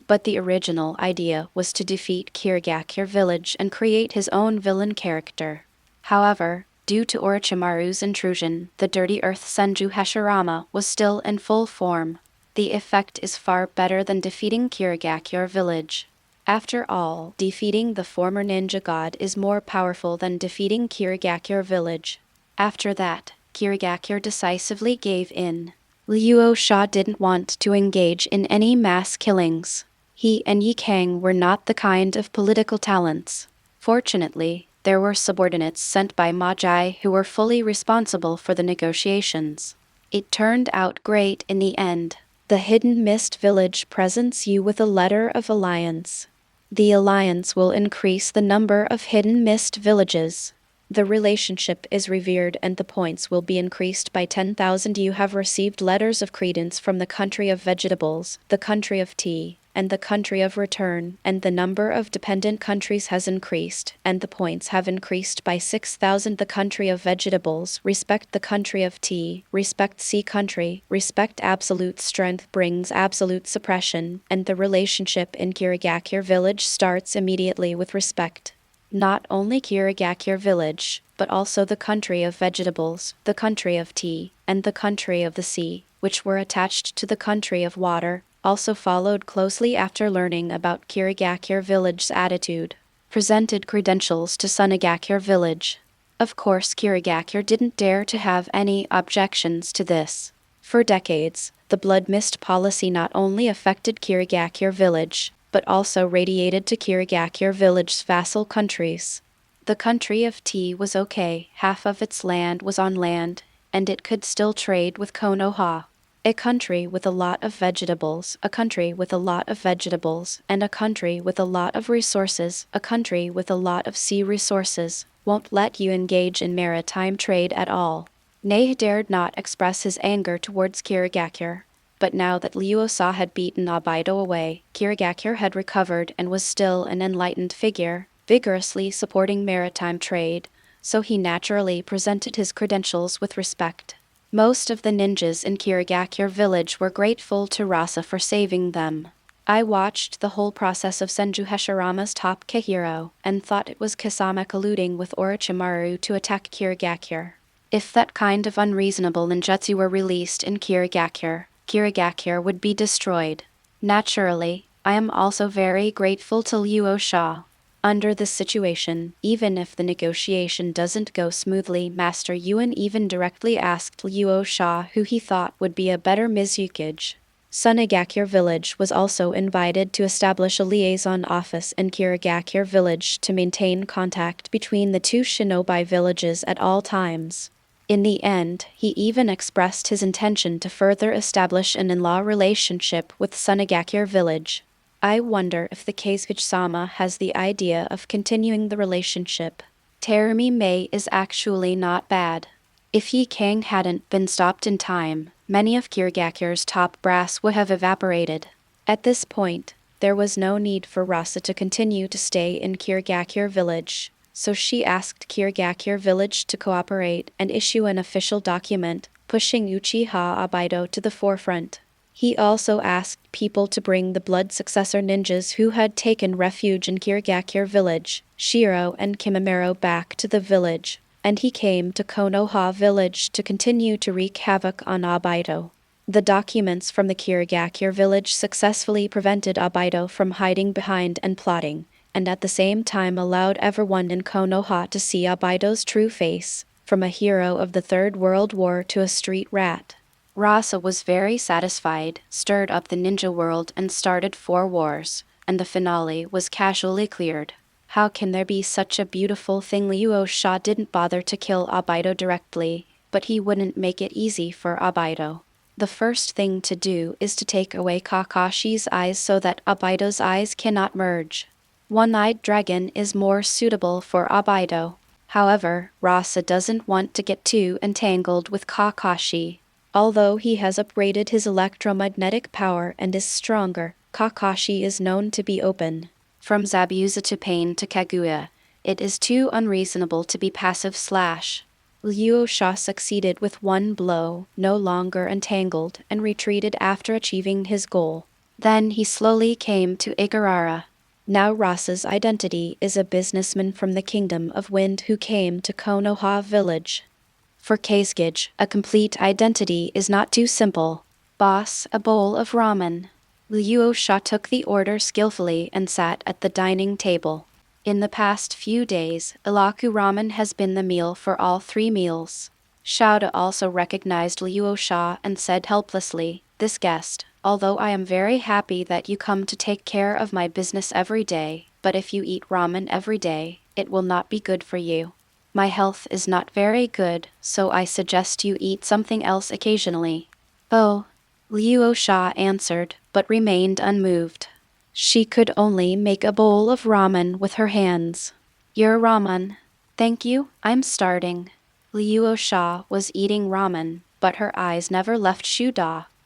But the original idea was to defeat Kirigakure village and create his own villain character. However, due to Orochimaru's intrusion, the Dirty Earth Senju Hashirama was still in full form. The effect is far better than defeating Kirigakure village. After all, defeating the former ninja god is more powerful than defeating Kirigakure village. After that, Kirigakure decisively gave in. Luo Sha didn't want to engage in any mass killings. He and Yi Kang were not the kind of political talents. Fortunately, there were subordinates sent by Magi who were fully responsible for the negotiations. It turned out great in the end. The Hidden Mist Village presents you with a letter of alliance. The alliance will increase the number of Hidden Mist villages. The relationship is revered and the points will be increased by 10,000. You have received letters of credence from the country of vegetables, the country of tea, and the country of return, and the number of dependent countries has increased, and the points have increased by 6,000. The country of vegetables, respect the country of tea, respect sea country, respect absolute strength brings absolute suppression, and the relationship in Kirigakure village starts immediately with respect. Not only Kirigakure village, but also the country of vegetables, the country of tea, and the country of the sea, which were attached to the country of water, also followed closely after learning about Kirigakure village's attitude, presented credentials to Sunagakure village. Of course Kirigakure didn't dare to have any objections to this. For decades, the blood mist policy not only affected Kirigakure village, but also radiated to Kirigakure village's vassal countries. The country of tea was okay, half of its land was on land, and it could still trade with Konoha. A country with a lot of vegetables, a country with a lot of vegetables, and a country with a lot of resources, a country with a lot of sea resources, won't let you engage in maritime trade at all. Nei dared not express his anger towards Kirigakure. But now that Luo Sha had beaten Obito away, Kirigakure had recovered and was still an enlightened figure, vigorously supporting maritime trade, so he naturally presented his credentials with respect. Most of the ninjas in Kirigakure village were grateful to Rasa for saving them. I watched the whole process of Tashibashirama's top K-hero, and thought it was Kasama colluding with Orochimaru to attack Kirigakure. If that kind of unreasonable ninjutsu were released in Kirigakure, Kirigakure would be destroyed. Naturally, I am also very grateful to Luo Sha. Under this situation, even if the negotiation doesn't go smoothly, Master Yuan even directly asked Luo Sha who he thought would be a better Mizukage. Sunagakure village was also invited to establish a liaison office in Kirigakure village to maintain contact between the two shinobi villages at all times. In the end, he even expressed his intention to further establish an in-law relationship with Sunagakure village. I wonder if the Kazekage-sama has the idea of continuing the relationship. Terumi Mei is actually not bad. If Yi Kang hadn't been stopped in time, many of Kirigakure's top brass would have evaporated. At this point, there was no need for Rasa to continue to stay in Kirigakure village, so she asked Kirigakure village to cooperate and issue an official document, pushing Uchiha Obito to the forefront. He also asked people to bring the blood successor ninjas who had taken refuge in Kirigakure village, Shiro and Kimimaro, back to the village, and he came to Konoha village to continue to wreak havoc on Obito. The documents from the Kirigakure village successfully prevented Obito from hiding behind and plotting, and at the same time allowed everyone in Konoha to see Obito's true face, from a hero of the Third World War to a street rat. Rasa was very satisfied, stirred up the ninja world and started 4 wars, and the finale was casually cleared. How can there be such a beautiful thing? Luo Sha didn't bother to kill Obito directly, but he wouldn't make it easy for Obito. The first thing to do is to take away Kakashi's eyes so that Obito's eyes cannot merge. One-eyed dragon is more suitable for Obito. However, Rasa doesn't want to get too entangled with Kakashi. Although he has upgraded his electromagnetic power and is stronger, Kakashi is known to be open. From Zabuza to Pain to Kaguya, it is too unreasonable to be passive. Luo Sha succeeded with 1 blow, no longer entangled, and retreated after achieving his goal. Then he slowly came to Yagura. Now Rasa's identity is a businessman from the Kingdom of Wind who came to Konoha village. For Kazekage, a complete identity is not too simple. Boss, a bowl of ramen. Luo Sha took the order skillfully and sat at the dining table. In the past few days, Ilaku ramen has been the meal for all 3 meals. Shou also recognized Luo Sha and said helplessly, "This guest, although I am very happy that you come to take care of my business every day, but if you eat ramen every day, it will not be good for you. My health is not very good, so I suggest you eat something else occasionally." "Oh," Luo Sha answered, but remained unmoved. She could only make a bowl of ramen with her hands. "Your ramen." "Thank you, I'm starting." Luo Sha was eating ramen, but her eyes never left Shou,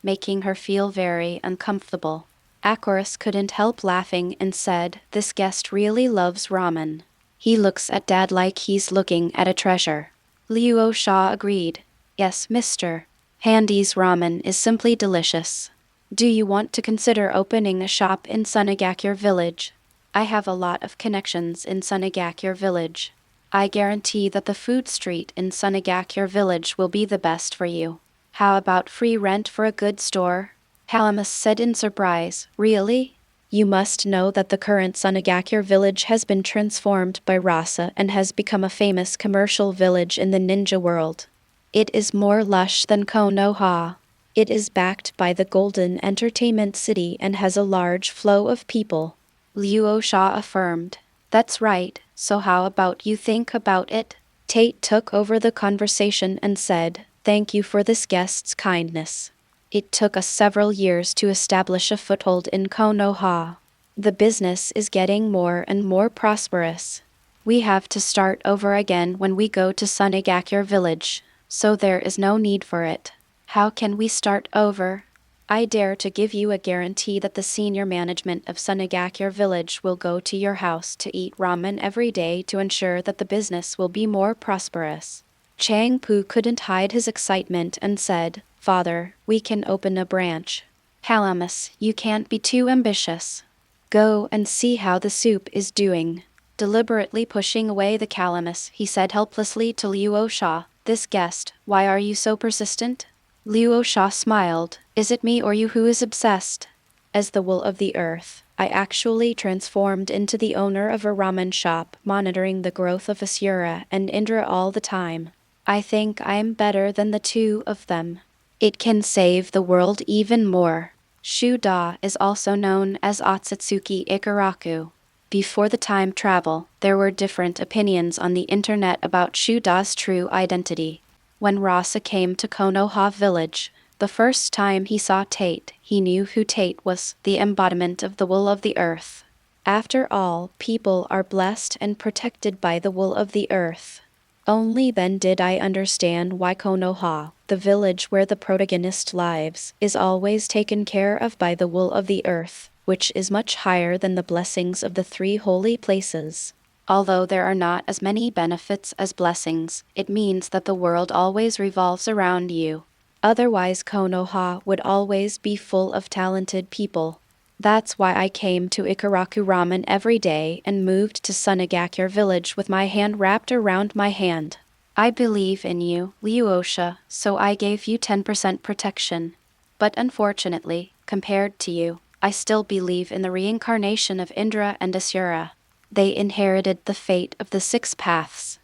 making her feel very uncomfortable. Akoris couldn't help laughing and said, "This guest really loves ramen. He looks at Dad like he's looking at a treasure." Luo Sha agreed. "Yes, mister. Handy's ramen is simply delicious. Do you want to consider opening a shop in Sunagakure village? I have a lot of connections in Sunagakure village. I guarantee that the food street in Sunagakure village will be the best for you. How about free rent for a good store?" Calamus said in surprise. "Really? You must know that the current Sunagakure village has been transformed by Rasa and has become a famous commercial village in the ninja world. It is more lush than Konoha. It is backed by the Golden Entertainment City and has a large flow of people." Luo Sha affirmed. "That's right, so how about you think about it?" Tate took over the conversation and said, "Thank you for this guest's kindness. It took us several years to establish a foothold in Konoha. The business is getting more and more prosperous. We have to start over again when we go to Sunagakure village, so there is no need for it." "How can we start over?" "I dare to give you a guarantee that the senior management of Sunagakure village will go to your house to eat ramen every day to ensure that the business will be more prosperous." Chang Pu couldn't hide his excitement and said, "Father, we can open a branch." "Calamus, you can't be too ambitious. Go and see how the soup is doing." Deliberately pushing away the calamus, he said helplessly to Luo Sha, "This guest, why are you so persistent?" Luo Sha smiled. "Is it me or you who is obsessed? As the wool of the earth, I actually transformed into the owner of a ramen shop, monitoring the growth of Asura and Indra all the time. I think I'm better than the two of them. It can save the world even more." Shou is also known as Otsutsuki Ikaraku. Before the time travel, there were different opinions on the internet about Shou's true identity. When Rasa came to Konoha village, the first time he saw Tate, he knew who Tate was, the embodiment of the wool of the earth. After all, people are blessed and protected by the wool of the earth. Only then did I understand why Konoha, the village where the protagonist lives, is always taken care of by the wool of the earth, which is much higher than the blessings of the three holy places. Although there are not as many benefits as blessings, it means that the world always revolves around you. Otherwise Konoha would always be full of talented people. That's why I came to Ikaraku Ramen every day and moved to Sunagakure village with my hand wrapped around my hand. I believe in you, Luo Sha, so I gave you 10% protection. But unfortunately, compared to you, I still believe in the reincarnation of Indra and Asura. They inherited the fate of the 6 paths.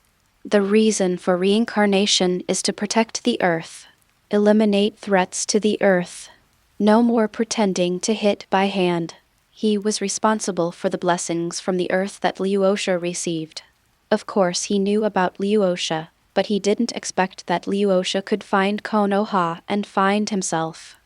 The reason for reincarnation is to protect the earth. Eliminate threats to the earth. No more pretending to hit by hand. He was responsible for the blessings from the earth that Luo Sha received. Of course he knew about Luo Sha, but he didn't expect that Luo Sha could find Konoha and find himself.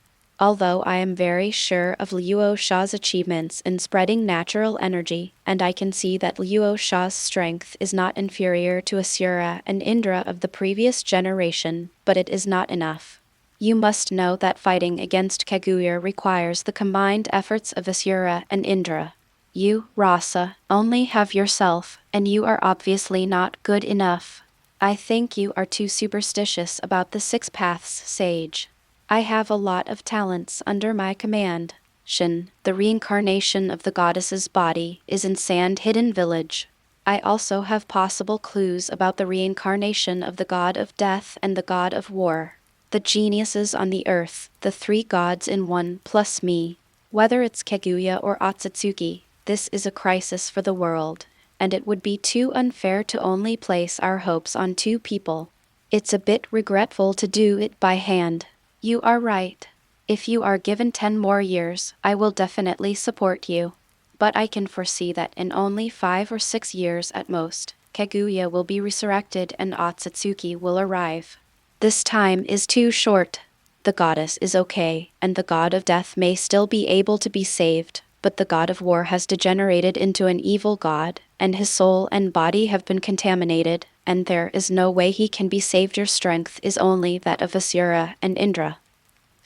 Although I am very sure of Luo Sha's achievements in spreading natural energy, and I can see that Luo Sha's strength is not inferior to Asura and Indra of the previous generation, but it is not enough. You must know that fighting against Kaguya requires the combined efforts of Asura and Indra. You, Rasa, only have yourself, and you are obviously not good enough. I think you are too superstitious about the 6 paths, sage. I have a lot of talents under my command. Shin, the reincarnation of the goddess's body, is in Sand Hidden Village. I also have possible clues about the reincarnation of the god of death and the god of war. The geniuses on the earth, the 3 gods in one plus me. Whether it's Kaguya or Otsutsuki, this is a crisis for the world, and it would be too unfair to only place our hopes on 2 people. It's a bit regretful to do it by hand. You are right. If you are given 10 more years, I will definitely support you. But I can foresee that in only 5 or 6 years at most, Kaguya will be resurrected and Otsutsuki will arrive. This time is too short. The goddess is okay, and the god of death may still be able to be saved, but the god of war has degenerated into an evil god, and his soul and body have been contaminated, and there is no way he can be saved. Your strength is only that of Asura and Indra.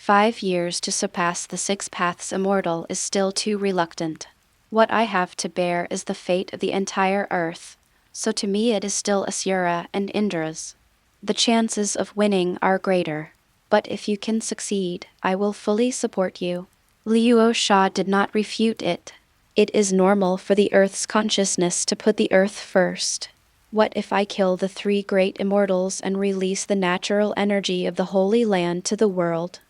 5 years to surpass the 6 paths immortal is still too reluctant. What I have to bear is the fate of the entire earth, so to me it is still Asura and Indra's. The chances of winning are greater, but if you can succeed, I will fully support you. Luo Sha did not refute it. It is normal for the earth's consciousness to put the earth first. What if I kill the 3 great immortals and release the natural energy of the Holy Land to the world?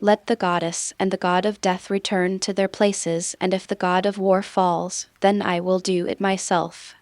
Let the goddess and the god of death return to their places, and if the god of war falls, then I will do it myself.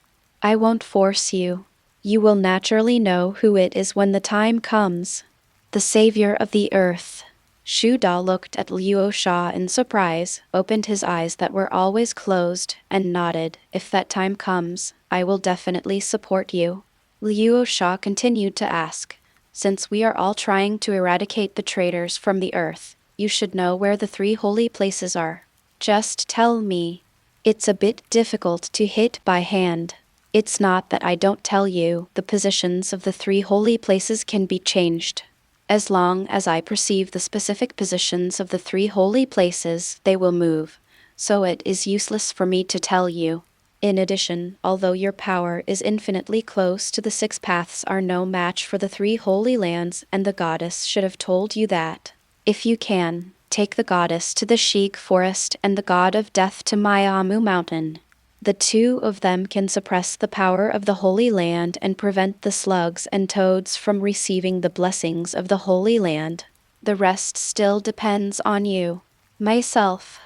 I won't force you. You will naturally know who it is when the time comes. The savior of the earth. Shou looked at Luo Sha in surprise, opened his eyes that were always closed, and nodded. If that time comes, I will definitely support you. Luo Sha continued to ask, since we are all trying to eradicate the traitors from the earth, you should know where the 3 holy places are. Just tell me. It's a bit difficult to hit by hand. It's not that I don't tell you, the positions of the 3 holy places can be changed. As long as I perceive the specific positions of the 3 holy places, they will move, so it is useless for me to tell you. In addition, although your power is infinitely close to the 6 paths are no match for the 3 holy lands, and the goddess should have told you that. If you can, take the goddess to the Sheik forest and the god of death to Mayamu mountain. The 2 of them can suppress the power of the Holy Land and prevent the slugs and toads from receiving the blessings of the Holy Land. The rest still depends on you. Myself.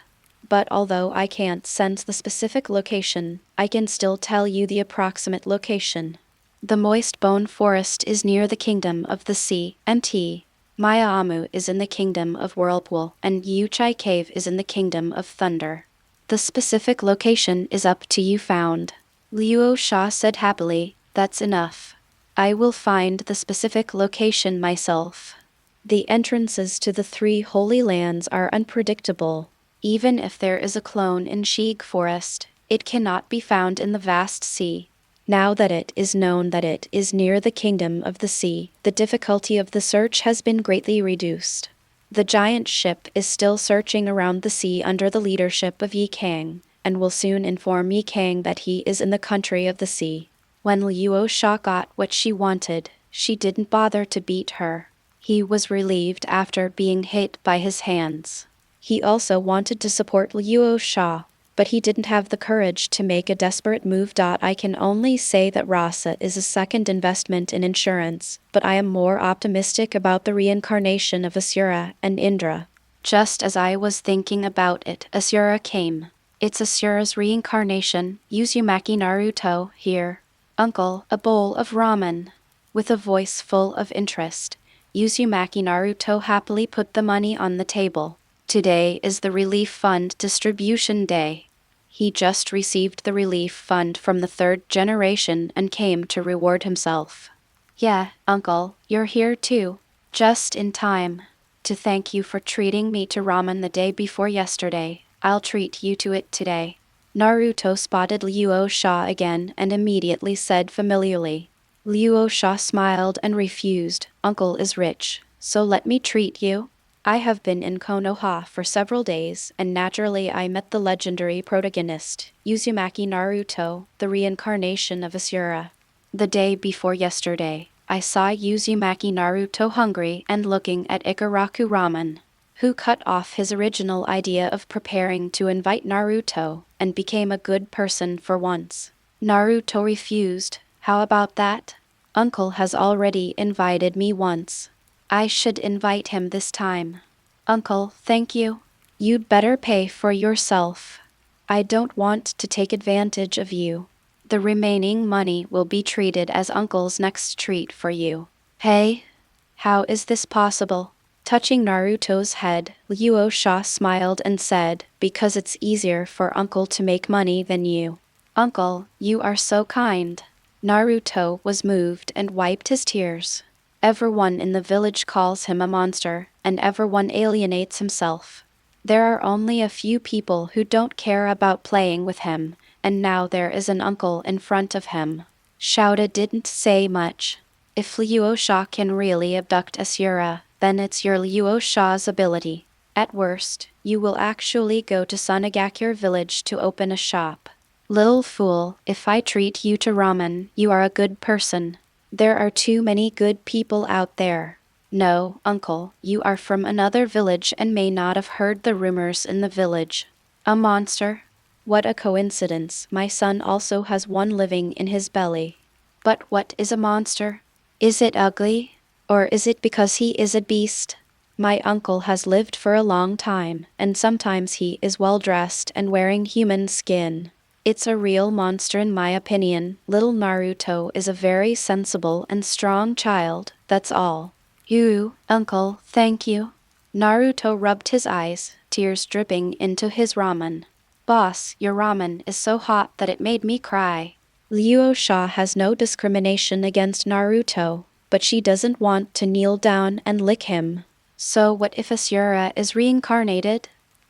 But although I can't sense the specific location, I can still tell you the approximate location. The moist bone forest is near the kingdom of the sea, Mt. Mayamu is in the kingdom of whirlpool, and Uchiha cave is in the kingdom of thunder. The specific location is up to you found. Luo Sha said happily, that's enough. I will find the specific location myself. The entrances to the 3 holy lands are unpredictable. Even if there is a clone in Sheik forest, it cannot be found in the vast sea. Now that it is known that it is near the kingdom of the sea, the difficulty of the search has been greatly reduced. The giant ship is still searching around the sea under the leadership of Yi Kang, and will soon inform Yi Kang that he is in the country of the sea. When Luo Sha got what she wanted, she didn't bother to beat her. He was relieved after being hit by his hands. He also wanted to support Luo Sha, but he didn't have the courage to make a desperate move. I can only say that Rasa is a second investment in insurance, but I am more optimistic about the reincarnation of Asura and Indra. Just as I was thinking about it, Asura came. It's Asura's reincarnation, Uzumaki Naruto, here. Uncle, a bowl of ramen. With a voice full of interest, Uzumaki Naruto happily put the money on the table. Today is the Relief Fund distribution day. He just received the relief fund from the 3rd generation and came to reward himself. Yeah, Uncle, you're here too. Just in time. To thank you for treating me to ramen the day before yesterday, I'll treat you to it today. Naruto spotted Luo Sha again and immediately said familiarly. Luo Sha smiled and refused. Uncle is rich, so let me treat you. I have been in Konoha for several days, and naturally I met the legendary protagonist, Uzumaki Naruto, the reincarnation of Asura. The day before yesterday, I saw Uzumaki Naruto hungry and looking at Ikaraku ramen, who cut off his original idea of preparing to invite Naruto, and became a good person for once. Naruto refused. How about that? Uncle has already invited me once. I should invite him this time. Uncle, thank you. You'd better pay for yourself. I don't want to take advantage of you. The remaining money will be treated as Uncle's next treat for you. Hey? How is this possible? Touching Naruto's head, Luo Sha smiled and said, because it's easier for Uncle to make money than you. Uncle, you are so kind. Naruto was moved and wiped his tears. Everyone in the village calls him a monster, and everyone alienates himself. There are only a few people who don't care about playing with him, and now there is an uncle in front of him. Shou didn't say much. If Luo Sha can really abduct Asura, then it's your Luo Sha's ability. At worst, you will actually go to Sunagakure village to open a shop. Little fool, if I treat you to ramen, you are a good person. There are too many good people out there. No, uncle, you are from another village and may not have heard the rumors in the village. A monster? What a coincidence, my son also has one living in his belly. But what is a monster? Is it ugly? Or is it because he is a beast? My uncle has lived for a long time, and sometimes he is well dressed and wearing human skin. It's a real monster in my opinion. Little Naruto is a very sensible and strong child, that's all. Uncle, thank you. Naruto rubbed his eyes, tears dripping into his ramen. Boss, your ramen is so hot that it made me cry. Luo Sha has no discrimination against Naruto, but she doesn't want to kneel down and lick him. So what if Asura is reincarnated?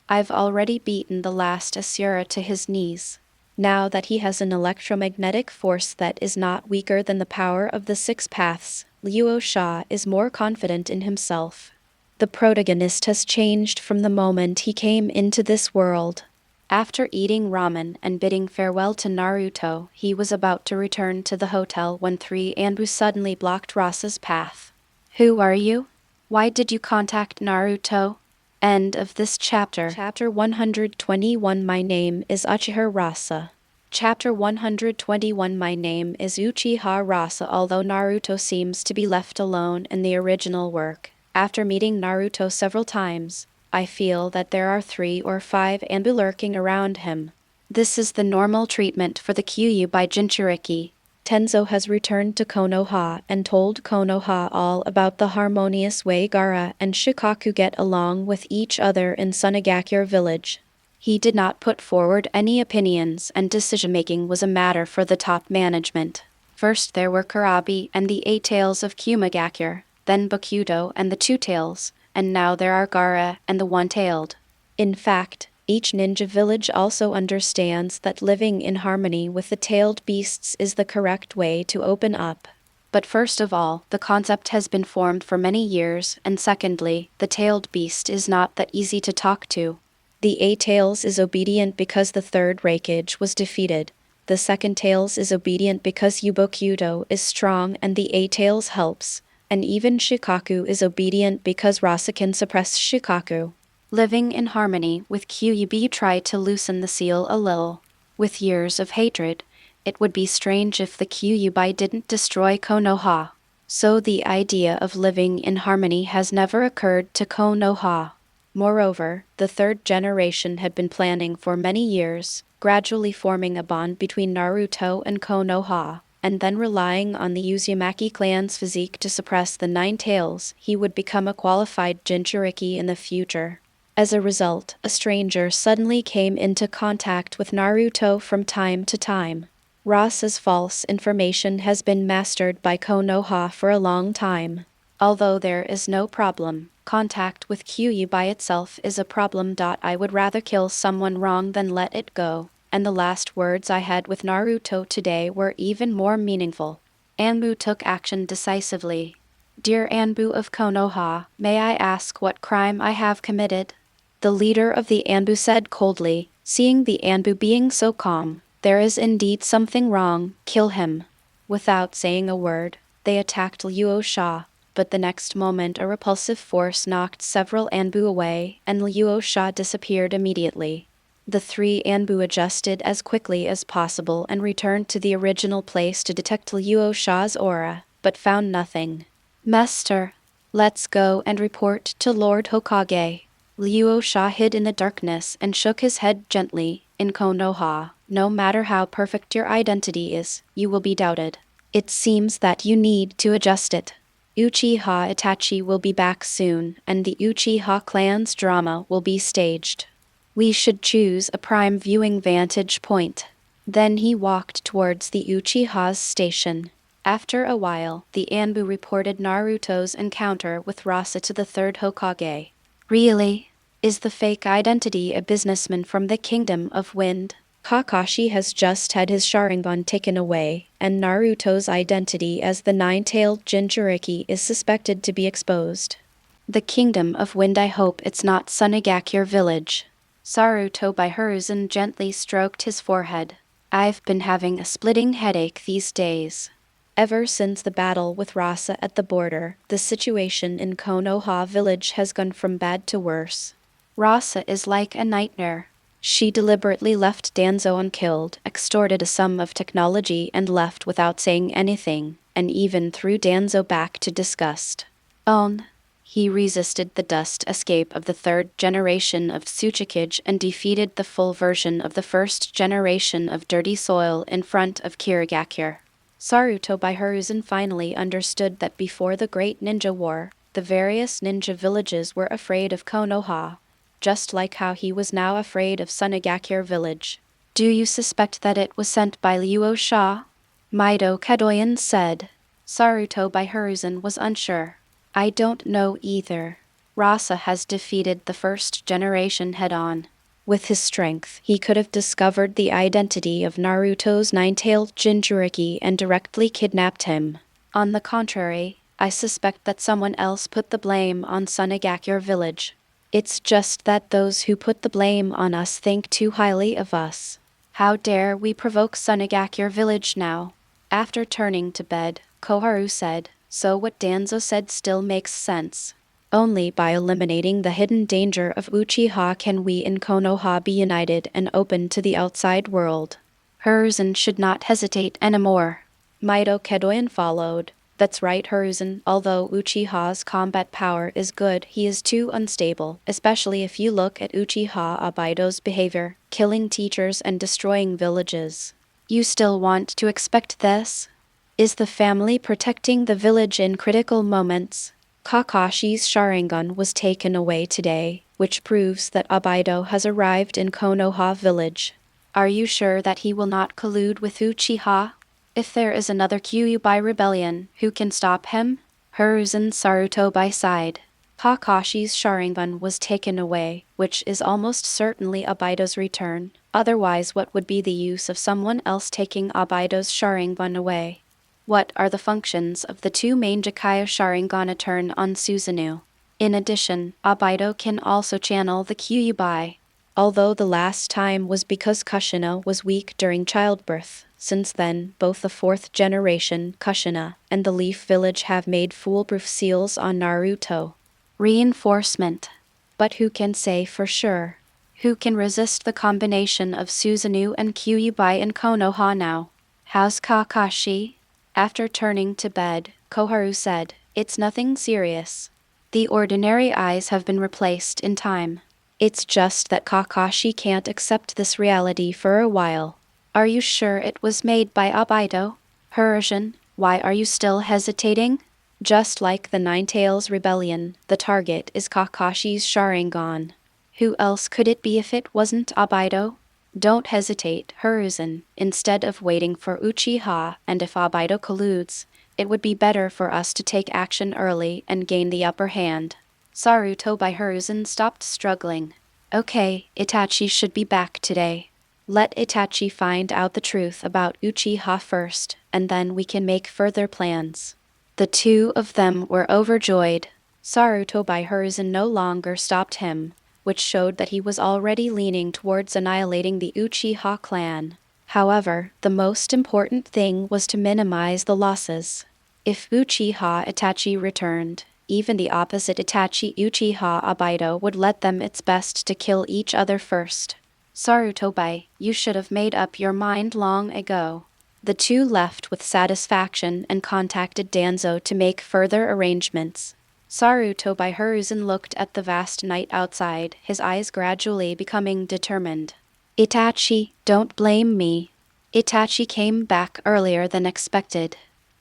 I've already beaten the last Asura to his knees. Now that he has an electromagnetic force that is not weaker than the power of the six paths, Luo Sha is more confident in himself. The protagonist has changed from the moment he came into this world. After eating ramen and bidding farewell to Naruto, he was about to return to the hotel when three Anbu suddenly blocked Rasa's path. Who are you? Why did you contact Naruto? End of this chapter. Chapter 121. My name is Uchiha Rasa. Chapter 121. My name is Uchiha Rasa. Although Naruto seems to be left alone in the original work, after meeting Naruto several times, I feel that there are 3 or 5 Anbu lurking around him. This is the normal treatment for the Kyuyu by Jinchuriki. Tenzo has returned to Konoha and told Konoha all about the harmonious way Gaara and Shikaku get along with each other in Sunagakure village. He did not put forward any opinions, and decision-making was a matter for the top management. First there were Kurabi and the 8 tails of Kumagakure, then Bakudo and the 2 tails, and now there are Gaara and the 1-tailed. In fact, each ninja village also understands that living in harmony with the tailed beasts is the correct way to open up. But first of all, the concept has been formed for many years, and secondly, the tailed beast is not that easy to talk to. The 8 tails is obedient because the 3rd Raikage was defeated. The 2nd tails is obedient because Yubokudo is strong and the 8 tails helps. And even Shikaku is obedient because Rasa can suppress Shikaku. Living in harmony with Kyuubi tried to loosen the seal a little. With years of hatred, it would be strange if the Kyuubi didn't destroy Konoha. So the idea of living in harmony has never occurred to Konoha. Moreover, the 3rd generation had been planning for many years, gradually forming a bond between Naruto and Konoha, and then relying on the Uzumaki clan's physique to suppress the 9 tails. He would become a qualified Jinchuriki in the future. As a result, a stranger suddenly came into contact with Naruto from time to time. Rasa's false information has been mastered by Konoha for a long time. Although there is no problem, contact with Kyuubi by itself is a problem. I would rather kill someone wrong than let it go. And the last words I had with Naruto today were even more meaningful. Anbu took action decisively. Dear Anbu of Konoha, may I ask what crime I have committed? The leader of the Anbu said coldly, seeing the Anbu being so calm. There is indeed something wrong, kill him. Without saying a word, they attacked Luo Sha, but the next moment a repulsive force knocked several Anbu away, and Luo Sha disappeared immediately. The 3 Anbu adjusted as quickly as possible and returned to the original place to detect Luo Sha's aura, but found nothing. Master, let's go and report to Lord Hokage. Luo Sha hid in the darkness and shook his head gently. In Konoha, no matter how perfect your identity is, you will be doubted. It seems that you need to adjust it. Uchiha Itachi will be back soon, and the Uchiha clan's drama will be staged. We should choose a prime viewing vantage point. Then he walked towards the Uchiha's station. After a while, the Anbu reported Naruto's encounter with Rasa to the 3rd Hokage. Really? Is the fake identity a businessman from the Kingdom of Wind? Kakashi has just had his Sharingan taken away, and Naruto's identity as the 9-tailed Jinchuriki is suspected to be exposed. The kingdom of wind. I hope it's not Sunagakure village. Saruto by Hiruzen gently stroked his forehead. I've been having a splitting headache these days. Ever since the battle with Rasa at the border, the situation in Konoha village has gone from bad to worse. Rasa is like a nightmare. She deliberately left Danzo unkilled, extorted a sum of technology and left without saying anything, and even threw Danzo back to disgust. He resisted the dust escape of the third generation of Tsuchikage and defeated the full version of the first generation of Dirty Soil in front of Kirigakure. Saruto by Hiruzen finally understood that before the Great Ninja War, the various ninja villages were afraid of Konoha, just like how he was now afraid of Sunagakure village. Do you suspect that it was sent by Luo Sha? Maido Kedoyan said. Saruto by Hiruzen was unsure. I don't know either. Rasa has defeated the first generation head-on. With his strength, he could have discovered the identity of Naruto's nine-tailed Jinchuriki and directly kidnapped him. On the contrary, I suspect that someone else put the blame on Sunagakure village. It's just that those who put the blame on us think too highly of us. How dare we provoke Sunagakure village now? After turning to bed, Koharu said, so what Danzo said still makes sense. Only by eliminating the hidden danger of Uchiha can we in Konoha be united and open to the outside world. Hiruzen should not hesitate anymore. Maido Kedoyan followed. That's right, Hiruzen. Although Uchiha's combat power is good, he is too unstable, especially if you look at Uchiha Obito's behavior, killing teachers and destroying villages. You still want to expect this? Is the family protecting the village in critical moments? Kakashi's Sharingan was taken away today, which proves that Obito has arrived in Konoha village. Are you sure that he will not collude with Uchiha? If there is another Kyuubi rebellion, who can stop him? Hiruzen Saruto by side. Kakashi's Sharingan was taken away, which is almost certainly Obito's return. Otherwise, what would be the use of someone else taking Obito's Sharingan away? What are the functions of the two main Jikaya Sharingan turn on Susanoo? In addition, Obito can also channel the Kyuubi. Although the last time was because Kushina was weak during childbirth, since then both the fourth generation Kushina and the Leaf Village have made foolproof seals on Naruto. Reinforcement. But who can say for sure? Who can resist the combination of Susanoo and Kyuubi in Konoha now? How's Kakashi? After turning to bed, Koharu said, it's nothing serious. The ordinary eyes have been replaced in time. It's just that Kakashi can't accept this reality for a while. Are you sure it was made by Obito? Hiruzen, why are you still hesitating? Just like the Nine-Tails Rebellion, the target is Kakashi's Sharingan. Who else could it be if it wasn't Obito? Don't hesitate, Hiruzen. Instead of waiting for Uchiha, and if Obito colludes, it would be better for us to take action early and gain the upper hand. Saruto by Hiruzen stopped struggling. Okay, Itachi should be back today. Let Itachi find out the truth about Uchiha first, and then we can make further plans. The two of them were overjoyed. Saruto by Hiruzen no longer stopped him, which showed that he was already leaning towards annihilating the Uchiha clan. However, the most important thing was to minimize the losses. If Uchiha Itachi returned, even the opposite Itachi Uchiha Obito would let them its best to kill each other first. Sarutobi, you should have made up your mind long ago. The two left with satisfaction and contacted Danzo to make further arrangements. Saruto by Hiruzen looked at the vast night outside, his eyes gradually becoming determined. Itachi, don't blame me. Itachi came back earlier than expected.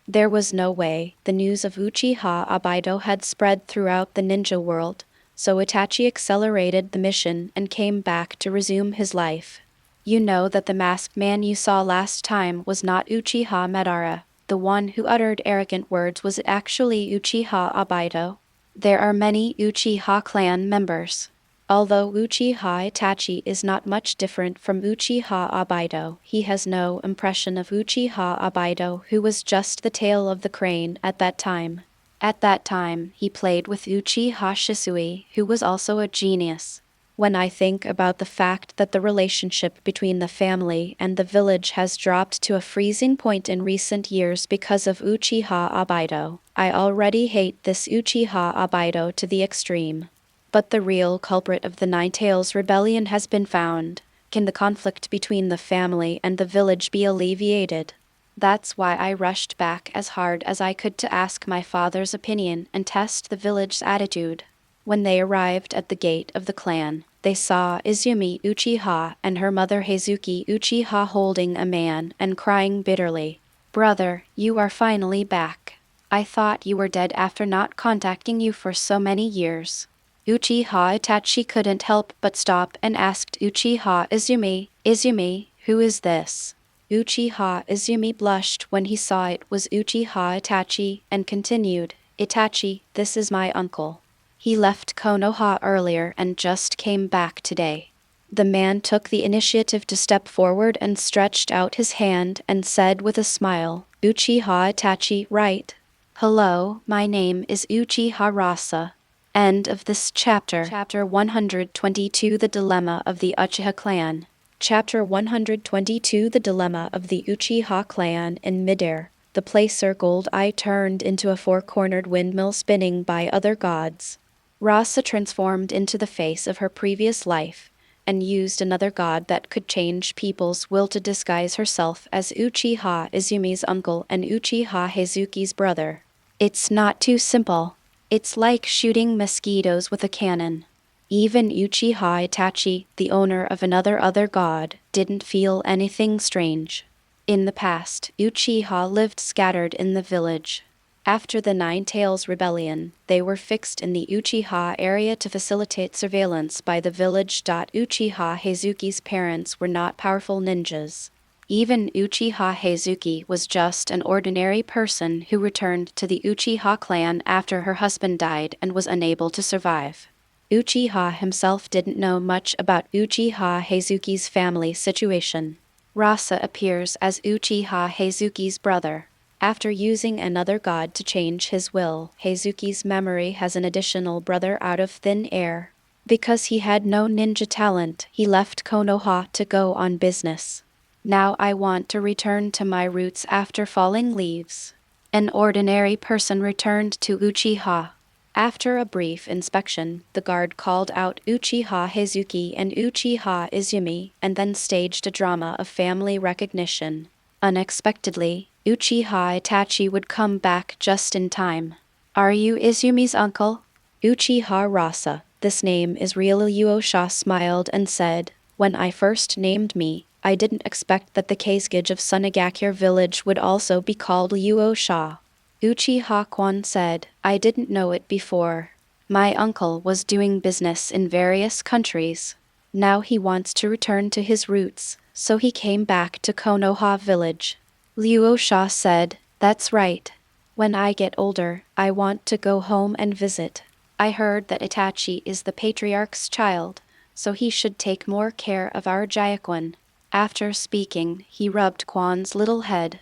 There was no way. The news of Uchiha Obito had spread throughout the ninja world, so Itachi accelerated the mission and came back to resume his life. You know that the masked man you saw last time was not Uchiha Madara. The one who uttered arrogant words was actually Uchiha Obito. There are many Uchiha clan members. Although Uchiha Itachi is not much different from Uchiha Obito, he has no impression of Uchiha Obito, who was just the tail of the crane at that time. At that time, he played with Uchiha Shisui, who was also a genius. When I think about the fact that the relationship between the family and the village has dropped to a freezing point in recent years because of Uchiha Obito, I already hate this Uchiha Obito to the extreme. But the real culprit of the Nine Tails Rebellion has been found. Can the conflict between the family and the village be alleviated? That's why I rushed back as hard as I could to ask my father's opinion and test the village's attitude. When they arrived at the gate of the clan, they saw Izumi Uchiha and her mother Heizuki Uchiha holding a man and crying bitterly. "Brother, you are finally back. I thought you were dead after not contacting you for so many years." Uchiha Itachi couldn't help but stop and asked Uchiha Izumi, "Izumi, who is this?" Uchiha Izumi blushed when he saw it was Uchiha Itachi and continued, "Itachi, this is my uncle. He left Konoha earlier and just came back today." The man took the initiative to step forward and stretched out his hand and said with a smile, "Uchiha Itachi, right? Hello, my name is Uchiha Rasa." End of this chapter. Chapter 122 The Dilemma of the Uchiha Clan. Chapter 122 The Dilemma of the Uchiha Clan. In midair, the placer gold eye turned into a four-cornered windmill spinning by other gods. Rasa transformed into the face of her previous life, and used another god that could change people's will to disguise herself as Uchiha Izumi's uncle and Uchiha Heizuki's brother. It's not too simple. It's like shooting mosquitoes with a cannon. Even Uchiha Itachi, the owner of another other god, didn't feel anything strange. In the past, Uchiha lived scattered in the village. After the Nine Tails Rebellion, they were fixed in the Uchiha area to facilitate surveillance by the village. Uchiha Heizuki's parents were not powerful ninjas. Even Uchiha Heizuki was just an ordinary person who returned to the Uchiha clan after her husband died and was unable to survive. Uchiha himself didn't know much about Uchiha Heizuki's family situation. Rasa appears as Uchiha Heizuki's brother. After using another god to change his will, Heizuki's memory has an additional brother out of thin air. Because he had no ninja talent, he left Konoha to go on business. "Now I want to return to my roots after falling leaves." An ordinary person returned to Uchiha. After a brief inspection, the guard called out Uchiha Heizuki and Uchiha Izumi and then staged a drama of family recognition. Unexpectedly, Uchiha Itachi would come back just in time. "Are you Izumi's uncle?" Uchiha Rasa, this name is real. Luo Sha smiled and said, "When I first named me, I didn't expect that the Kazekage of Sunagakure village would also be called Luo Sha." Uchiha Kwan said, "I didn't know it before. My uncle was doing business in various countries. Now he wants to return to his roots, so he came back to Konoha village." Luo Sha said, "That's right. When I get older, I want to go home and visit. I heard that Itachi is the patriarch's child, so he should take more care of our Jayaquan." After speaking, he rubbed Kwan's little head.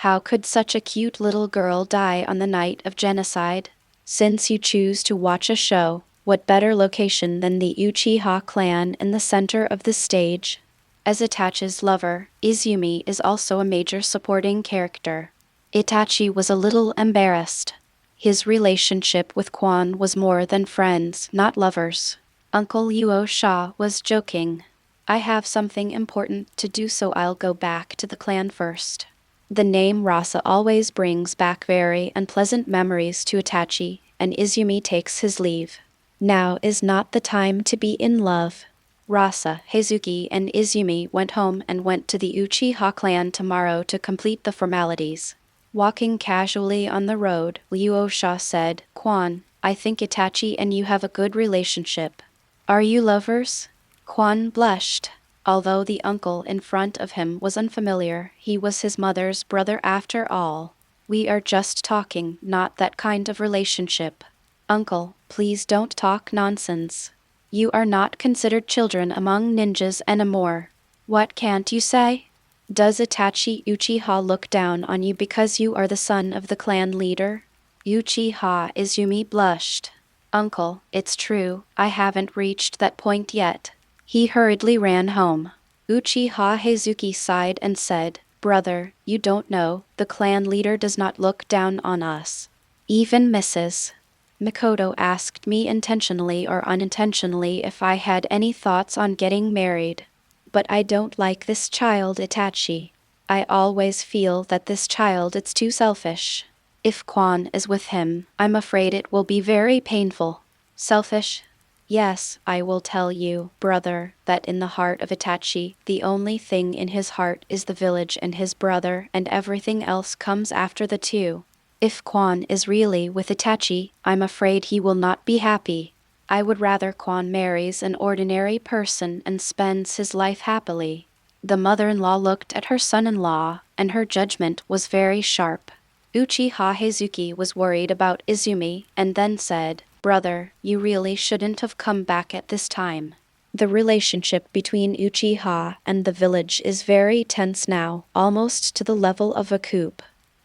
"How could such a cute little girl die on the night of genocide? Since you choose to watch a show, what better location than the Uchiha clan in the center of the stage?" As Itachi's lover, Izumi is also a major supporting character. Itachi was a little embarrassed. His relationship with Kwan was more than friends, not lovers. Uncle Luo Sha was joking. "I have something important to do, so I'll go back to the clan first." The name Rasa always brings back very unpleasant memories to Itachi, and Izumi takes his leave. Now is not the time to be in love. Rasa, Heizuki, and Izumi went home and went to the Uchiha clan tomorrow to complete the formalities. Walking casually on the road, Luo Sha said, "Kwan, I think Itachi and you have a good relationship. Are you lovers?" Kwan blushed. Although the uncle in front of him was unfamiliar, he was his mother's brother after all. "We are just talking, not that kind of relationship." "Uncle, please don't talk nonsense. You are not considered children among ninjas anymore. What can't you say? Does Itachi Uchiha look down on you because you are the son of the clan leader?" Uchiha Izumi blushed. Uncle, it's true, I haven't reached that point yet. He hurriedly ran home. Uchiha Heizuki sighed and said, Brother, you don't know, the clan leader does not look down on us. Even Mrs. Mikoto asked me intentionally or unintentionally if I had any thoughts on getting married. But I don't like this child Itachi. I always feel that this child is too selfish. If Quan is with him, I'm afraid it will be very painful. Selfish? Yes, I will tell you, brother, that in the heart of Itachi, the only thing in his heart is the village and his brother, and everything else comes after the two. If Quan is really with Itachi, I'm afraid he will not be happy. I would rather Quan marries an ordinary person and spends his life happily. The mother-in-law looked at her son-in-law, and her judgment was very sharp. Uchiha Heizuki was worried about Izumi, and then said, Brother, you really shouldn't have come back at this time. The relationship between Uchiha and the village is very tense now, almost to the level of a coup.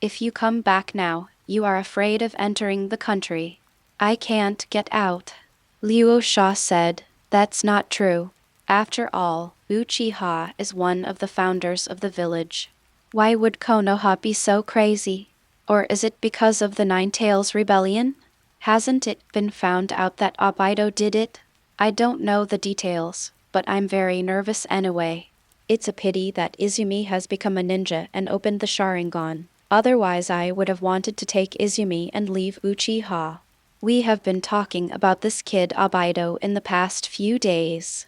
If you come back now, you are afraid of entering the country. I can't get out. Luo Sha said, That's not true. After all, Uchiha is one of the founders of the village. Why would Konoha be so crazy? Or is it because of the Nine Tails Rebellion? Hasn't it been found out that Obito did it? I don't know the details, but I'm very nervous anyway. It's a pity that Izumi has become a ninja and opened the Sharingan. Otherwise I would have wanted to take Izumi and leave Uchiha. We have been talking about this kid Obito in the past few days.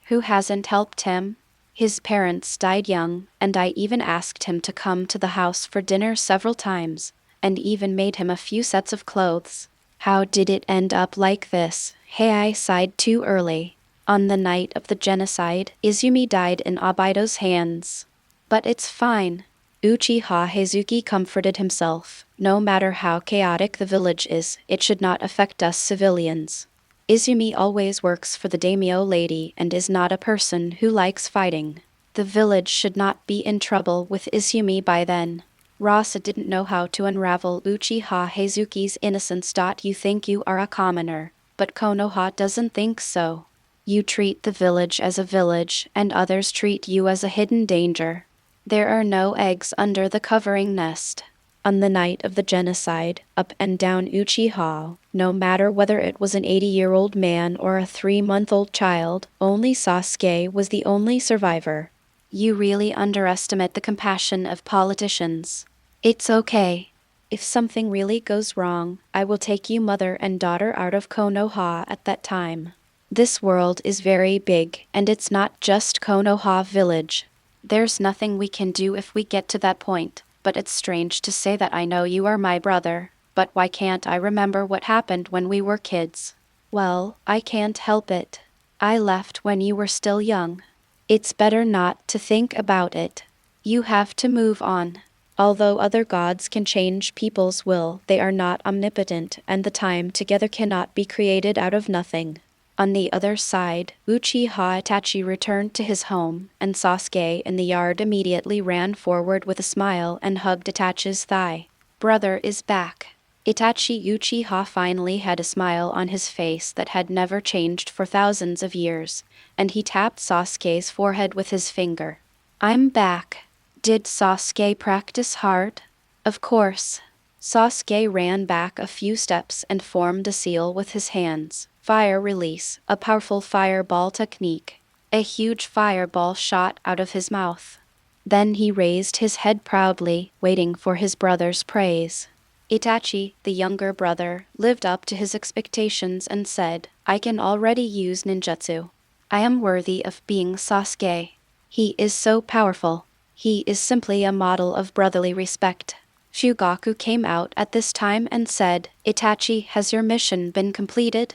Who hasn't helped him? His parents died young, and I even asked him to come to the house for dinner several times, and even made him a few sets of clothes. How did it end up like this? Hey, I sighed too early. On the night of the genocide, Izumi died in Obito's hands. But it's fine. Uchiha Heizuki comforted himself. No matter how chaotic the village is, it should not affect us civilians. Izumi always works for the daimyo lady and is not a person who likes fighting. The village should not be in trouble with Izumi by then. Rasa didn't know how to unravel Uchiha Heizuki's innocence. You think you are a commoner, but Konoha doesn't think so. You treat the village as a village, and others treat you as a hidden danger. There are no eggs under the covering nest. On the night of the genocide, up and down Uchiha, no matter whether it was an 80-year-old man or a 3-month-old child, only Sasuke was the only survivor. You really underestimate the compassion of politicians. It's okay. If something really goes wrong, I will take you mother and daughter out of Konoha at that time. This world is very big, and it's not just Konoha village. There's nothing we can do if we get to that point. But it's strange to say that I know you are my brother, but why can't I remember what happened when we were kids? Well, I can't help it. I left when you were still young. It's better not to think about it. You have to move on. Although other gods can change people's will, they are not omnipotent, and the time together cannot be created out of nothing. On the other side, Uchiha Itachi returned to his home, and Sasuke in the yard immediately ran forward with a smile and hugged Itachi's thigh. Brother is back. Itachi Uchiha finally had a smile on his face that had never changed for thousands of years, and he tapped Sasuke's forehead with his finger. I'm back. Did Sasuke practice hard? Of course. Sasuke ran back a few steps and formed a seal with his hands. Fire release, a powerful fireball technique. A huge fireball shot out of his mouth. Then he raised his head proudly, waiting for his brother's praise. Itachi, the younger brother, lived up to his expectations and said, I can already use ninjutsu. I am worthy of being Sasuke. He is so powerful. He is simply a model of brotherly respect. Shugaku came out at this time and said, Itachi, has your mission been completed?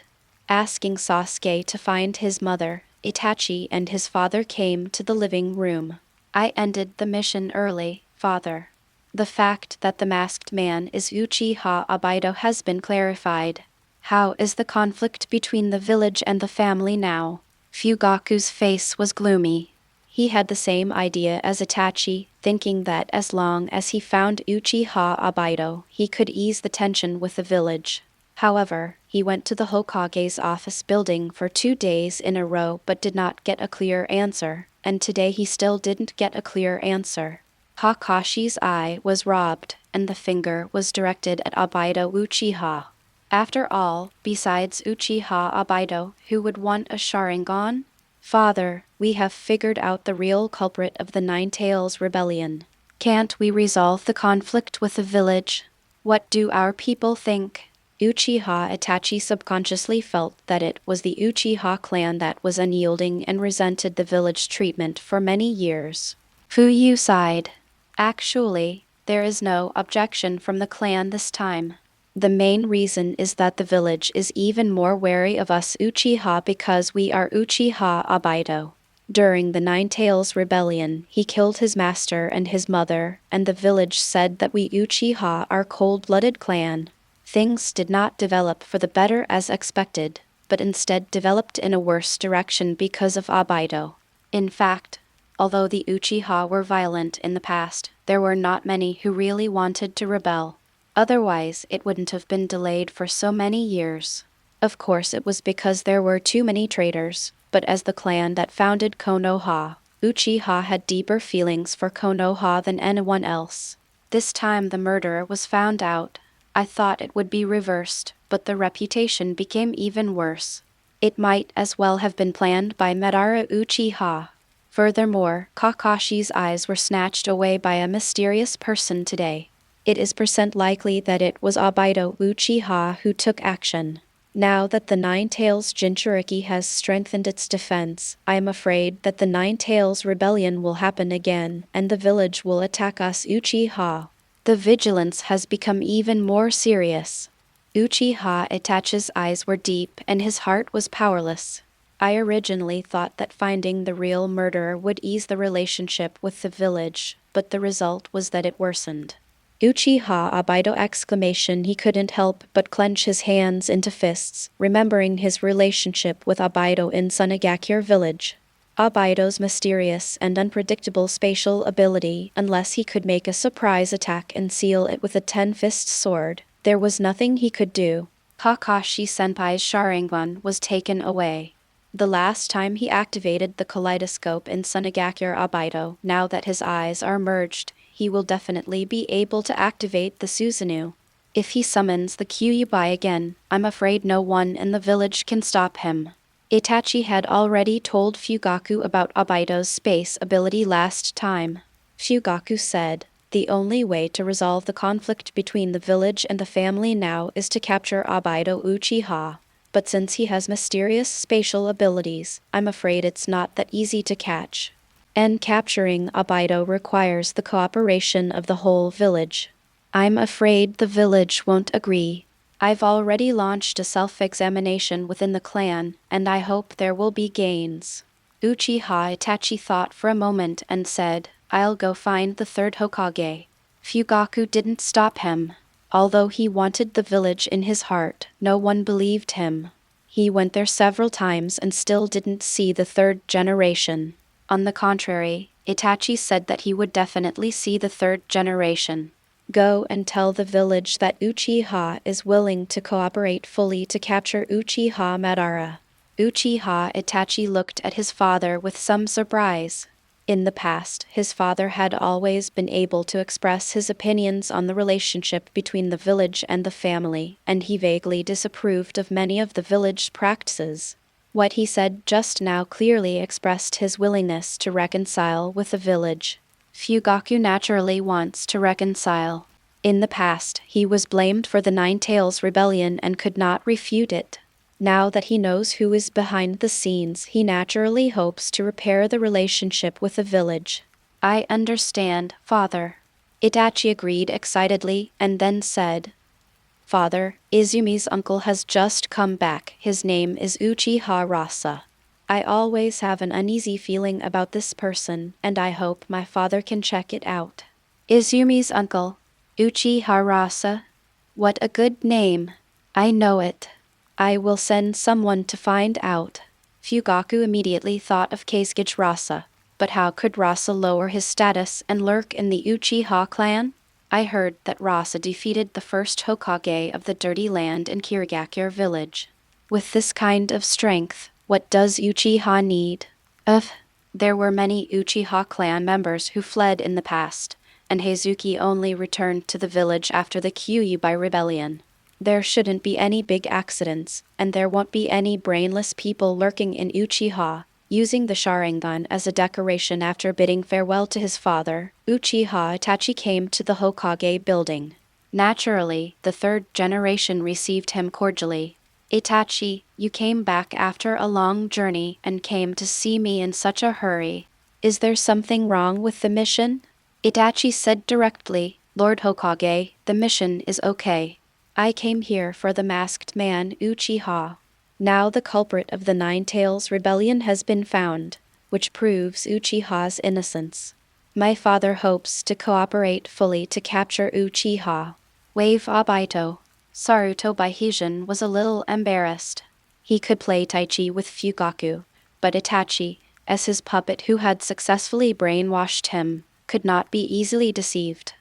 Asking Sasuke to find his mother, Itachi and his father came to the living room. I ended the mission early, father. The fact that the masked man is Uchiha Obito has been clarified. How is the conflict between the village and the family now? Fugaku's face was gloomy. He had the same idea as Itachi, thinking that as long as he found Uchiha Obito, he could ease the tension with the village. However, he went to the Hokage's office building for 2 days in a row but did not get a clear answer, and today he still didn't get a clear answer. Kakashi's eye was robbed, and the finger was directed at Obito Uchiha. After all, besides Uchiha Obito, who would want a Sharingan? Father, we have figured out the real culprit of the Nine Tails rebellion. Can't we resolve the conflict with the village? What do our people think? Uchiha Itachi subconsciously felt that it was the Uchiha clan that was unyielding and resented the village treatment for many years. Fuyu sighed. Actually, there is no objection from the clan this time. The main reason is that the village is even more wary of us Uchiha because we are Uchiha Obito. During the Nine Tails rebellion, he killed his master and his mother, and the village said that we Uchiha are cold-blooded clan. Things did not develop for the better as expected, but instead developed in a worse direction because of Obito. In fact, although the Uchiha were violent in the past, there were not many who really wanted to rebel. Otherwise, it wouldn't have been delayed for so many years. Of course, it was because there were too many traitors, but as the clan that founded Konoha, Uchiha had deeper feelings for Konoha than anyone else. This time the murderer was found out. I thought it would be reversed, but the reputation became even worse. It might as well have been planned by Madara Uchiha. Furthermore, Kakashi's eyes were snatched away by a mysterious person today. It is likely that it was Obito Uchiha who took action. Now that the Nine Tails Jinchuriki has strengthened its defense, I am afraid that the Nine Tails rebellion will happen again, and the village will attack us Uchiha. The vigilance has become even more serious. Uchiha Itachi's eyes were deep and his heart was powerless. I originally thought that finding the real murderer would ease the relationship with the village, but the result was that it worsened. Uchiha Obito exclamation he couldn't help but clench his hands into fists, remembering his relationship with Obito in Sunagakure village. Obito's mysterious and unpredictable spatial ability, unless he could make a surprise attack and seal it with a 10-fist sword, there was nothing he could do. Kakashi-senpai's Sharingan was taken away. The last time he activated the kaleidoscope in Sunagakure Obito, now that his eyes are merged, he will definitely be able to activate the Susanoo. If he summons the Kyuubi again, I'm afraid no one in the village can stop him. Itachi had already told Fugaku about Obito's space ability last time. Fugaku said, "The only way to resolve the conflict between the village and the family now is to capture Obito Uchiha. But since he has mysterious spatial abilities, I'm afraid it's not that easy to catch. And capturing Obito requires the cooperation of the whole village. I'm afraid the village won't agree. I've already launched a self-examination within the clan, and I hope there will be gains." Uchiha Itachi thought for a moment and said, "I'll go find the third Hokage." Fugaku didn't stop him. Although he wanted the village in his heart, no one believed him. He went there several times and still didn't see the third generation. On the contrary, Itachi said that he would definitely see the third generation. Go and tell the village that Uchiha is willing to cooperate fully to capture Uchiha Madara. Uchiha Itachi looked at his father with some surprise. In the past, his father had always been able to express his opinions on the relationship between the village and the family, and he vaguely disapproved of many of the village practices. What he said just now clearly expressed his willingness to reconcile with the village. Fugaku naturally wants to reconcile. In the past, he was blamed for the Nine Tails rebellion and could not refute it. Now that he knows who is behind the scenes, he naturally hopes to repair the relationship with the village. "I understand, father." Itachi agreed excitedly and then said, "Father, Izumi's uncle has just come back. His name is Uchiha Rasa. I always have an uneasy feeling about this person, and I hope my father can check it out." Izumi's uncle, Uchiha Rasa? What a good name. I know it. I will send someone to find out. Fugaku immediately thought of Kazekage Rasa. But how could Rasa lower his status and lurk in the Uchiha clan? I heard that Rasa defeated the first Hokage of the Dirty Land in Kirigakure village. With this kind of strength, what does Uchiha need? There were many Uchiha clan members who fled in the past, and Heizuki only returned to the village after the Kyuubi rebellion. There shouldn't be any big accidents, and there won't be any brainless people lurking in Uchiha, using the Sharingan as a decoration. After bidding farewell to his father, Uchiha Itachi came to the Hokage building. Naturally, the third generation received him cordially. Itachi, you came back after a long journey and came to see me in such a hurry. Is there something wrong with the mission? Itachi said directly, Lord Hokage, the mission is okay. I came here for the masked man Uchiha. Now the culprit of the Nine Tails rebellion has been found, which proves Uchiha's innocence. My father hopes to cooperate fully to capture Uchiha. Wave Obito. Saruto Baihijin was a little embarrassed. He could play Tai Chi with Fugaku, but Itachi, as his puppet who had successfully brainwashed him, could not be easily deceived.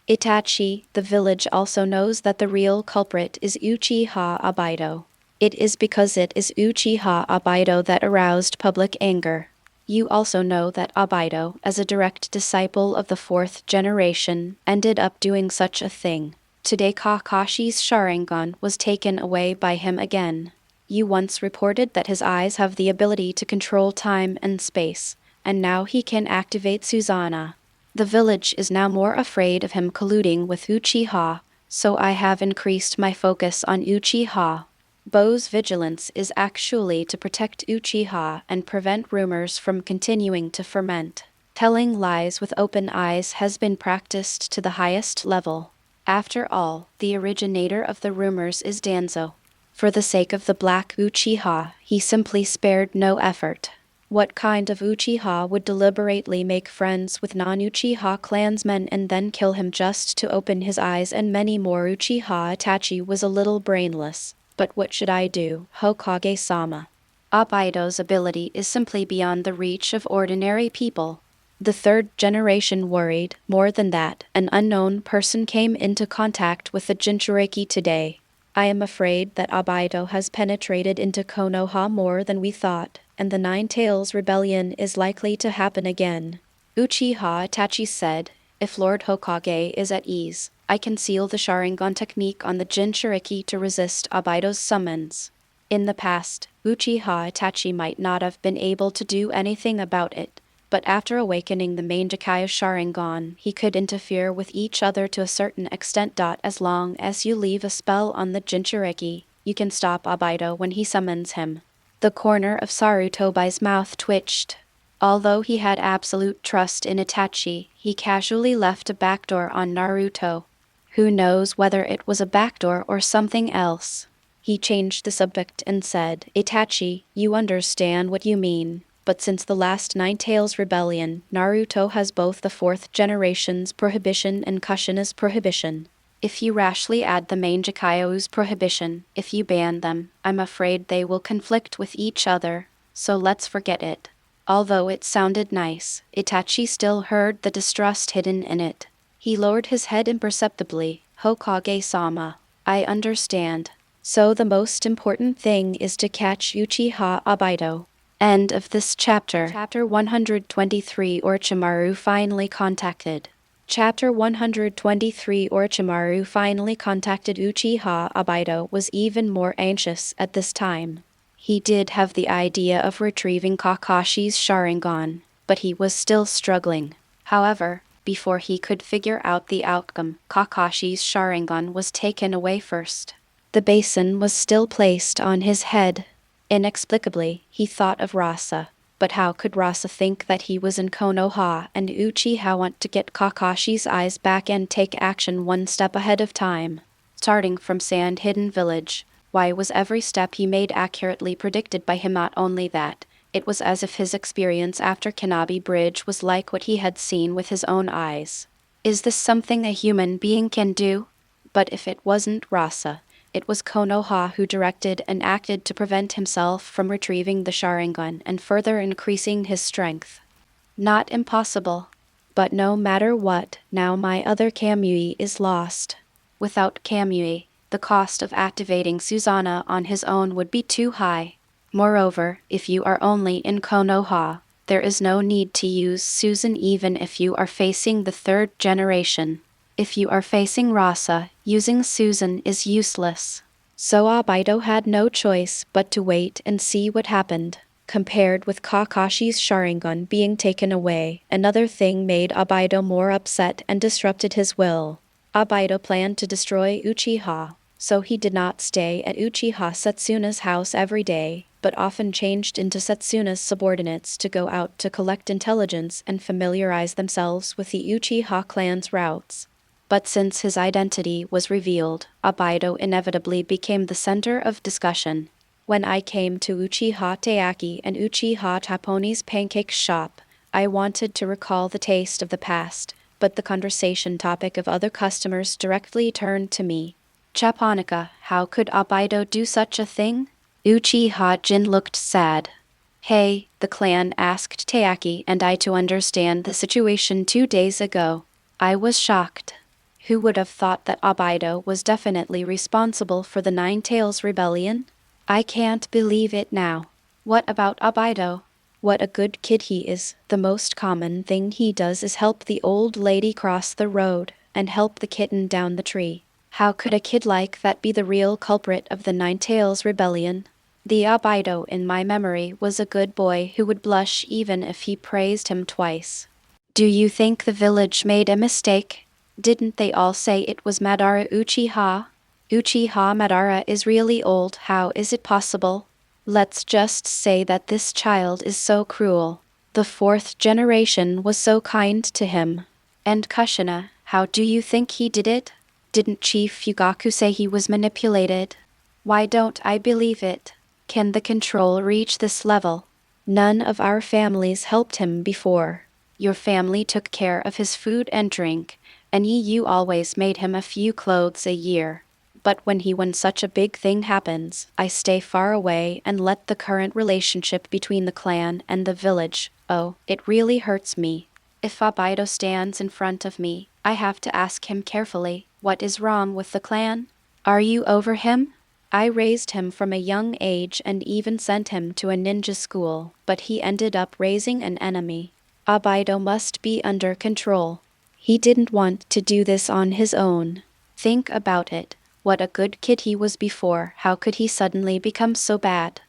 Itachi, the village also knows that the real culprit is Uchiha Obito. It is because it is Uchiha Obito that aroused public anger. You also know that Obito, as a direct disciple of the fourth generation, ended up doing such a thing. Today Kakashi's Sharingan was taken away by him again. You once reported that his eyes have the ability to control time and space, and now he can activate Susanna. The village is now more afraid of him colluding with Uchiha, so I have increased my focus on Uchiha. Bo's vigilance is actually to protect Uchiha and prevent rumors from continuing to ferment. Telling lies with open eyes has been practiced to the highest level. After all, the originator of the rumors is Danzo. For the sake of the Black Uchiha, he simply spared no effort. What kind of Uchiha would deliberately make friends with non-Uchiha clansmen and then kill him just to open his eyes? And many more. Uchiha Itachi was a little brainless. But what should I do, Hokage-sama? Obito's ability is simply beyond the reach of ordinary people. The third generation worried. More than that, an unknown person came into contact with the Jinchuriki today. I am afraid that Obito has penetrated into Konoha more than we thought, and the Nine Tails rebellion is likely to happen again. Uchiha Itachi said, if Lord Hokage is at ease, I can seal the Sharingan technique on the Jinchuriki to resist Obito's summons. In the past, Uchiha Itachi might not have been able to do anything about it, but after awakening the main Jikaya Sharingan, he could interfere with each other to a certain extent. As long as you leave a spell on the Jinchuriki, you can stop Obito when he summons him. The corner of Sarutobai's mouth twitched. Although he had absolute trust in Itachi, he casually left a backdoor on Naruto. Who knows whether it was a backdoor or something else? He changed the subject and said, Itachi, you understand what you mean. But since the last Nine Tails rebellion, Naruto has both the fourth generation's prohibition and Kushina's prohibition. If you rashly add the main Jikaiou's prohibition, if you ban them, I'm afraid they will conflict with each other, so let's forget it. Although it sounded nice, Itachi still heard the distrust hidden in it. He lowered his head imperceptibly. Hokage-sama, I understand. So the most important thing is to catch Uchiha Obito. End of this chapter. Chapter 123 Orochimaru finally contacted. Chapter 123 Orochimaru finally contacted Uchiha Obito was even more anxious at this time. He did have the idea of retrieving Kakashi's Sharingan, but he was still struggling. However, before he could figure out the outcome, Kakashi's Sharingan was taken away first. The basin was still placed on his head. Inexplicably, he thought of Rasa. But how could Rasa think that he was in Konoha and Uchiha want to get Kakashi's eyes back and take action one step ahead of time? Starting from Sand Hidden Village, why was every step he made accurately predicted by him? Not only that, it was as if his experience after Kanabi Bridge was like what he had seen with his own eyes. Is this something a human being can do? But if it wasn't Rasa, it was Konoha who directed and acted to prevent himself from retrieving the Sharingan and further increasing his strength. Not impossible. But no matter what, now my other Kamui is lost. Without Kamui, the cost of activating Susanna on his own would be too high. Moreover, if you are only in Konoha, there is no need to use Susan even if you are facing the third generation. If you are facing Rasa, using Susan is useless. So Obito had no choice but to wait and see what happened. Compared with Kakashi's Sharingan being taken away, another thing made Obito more upset and disrupted his will. Obito planned to destroy Uchiha, so he did not stay at Uchiha Setsuna's house every day, but often changed into Setsuna's subordinates to go out to collect intelligence and familiarize themselves with the Uchiha clan's routes. But since his identity was revealed, Obito inevitably became the center of discussion. When I came to Uchiha Teaki and Uchiha Taponi's pancake shop, I wanted to recall the taste of the past, but the conversation topic of other customers directly turned to me. Japonica, how could Obito do such a thing? Uchiha Jin looked sad. Hey, the clan asked Teaki and I to understand the situation 2 days ago. I was shocked. Who would have thought that Obito was definitely responsible for the Nine Tails Rebellion? I can't believe it now. What about Obito? What a good kid he is. The most common thing he does is help the old lady cross the road and help the kitten down the tree. How could a kid like that be the real culprit of the Nine Tails Rebellion? The Obito in my memory was a good boy who would blush even if he praised him twice. Do you think the village made a mistake? Didn't they all say it was Madara Uchiha? Uchiha Madara is really old, how is it possible? Let's just say that this child is so cruel. The fourth generation was so kind to him. And Kushina, how do you think he did it? Didn't Chief Fugaku say he was manipulated? Why don't I believe it? Can the control reach this level? None of our families helped him before. Your family took care of his food and drink, and you always made him a few clothes a year. But when such a big thing happens, I stay far away and let the current relationship between the clan and the village, oh, it really hurts me. If Obito stands in front of me, I have to ask him carefully, what is wrong with the clan? Are you over him? I raised him from a young age and even sent him to a ninja school, but he ended up raising an enemy. Obito must be under control. He didn't want to do this on his own. Think about it. What a good kid he was before, how could he suddenly become so bad?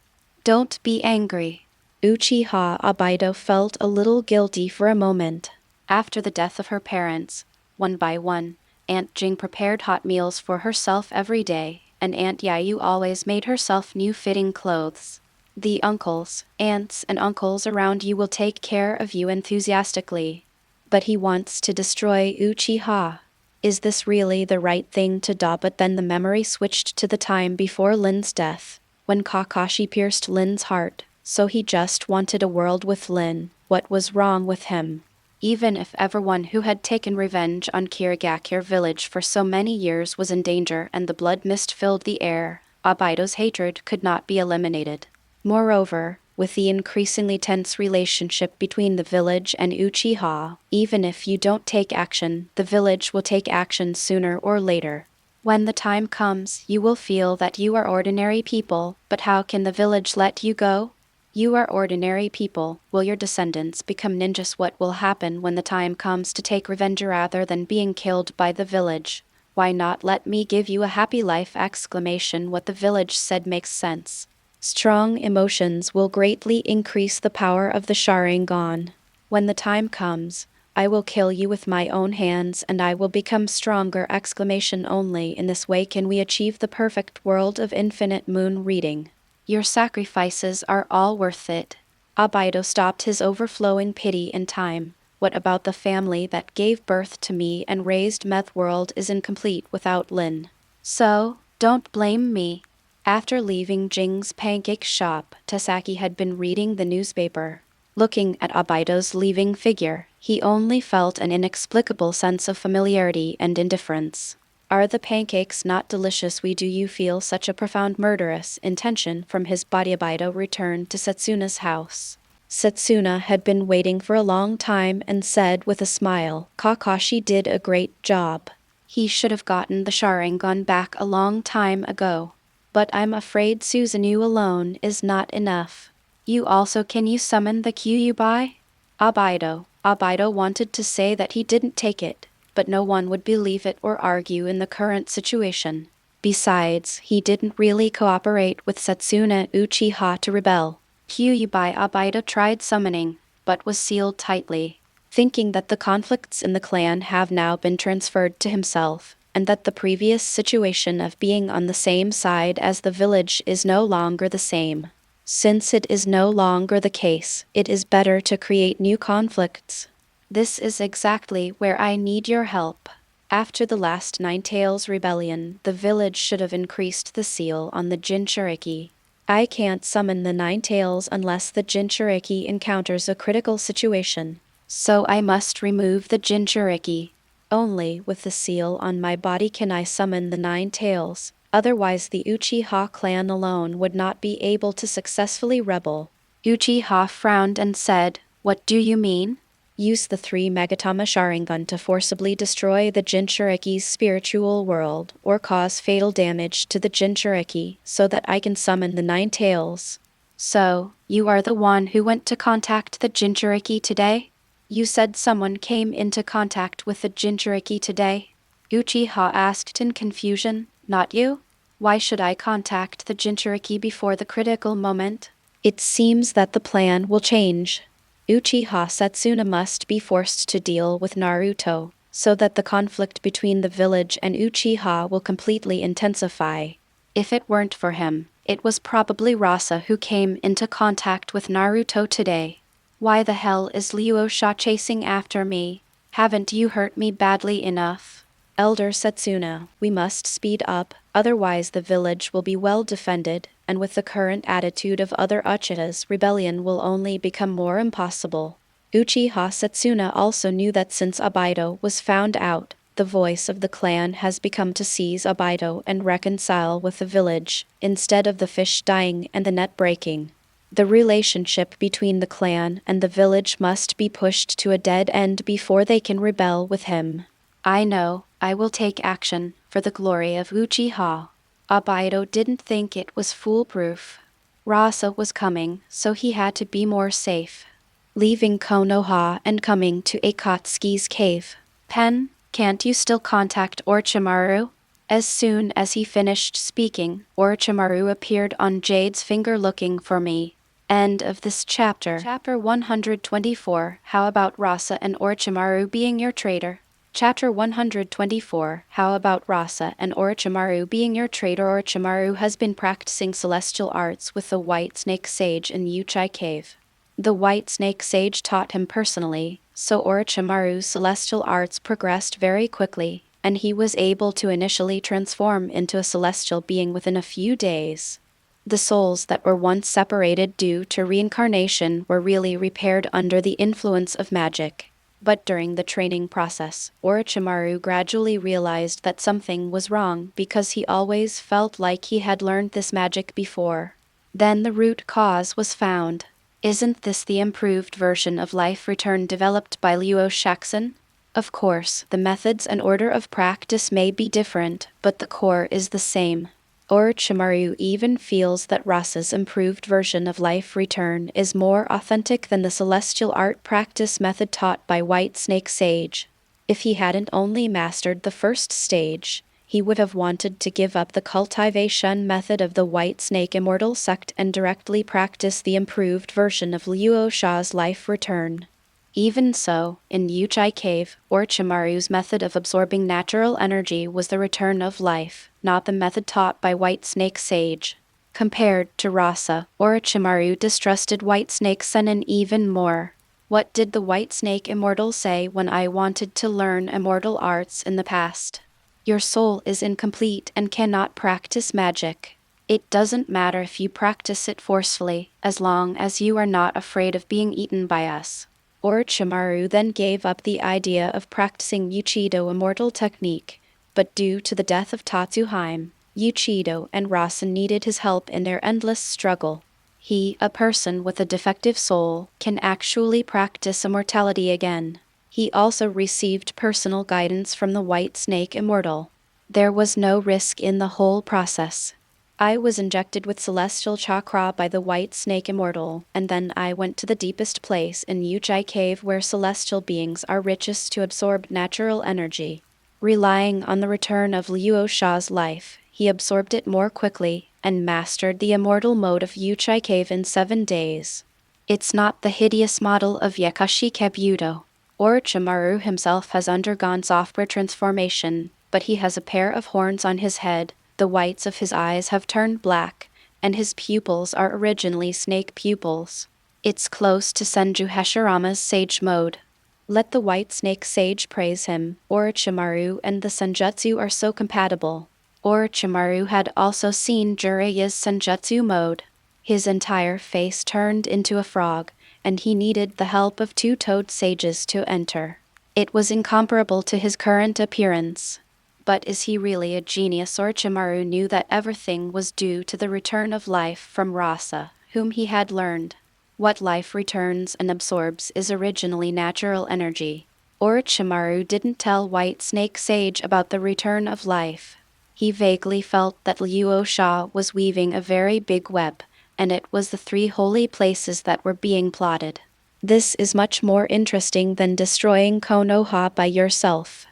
Don't be angry. Uchiha Obito felt a little guilty for a moment. After the death of her parents, one by one, Aunt Jing prepared hot meals for herself every day, and Aunt Yayu always made herself new fitting clothes. The uncles, aunts, and uncles around you will take care of you enthusiastically. But he wants to destroy Uchiha. Is this really the right thing to do? But then the memory switched to the time before Lin's death, when Kakashi pierced Lin's heart, so he just wanted a world with Lin. What was wrong with him? Even if everyone who had taken revenge on Kirigakure village for so many years was in danger and the blood mist filled the air, Obito's hatred could not be eliminated. Moreover, with the increasingly tense relationship between the village and Uchiha, even if you don't take action, the village will take action sooner or later. When the time comes, you will feel that you are ordinary people, but how can the village let you go? You are ordinary people. Will your descendants become ninjas? What will happen when the time comes to take revenge rather than being killed by the village? Why not let me give you a happy life? What the village said makes sense. Strong emotions will greatly increase the power of the Sharingan. When the time comes, I will kill you with my own hands and I will become stronger! Only in this way can we achieve the perfect world of infinite moon reading. Your sacrifices are all worth it. Obito stopped his overflowing pity in time. What about the family that gave birth to me and raised Meth World is incomplete without Lin. So, don't blame me. After leaving Jing's pancake shop, Tasaki had been reading the newspaper. Looking at Obito's leaving figure, he only felt an inexplicable sense of familiarity and indifference. Are the pancakes not delicious? Do you feel such a profound murderous intention from his body? Obito returned to Setsuna's house. Setsuna had been waiting for a long time and said with a smile, Kakashi did a great job. He should have gotten the Sharingan back a long time ago. But I'm afraid Susanoo alone is not enough. Can you summon the Kyuubi? Obito wanted to say that he didn't take it, but no one would believe it or argue in the current situation. Besides, he didn't really cooperate with Setsuna Uchiha to rebel. Kyuubi Obito tried summoning, but was sealed tightly, thinking that the conflicts in the clan have now been transferred to himself, and that the previous situation of being on the same side as the village is no longer the same. Since it is no longer the case, it is better to create new conflicts. This is exactly where I need your help. After the last Ninetales rebellion, the village should have increased the seal on the Jinchuriki. I can't summon the Ninetales unless the Jinchuriki encounters a critical situation. So I must remove the Jinchuriki. Only with the seal on my body can I summon the Ninetales. Otherwise the Uchiha clan alone would not be able to successfully rebel. Uchiha frowned and said, "What do you mean?" Use the 3 Megatama Sharingan to forcibly destroy the Jinchuriki's spiritual world, or cause fatal damage to the Jinchuriki, so that I can summon the Ninetales. So, you are the one who went to contact the Jinchuriki today? You said someone came into contact with the Jinchuriki today? Uchiha asked in confusion. Not you? Why should I contact the Jinchuriki before the critical moment? It seems that the plan will change. Uchiha Setsuna must be forced to deal with Naruto, so that the conflict between the village and Uchiha will completely intensify. If it weren't for him, it was probably Rasa who came into contact with Naruto today. Why the hell is Luo Sha chasing after me? Haven't you hurt me badly enough? Elder Setsuna, we must speed up, otherwise the village will be well defended, and with the current attitude of other Uchihas, rebellion will only become more impossible. Uchiha Setsuna also knew that since Obito was found out, the voice of the clan has become to seize Obito and reconcile with the village, instead of the fish dying and the net breaking. The relationship between the clan and the village must be pushed to a dead end before they can rebel with him. I know, I will take action, for the glory of Uchiha. Obito didn't think it was foolproof. Rasa was coming, so he had to be more safe. Leaving Konoha and coming to Akatsuki's cave. Pen, can't you still contact Orochimaru? As soon as he finished speaking, Orochimaru appeared on Jade's finger looking for me. End of this chapter. Chapter 124, How about Rasa and Orochimaru being your traitor? Chapter 124, How about Rasa and Orochimaru being your traitor? Orochimaru has been practicing celestial arts with the White Snake Sage in Uchiha Cave. The White Snake Sage taught him personally, so Orochimaru's celestial arts progressed very quickly, and he was able to initially transform into a celestial being within a few days. The souls that were once separated due to reincarnation were really repaired under the influence of magic. But during the training process, Orochimaru gradually realized that something was wrong because he always felt like he had learned this magic before. Then the root cause was found. Isn't this the improved version of life return developed by Luo Sha? Of course, the methods and order of practice may be different, but the core is the same. Orochimaru even feels that Rasa's improved version of life return is more authentic than the celestial art practice method taught by White Snake Sage. If he hadn't only mastered the first stage, he would have wanted to give up the cultivation method of the White Snake Immortal sect and directly practice the improved version of Luo Sha's life return. Even so, in Uchiha Cave, Orochimaru's method of absorbing natural energy was the return of life, not the method taught by White Snake Sage. Compared to Rasa, Orochimaru distrusted White Snake Sennin even more. What did the White Snake Immortal say when I wanted to learn immortal arts in the past? Your soul is incomplete and cannot practice magic. It doesn't matter if you practice it forcefully, as long as you are not afraid of being eaten by us. Orochimaru then gave up the idea of practicing Uchido immortal technique, but due to the death of Tatsuhaime, Uchido and Rasa needed his help in their endless struggle. He, a person with a defective soul, can actually practice immortality again. He also received personal guidance from the White Snake Immortal. There was no risk in the whole process. I was injected with celestial chakra by the White Snake Immortal, and then I went to the deepest place in Uchiha Cave where celestial beings are richest to absorb natural energy. Relying on the return of Luo Sha's life, he absorbed it more quickly and mastered the immortal mode of Uchiha Cave in 7 days. It's not the hideous model of Yakashi Kabuto. Orochimaru himself has undergone software transformation, but he has a pair of horns on his head, the whites of his eyes have turned black, and his pupils are originally snake pupils. It's close to Senju Hashirama's sage mode. Let the white snake sage praise him. Orochimaru and the senjutsu are so compatible. Orochimaru had also seen Jiraiya's senjutsu mode. His entire face turned into a frog, and he needed the help of 2 toad sages to enter. It was incomparable to his current appearance. But is he really a genius? Orochimaru knew that everything was due to the return of life from Rasa, whom he had learned. What life returns and absorbs is originally natural energy. Orochimaru didn't tell White Snake Sage about the return of life. He vaguely felt that Luo Sha was weaving a very big web, and it was the 3 holy places that were being plotted. This is much more interesting than destroying Konoha by yourself.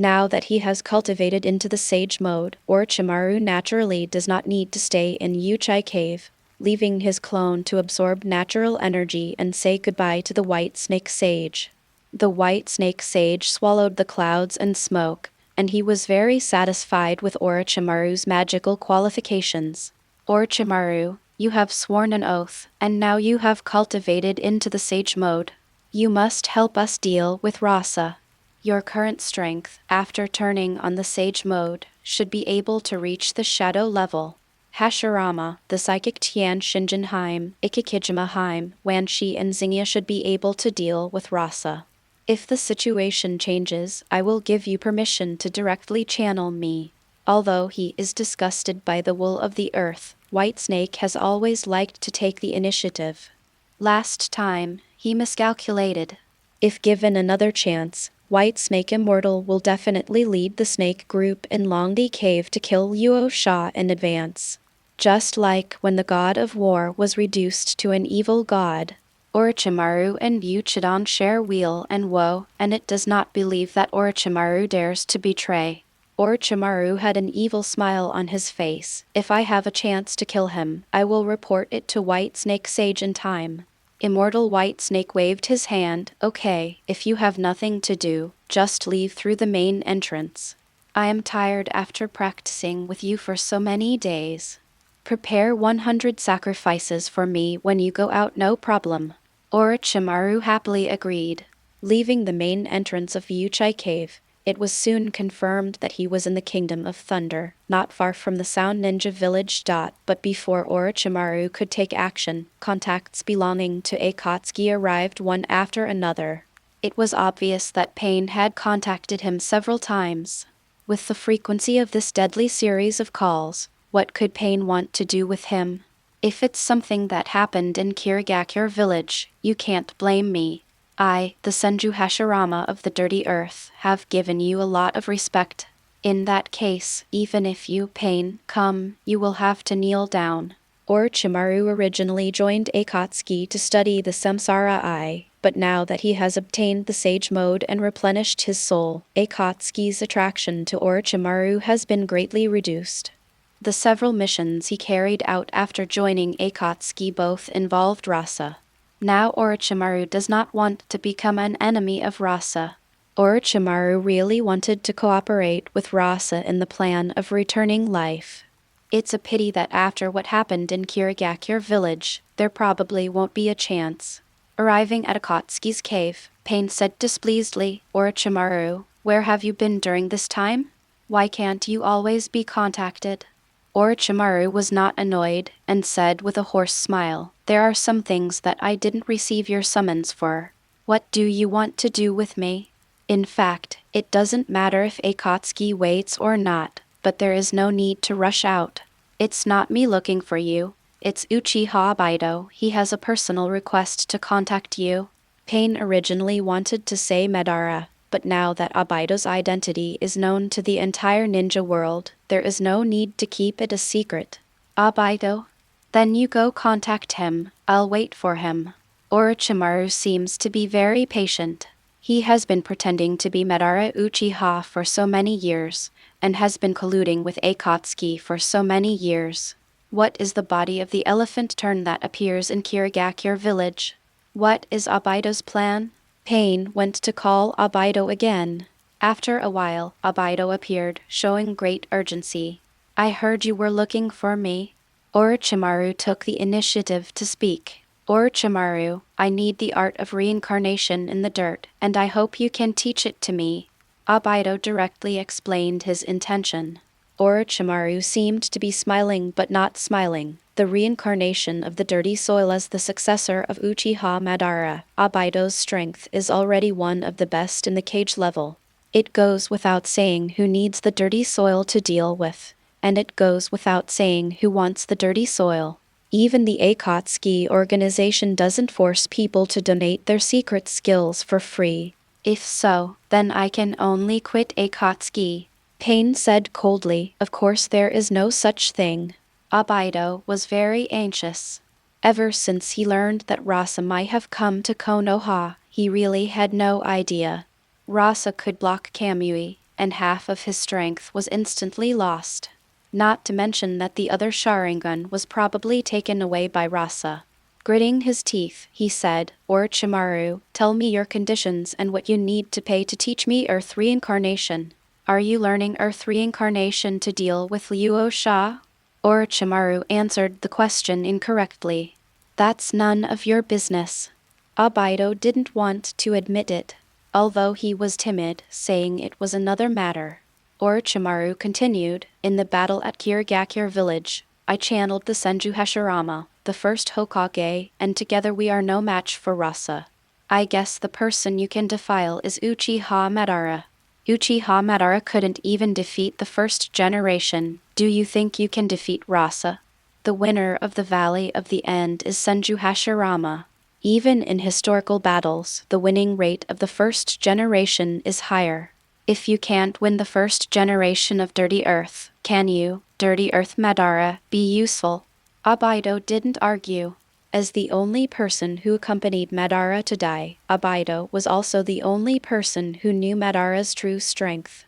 Now that he has cultivated into the sage mode, Orochimaru naturally does not need to stay in Uchiha Cave, leaving his clone to absorb natural energy and say goodbye to the White Snake Sage. The White Snake Sage swallowed the clouds and smoke, and he was very satisfied with Orochimaru's magical qualifications. Orochimaru, you have sworn an oath, and now you have cultivated into the sage mode. You must help us deal with Rasa. Your current strength, after turning on the sage mode, should be able to reach the shadow level. Hashirama, the psychic Tian Shinjinheim, Ikikijima-heim, Wanshi and Xingya should be able to deal with Rasa. If the situation changes, I will give you permission to directly channel me. Although he is disgusted by the wool of the earth, White Snake has always liked to take the initiative. Last time, he miscalculated. If given another chance, White Snake Immortal will definitely lead the snake group in Longdi Cave to kill Luo Sha in advance. Just like when the god of war was reduced to an evil god. Orochimaru and Uchiha share weal and woe, and it does not believe that Orochimaru dares to betray. Orochimaru had an evil smile on his face. If I have a chance to kill him, I will report it to White Snake Sage in time. Immortal White Snake waved his hand. Okay, if you have nothing to do, just leave through the main entrance. I am tired after practicing with you for so many days. Prepare 100 sacrifices for me when you go out, no problem. Orochimaru happily agreed. Leaving the main entrance of Uchiha Cave, it was soon confirmed that he was in the Kingdom of Thunder, not far from the Sound Ninja village. But before Orochimaru could take action, contacts belonging to Akatsuki arrived one after another. It was obvious that Pain had contacted him several times. With the frequency of this deadly series of calls, what could Pain want to do with him? If it's something that happened in Kirigakure village, you can't blame me. I, the Senju Hashirama of the Dirty Earth, have given you a lot of respect. In that case, even if you, Pain, come, you will have to kneel down. Orochimaru originally joined Akatsuki to study the Samsara Eye, but now that he has obtained the Sage Mode and replenished his soul, Akatsuki's attraction to Orochimaru has been greatly reduced. The several missions he carried out after joining Akatsuki both involved Rasa. Now Orochimaru does not want to become an enemy of Rasa. Orochimaru really wanted to cooperate with Rasa in the plan of returning life. It's a pity that after what happened in Kirigakure village, there probably won't be a chance. Arriving at Akatsuki's cave, Pain said displeasedly, Orochimaru, where have you been during this time? Why can't you always be contacted? Orochimaru was not annoyed, and said with a hoarse smile, there are some things that I didn't receive your summons for. What do you want to do with me? In fact, it doesn't matter if Akatsuki waits or not, but there is no need to rush out. It's not me looking for you. It's Uchiha Obito. He has a personal request to contact you. Pain originally wanted to say Madara, but now that Obito's identity is known to the entire ninja world, there is no need to keep it a secret. Obito? Then you go contact him. I'll wait for him. Orochimaru seems to be very patient. He has been pretending to be Madara Uchiha for so many years, and has been colluding with Akatsuki for so many years. What is the body of the elephant turn that appears in Kirigakure village? What is Obito's plan? Pain went to call Obito again. After a while, Obito appeared, showing great urgency. I heard you were looking for me. Orochimaru took the initiative to speak. Orochimaru, I need the art of reincarnation in the dirt, and I hope you can teach it to me. Obito directly explained his intention. Orochimaru seemed to be smiling but not smiling. The reincarnation of the dirty soil as the successor of Uchiha Madara, Obito's strength is already one of the best in the cage level. It goes without saying who needs the dirty soil to deal with, and it goes without saying who wants the dirty soil. Even the Akatsuki organization doesn't force people to donate their secret skills for free. If so, then I can only quit Akatsuki. Pain said coldly, of course there is no such thing. Obito was very anxious. Ever since he learned that Rasa might have come to Konoha, he really had no idea. Rasa could block Kamui, and half of his strength was instantly lost. Not to mention that the other Sharingan was probably taken away by Rasa. Gritting his teeth, he said, Orochimaru, tell me your conditions and what you need to pay to teach me Earth Reincarnation. Are you learning Earth Reincarnation to deal with Luo Sha? Orochimaru answered the question incorrectly. That's none of your business. Obito didn't want to admit it, although he was timid, saying it was another matter. Orochimaru continued, in the battle at Kirigakure village, I channeled the Senju Hashirama, the first Hokage, and together we are no match for Rasa. I guess the person you can defile is Uchiha Madara. Uchiha Madara couldn't even defeat the first generation. Do you think you can defeat Rasa? The winner of the Valley of the End is Senju Hashirama. Even in historical battles, the winning rate of the first generation is higher. If you can't win the first generation of Dirty Earth, can you, Dirty Earth Madara, be useful? Obito didn't argue. As the only person who accompanied Madara to die, Obito was also the only person who knew Madara's true strength.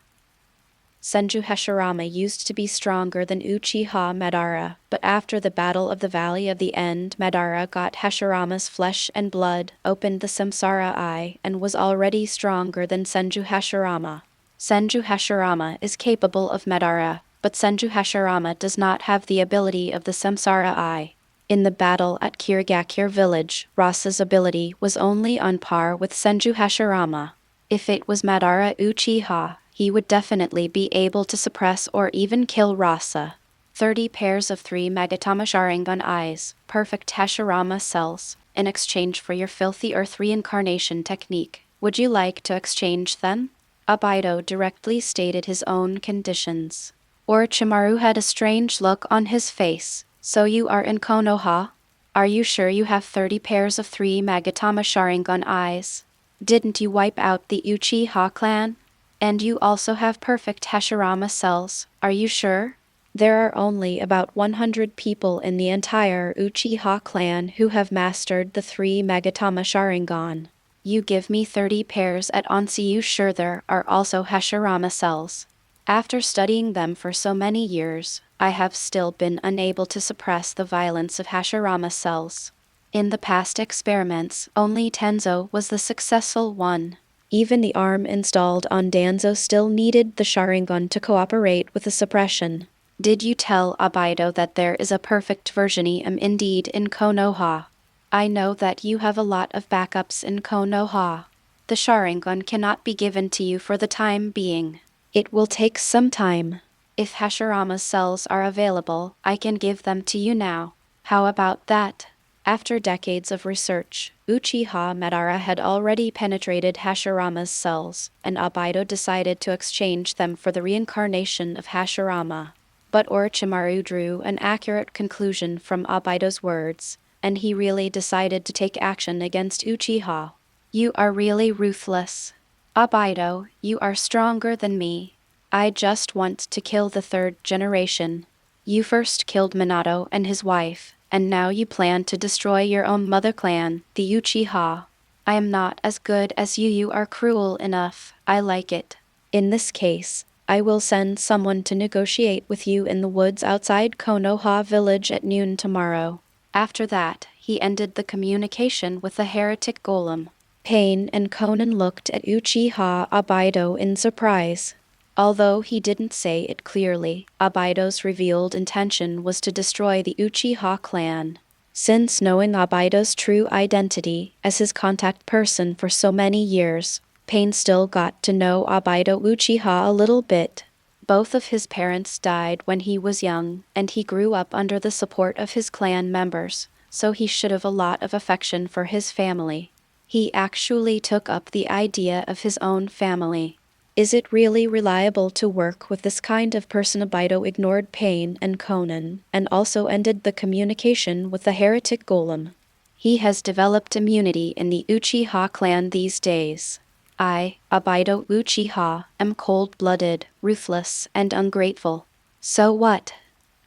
Senju Hashirama used to be stronger than Uchiha Madara, but after the Battle of the Valley of the End, Madara got Hashirama's flesh and blood, opened the Samsara Eye, and was already stronger than Senju Hashirama. Senju Hashirama is capable of Madara, but Senju Hashirama does not have the ability of the Samsara Eye. In the battle at Kirigakure village, Rasa's ability was only on par with Senju Hashirama. If it was Madara Uchiha, he would definitely be able to suppress or even kill Rasa. 30 pairs of 3 Magatama Sharingan eyes, perfect Hashirama cells, in exchange for your filthy earth reincarnation technique. Would you like to exchange them? Obito directly stated his own conditions. Orochimaru had a strange look on his face. So you are in Konoha? Are you sure you have 30 pairs of 3 Magatama Sharingan eyes? Didn't you wipe out the Uchiha clan? And you also have perfect Hashirama cells, are you sure? There are only about 100 people in the entire Uchiha clan who have mastered the 3 Magatama Sharingan. You give me 30 pairs at once. You sure there are also Hashirama cells? After studying them for so many years, I have still been unable to suppress the violence of Hashirama cells. In the past experiments, only Tenzo was the successful one. Even the arm installed on Danzo still needed the Sharingan to cooperate with the suppression. Did you tell Obito that there is a perfect version indeed in Konoha? I know that you have a lot of backups in Konoha. The Sharingan cannot be given to you for the time being. It will take some time. If Hashirama's cells are available, I can give them to you now. How about that? After decades of research, Uchiha Madara had already penetrated Hashirama's cells, and Obito decided to exchange them for the reincarnation of Hashirama. But Orochimaru drew an accurate conclusion from Obito's words, and he really decided to take action against Uchiha. You are really ruthless. Obito, you are stronger than me. I just want to kill the third generation. You first killed Minato and his wife, and now you plan to destroy your own mother clan, the Uchiha. I am not as good as you. You are cruel enough. I like it. In this case, I will send someone to negotiate with you in the woods outside Konoha village at noon tomorrow. After that, he ended the communication with the heretic golem. Pain and Conan looked at Uchiha Obito in surprise. Although he didn't say it clearly, Obito's revealed intention was to destroy the Uchiha clan. Since knowing Obito's true identity as his contact person for so many years, Pain still got to know Obito Uchiha a little bit. Both of his parents died when he was young, and he grew up under the support of his clan members, so he should have a lot of affection for his family. He actually took up the idea of his own family. Is it really reliable to work with this kind of person? Obito ignored Pain and Conan, and also ended the communication with the heretic golem. He has developed immunity in the Uchiha clan these days. I, Obito Uchiha, am cold-blooded, ruthless, and ungrateful. So what?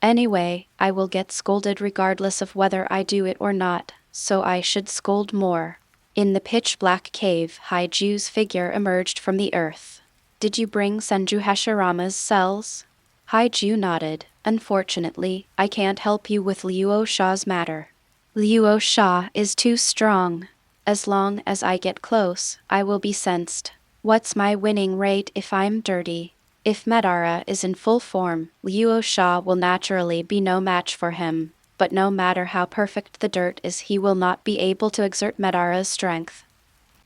Anyway, I will get scolded regardless of whether I do it or not, so I should scold more. In the pitch-black cave, Haiju's figure emerged from the earth. Did you bring Tashibashirama's cells? Haiju nodded. Unfortunately, I can't help you with Luo Sha's matter. Luo Sha is too strong. As long as I get close, I will be sensed. What's my winning rate if I'm dirty? If Madara is in full form, Luo Sha will naturally be no match for him. But no matter how perfect the dirt is, he will not be able to exert Madara's strength.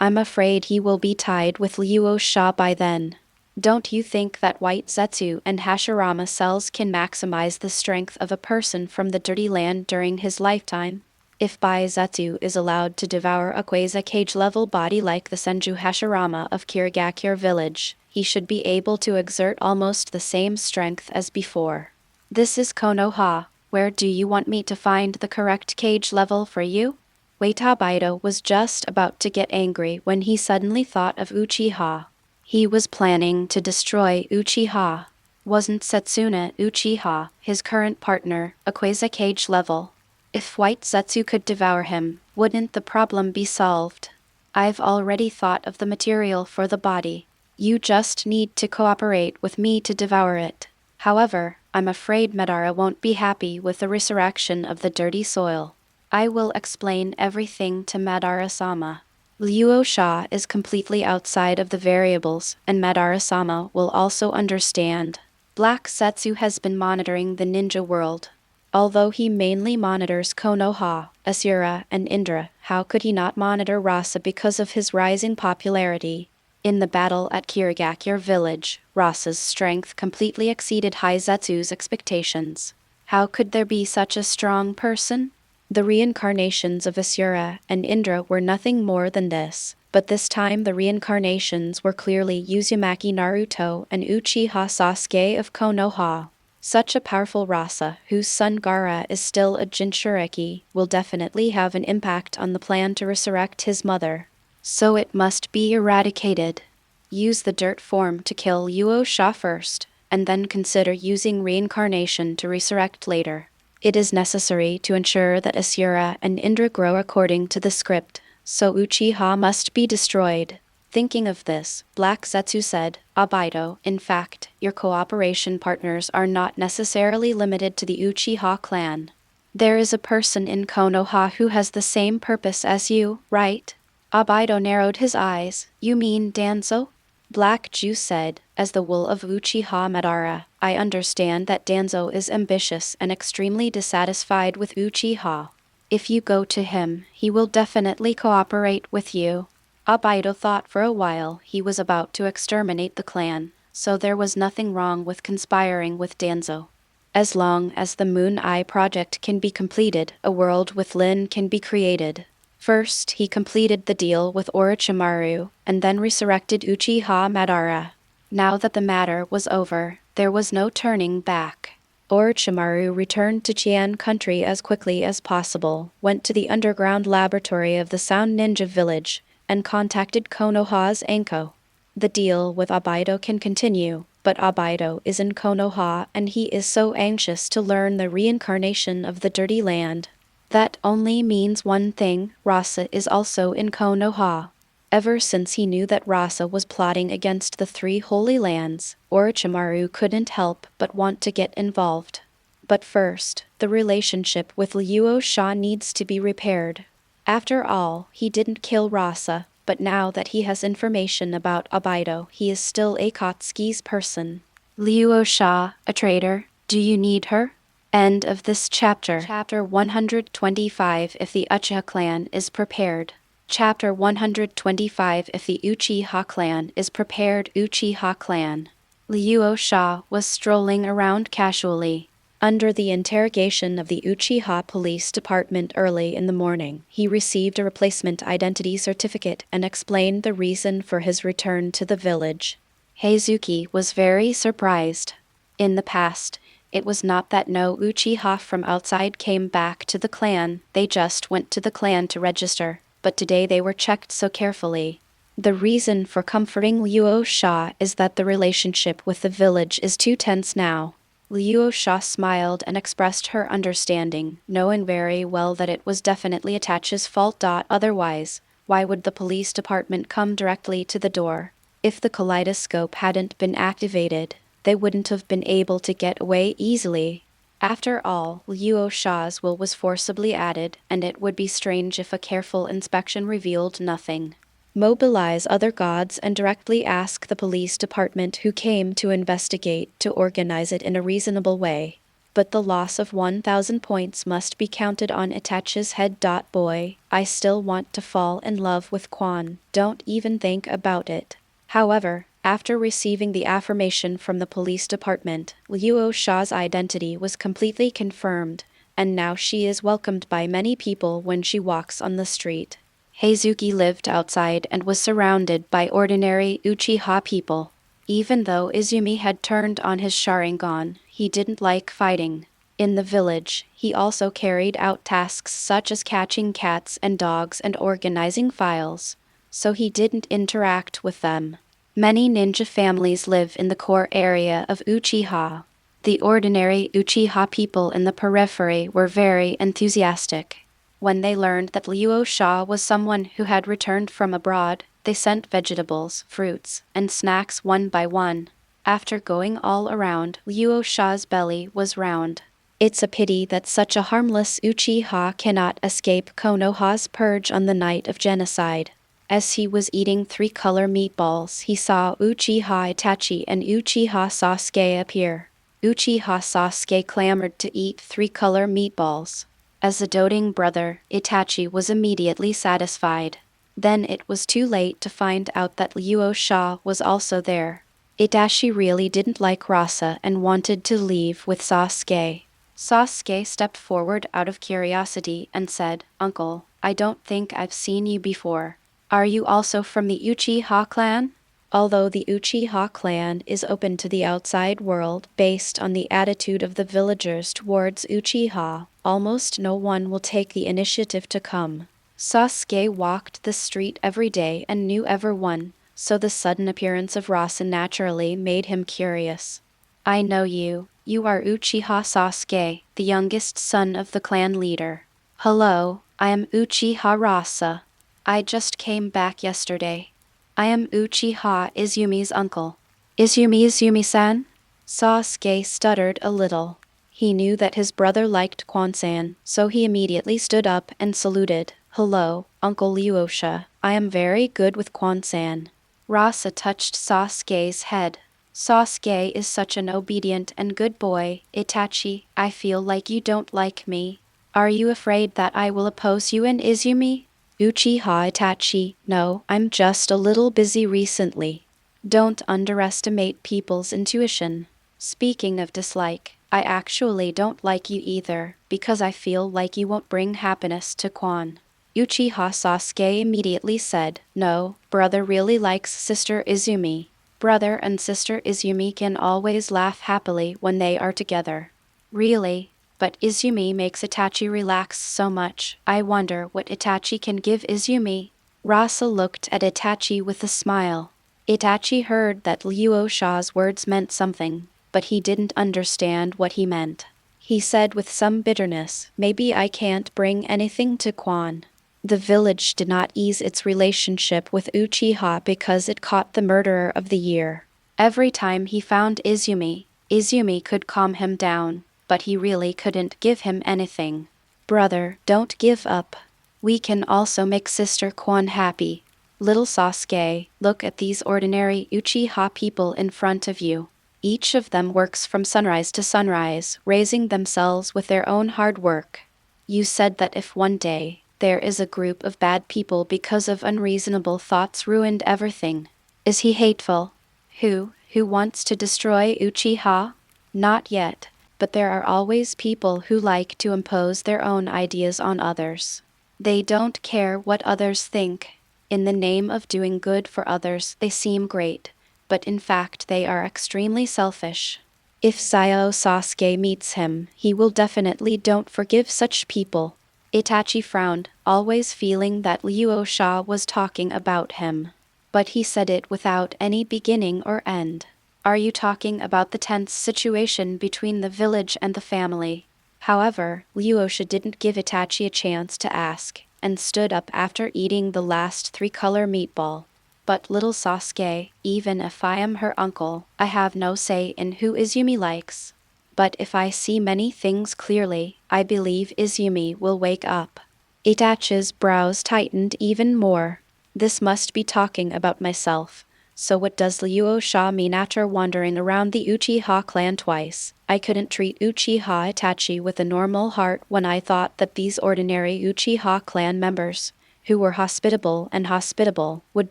I'm afraid he will be tied with Luo Sha by then. Don't you think that White Zetsu and Hashirama cells can maximize the strength of a person from the dirty land during his lifetime? If Zetsu is allowed to devour a Kazekage-level body like the Senju Hashirama of Kirigakure village, he should be able to exert almost the same strength as before. This is Konoha. Where do you want me to find the correct cage level for you? Wait, Obito was just about to get angry when he suddenly thought of Uchiha. He was planning to destroy Uchiha. Wasn't Setsuna Uchiha, his current partner, a Kazekage level? If White Zetsu could devour him, wouldn't the problem be solved? I've already thought of the material for the body. You just need to cooperate with me to devour it. However, I'm afraid Madara won't be happy with the resurrection of the dirty soil. I will explain everything to Madara-sama. Luo Sha is completely outside of the variables, and Madara-sama will also understand. Black Zetsu has been monitoring the ninja world. Although he mainly monitors Konoha, Asura, and Indra, how could he not monitor Rasa because of his rising popularity? In the battle at Kirigakure village, Rasa's strength completely exceeded Zetsu's expectations. How could there be such a strong person? The reincarnations of Asura and Indra were nothing more than this, but this time the reincarnations were clearly Uzumaki Naruto and Uchiha Sasuke of Konoha. Such a powerful Rasa, whose son Gaara is still a Jinchuriki, will definitely have an impact on the plan to resurrect his mother. So it must be eradicated. Use the dirt form to kill Luo Sha first, and then consider using reincarnation to resurrect later. It is necessary to ensure that Asura and Indra grow according to the script, so Uchiha must be destroyed. Thinking of this, Black Zetsu said, Obito, in fact, your cooperation partners are not necessarily limited to the Uchiha clan. There is a person in Konoha who has the same purpose as you, right? Obito narrowed his eyes. You mean Danzo? Black Jew said, as the wool of Uchiha Madara, I understand that Danzo is ambitious and extremely dissatisfied with Uchiha. If you go to him, he will definitely cooperate with you. Obito thought for a while. He was about to exterminate the clan, so there was nothing wrong with conspiring with Danzo. As long as the Moon Eye project can be completed, a world with Lin can be created. First, he completed the deal with Orochimaru, and then resurrected Uchiha Madara. Now that the matter was over, there was no turning back. Orochimaru returned to Qian country as quickly as possible, went to the underground laboratory of the Sound Ninja village, and contacted Konoha's Anko. The deal with Obito can continue, but Obito is in Konoha and he is so anxious to learn the reincarnation of the Dirty Land. That only means one thing: Rasa is also in Konoha. Ever since he knew that Rasa was plotting against the three Holy Lands, Orochimaru couldn't help but want to get involved. But first, the relationship with Luo Sha needs to be repaired. After all, he didn't kill Rasa, but now that he has information about Obito, he is still Akatsuki's person. Luo Sha, a traitor, do you need her? End of this chapter. Chapter 125. If the Uchiha clan is prepared. Chapter 125. If the Uchiha clan is prepared. Uchiha clan. Luo Sha was strolling around casually. Under the interrogation of the Uchiha police department early in the morning, he received a replacement identity certificate and explained the reason for his return to the village. Heizuki was very surprised. In the past, it was not that no Uchiha from outside came back to the clan, they just went to the clan to register, but today they were checked so carefully. The reason for comforting Luo Sha is that the relationship with the village is too tense now. Luo Sha smiled and expressed her understanding, knowing very well that it was definitely Itachi's fault. Otherwise, why would the police department come directly to the door? If the kaleidoscope hadn't been activated, they wouldn't have been able to get away easily. After all, Luo Sha's will was forcibly added, and it would be strange if a careful inspection revealed nothing. Mobilize other gods and directly ask the police department who came to investigate to organize it in a reasonable way. But the loss of 1,000 points must be counted on Itachi's head. Boy, I still want to fall in love with Quan, don't even think about it. However, after receiving the affirmation from the police department, Luo Sha's identity was completely confirmed, and now she is welcomed by many people when she walks on the street. Heizuki lived outside and was surrounded by ordinary Uchiha people. Even though Izumi had turned on his Sharingan, he didn't like fighting. In the village, he also carried out tasks such as catching cats and dogs and organizing files, so he didn't interact with them. Many ninja families live in the core area of Uchiha. The ordinary Uchiha people in the periphery were very enthusiastic. When they learned that Luo Sha was someone who had returned from abroad, they sent vegetables, fruits, and snacks one by one. After going all around, Luo Sha's belly was round. It's a pity that such a harmless Uchiha cannot escape Konoha's purge on the night of genocide. As he was eating 3-color meatballs, he saw Uchiha Itachi and Uchiha Sasuke appear. Uchiha Sasuke clamored to eat 3-color meatballs. As a doting brother, Itachi was immediately satisfied. Then it was too late to find out that Luo Sha was also there. Itachi really didn't like Rasa and wanted to leave with Sasuke. Sasuke stepped forward out of curiosity and said, "Uncle, I don't think I've seen you before. Are you also from the Uchiha clan?" Although the Uchiha clan is open to the outside world based on the attitude of the villagers towards Uchiha, almost no one will take the initiative to come. Sasuke walked the street every day and knew everyone, so the sudden appearance of Rasa naturally made him curious. "I know you. You are Uchiha Sasuke, the youngest son of the clan leader." "Hello, I am Uchiha Rasa. I just came back yesterday. I am Uchiha Izumi's uncle." Izumi-san?" Sasuke stuttered a little. He knew that his brother liked Quan-san, so he immediately stood up and saluted. "Hello, Uncle Luo Sha. I am very good with Quan-san." Rasa touched Sasuke's head. "Sasuke is such an obedient and good boy. Itachi, I feel like you don't like me. Are you afraid that I will oppose you and Izumi?" "Uchiha Itachi, no, I'm just a little busy recently. Don't underestimate people's intuition. Speaking of dislike, I actually don't like you either, because I feel like you won't bring happiness to Quan." Uchiha Sasuke immediately said, "No, brother really likes sister Izumi. Brother and sister Izumi can always laugh happily when they are together." Really? But Izumi makes Itachi relax so much. I wonder what Itachi can give Izumi. Rasa looked at Itachi with a smile. Itachi heard that Luo Sha's words meant something, but he didn't understand what he meant. He said with some bitterness, maybe I can't bring anything to Quan. The village did not ease its relationship with Uchiha because it caught the murderer of the year. Every time he found Izumi, Izumi could calm him down, but he really couldn't give him anything. Brother, don't give up. We can also make Sister Quan happy. Little Sasuke, look at these ordinary Uchiha people in front of you. Each of them works from sunrise to sunrise, raising themselves with their own hard work. You said that if one day there is a group of bad people because of unreasonable thoughts ruined everything. Is he hateful? Who wants to destroy Uchiha? Not yet, but there are always people who like to impose their own ideas on others. They don't care what others think. In the name of doing good for others, they seem great, but in fact they are extremely selfish. If Sayo Sasuke meets him, he will definitely don't forgive such people. Itachi frowned, always feeling that Luo Sha was talking about him. But he said it without any beginning or end. Are you talking about the tense situation between the village and the family? However, Luo Sha didn't give Itachi a chance to ask, and stood up after eating the last three-color meatball. But little Sasuke, even if I am her uncle, I have no say in who Izumi likes. But if I see many things clearly, I believe Izumi will wake up. Itachi's brows tightened even more. This must be talking about myself. So what does Luo Sha mean after wandering around the Uchiha clan twice? I couldn't treat Uchiha Itachi with a normal heart when I thought that these ordinary Uchiha clan members, who were hospitable, would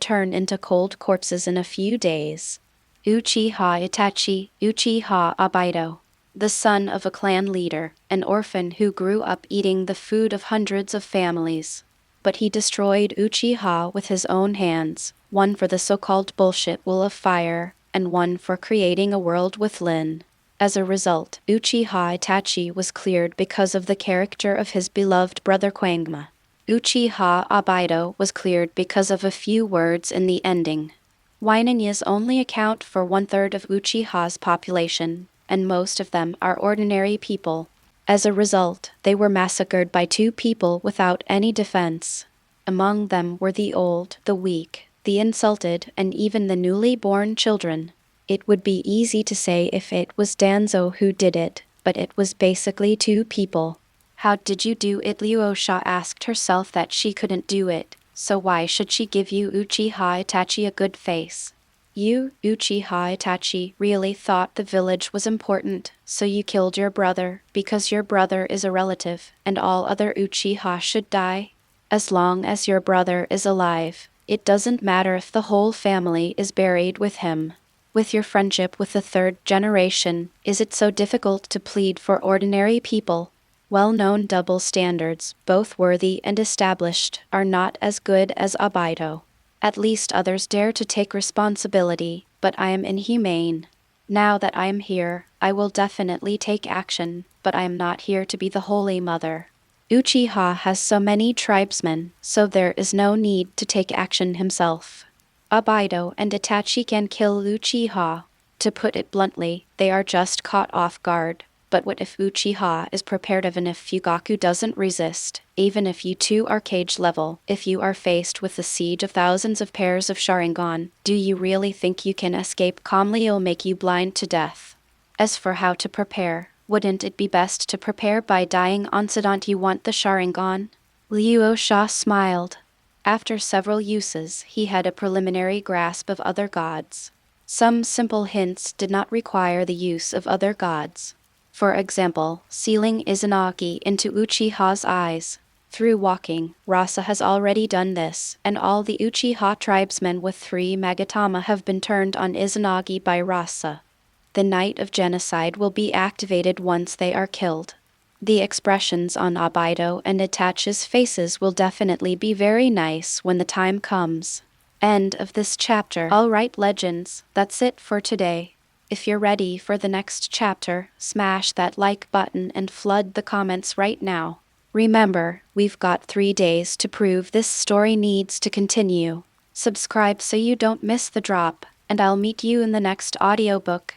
turn into cold corpses in a few days. Uchiha Itachi, Uchiha Obito. The son of a clan leader, an orphan who grew up eating the food of hundreds of families. But he destroyed Uchiha with his own hands, one for the so-called bullshit Will of Fire, and one for creating a world with Lin. As a result, Uchiha Itachi was cleared because of the character of his beloved brother Kwangma. Uchiha Obito was cleared because of a few words in the ending. Waininjas only account for 1/3 of Uchiha's population, and most of them are ordinary people. As a result, they were massacred by 2 people without any defense. Among them were the old, the weak, the insulted, and even the newly born children. It would be easy to say if it was Danzo who did it, but it was basically 2 people. How did you do it? Luo Sha asked herself that she couldn't do it, so why should she give you Uchiha Itachi a good face? You, Uchiha Itachi, really thought the village was important, so you killed your brother, because your brother is a relative, and all other Uchiha should die? As long as your brother is alive, it doesn't matter if the whole family is buried with him. With your friendship with the 3rd generation, is it so difficult to plead for ordinary people? Well-known double standards, both worthy and established, are not as good as Obito. At least others dare to take responsibility, but I am inhumane. Now that I am here, I will definitely take action, but I am not here to be the Holy Mother. Uchiha has so many tribesmen, so there is no need to take action himself. Obito and Itachi can kill Uchiha. To put it bluntly, they are just caught off guard. But what if Uchiha is prepared, even if Fugaku doesn't resist, even if you 2 are cage level, if you are faced with the siege of thousands of pairs of Sharingan, do you really think you can escape calmly? It'll make you blind to death. As for how to prepare, wouldn't it be best to prepare by dying on accident? You want the Sharingan? Luo Sha smiled. After several uses, he had a preliminary grasp of other gods. Some simple hints did not require the use of other gods. For example, sealing Izanagi into Uchiha's eyes. Through walking, Rasa has already done this, and all the Uchiha tribesmen with 3 Magatama have been turned on Izanagi by Rasa. The Night of Genocide will be activated once they are killed. The expressions on Obito and Itachi's faces will definitely be very nice when the time comes. End of this chapter. Alright legends, that's it for today. If you're ready for the next chapter, smash that like button and flood the comments right now. Remember, we've got 3 days to prove this story needs to continue. Subscribe so you don't miss the drop, and I'll meet you in the next audiobook.